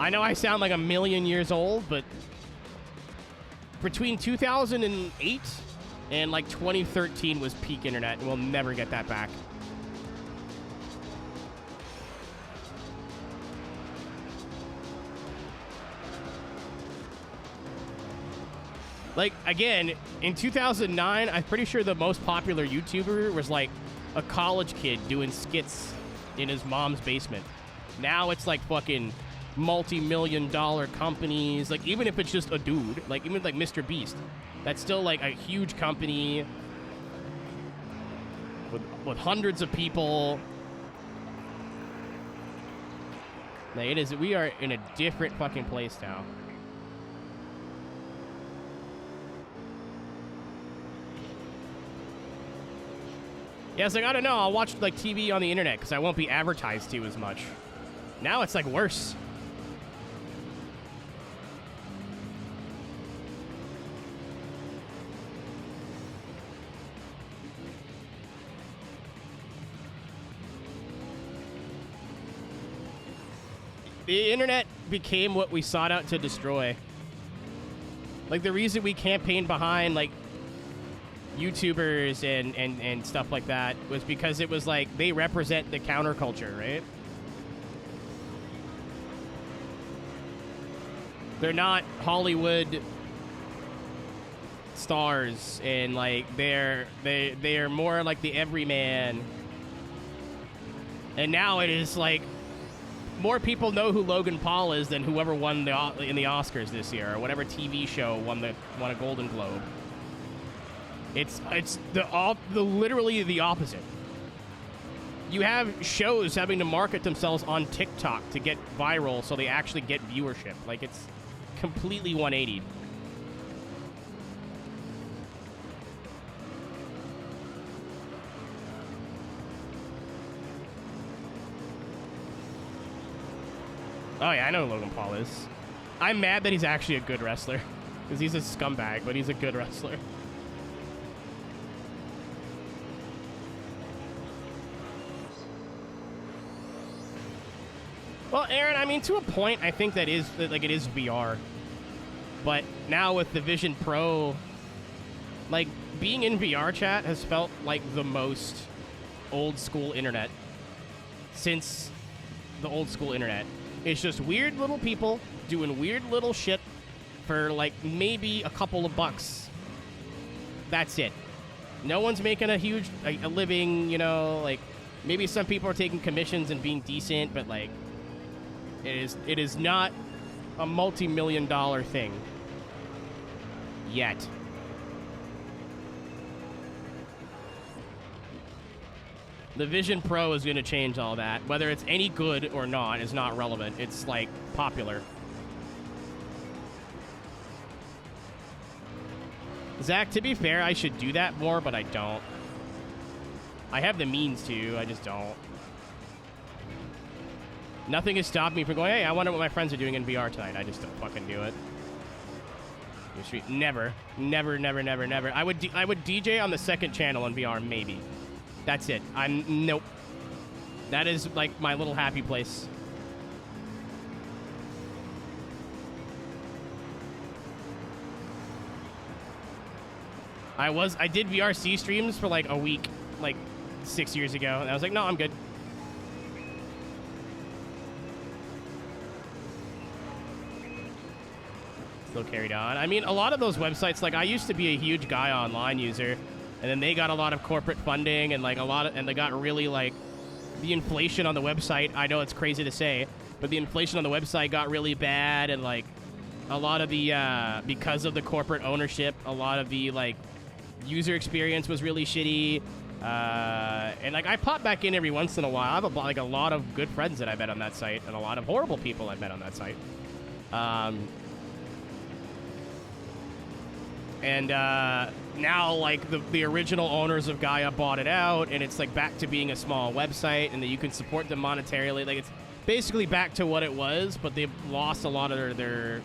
I know I sound like a million years old, but between 2008... and like 2013 was peak internet, and we'll never get that back. Like, again, in 2009, I'm pretty sure the most popular YouTuber was like a college kid doing skits in his mom's basement. Now it's like fucking multi-million-dollar companies. Like, even if it's just a dude, like even like Mr. Beast. That's still like a huge company with hundreds of people. Like, it is. We are in a different fucking place now. Yeah, it's like, I don't know. I'll watch like TV on the internet because I won't be advertised to as much. Now it's like worse. The internet became what we sought out to destroy. Like, the reason we campaigned behind, like, YouTubers and stuff like that was because it was like, they represent the counterculture, right? They're not Hollywood stars, and, like, they are more like the everyman. And now it is, like, more people know who Logan Paul is than whoever won in the Oscars this year, or whatever TV show won a Golden Globe. It's the literally the opposite. You have shows having to market themselves on TikTok to get viral so they actually get viewership. Like, it's completely 180. Oh yeah, I know who Logan Paul is. I'm mad that he's actually a good wrestler. Because he's a scumbag, but he's a good wrestler. Well, Aaron, I mean, to a point, I think that is, like, it is VR. But now with the Vision Pro, like, being in VR chat has felt like the most old school internet since the old school internet. It's just weird little people doing weird little shit for, like, maybe a couple of bucks. That's it. No one's making a huge a living, you know, like, maybe some people are taking commissions and being decent, but, like, it is not a multi-million-dollar thing. Yet. The Vision Pro is going to change all that. Whether it's any good or not is not relevant. It's, like, popular. Zach, to be fair, I should do that more, but I don't. I have the means to, I just don't. Nothing has stopped me from going, hey, I wonder what my friends are doing in VR tonight. I just don't fucking do it. Never. Never, never, never, never. I would DJ on the second channel in VR, maybe. That's it. Nope. That is, like, my little happy place. I did VRC streams for, like, a week, like, 6 years ago, and I was like, no, I'm good. Still carried on. I mean, a lot of those websites, like, I used to be a huge Gaia Online user, and then they got a lot of corporate funding and, like, and they got really, like, the inflation on the website, I know it's crazy to say, but the inflation on the website got really bad, and, like, a lot of the, because of the corporate ownership, a lot of the, like, user experience was really shitty, and, like, I pop back in every once in a while. I have, like, a lot of good friends that I met on that site, and a lot of horrible people I've met on that site. And now, like, the original owners of Gaia bought it out, and it's, like, back to being a small website, and that you can support them monetarily. Like, it's basically back to what it was, but they've lost a lot of their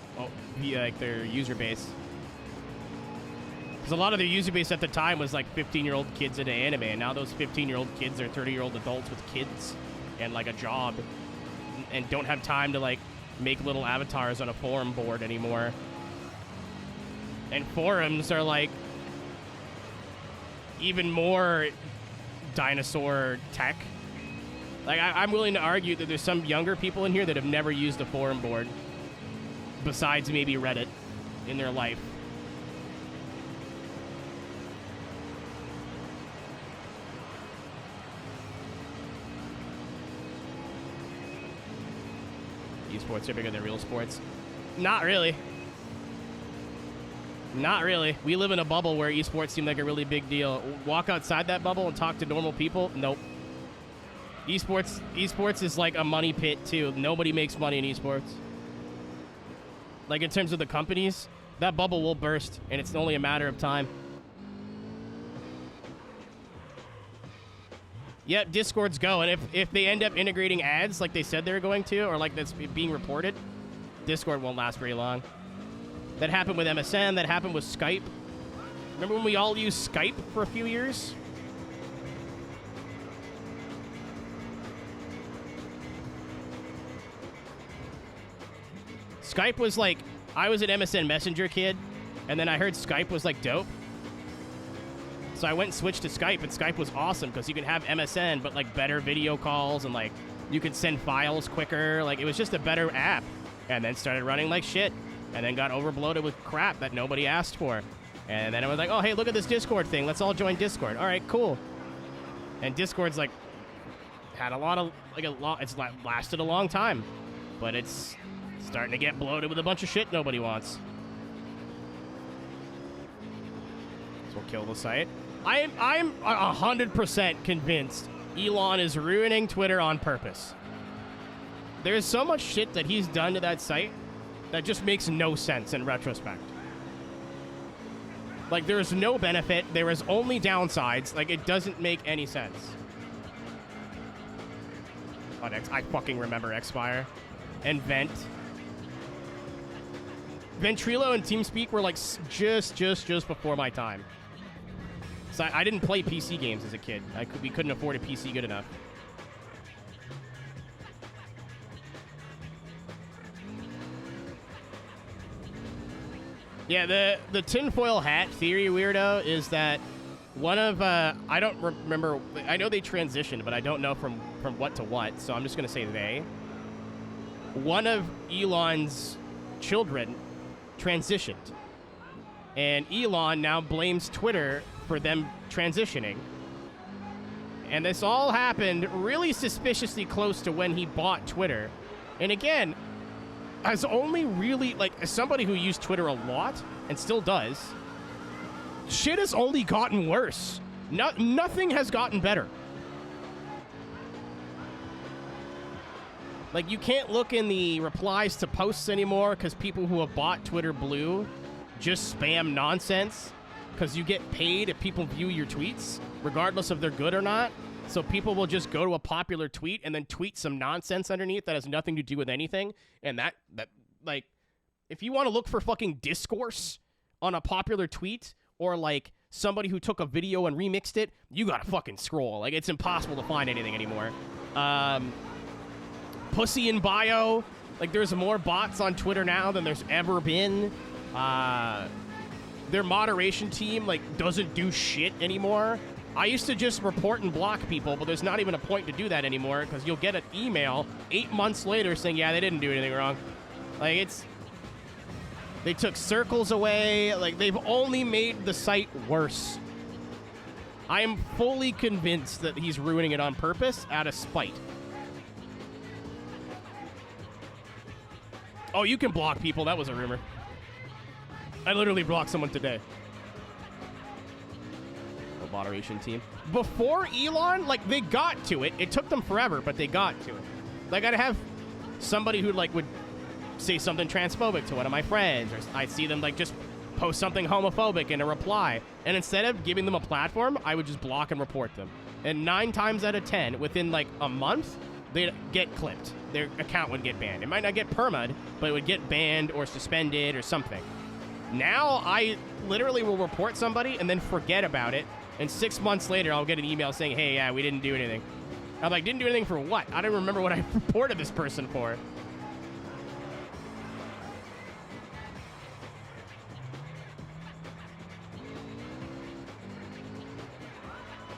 user base. Because a lot of their user base at the time was, like, 15-year-old kids into anime, and now those 15-year-old kids are 30-year-old adults with kids and, like, a job, and don't have time to, like, make little avatars on a forum board anymore. And forums are, like, even more dinosaur tech. Like, I'm willing to argue that there's some younger people in here that have never used a forum board besides maybe Reddit in their life. Esports are bigger than real sports. Not really. Not really. We live in a bubble where esports seem like a really big deal. Walk outside that bubble and talk to normal people? Nope. Esports is like a money pit, too. Nobody makes money in esports. Like, in terms of the companies, that bubble will burst, and it's only a matter of time. Yep, Discords go, and if they end up integrating ads like they said they were going to, or like that's being reported, Discord won't last very long. That happened with MSN. That happened with Skype. Remember when we all used Skype for a few years? Skype was like, I was an MSN Messenger kid, and then I heard Skype was like dope. So I went and switched to Skype, and Skype was awesome because you could have MSN, but like better video calls, and like you could send files quicker. Like, it was just a better app. And then started running like shit. And then got overbloated with crap that nobody asked for. And then it was like, oh, hey, look at this Discord thing. Let's all join Discord. All right, cool. And Discord's like, had a lot of, like, it's lasted a long time. But it's starting to get bloated with a bunch of shit nobody wants. This will kill the site. I'm 100% convinced Elon is ruining Twitter on purpose. There's so much shit that he's done to that site that just makes no sense in retrospect. Like, there's no benefit. There is only downsides. Like, it doesn't make any sense. Oh, I fucking remember Expire. And Vent. Ventrilo and TeamSpeak were, like, just before my time. So I didn't play PC games as a kid. We couldn't afford a PC good enough. Yeah, the tinfoil hat theory, weirdo, is that one of, I don't remember, I know they transitioned, but I don't know from what to what, so I'm just going to say they. One of Elon's children transitioned, and Elon now blames Twitter for them transitioning. And this all happened really suspiciously close to when he bought Twitter. And again, as only really, like, as somebody who used Twitter a lot and still does, shit has only gotten worse. Nothing has gotten better. Like, you can't look in the replies to posts anymore because people who have bought Twitter Blue just spam nonsense because you get paid if people view your tweets, regardless if they're good or not. So people will just go to a popular tweet and then tweet some nonsense underneath that has nothing to do with anything. And that like, if you want to look for fucking discourse on a popular tweet or, like, somebody who took a video and remixed it, you gotta fucking scroll. Like, it's impossible to find anything anymore. Pussy in bio. Like, there's more bots on Twitter now than there's ever been. Their moderation team, like, doesn't do shit anymore. I used to just report and block people, but there's not even a point to do that anymore because you'll get an email 8 months later saying, yeah, they didn't do anything wrong. Like, it's... They took circles away. Like, they've only made the site worse. I am fully convinced that he's ruining it on purpose out of spite. Oh, you can block people. That was a rumor. I literally blocked someone today. Moderation team. Before Elon, like, they got to it. It took them forever, but they got to it. Like, I'd have somebody who, like, would say something transphobic to one of my friends, or I'd see them, like, just post something homophobic in a reply, and instead of giving them a platform, I would just block and report them. And 9 times out of 10, within, like, a month, they'd get clipped. Their account would get banned. It might not get perma'd, but it would get banned or suspended or something. Now, I literally will report somebody and then forget about it. And 6 months later, I'll get an email saying, hey, yeah, we didn't do anything. I'm like, didn't do anything for what? I don't remember what I reported this person for.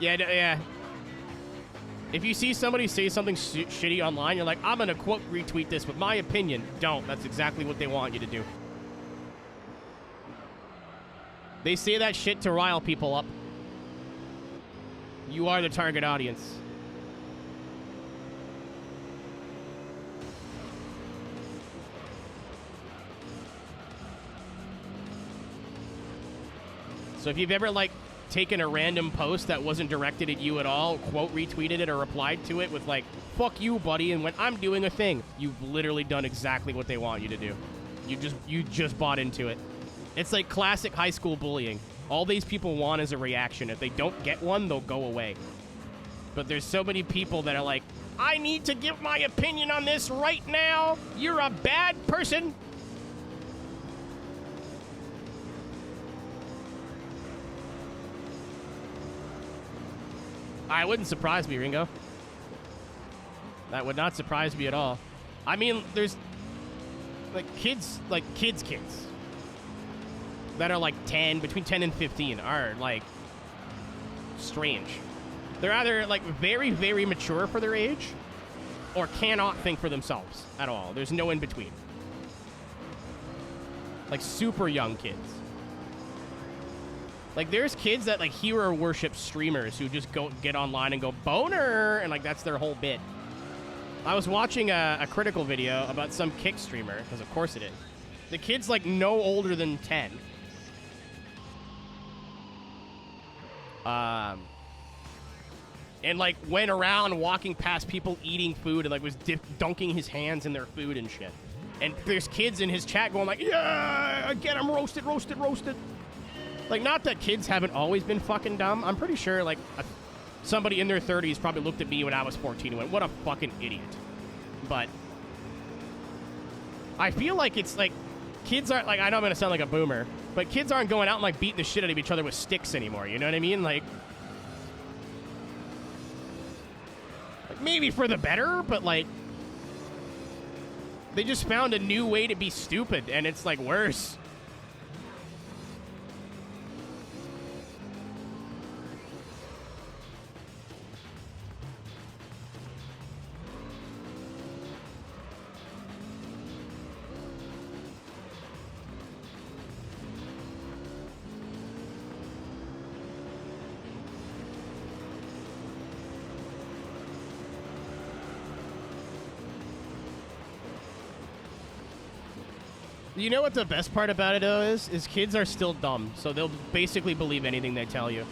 Yeah. If you see somebody say something shitty online, you're like, I'm going to quote retweet this with my opinion. Don't. That's exactly what they want you to do. They say that shit to rile people up. You are the target audience. So if you've ever, like, taken a random post that wasn't directed at you at all, quote retweeted it or replied to it with, like, fuck you, buddy, and when I'm doing a thing, you've literally done exactly what they want you to do. You just bought into it. It's like classic high school bullying. All these people want is a reaction. If they don't get one, they'll go away. But there's so many people that are like, I need to give my opinion on this right now. You're a bad person. I wouldn't surprise me, Ringo. That would not surprise me at all. I mean, there's like kids that are like 10, between 10 and 15 are like strange. They're either like very, very mature for their age or cannot think for themselves at all. There's no in between. Like super young kids. Like there's kids that like hero worship streamers who just get online and go boner and like that's their whole bit. I was watching a critical video about some kick streamer, because of course it is. The kid's like no older than 10. And, like, went around walking past people eating food and, like, was dunking his hands in their food and shit. And there's kids in his chat going like, yeah, get him roasted, roasted, roasted. Like, not that kids haven't always been fucking dumb. I'm pretty sure, like, somebody in their 30s probably looked at me when I was 14 and went, what a fucking idiot. But I feel like it's, like, kids aren't, like, I know I'm going to sound like a boomer, but kids aren't going out and, like, beating the shit out of each other with sticks anymore. You know what I mean? Like maybe for the better, but, like, they just found a new way to be stupid, and it's, like, worse. You know what the best part about it, though, is kids are still dumb, so they'll basically believe anything they tell you.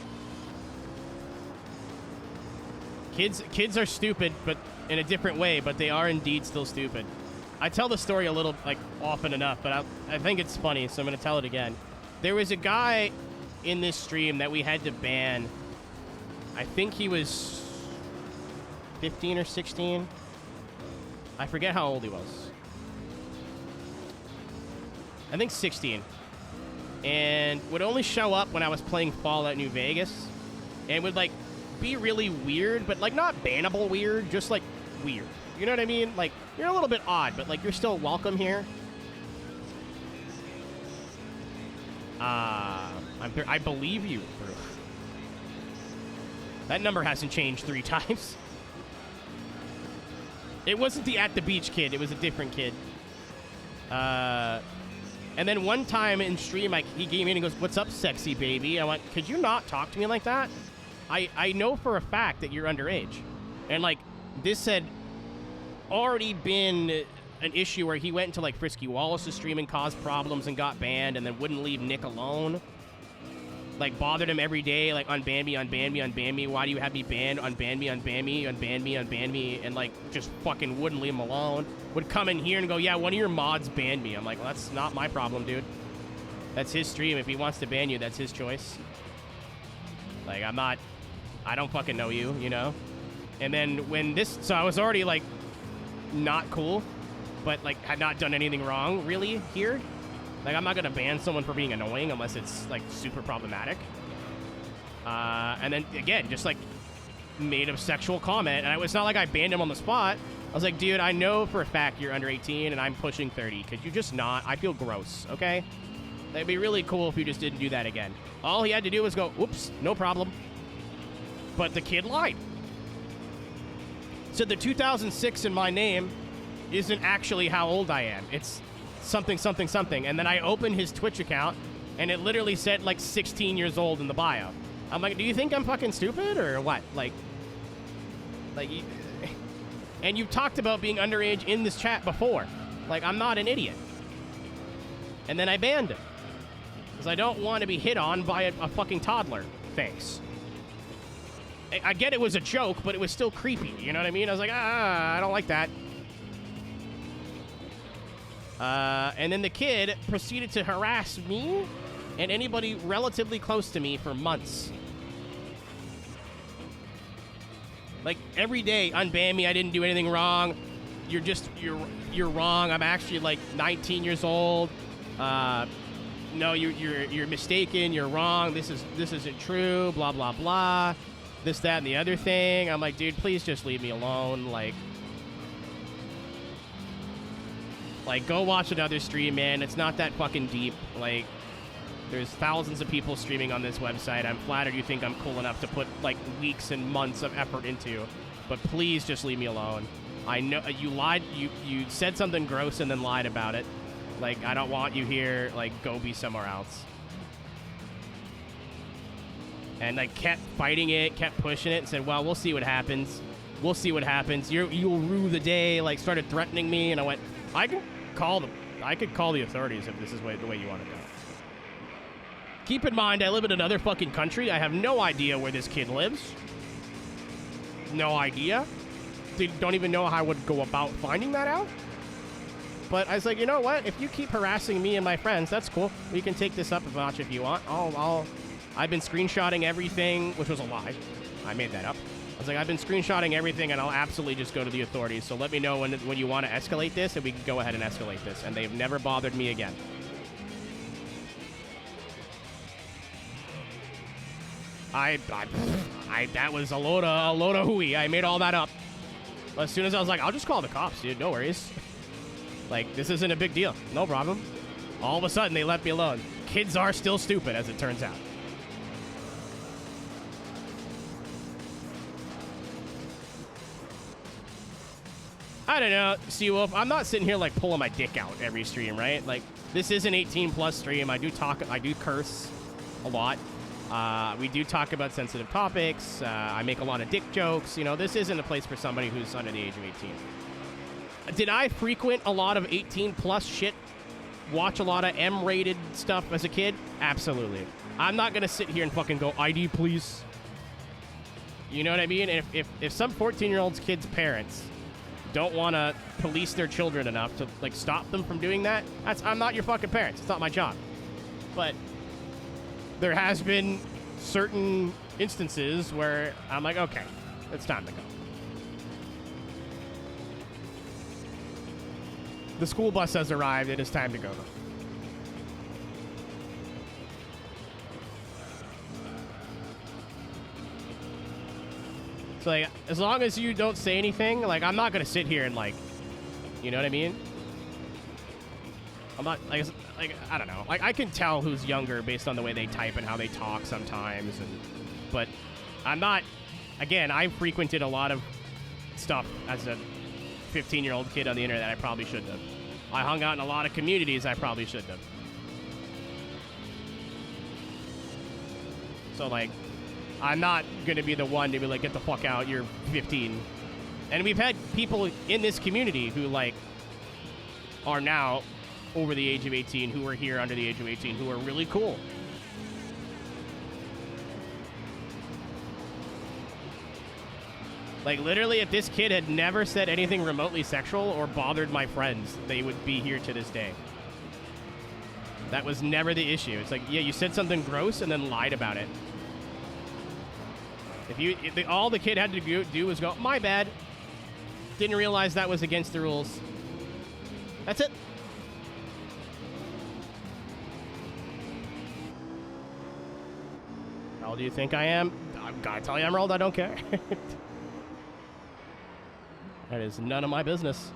Kids are stupid, but in a different way, but they are indeed still stupid. I tell the story a little, like, often enough, but I think it's funny, so I'm going to tell it again. There was a guy in this stream that we had to ban. I think he was 15 or 16. I forget how old he was. I think 16, and would only show up when I was playing Fallout New Vegas, and would, like, be really weird, but, like, not bannable weird, just, like, weird. You know what I mean? Like, you're a little bit odd, but, like, you're still welcome here. I believe you, bro. That number hasn't changed 3 times. It wasn't the At the Beach kid, it was a different kid. And then one time in stream, he came in and goes, what's up, sexy baby? I went, could you not talk to me like that? I know for a fact that you're underage. And, like, this had already been an issue where he went into, like, Frisky Wallace's stream and caused problems and got banned and then wouldn't leave Nick alone. Like, bothered him every day, like, unban me, unban me, unban me. Why do you have me banned? Unban me, unban me, unban me, unban me. And, like, just fucking wouldn't leave him alone. Would come in here and go, yeah, one of your mods banned me. I'm like, well, that's not my problem, dude. That's his stream. If he wants to ban you, that's his choice. Like, I don't fucking know you, you know? And then when so I was already, like, not cool, but, like, had not done anything wrong, really, here. Like, I'm not going to ban someone for being annoying unless it's, like, super problematic. And then, again, just, like, made a sexual comment. And it's not like I banned him on the spot. I was like, dude, I know for a fact you're under 18 and I'm pushing 30. Could you just not? I feel gross, okay? That'd be really cool if you just didn't do that again. All he had to do was go, oops, no problem. But the kid lied. Said the 2006 in my name isn't actually how old I am. It's something, something, something. And then I opened his Twitch account, and it literally said, like, 16 years old in the bio. I'm like, do you think I'm fucking stupid, or what? Like, and you've talked about being underage in this chat before. Like, I'm not an idiot. And then I banned him. Because I don't want to be hit on by a fucking toddler. Thanks. I get it was a joke, but it was still creepy. You know what I mean? I was like, I don't like that. And then the kid proceeded to harass me and anybody relatively close to me for months. Like, every day, unban me, I didn't do anything wrong. You're wrong. I'm actually, like, 19 years old. No, you're mistaken. You're wrong. This isn't true. Blah, blah, blah. This, that, and the other thing. I'm like, dude, please just leave me alone. Like, go watch another stream, man. It's not that fucking deep. Like, there's thousands of people streaming on this website. I'm flattered you think I'm cool enough to put, like, weeks and months of effort into. But please just leave me alone. I know you lied. You said something gross and then lied about it. Like, I don't want you here. Like, go be somewhere else. And I kept fighting it, kept pushing it, and said, well, we'll see what happens. We'll see what happens. You'll rue the day. Like, started threatening me, and I went, I could call the authorities if this is the way you want to go. Keep in mind, I live in another fucking country. I have no idea where this kid lives. No idea. They don't even know how I would go about finding that out. But I was like, you know what? If you keep harassing me and my friends, that's cool. We can take this up a notch if you want. I've been screenshotting everything, which was a lie. I made that up. I was like, I've been screenshotting everything, and I'll absolutely just go to the authorities. So let me know when you want to escalate this, and we can go ahead and escalate this. And they've never bothered me again. That was a load of hooey. I made all that up. As soon as I was like, I'll just call the cops, dude. No worries. Like, this isn't a big deal. No problem. All of a sudden, they left me alone. Kids are still stupid, as it turns out. I don't know, Seawolf. I'm not sitting here, like, pulling my dick out every stream, right? Like, this is an 18-plus stream. I do curse a lot. We do talk about sensitive topics. I make a lot of dick jokes. You know, this isn't a place for somebody who's under the age of 18. Did I frequent a lot of 18-plus shit? Watch a lot of M-rated stuff as a kid? Absolutely. I'm not going to sit here and fucking go, ID, please. You know what I mean? And if some 14-year-old's kid's parents don't want to police their children enough to, like, stop them from doing that, I'm not your fucking parents. It's not my job. But there has been certain instances where I'm like, okay, it's time to go. The school bus has arrived. It is time to go. So, like, as long as you don't say anything, like, I'm not going to sit here and, like, you know what I mean? I'm not, like, I don't know. Like, I can tell who's younger based on the way they type and how they talk sometimes. But I'm not, again, I frequented a lot of stuff as a 15-year-old kid on the internet I probably shouldn't have. I hung out in a lot of communities I probably shouldn't have. So, like, I'm not going to be the one to be like, get the fuck out, you're 15. And we've had people in this community who, like, are now over the age of 18, who are here under the age of 18, who are really cool. Like, literally, if this kid had never said anything remotely sexual or bothered my friends, they would be here to this day. That was never the issue. It's like, yeah, you said something gross and then lied about it. All the kid had to do was go, my bad. Didn't realize that was against the rules. That's it. How old do you think I am? I've got to tell you I'm old. I don't care. That is none of my business.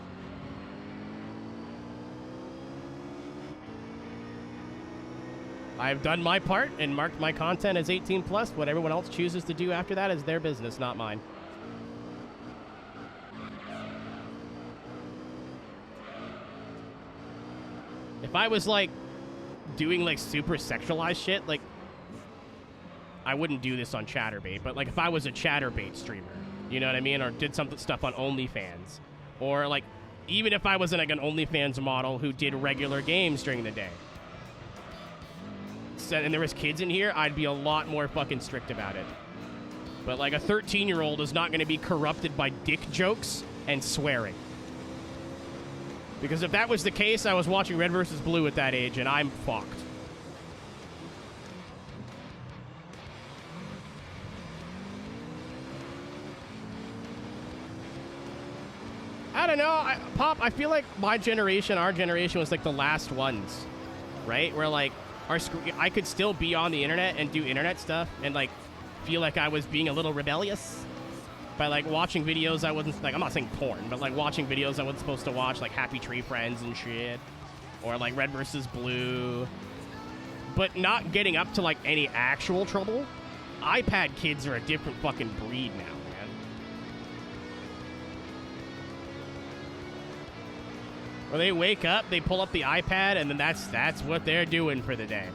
I've done my part and marked my content as 18 plus. What everyone else chooses to do after that is their business, not mine. If I was, like, doing, like, super sexualized shit, like, I wouldn't do this on Chatterbait, but, like, if I was a Chatterbait streamer, you know what I mean? Or did some stuff on OnlyFans. Or, like, even if I was like an OnlyFans model who did regular games during the day. And there was kids in here, I'd be a lot more fucking strict about it. But, like, a 13-year-old is not going to be corrupted by dick jokes and swearing. Because if that was the case, I was watching Red vs. Blue at that age, and I'm fucked. I don't know, Pop, I feel like our generation was like the last ones, right? Where, like, I could still be on the internet and do internet stuff and, like, feel like I was being a little rebellious by, like, watching videos I wasn't, like, I'm not saying porn, but, like, watching videos I wasn't supposed to watch, like Happy Tree Friends and shit, or, like, Red vs. Blue, but not getting up to, like, any actual trouble. iPad kids are a different fucking breed now. When they wake up, they pull up the iPad, and then that's what they're doing for the day.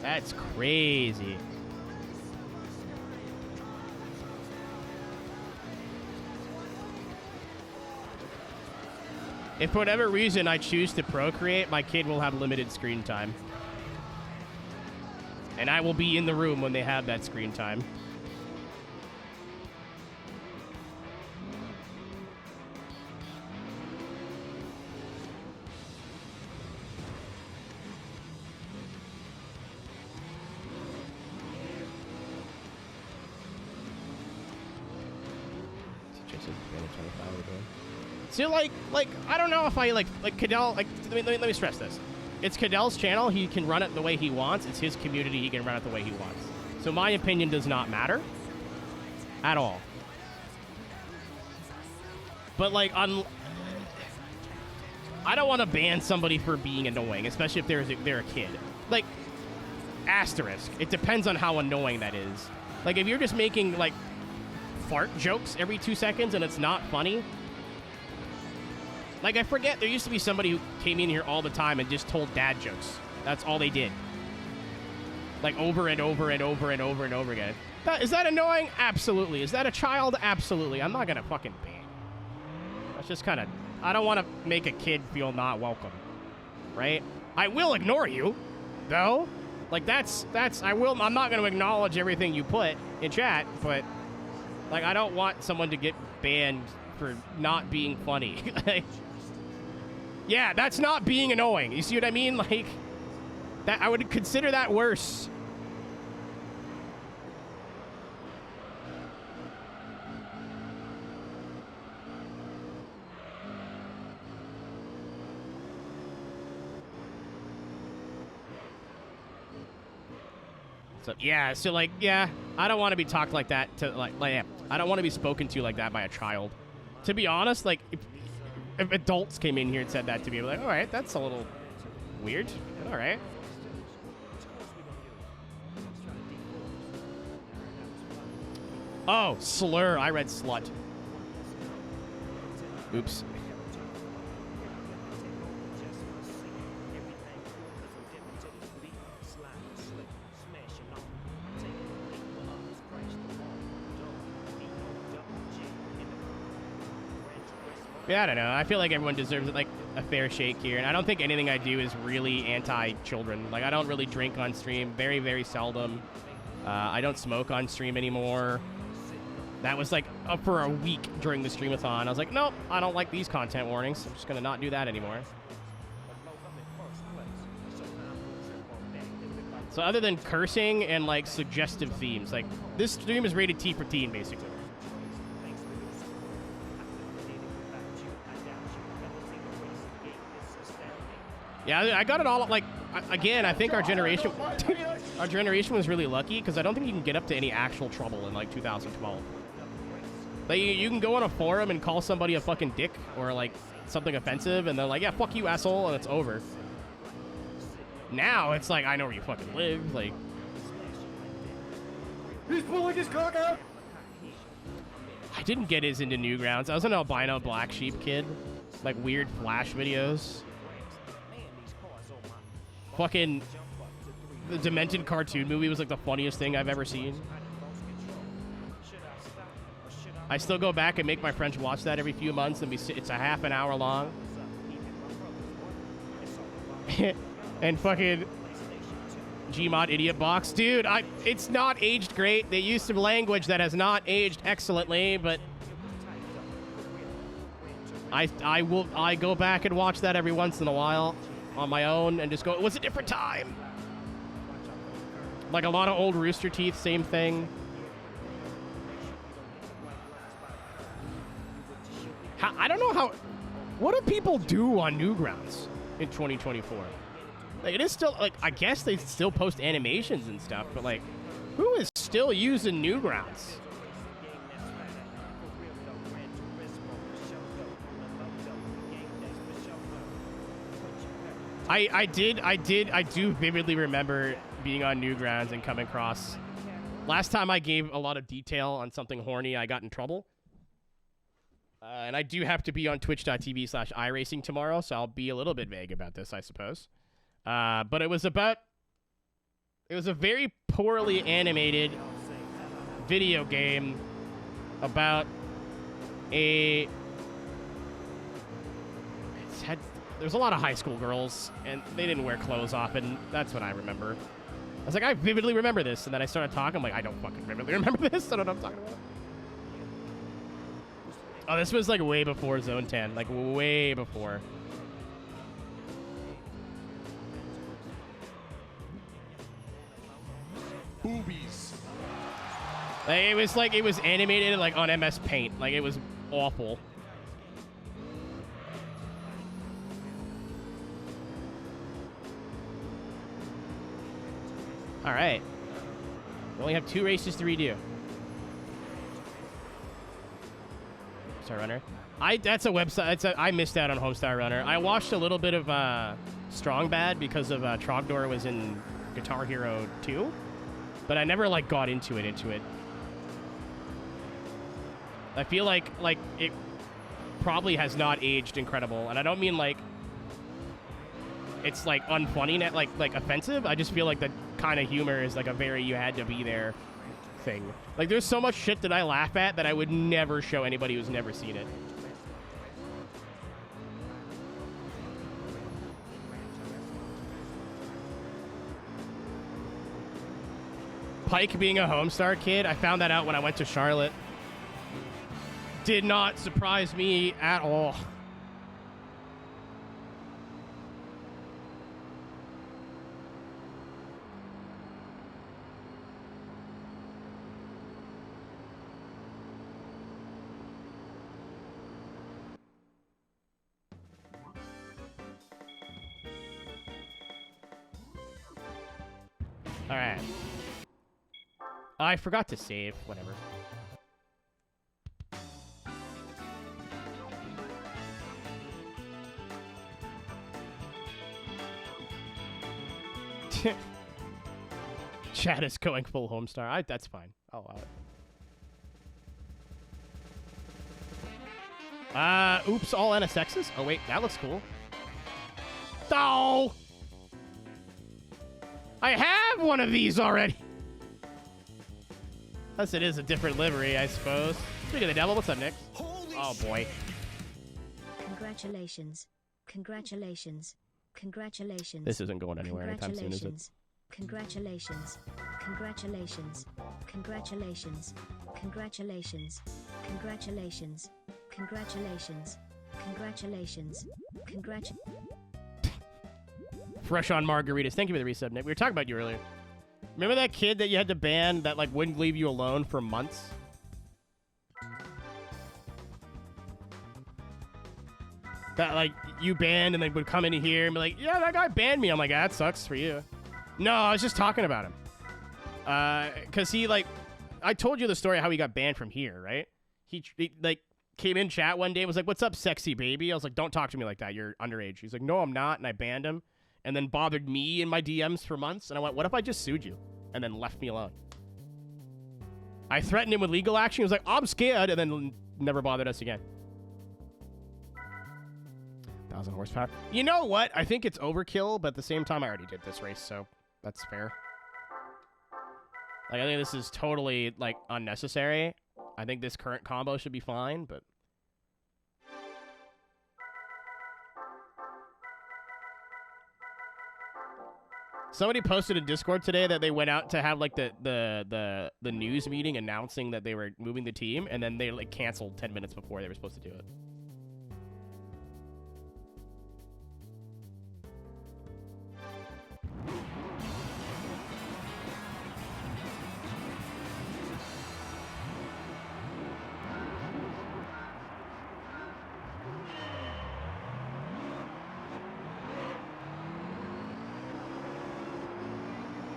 That's crazy. If for whatever reason I choose to procreate, my kid will have limited screen time. And I will be in the room when they have that screen time. So like I don't know if I like Cadell, like let me stress this. It's Cadell's channel, he can run it the way he wants. It's his community, he can run it the way he wants. So my opinion does not matter at all. But like I don't want to ban somebody for being annoying, especially if they're a kid. Like asterisk. It depends on how annoying that is. Like if you're just making like fart jokes every 2 seconds and it's not funny. Like, I forget, there used to be somebody who came in here all the time and just told dad jokes. That's all they did. Like, over and over and over and over and over again. Is that annoying? Absolutely. Is that a child? Absolutely. I'm not gonna fucking ban. That's just kind of... I don't want to make a kid feel not welcome. Right? I will ignore you, though. Like, I'm not gonna acknowledge everything you put in chat, but... Like, I don't want someone to get banned for not being funny. Like... Yeah, that's not being annoying. You see what I mean? Like, that I would consider that worse. So yeah, I don't want to be talked like that to I don't want to be spoken to like that by a child. To be honest, like if adults came in here and said that to me, I'd be like, all right, that's a little weird. All right. Oh, slur. I read slut. Oops. Yeah, I don't know. I feel like everyone deserves like a fair shake here, and I don't think anything I do is really anti-children. Like, I don't really drink on stream, very, very seldom. I don't smoke on stream anymore. That was like up for a week during the streamathon. I was like, nope, I don't like these content warnings. I'm just gonna not do that anymore. So other than cursing and like suggestive themes, like this stream is rated T for teen, basically. Yeah, I got it all, like, again, I think our generation was really lucky, because I don't think you can get up to any actual trouble in, like, 2012. Like, you can go on a forum and call somebody a fucking dick, or, like, something offensive, and they're like, yeah, fuck you, asshole, and it's over. Now, it's like, I know where you fucking live, like... He's pulling his cock out! I didn't get as into Newgrounds. I was an albino black sheep kid. Like, weird Flash videos. Fucking the Demented cartoon movie was like the funniest thing I've ever seen. I still go back and make my friends watch that every few months, and it's a half an hour long. And fucking Gmod Idiot Box, dude. It's not aged great. They use some language that has not aged excellently, but I go back and watch that every once in a while. On my own and just go, it was a different time. Like a lot of old Rooster Teeth, same thing. I don't know how... What do people do on Newgrounds in 2024? Like, it is still, like, I guess they still post animations and stuff, but, like, who is still using Newgrounds? I do vividly remember being on Newgrounds and coming across. Last time I gave a lot of detail on something horny, I got in trouble. And I do have to be on twitch.tv/iRacing tomorrow, so I'll be a little bit vague about this, I suppose. But it was a very poorly animated video game about there's a lot of high school girls, and they didn't wear clothes often. That's what I remember. I was like, I vividly remember this. And then I started talking. I'm like, I don't fucking vividly remember this. I don't know what I'm talking about. Oh, this was like way before Zone 10. Like way before. Boobies. Like, it was animated like on MS Paint. Like it was awful. All right. We only have 2 races to redo. Homestar Runner. That's a website. I missed out on Homestar Runner. I watched a little bit of Strong Bad because of Trogdor was in Guitar Hero 2, but I never like got into it. I feel like it probably has not aged incredible, and I don't mean like it's like unfunny, like offensive. I just feel like the kind of humor is like a very you had to be there thing. Like there's so much shit that I laugh at that I would never show anybody who's never seen it. Pike being a Homestar kid, I found that out when I went to Charlotte. Did not surprise me at all. All right. I forgot to save. Whatever. Chat is going full Homestar. That's fine. I'll allow it. Oops, all NSXs? Oh, wait, that looks cool. Oh! I have one of these already. Unless it is a different livery, I suppose. Speaking of the devil, what's up next? Oh, boy. Congratulations. Congratulations. Congratulations. This isn't going anywhere anytime soon, is it? Congratulations. Congratulations. Congratulations. Congratulations. Congratulations. Congratulations. Congratulations. Congratulations. Fresh on margaritas. Thank you for the resub, Nick. We were talking about you earlier. Remember that kid that you had to ban that like wouldn't leave you alone for months? That like you banned and they would come in here and be like, yeah, that guy banned me. I'm like, that sucks for you. No, I was just talking about him. Cause he like, I told you the story of how he got banned from here, right? He like came in chat one day and was like, what's up, sexy baby? I was like, don't talk to me like that. You're underage. He's like, no, I'm not. And I banned him and then bothered me in my DMs for months. And I went, what if I just sued you? And then left me alone. I threatened him with legal action. He was like, I'm scared. And then never bothered us again. 1,000 horsepower. You know what? I think it's overkill, but at the same time, I already did this race, so that's fair. Like, I think this is totally, like, unnecessary. I think this current combo should be fine, but... Somebody posted in Discord today that they went out to have, like, the news meeting announcing that they were moving the team, and then they, like, canceled 10 minutes before they were supposed to do it.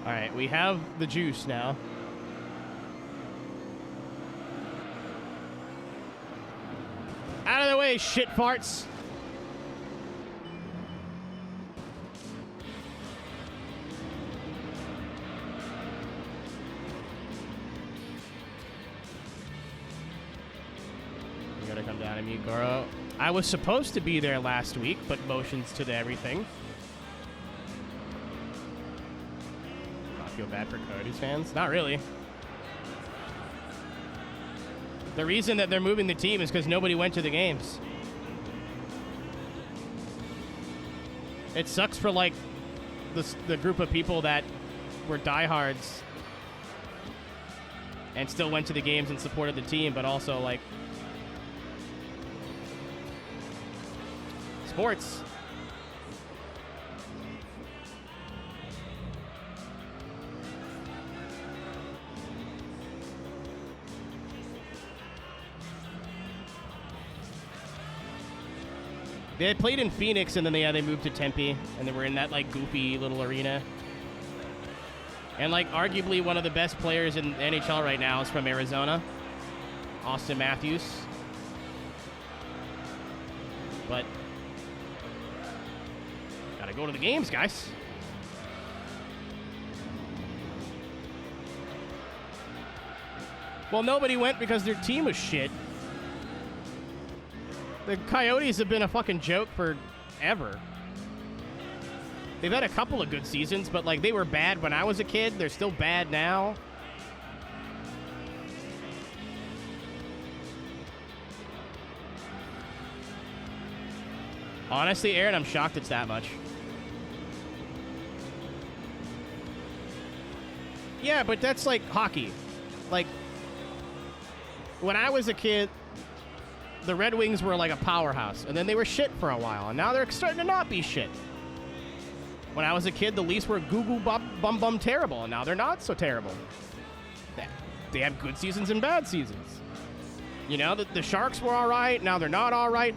All right, we have the juice now. Out of the way, shit farts. You gotta come down to me, Goro. I was supposed to be there last week, but motions to the everything. Feel bad for Cody's fans? Not really. The reason that they're moving the team is because nobody went to the games. It sucks for like the group of people that were diehards and still went to the games and supported the team, but also, like, sports. They had played in Phoenix, and then they moved to Tempe, and they were in that, like, goofy little arena. And, like, arguably one of the best players in the NHL right now is from Arizona, Austin Matthews. But gotta go to the games, guys. Well, nobody went because their team was shit. The Coyotes have been a fucking joke forever. They've had a couple of good seasons, but, like, they were bad when I was a kid. They're still bad now. Honestly, Aaron, I'm shocked it's that much. Yeah, but that's like hockey. Like, when I was a kid, the Red Wings were like a powerhouse, and then they were shit for a while, and now they're starting to not be shit. When I was a kid, the Leafs were goo-goo bum terrible, and now they're not so terrible. They have good seasons and bad seasons. You know, the Sharks were all right, now they're not all right.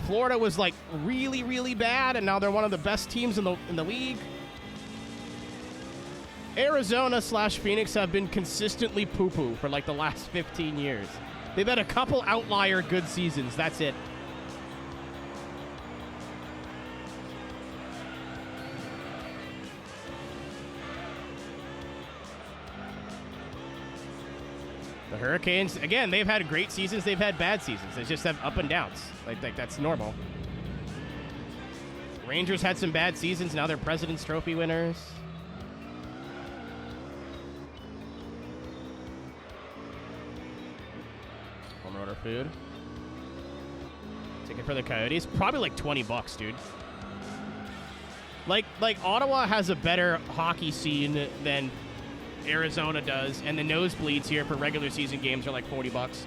Florida was like really, really bad, and now they're one of the best teams in the league. Arizona/Phoenix have been consistently poo-poo for like the last 15 years. They've had a couple outlier good seasons. That's it. The Hurricanes, again, they've had great seasons. They've had bad seasons. They just have up and downs. Like that's normal. Rangers had some bad seasons. Now they're President's Trophy winners. Home order food. Ticket for the Coyotes. Probably like $20, dude. Like Ottawa has a better hockey scene than Arizona does, and the nosebleeds here for regular season games are like $40.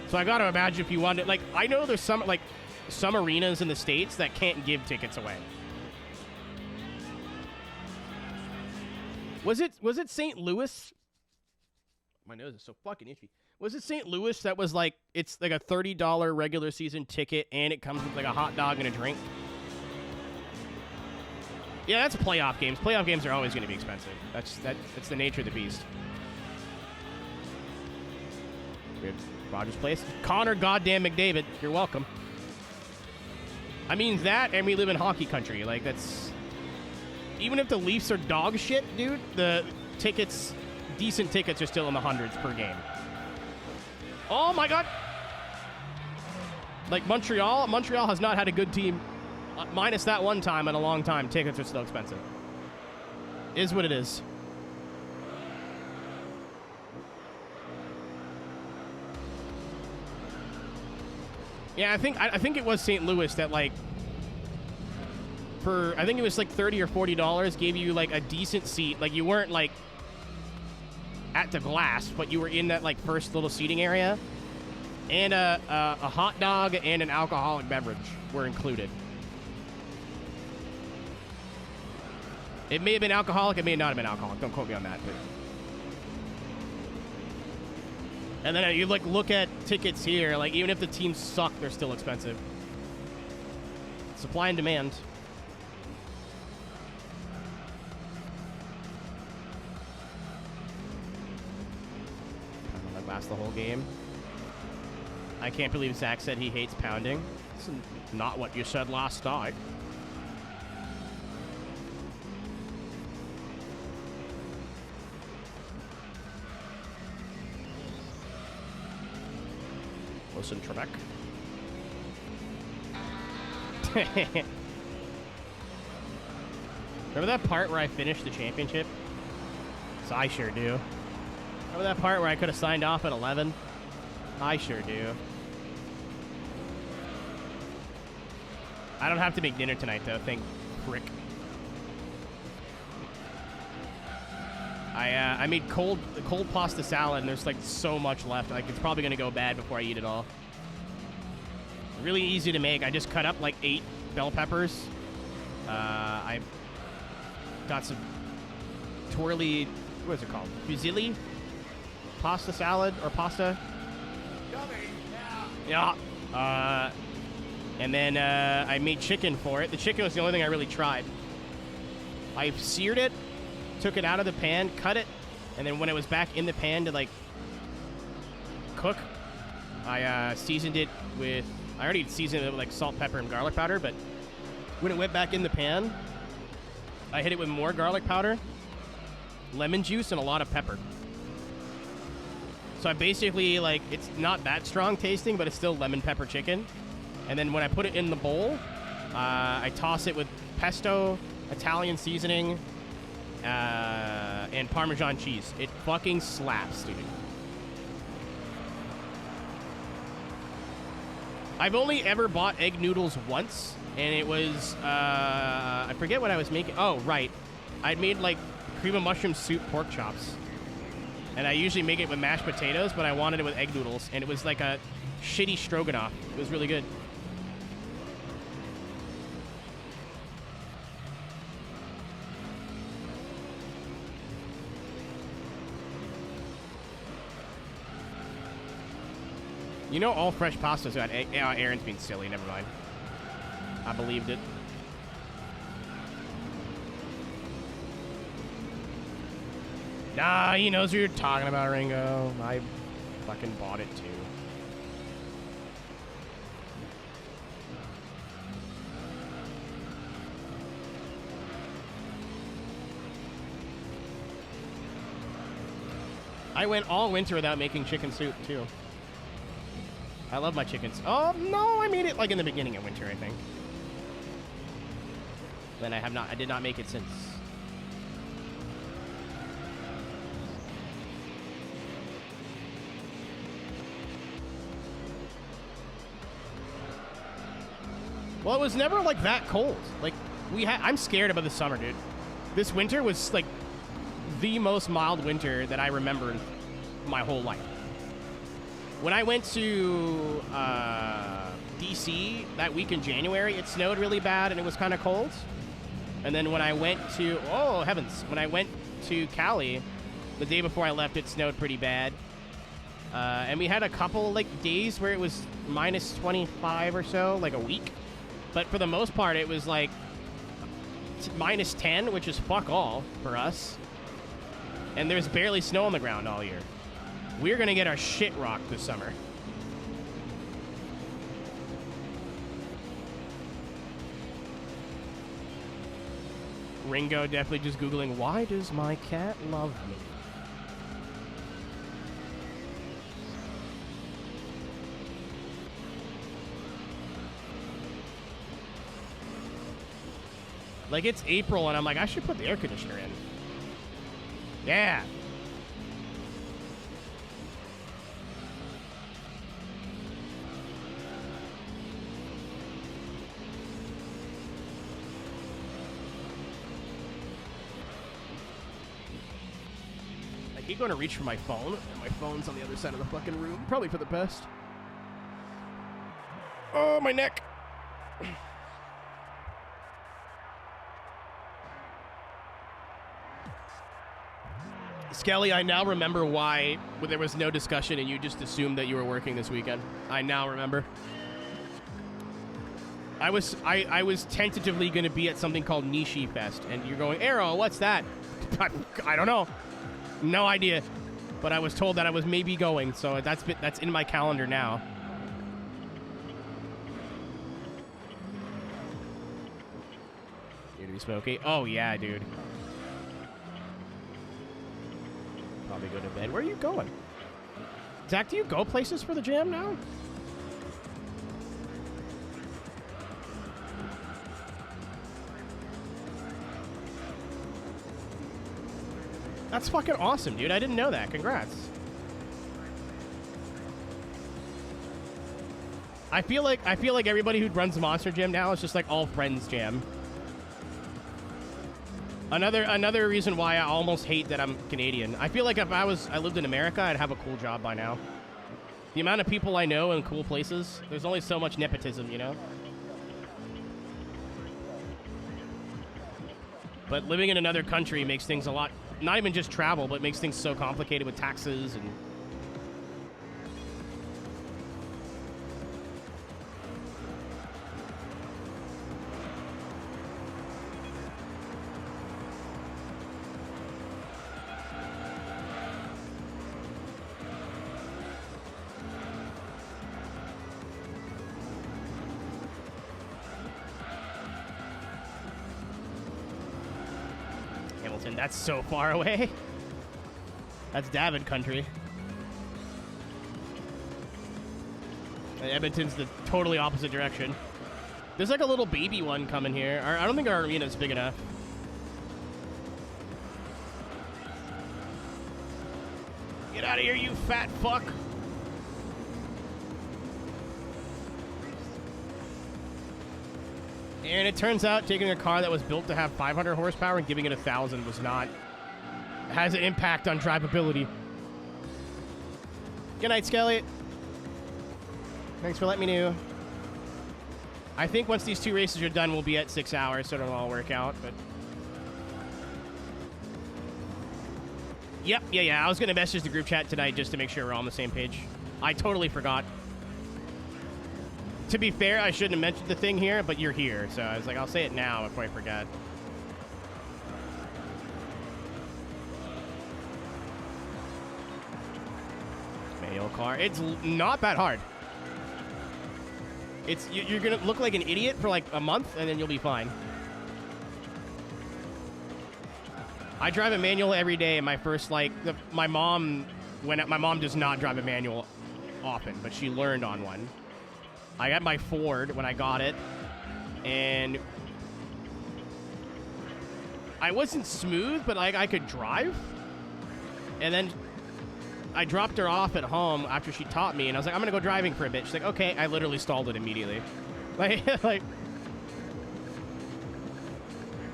So I gotta imagine if you wanted, like, I know there's some arenas in the States that can't give tickets away. Was it St. Louis? My nose is so fucking itchy. Was it St. Louis that was like, it's like a $30 regular season ticket and it comes with like a hot dog and a drink? Yeah, that's playoff games. Playoff games are always going to be expensive. That's the nature of the beast. We have Rogers Place. Connor goddamn McDavid, you're welcome. I mean that, and we live in hockey country. Like, that's... Even if the Leafs are dog shit, dude, the tickets, decent tickets are still in the hundreds per game. Oh my god! Like, Montreal has not had a good team. Minus that one time in a long time, tickets are still expensive. Is what it is. Yeah, I think it was St. Louis that, like, I think it was like $30 or $40, gave you like a decent seat. Like, you weren't like at the glass, but you were in that like first little seating area, and a hot dog and an alcoholic beverage were included. It may have been alcoholic, it may not have been alcoholic. Don't quote me on that. But... And then you like look at tickets here, like even if the teams suck, they're still expensive. Supply and demand. That lasts the whole game. I can't believe Zach said he hates pounding. It's not what you said last night. Listen, Trebek. Remember that part where I finished the championship? So I sure do. Remember that part where I could have signed off at 11? I sure do. I don't have to make dinner tonight, though. Thank frick. I made cold pasta salad, and there's like so much left. Like it's probably gonna go bad before I eat it all. Really easy to make. I just cut up like 8 bell peppers. I got some twirly, what is it called? Fusilli pasta salad or pasta. Yeah. And then I made chicken for it. The chicken was the only thing I really tried. I seared it, took it out of the pan, cut it, and then when it was back in the pan to like cook, I seasoned it with, I already seasoned it with like salt, pepper, and garlic powder, but when it went back in the pan, I hit it with more garlic powder, lemon juice, and a lot of pepper. So I basically, like, it's not that strong tasting, but it's still lemon pepper chicken. And then when I put it in the bowl, I toss it with pesto, Italian seasoning, and Parmesan cheese. It fucking slaps, dude. I've only ever bought egg noodles once, and it was, I forget what I was making. Oh, right. I'd made, like, cream of mushroom soup pork chops. And I usually make it with mashed potatoes, but I wanted it with egg noodles, and it was like a shitty stroganoff. It was really good. You know, all fresh pastas got egg. Aaron's being silly. Never mind. I believed it. Nah, he knows what you're talking about, Ringo. I fucking bought it too. I went all winter without making chicken soup too. I love my chickens. Oh no, I made it like in the beginning of winter, I think. Then I did not make it since. Well, it was never like that cold. Like I'm scared about the summer, dude. This winter was like the most mild winter that I remember in my whole life. When I went to DC that week in January, it snowed really bad and it was kind of cold. And then when I went to, oh heavens, when I went to Cali, the day before I left, it snowed pretty bad. And we had a couple like days where it was minus 25 or so, like a week. But for the most part, it was like minus 10, which is fuck all for us. And there's barely snow on the ground all year. We're going to get our shit rocked this summer. Ringo definitely just Googling, why does my cat love me? Like, it's April, and I'm like, I should put the air conditioner in. Yeah. I keep going to reach for my phone, and my phone's on the other side of the fucking room. Probably for the best. Oh, my neck. Skelly, I now remember why there was no discussion and you just assumed that you were working this weekend. I now remember. I was tentatively going to be at something called Nishi Fest, and you're going, Aero, what's that? I don't know. No idea. But I was told that I was maybe going, so that's in my calendar now. Here to be smoky. Oh, yeah, dude. Probably go to bed. Where are you going? Zach, do you go places for the jam now? That's fucking awesome, dude. I didn't know that. Congrats. I feel like everybody who runs Monster Jam now is just like all friends jam. Another reason why I almost hate that I'm Canadian. I feel like if I lived in America, I'd have a cool job by now. The amount of people I know in cool places, there's only so much nepotism, you know? But living in another country makes things a lot, not even just travel, but makes things so complicated with taxes and... Hamilton, that's so far away. That's David country. And Edmonton's the totally opposite direction. There's like a little baby one coming here. I don't think our arena's big enough. Get out of here, you fat fuck. And it turns out taking a car that was built to have 500 horsepower and giving it 1,000 was not... has an impact on drivability. Good night, Skelly. Thanks for letting me know. I think once these 2 races are done, we'll be at 6 hours, so it'll all work out, but... Yep, yeah. I was going to message the group chat tonight just to make sure we're all on the same page. I totally forgot. To be fair, I shouldn't have mentioned the thing here, but you're here, so I was like, I'll say it now before I forget. Manual car. It's not that hard. You're gonna look like an idiot for like a month, and then you'll be fine. I drive a manual every day, and my first, like, my mom does not drive a manual often, but she learned on one. I got my Ford when I got it, and I wasn't smooth, but like I could drive. And then I dropped her off at home after she taught me, and I was like, I'm gonna go driving for a bit. She's like, okay. I literally stalled it immediately. Like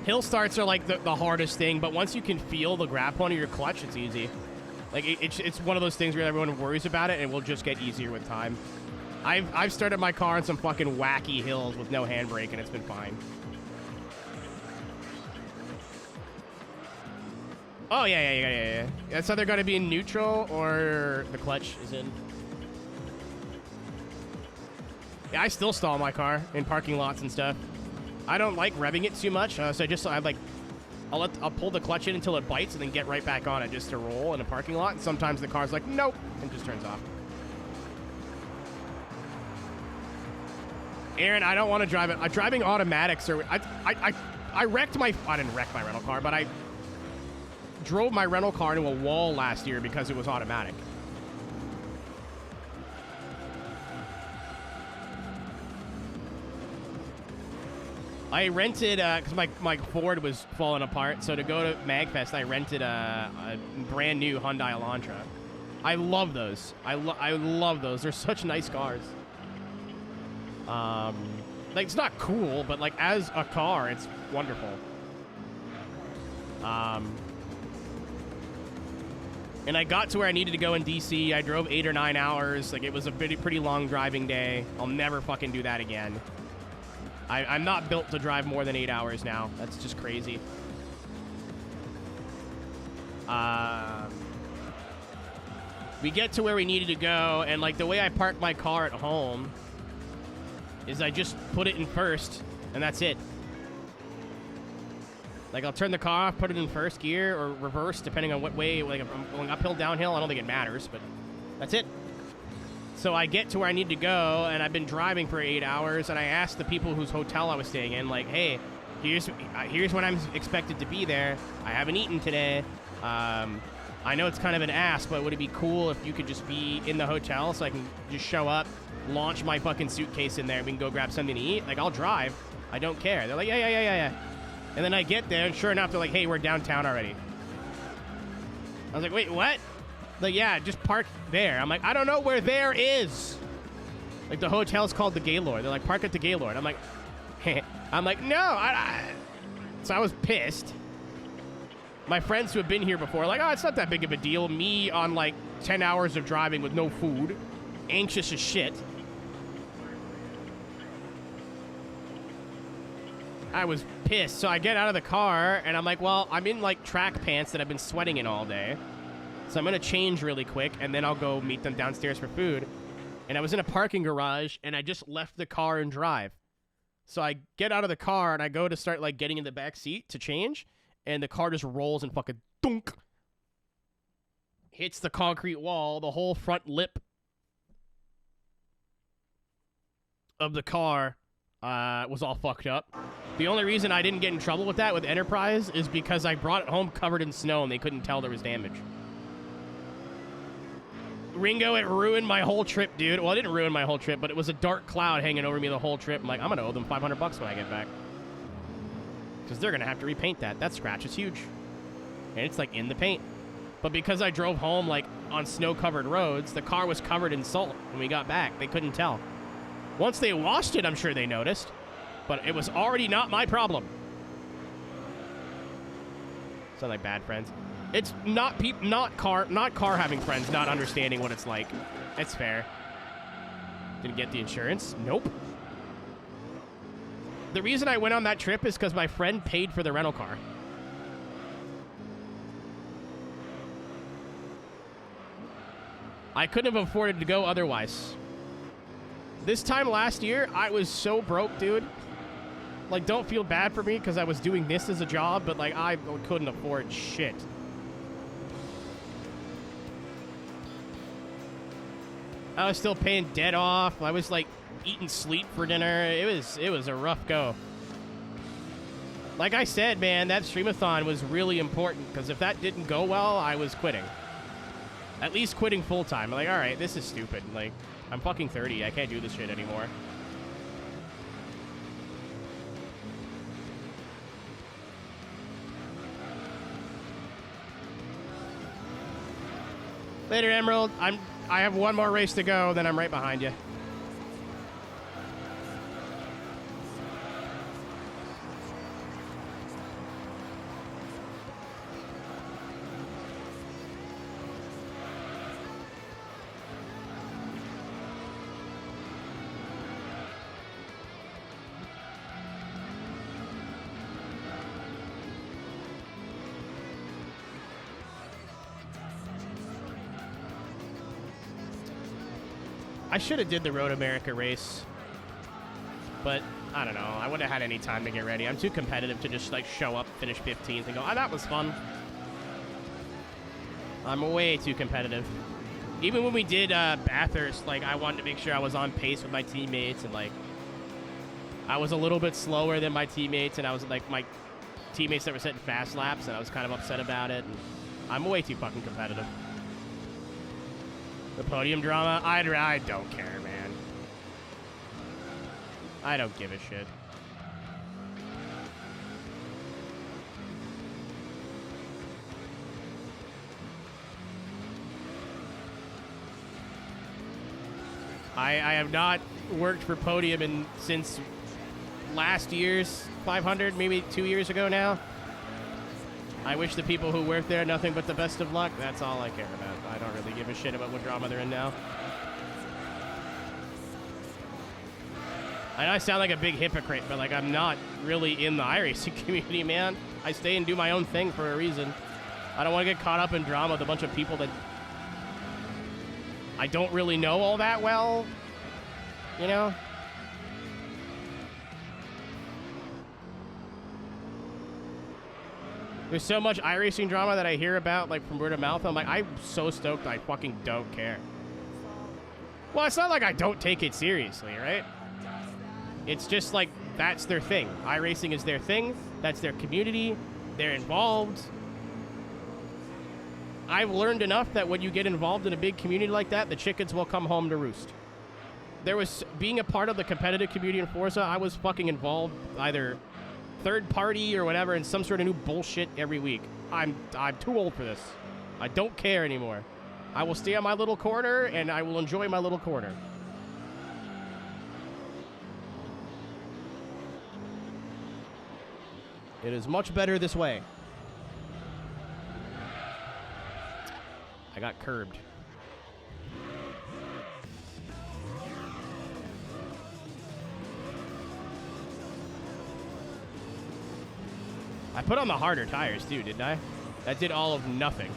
hill starts are like the hardest thing, but once you can feel the grab point of your clutch, it's easy. Like it's one of those things where everyone worries about it, and it will just get easier with time. I've started my car on some fucking wacky hills with no handbrake, and it's been fine. Oh, yeah. That's either going to be in neutral or the clutch is in. Yeah, I still stall my car in parking lots and stuff. I don't like revving it too much, so I'll pull the clutch in until it bites and then get right back on it just to roll in a parking lot. And sometimes the car's like, nope, and just turns off. Aaron, I don't want to drive it. Driving automatics or I wrecked my... I didn't wreck my rental car, but I drove my rental car into a wall last year because it was automatic. I rented, because my Ford was falling apart, so to go to MagFest, I rented a brand new Hyundai Elantra. I love those. I love those. They're such nice cars. Like, it's not cool, but like as a car, it's wonderful. And I got to where I needed to go in DC. I drove 8 or 9 hours. Like, it was a pretty long driving day. I'll never fucking do that again. I'm not built to drive more than 8 hours now. That's just crazy. We get to where we needed to go, and like the way I park my car at home is I just put it in first, and that's it. Like, I'll turn the car off, put it in first gear or reverse, depending on what way. Like, if I'm going uphill, downhill, I don't think it matters, but that's it. So I get to where I need to go, and I've been driving for 8 hours, and I asked the people whose hotel I was staying in, like, hey, here's when I'm expected to be there. I haven't eaten today. I know it's kind of an ass, but would it be cool if you could just be in the hotel so I can just show up, launch my fucking suitcase in there, and we can go grab something to eat? Like, I'll drive. I don't care. They're like, yeah. And then I get there, and sure enough, they're like, hey, we're downtown already. I was like, wait, what? Like, yeah, just park there. I'm like, I don't know where there is. Like, the hotel's called the Gaylord. They're like, park at the Gaylord. I'm like, no. So I was pissed. My friends who have been here before are like, oh, it's not that big of a deal. Me on like 10 hours of driving with no food, anxious as shit. I was pissed. So I get out of the car and I'm like, well, I'm in like track pants that I've been sweating in all day. So I'm going to change really quick and then I'll go meet them downstairs for food. And I was in a parking garage and I just left the car and drive. So I get out of the car and I go to start like getting in the back seat to change. And the car just rolls and fucking dunk. Hits the concrete wall. The whole front lip of the car was all fucked up. The only reason I didn't get in trouble with that with Enterprise is because I brought it home covered in snow and they couldn't tell there was damage. Ringo, it ruined my whole trip, dude. Well, it didn't ruin my whole trip, but it was a dark cloud hanging over me the whole trip. I'm like, I'm going to owe them $500 when I get back. Because they're going to have to repaint that. That scratch is huge. And it's, like, in the paint. But because I drove home, like, on snow-covered roads, the car was covered in salt when we got back. They couldn't tell. Once they washed it, I'm sure they noticed. But it was already not my problem. Sound like bad friends. It's not car having friends, not understanding what it's like. It's fair. Didn't get the insurance? Nope. The reason I went on that trip is because my friend paid for the rental car. I couldn't have afforded to go otherwise. This time last year, I was so broke, dude. Like, don't feel bad for me because I was doing this as a job, but, like, I couldn't afford shit. I was still paying debt off. I was, like, eating sleep for dinner. It was a rough go. Like I said, man, that streamathon was really important because if that didn't go well, I was quitting. At least quitting full-time. I'm like, all right, this is stupid. Like, I'm fucking 30. I can't do this shit anymore. Later, Emerald. I have one more race to go, then I'm right behind you. I should have did the Road America race, but I don't know. I wouldn't have had any time to get ready. I'm too competitive to just like show up, finish 15th, and go, oh, that was fun. I'm way too competitive. Even when we did Bathurst, like I wanted to make sure I was on pace with my teammates, and like I was a little bit slower than my teammates, and I was like my teammates that were setting fast laps, and I was kind of upset about it. And I'm way too fucking competitive. The podium drama? I don't care, man. I don't give a shit. I have not worked for podium since last year's 500, maybe 2 years ago now. I wish the people who work there nothing but the best of luck. That's all I care about. I don't really give a shit about what drama they're in now. I know I sound like a big hypocrite, but like I'm not really in the iRacing community, man. I stay and do my own thing for a reason. I don't want to get caught up in drama with a bunch of people that I don't really know all that well, you know? There's so much iRacing drama that I hear about, like, from word of mouth. I'm like, I'm so stoked I fucking don't care. Well, it's not like I don't take it seriously, right? It's just like, that's their thing. iRacing is their thing. That's their community. They're involved. I've learned enough that when you get involved in a big community like that, the chickens will come home to roost. There was, being a part of the competitive community in Forza, I was fucking involved either third party or whatever in some sort of new bullshit every week. I'm too old for this. I don't care anymore. I will stay on my little corner and I will enjoy my little corner. It is much better this way. I got curbed. I put on the harder tires too, didn't I? That did all of nothing.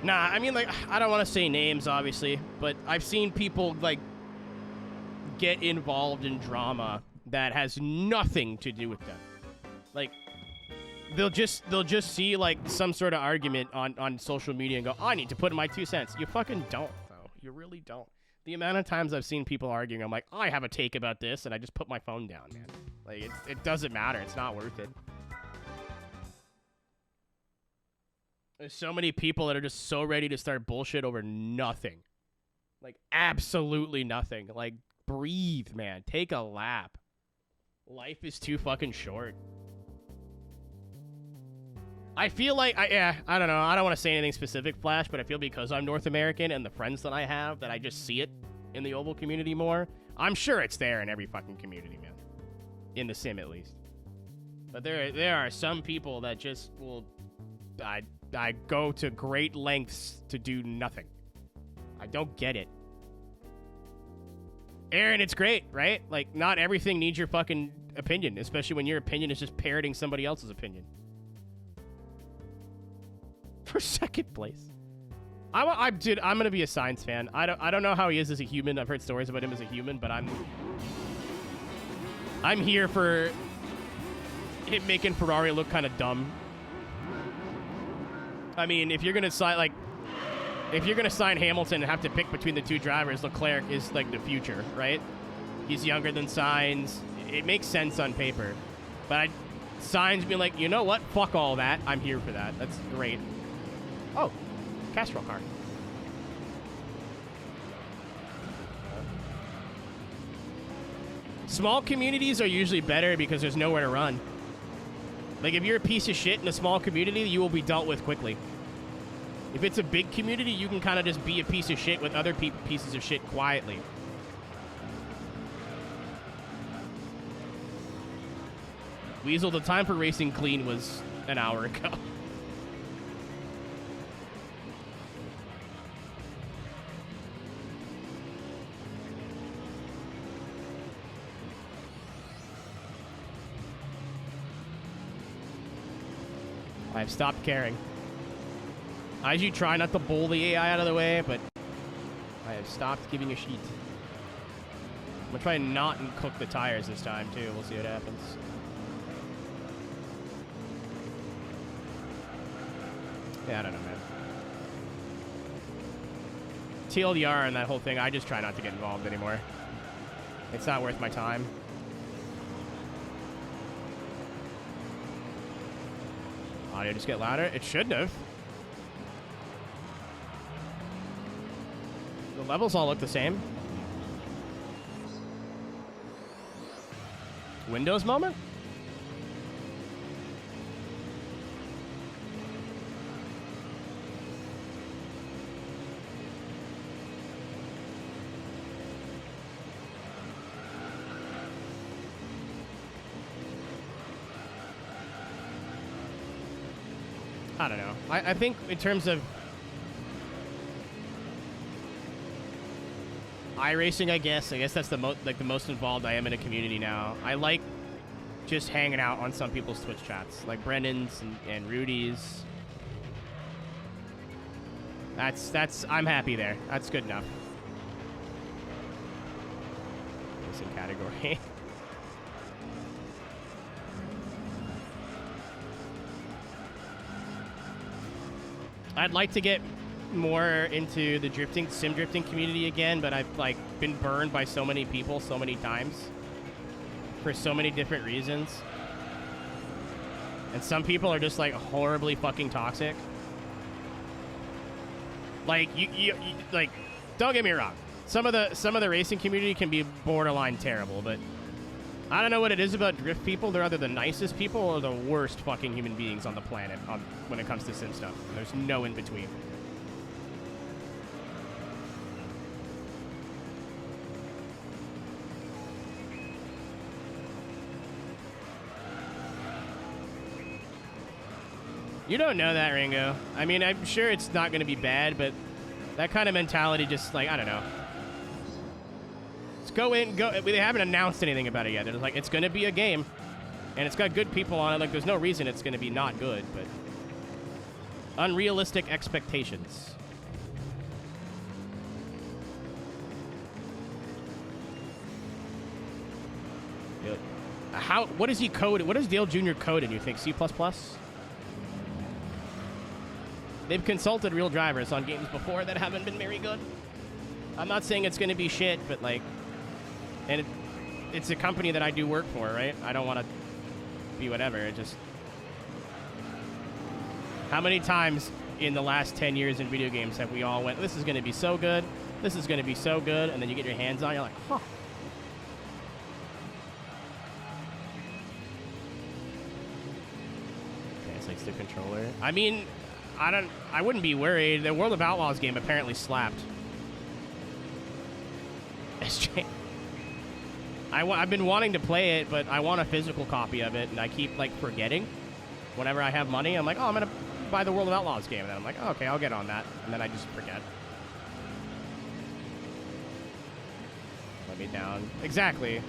Nah, I mean, like, I don't want to say names, obviously, but I've seen people, like, get involved in drama that has nothing to do with them. Like, they'll just see, like, some sort of argument on social media and go, I need to put in my 2 cents. You fucking don't, though. You really don't. The amount of times I've seen people arguing, I'm like, I have a take about this, and I just put my phone down, man. Like, it doesn't matter. It's not worth it. There's so many people that are just so ready to start bullshit over nothing. Like, absolutely nothing. Like, breathe, man. Take a lap. Life is too fucking short. I feel like, I don't know. I don't want to say anything specific, Flash, but I feel because I'm North American and the friends that I have, that I just see it in the Oval community more. I'm sure it's there in every fucking community, man. In the sim, at least. But there are some people that just will... I go to great lengths to do nothing. I don't get it. Aaron, it's great, right? Like, not everything needs your fucking opinion, especially when your opinion is just parroting somebody else's opinion. For second place. Dude, I'm gonna be a Sainz fan. I don't know how he is as a human. I've heard stories about him as a human, but I'm here for him making Ferrari look kind of dumb. I mean, if you're gonna sign Hamilton and have to pick between the two drivers, Leclerc is like the future, right? He's younger than Sainz. It makes sense on paper, but Sainz being like, you know what? Fuck all that. I'm here for that. That's great. Oh, Castrol car. Small communities are usually better because there's nowhere to run. Like, if you're a piece of shit in a small community, you will be dealt with quickly. If it's a big community, you can kind of just be a piece of shit with other pieces of shit quietly. Weasel, the time for racing clean was an hour ago. I've stopped caring. I usually try not to bowl the AI out of the way, but I have stopped giving a shit. I'm gonna try and not and cook the tires this time too. We'll see what happens. Yeah, I don't know, man. TLDR and that whole thing, I just try not to get involved anymore. It's not worth my time. Audio just get louder? It shouldn't have. The levels all look the same. Windows moment? I don't know. I think in terms of iRacing, I guess that's the most involved I am in a community now. I like just hanging out on some people's Twitch chats, like Brendan's and Rudy's. I'm happy there. That's good enough. Racing category. I'd like to get more into the sim drifting community again, but I've like been burned by so many people so many times for so many different reasons. And some people are just like horribly fucking toxic. Like you like, don't get me wrong. Some of the racing community can be borderline terrible, but I don't know what it is about drift people. They're either the nicest people or the worst fucking human beings on the planet when it comes to sim stuff. There's no in between. You don't know that, Ringo. I mean, I'm sure it's not going to be bad, but that kind of mentality just, like, I don't know. Let's go in, go. They haven't announced anything about it yet. They're like, it's going to be a game, and it's got good people on it. Like, there's no reason it's going to be not good, but unrealistic expectations. Good. What is he code? What is Dale Jr. code in, you think? C++? They've consulted real drivers on games before that haven't been very good. I'm not saying it's going to be shit, but like, and it's a company that I do work for, right? I don't want to be whatever. It just, how many times in the last 10 years in video games have we all went, this is going to be so good, this is going to be so good, and then you get your hands on it, you're like, huh. Translates to controller. I mean, I wouldn't be worried. The World of Outlaws game apparently slapped. SJ. I've been wanting to play it, but I want a physical copy of it, and I keep, like, forgetting. Whenever I have money, I'm like, oh, I'm going to buy the World of Outlaws game. And then I'm like, oh, okay, I'll get on that. And then I just forget. Let me down. Exactly.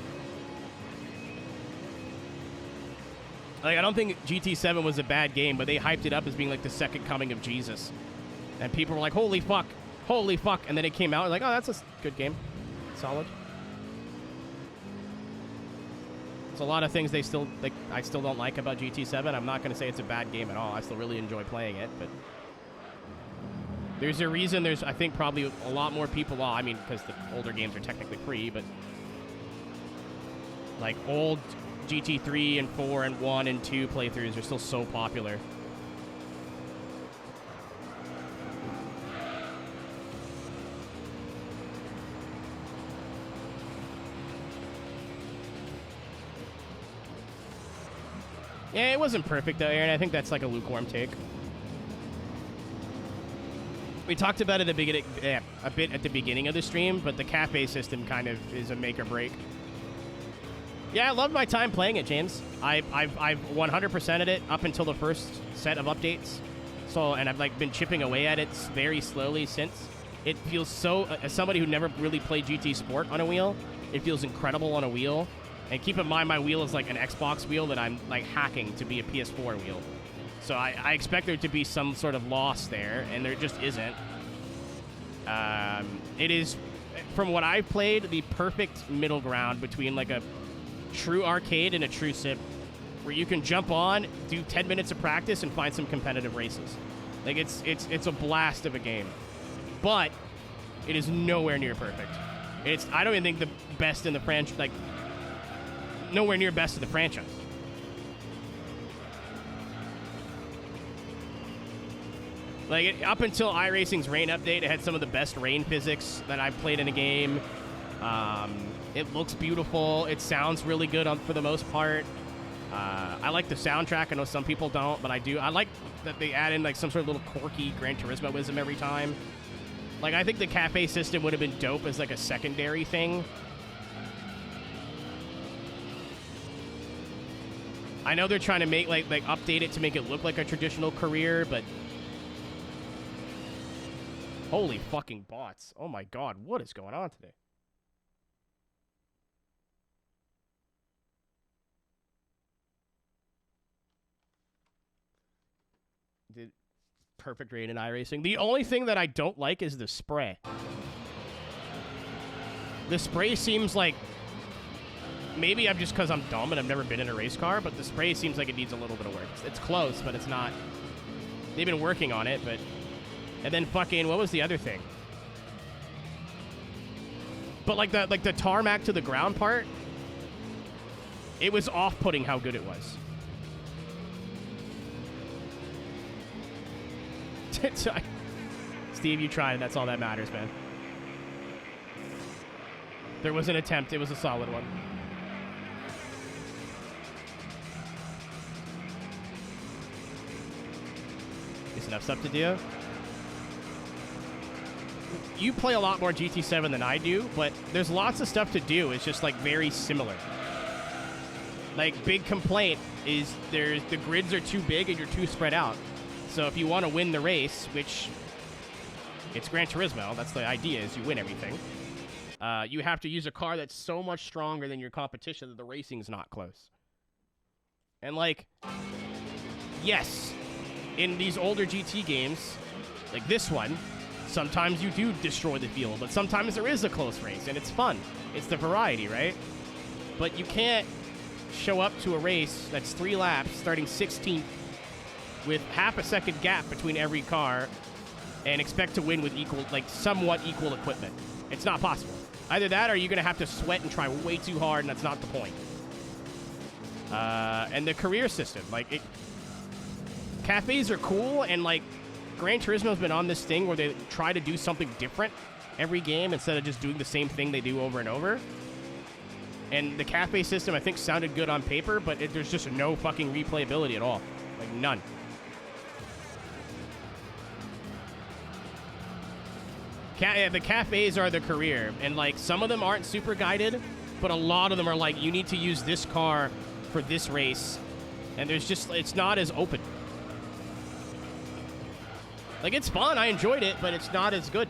Like, I don't think GT7 was a bad game, but they hyped it up as being, like, the second coming of Jesus. And people were like, holy fuck, holy fuck. And then it came out, like, oh, that's a good game. Solid. There's a lot of things I still don't like about GT7. I'm not going to say it's a bad game at all. I still really enjoy playing it, but there's a reason there's, I think, probably a lot more people, well, I mean, because the older games are technically free, but like old GT3 and 4 and 1 and 2 playthroughs are still so popular. Yeah, it wasn't perfect though, Aaron. I think that's like a lukewarm take. We talked about it a bit at the beginning of the stream, but the cafe system kind of is a make or break. Yeah, I loved my time playing it, James. I've 100%ed it up until the first set of updates. So, and I've like been chipping away at it very slowly since. It feels so, as somebody who never really played GT Sport on a wheel, it feels incredible on a wheel. And keep in mind, my wheel is like an Xbox wheel that I'm like hacking to be a PS4 wheel. So I expect there to be some sort of loss there, and there just isn't. It is, from what I've played, the perfect middle ground between like a true arcade and a true sim, where you can jump on, do 10 minutes of practice, and find some competitive races. Like it's a blast of a game, but it is nowhere near perfect. I don't even think the best in the franchise, like nowhere near best in the franchise. Like, up until iRacing's rain update, it had some of the best rain physics that I've played in a game. It looks beautiful. It sounds really good for the most part. I like the soundtrack. I know some people don't, but I do. I like that they add in, like, some sort of little quirky Gran Turismo-ism every time. Like, I think the cafe system would have been dope as, like, a secondary thing. I know they're trying to make, like update it to make it look like a traditional career, but holy fucking bots. Oh my god, what is going on today? Did perfect rain in iRacing. The only thing that I don't like is the spray. The spray seems like, maybe I'm just because I'm dumb and I've never been in a race car, but the spray seems like it needs a little bit of work. It's close, but it's not. They've been working on it, but... And then fucking, what was the other thing? But like the tarmac to the ground part, it was off-putting how good it was. Steve, you tried, and that's all that matters, man. There was an attempt. It was a solid one. Is enough stuff to do? You play a lot more GT7 than I do, but there's lots of stuff to do. It's just, like, very similar. Like, big complaint is the grids are too big and you're too spread out. So if you want to win the race, which it's Gran Turismo, that's the idea, is you win everything. You have to use a car that's so much stronger than your competition that the racing's not close. And, like, yes, in these older GT games, like this one, sometimes you do destroy the field, but sometimes there is a close race, and it's fun. It's the variety, right? But you can't show up to a race that's 3 laps, starting 16th, with half a second gap between every car, and expect to win with equal, like, somewhat equal equipment. It's not possible. Either that, or you're going to have to sweat and try way too hard, and that's not the point. And the career system, like, cafes are cool, and, like, Gran Turismo's been on this thing where they try to do something different every game instead of just doing the same thing they do over and over. And the cafe system, I think, sounded good on paper, but there's just no fucking replayability at all. Like, none. The cafes are the career, and, like, some of them aren't super guided, but a lot of them are like, you need to use this car for this race, and there's just, it's not as open. Like, it's fun, I enjoyed it, but it's not as good.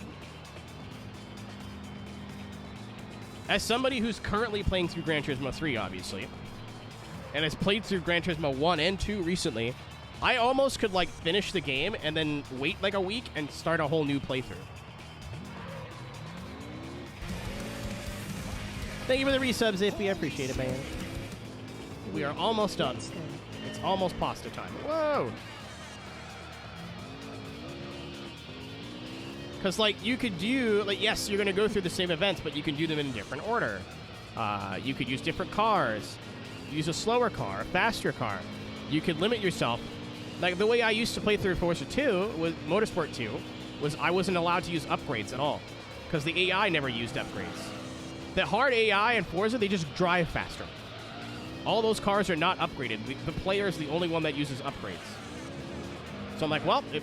As somebody who's currently playing through Gran Turismo 3, obviously, and has played through Gran Turismo 1 and 2 recently, I almost could, like, finish the game and then wait, like, a week and start a whole new playthrough. Thank you for the resubs, Iffy. I appreciate it, man. We are almost done. It's almost pasta time. Whoa! Because, like, you could do, like, yes, you're going to go through the same events, but you can do them in a different order. You could use different cars. Use a slower car, a faster car. You could limit yourself. Like, the way I used to play through Forza 2, with Motorsport 2, was I wasn't allowed to use upgrades at all. Because the AI never used upgrades. The hard AI in Forza, they just drive faster. All those cars are not upgraded. The player is the only one that uses upgrades. So I'm like, well, if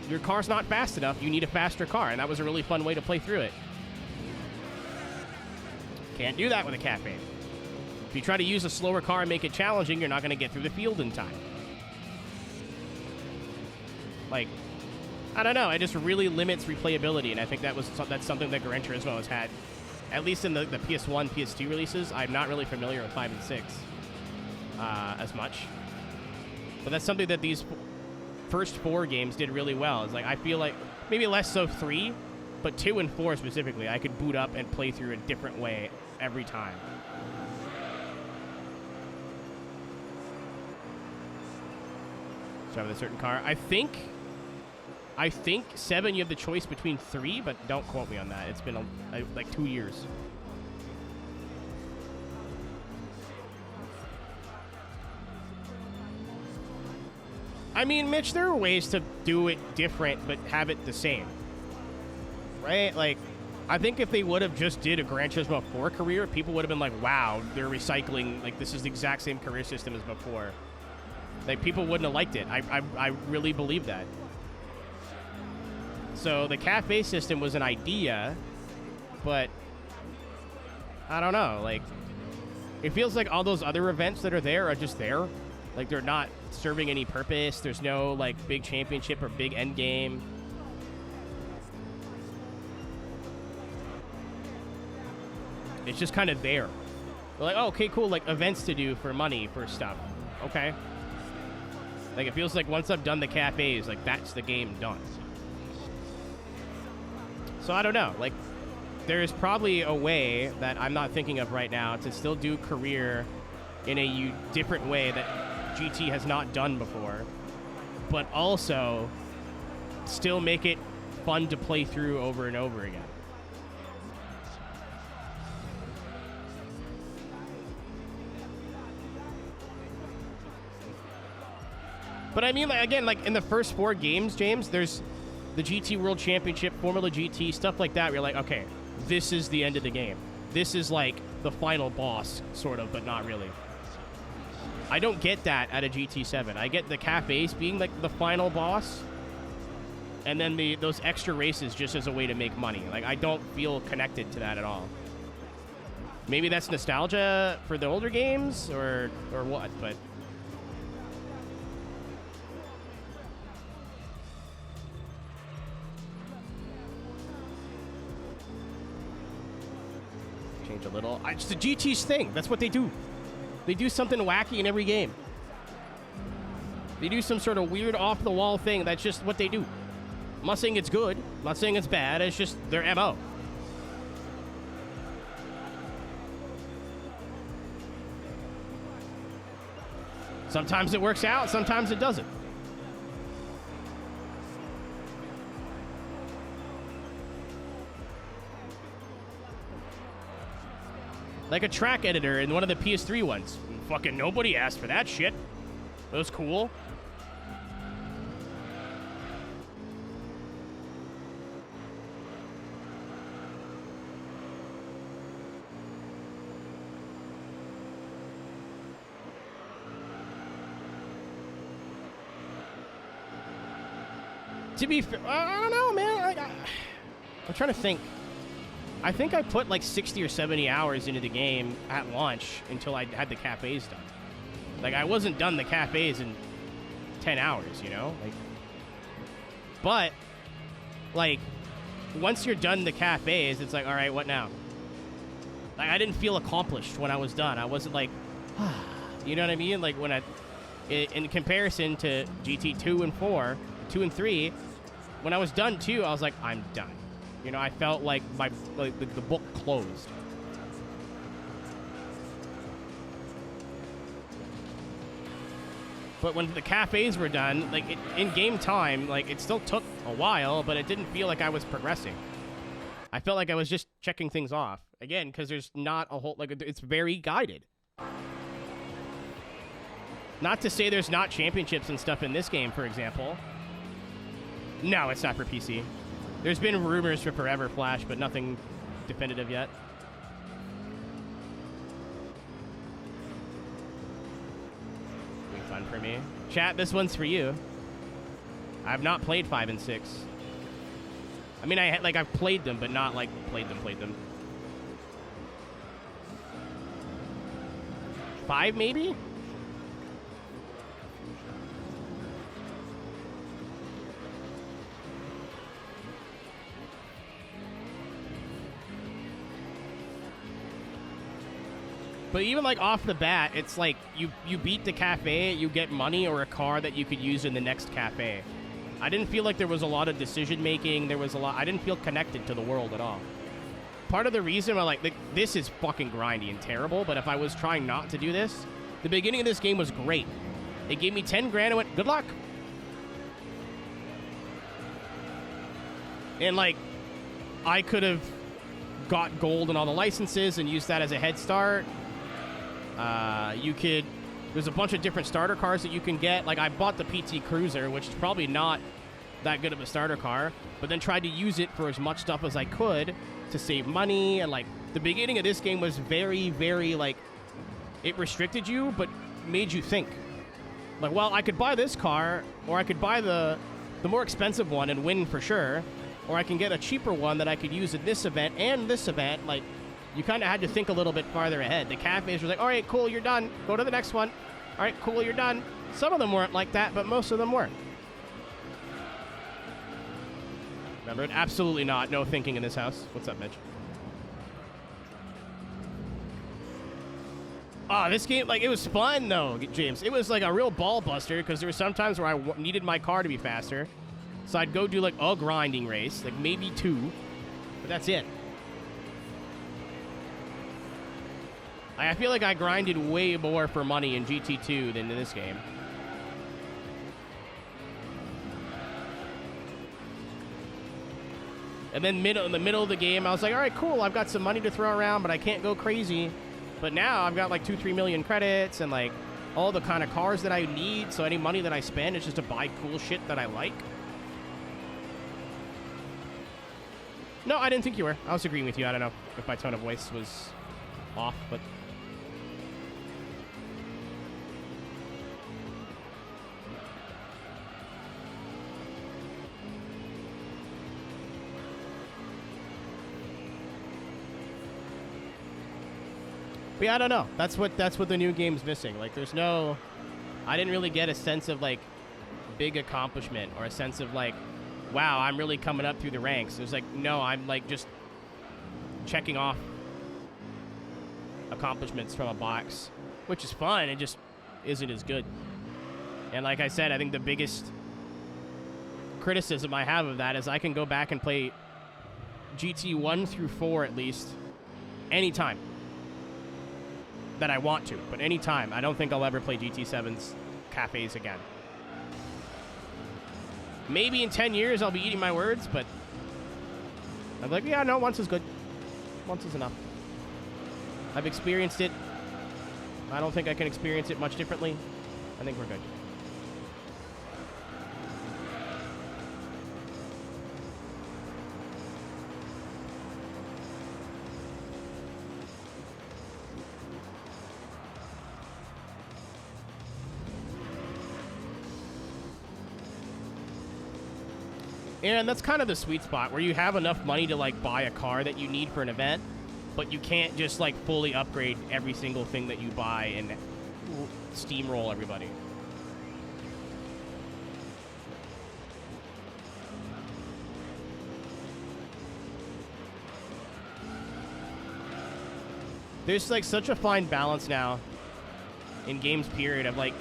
your car's not fast enough, you need a faster car. And that was a really fun way to play through it. Can't do that with a cafe. If you try to use a slower car and make it challenging, you're not going to get through the field in time. Like, I don't know. It just really limits replayability. And I think that's something that Gran Turismo has had. At least in the PS1, PS2 releases, I'm not really familiar with 5 and 6 as much. But that's something that these first 4 games did really well. It's like, I feel like, maybe less so 3, but 2 and 4 specifically, I could boot up and play through a different way every time. So I have a certain car. I think 7, you have the choice between 3, but don't quote me on that. It's been like 2 years. I mean, Mitch, there are ways to do it different, but have it the same. Right? Like, I think if they would have just did a Gran Turismo 4 career, people would have been like, wow, they're recycling. Like, this is the exact same career system as before. Like, people wouldn't have liked it. I really believe that. So the cafe system was an idea, but I don't know. Like, it feels like all those other events that are there are just there. Like, they're not serving any purpose. There's no, like, big championship or big end game. It's just kind of there. They're like, oh, okay, cool, like, events to do for money, for stuff. Okay. Like, it feels like once I've done the cafes, like, that's the game done. So I don't know. Like, there's probably a way that I'm not thinking of right now to still do career in a different way that GT has not done before, but also still make it fun to play through over and over again. But I mean, like, again, like in the first 4 games, James, there's the GT World Championship, Formula GT, stuff like that. Where you're like, okay, this is the end of the game. This is like the final boss, sort of, but not really. I don't get that at a GT7. I get the cafes being like the final boss, and then those extra races just as a way to make money. Like, I don't feel connected to that at all. Maybe that's nostalgia for the older games, or what, but It's the GT's thing. That's what they do. They do something wacky in every game. They do some sort of weird off-the-wall thing. That's just what they do. I'm not saying it's good. I'm not saying it's bad. It's just their MO. Sometimes it works out. Sometimes it doesn't. Like a track editor in one of the PS3 ones. Fucking nobody asked for that shit. It was cool. To be fair, I don't know, man. I'm trying to think. I think I put like 60 or 70 hours into the game at launch until I had the cafes done. Like, I wasn't done the cafes in 10 hours, you know? Like, but, like, once you're done the cafes, it's like, all right, what now? Like, I didn't feel accomplished when I was done. I wasn't like, you know what I mean? Like, when in comparison to GT 2 and 4, 2 and 3, when I was done 2, I was like, I'm done. You know, I felt like the book closed. But when the cafes were done, like, in game time, like, it still took a while, but it didn't feel like I was progressing. I felt like I was just checking things off. Again, because there's not a whole, like, it's very guided. Not to say there's not championships and stuff in this game, for example. No, it's not for PC. There's been rumors for Forever Flash, but nothing definitive yet. Fun for me. Chat, this one's for you. I've not played 5 and 6. I mean, I've played them, but not like played them. 5 maybe? But even, like, off the bat, it's like you beat the cafe, you get money or a car that you could use in the next cafe. I didn't feel like there was a lot of decision-making. I didn't feel connected to the world at all. Part of the reason why, like, this is fucking grindy and terrible, but if I was trying not to do this, the beginning of this game was great. It gave me 10 grand and went, good luck. And, like, I could have got gold and all the licenses and used that as a head start. There's a bunch of different starter cars that you can get. Like, I bought the PT Cruiser, which is probably not that good of a starter car, but then tried to use it for as much stuff as I could to save money. And, like, the beginning of this game was very, very, like, it restricted you, but made you think. Like, well, I could buy this car, or I could buy the more expensive one and win for sure, or I can get a cheaper one that I could use at this event and this event. Like, you kind of had to think a little bit farther ahead. The cafes were like, all right, cool, you're done. Go to the next one. All right, cool, you're done. Some of them weren't like that, but most of them were. Remember, absolutely not. No thinking in this house. What's up, Mitch? Oh, this game, like, it was fun, though, James. It was like a real ball buster, because there were some times where I needed my car to be faster. So I'd go do, like, a grinding race, like maybe 2, but that's it. I feel like I grinded way more for money in GT2 than in this game. And then in the middle of the game, I was like, all right, cool, I've got some money to throw around, but I can't go crazy. But now I've got like 2-3 million credits and like all the kind of cars that I need, so any money that I spend is just to buy cool shit that I like. No, I didn't think you were. I was agreeing with you. I don't know if my tone of voice was off, but... But yeah, I don't know. That's what the new game's missing. Like, there's no... I didn't really get a sense of, like, big accomplishment or a sense of, like, wow, I'm really coming up through the ranks. There's like, no, I'm, like, just checking off accomplishments from a box, which is fun. It just isn't as good. And like I said, I think the biggest criticism I have of that is I can go back and play GT 1 through 4 at least anytime that I want to, but anytime. I don't think I'll ever play GT7's cafes again. Maybe in 10 years I'll be eating my words, but I'm like, yeah, no, once is good. Once is enough. I've experienced it. I don't think I can experience it much differently. I think we're good. And that's kind of the sweet spot where you have enough money to like buy a car that you need for an event, but you can't just like fully upgrade every single thing that you buy and steamroll everybody. There's like such a fine balance now in games period of like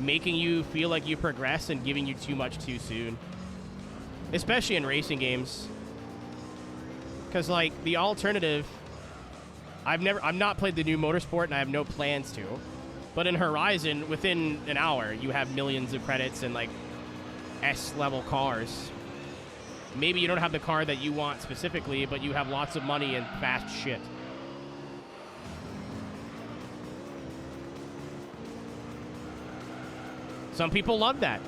making you feel like you progress and giving you too much too soon. Especially in racing games. Because, like, the alternative... I've not played the new Motorsport, and I have no plans to. But in Horizon, within an hour, you have millions of credits and, like, S-level cars. Maybe you don't have the car that you want specifically, but you have lots of money and fast shit. Some people love that.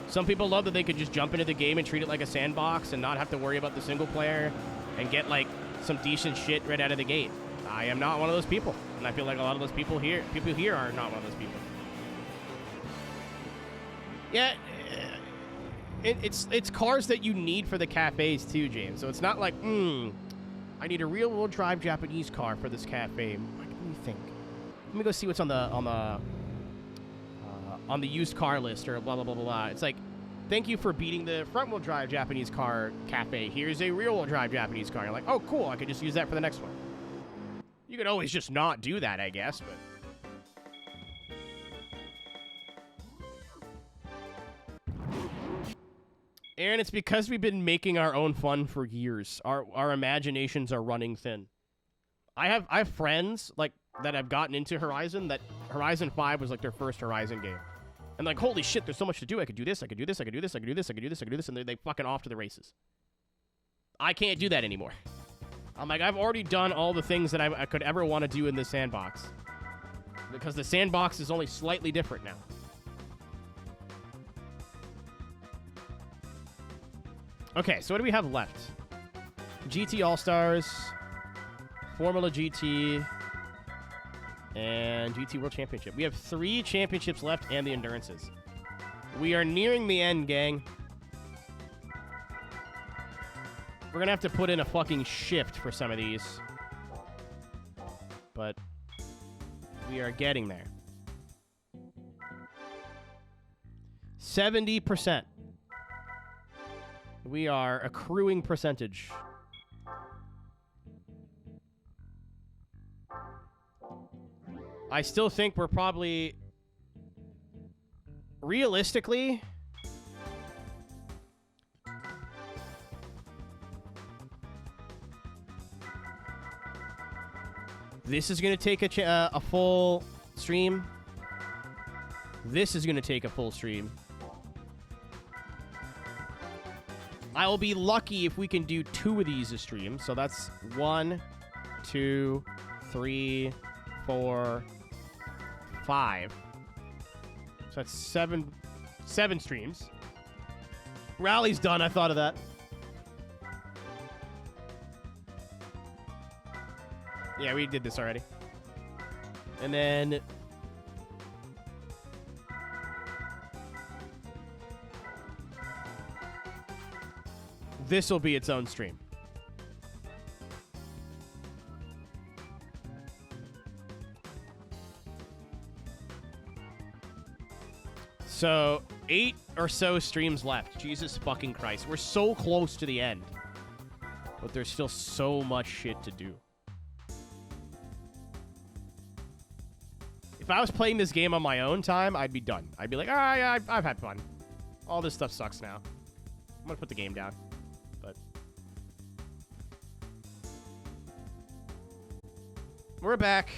Some people love that they could just jump into the game and treat it like a sandbox and not have to worry about the single player and get, like, some decent shit right out of the gate. I am not one of those people. And I feel like a lot of those people here are not one of those people. Yeah, it's cars that you need for the cafes too, James. So it's not like, I need a real-world drive Japanese car for this cafe. What do you think? Let me go see what's on the used car list or blah, blah, blah, blah, blah. It's like, thank you for beating the front-wheel drive Japanese car cafe. Here's a rear-wheel drive Japanese car. You're like, oh, cool. I could just use that for the next one. You could always just not do that, I guess, but... Aaron, it's because we've been making our own fun for years. Our imaginations are running thin. I have friends, like, that have gotten into Horizon, that Horizon 5 was, like, their first Horizon game. And like, holy shit, there's so much to do. I could do this, I could do this, I could do this, I could do this, I could do this, I could do this, and they fucking off to the races. I can't do that anymore. I'm like, I've already done all the things that I could ever want to do in this sandbox. Because the sandbox is only slightly different now. Okay, so what do we have left? GT All-Stars, Formula GT, and GT World Championship. We have 3 championships left and the endurances. We are nearing the end, gang. We're gonna have to put in a fucking shift for some of these. But we are getting there. 70%. We are accruing percentage. I still think we're probably... Realistically... This is going to take a full stream. This is going to take a full stream. I will be lucky if we can do 2 of these a stream. So that's 1, 2, 3, 4, 5. So that's 7 streams. Rally's done. I thought of that. Yeah, we did this already. And then... this will be its own stream. So, 8 or so streams left. Jesus fucking Christ. We're so close to the end. But there's still so much shit to do. if I was playing this game on my own time, I'd be done. I'd be like, all right, I've had fun. All this stuff sucks now. I'm gonna put the game down. But we're back.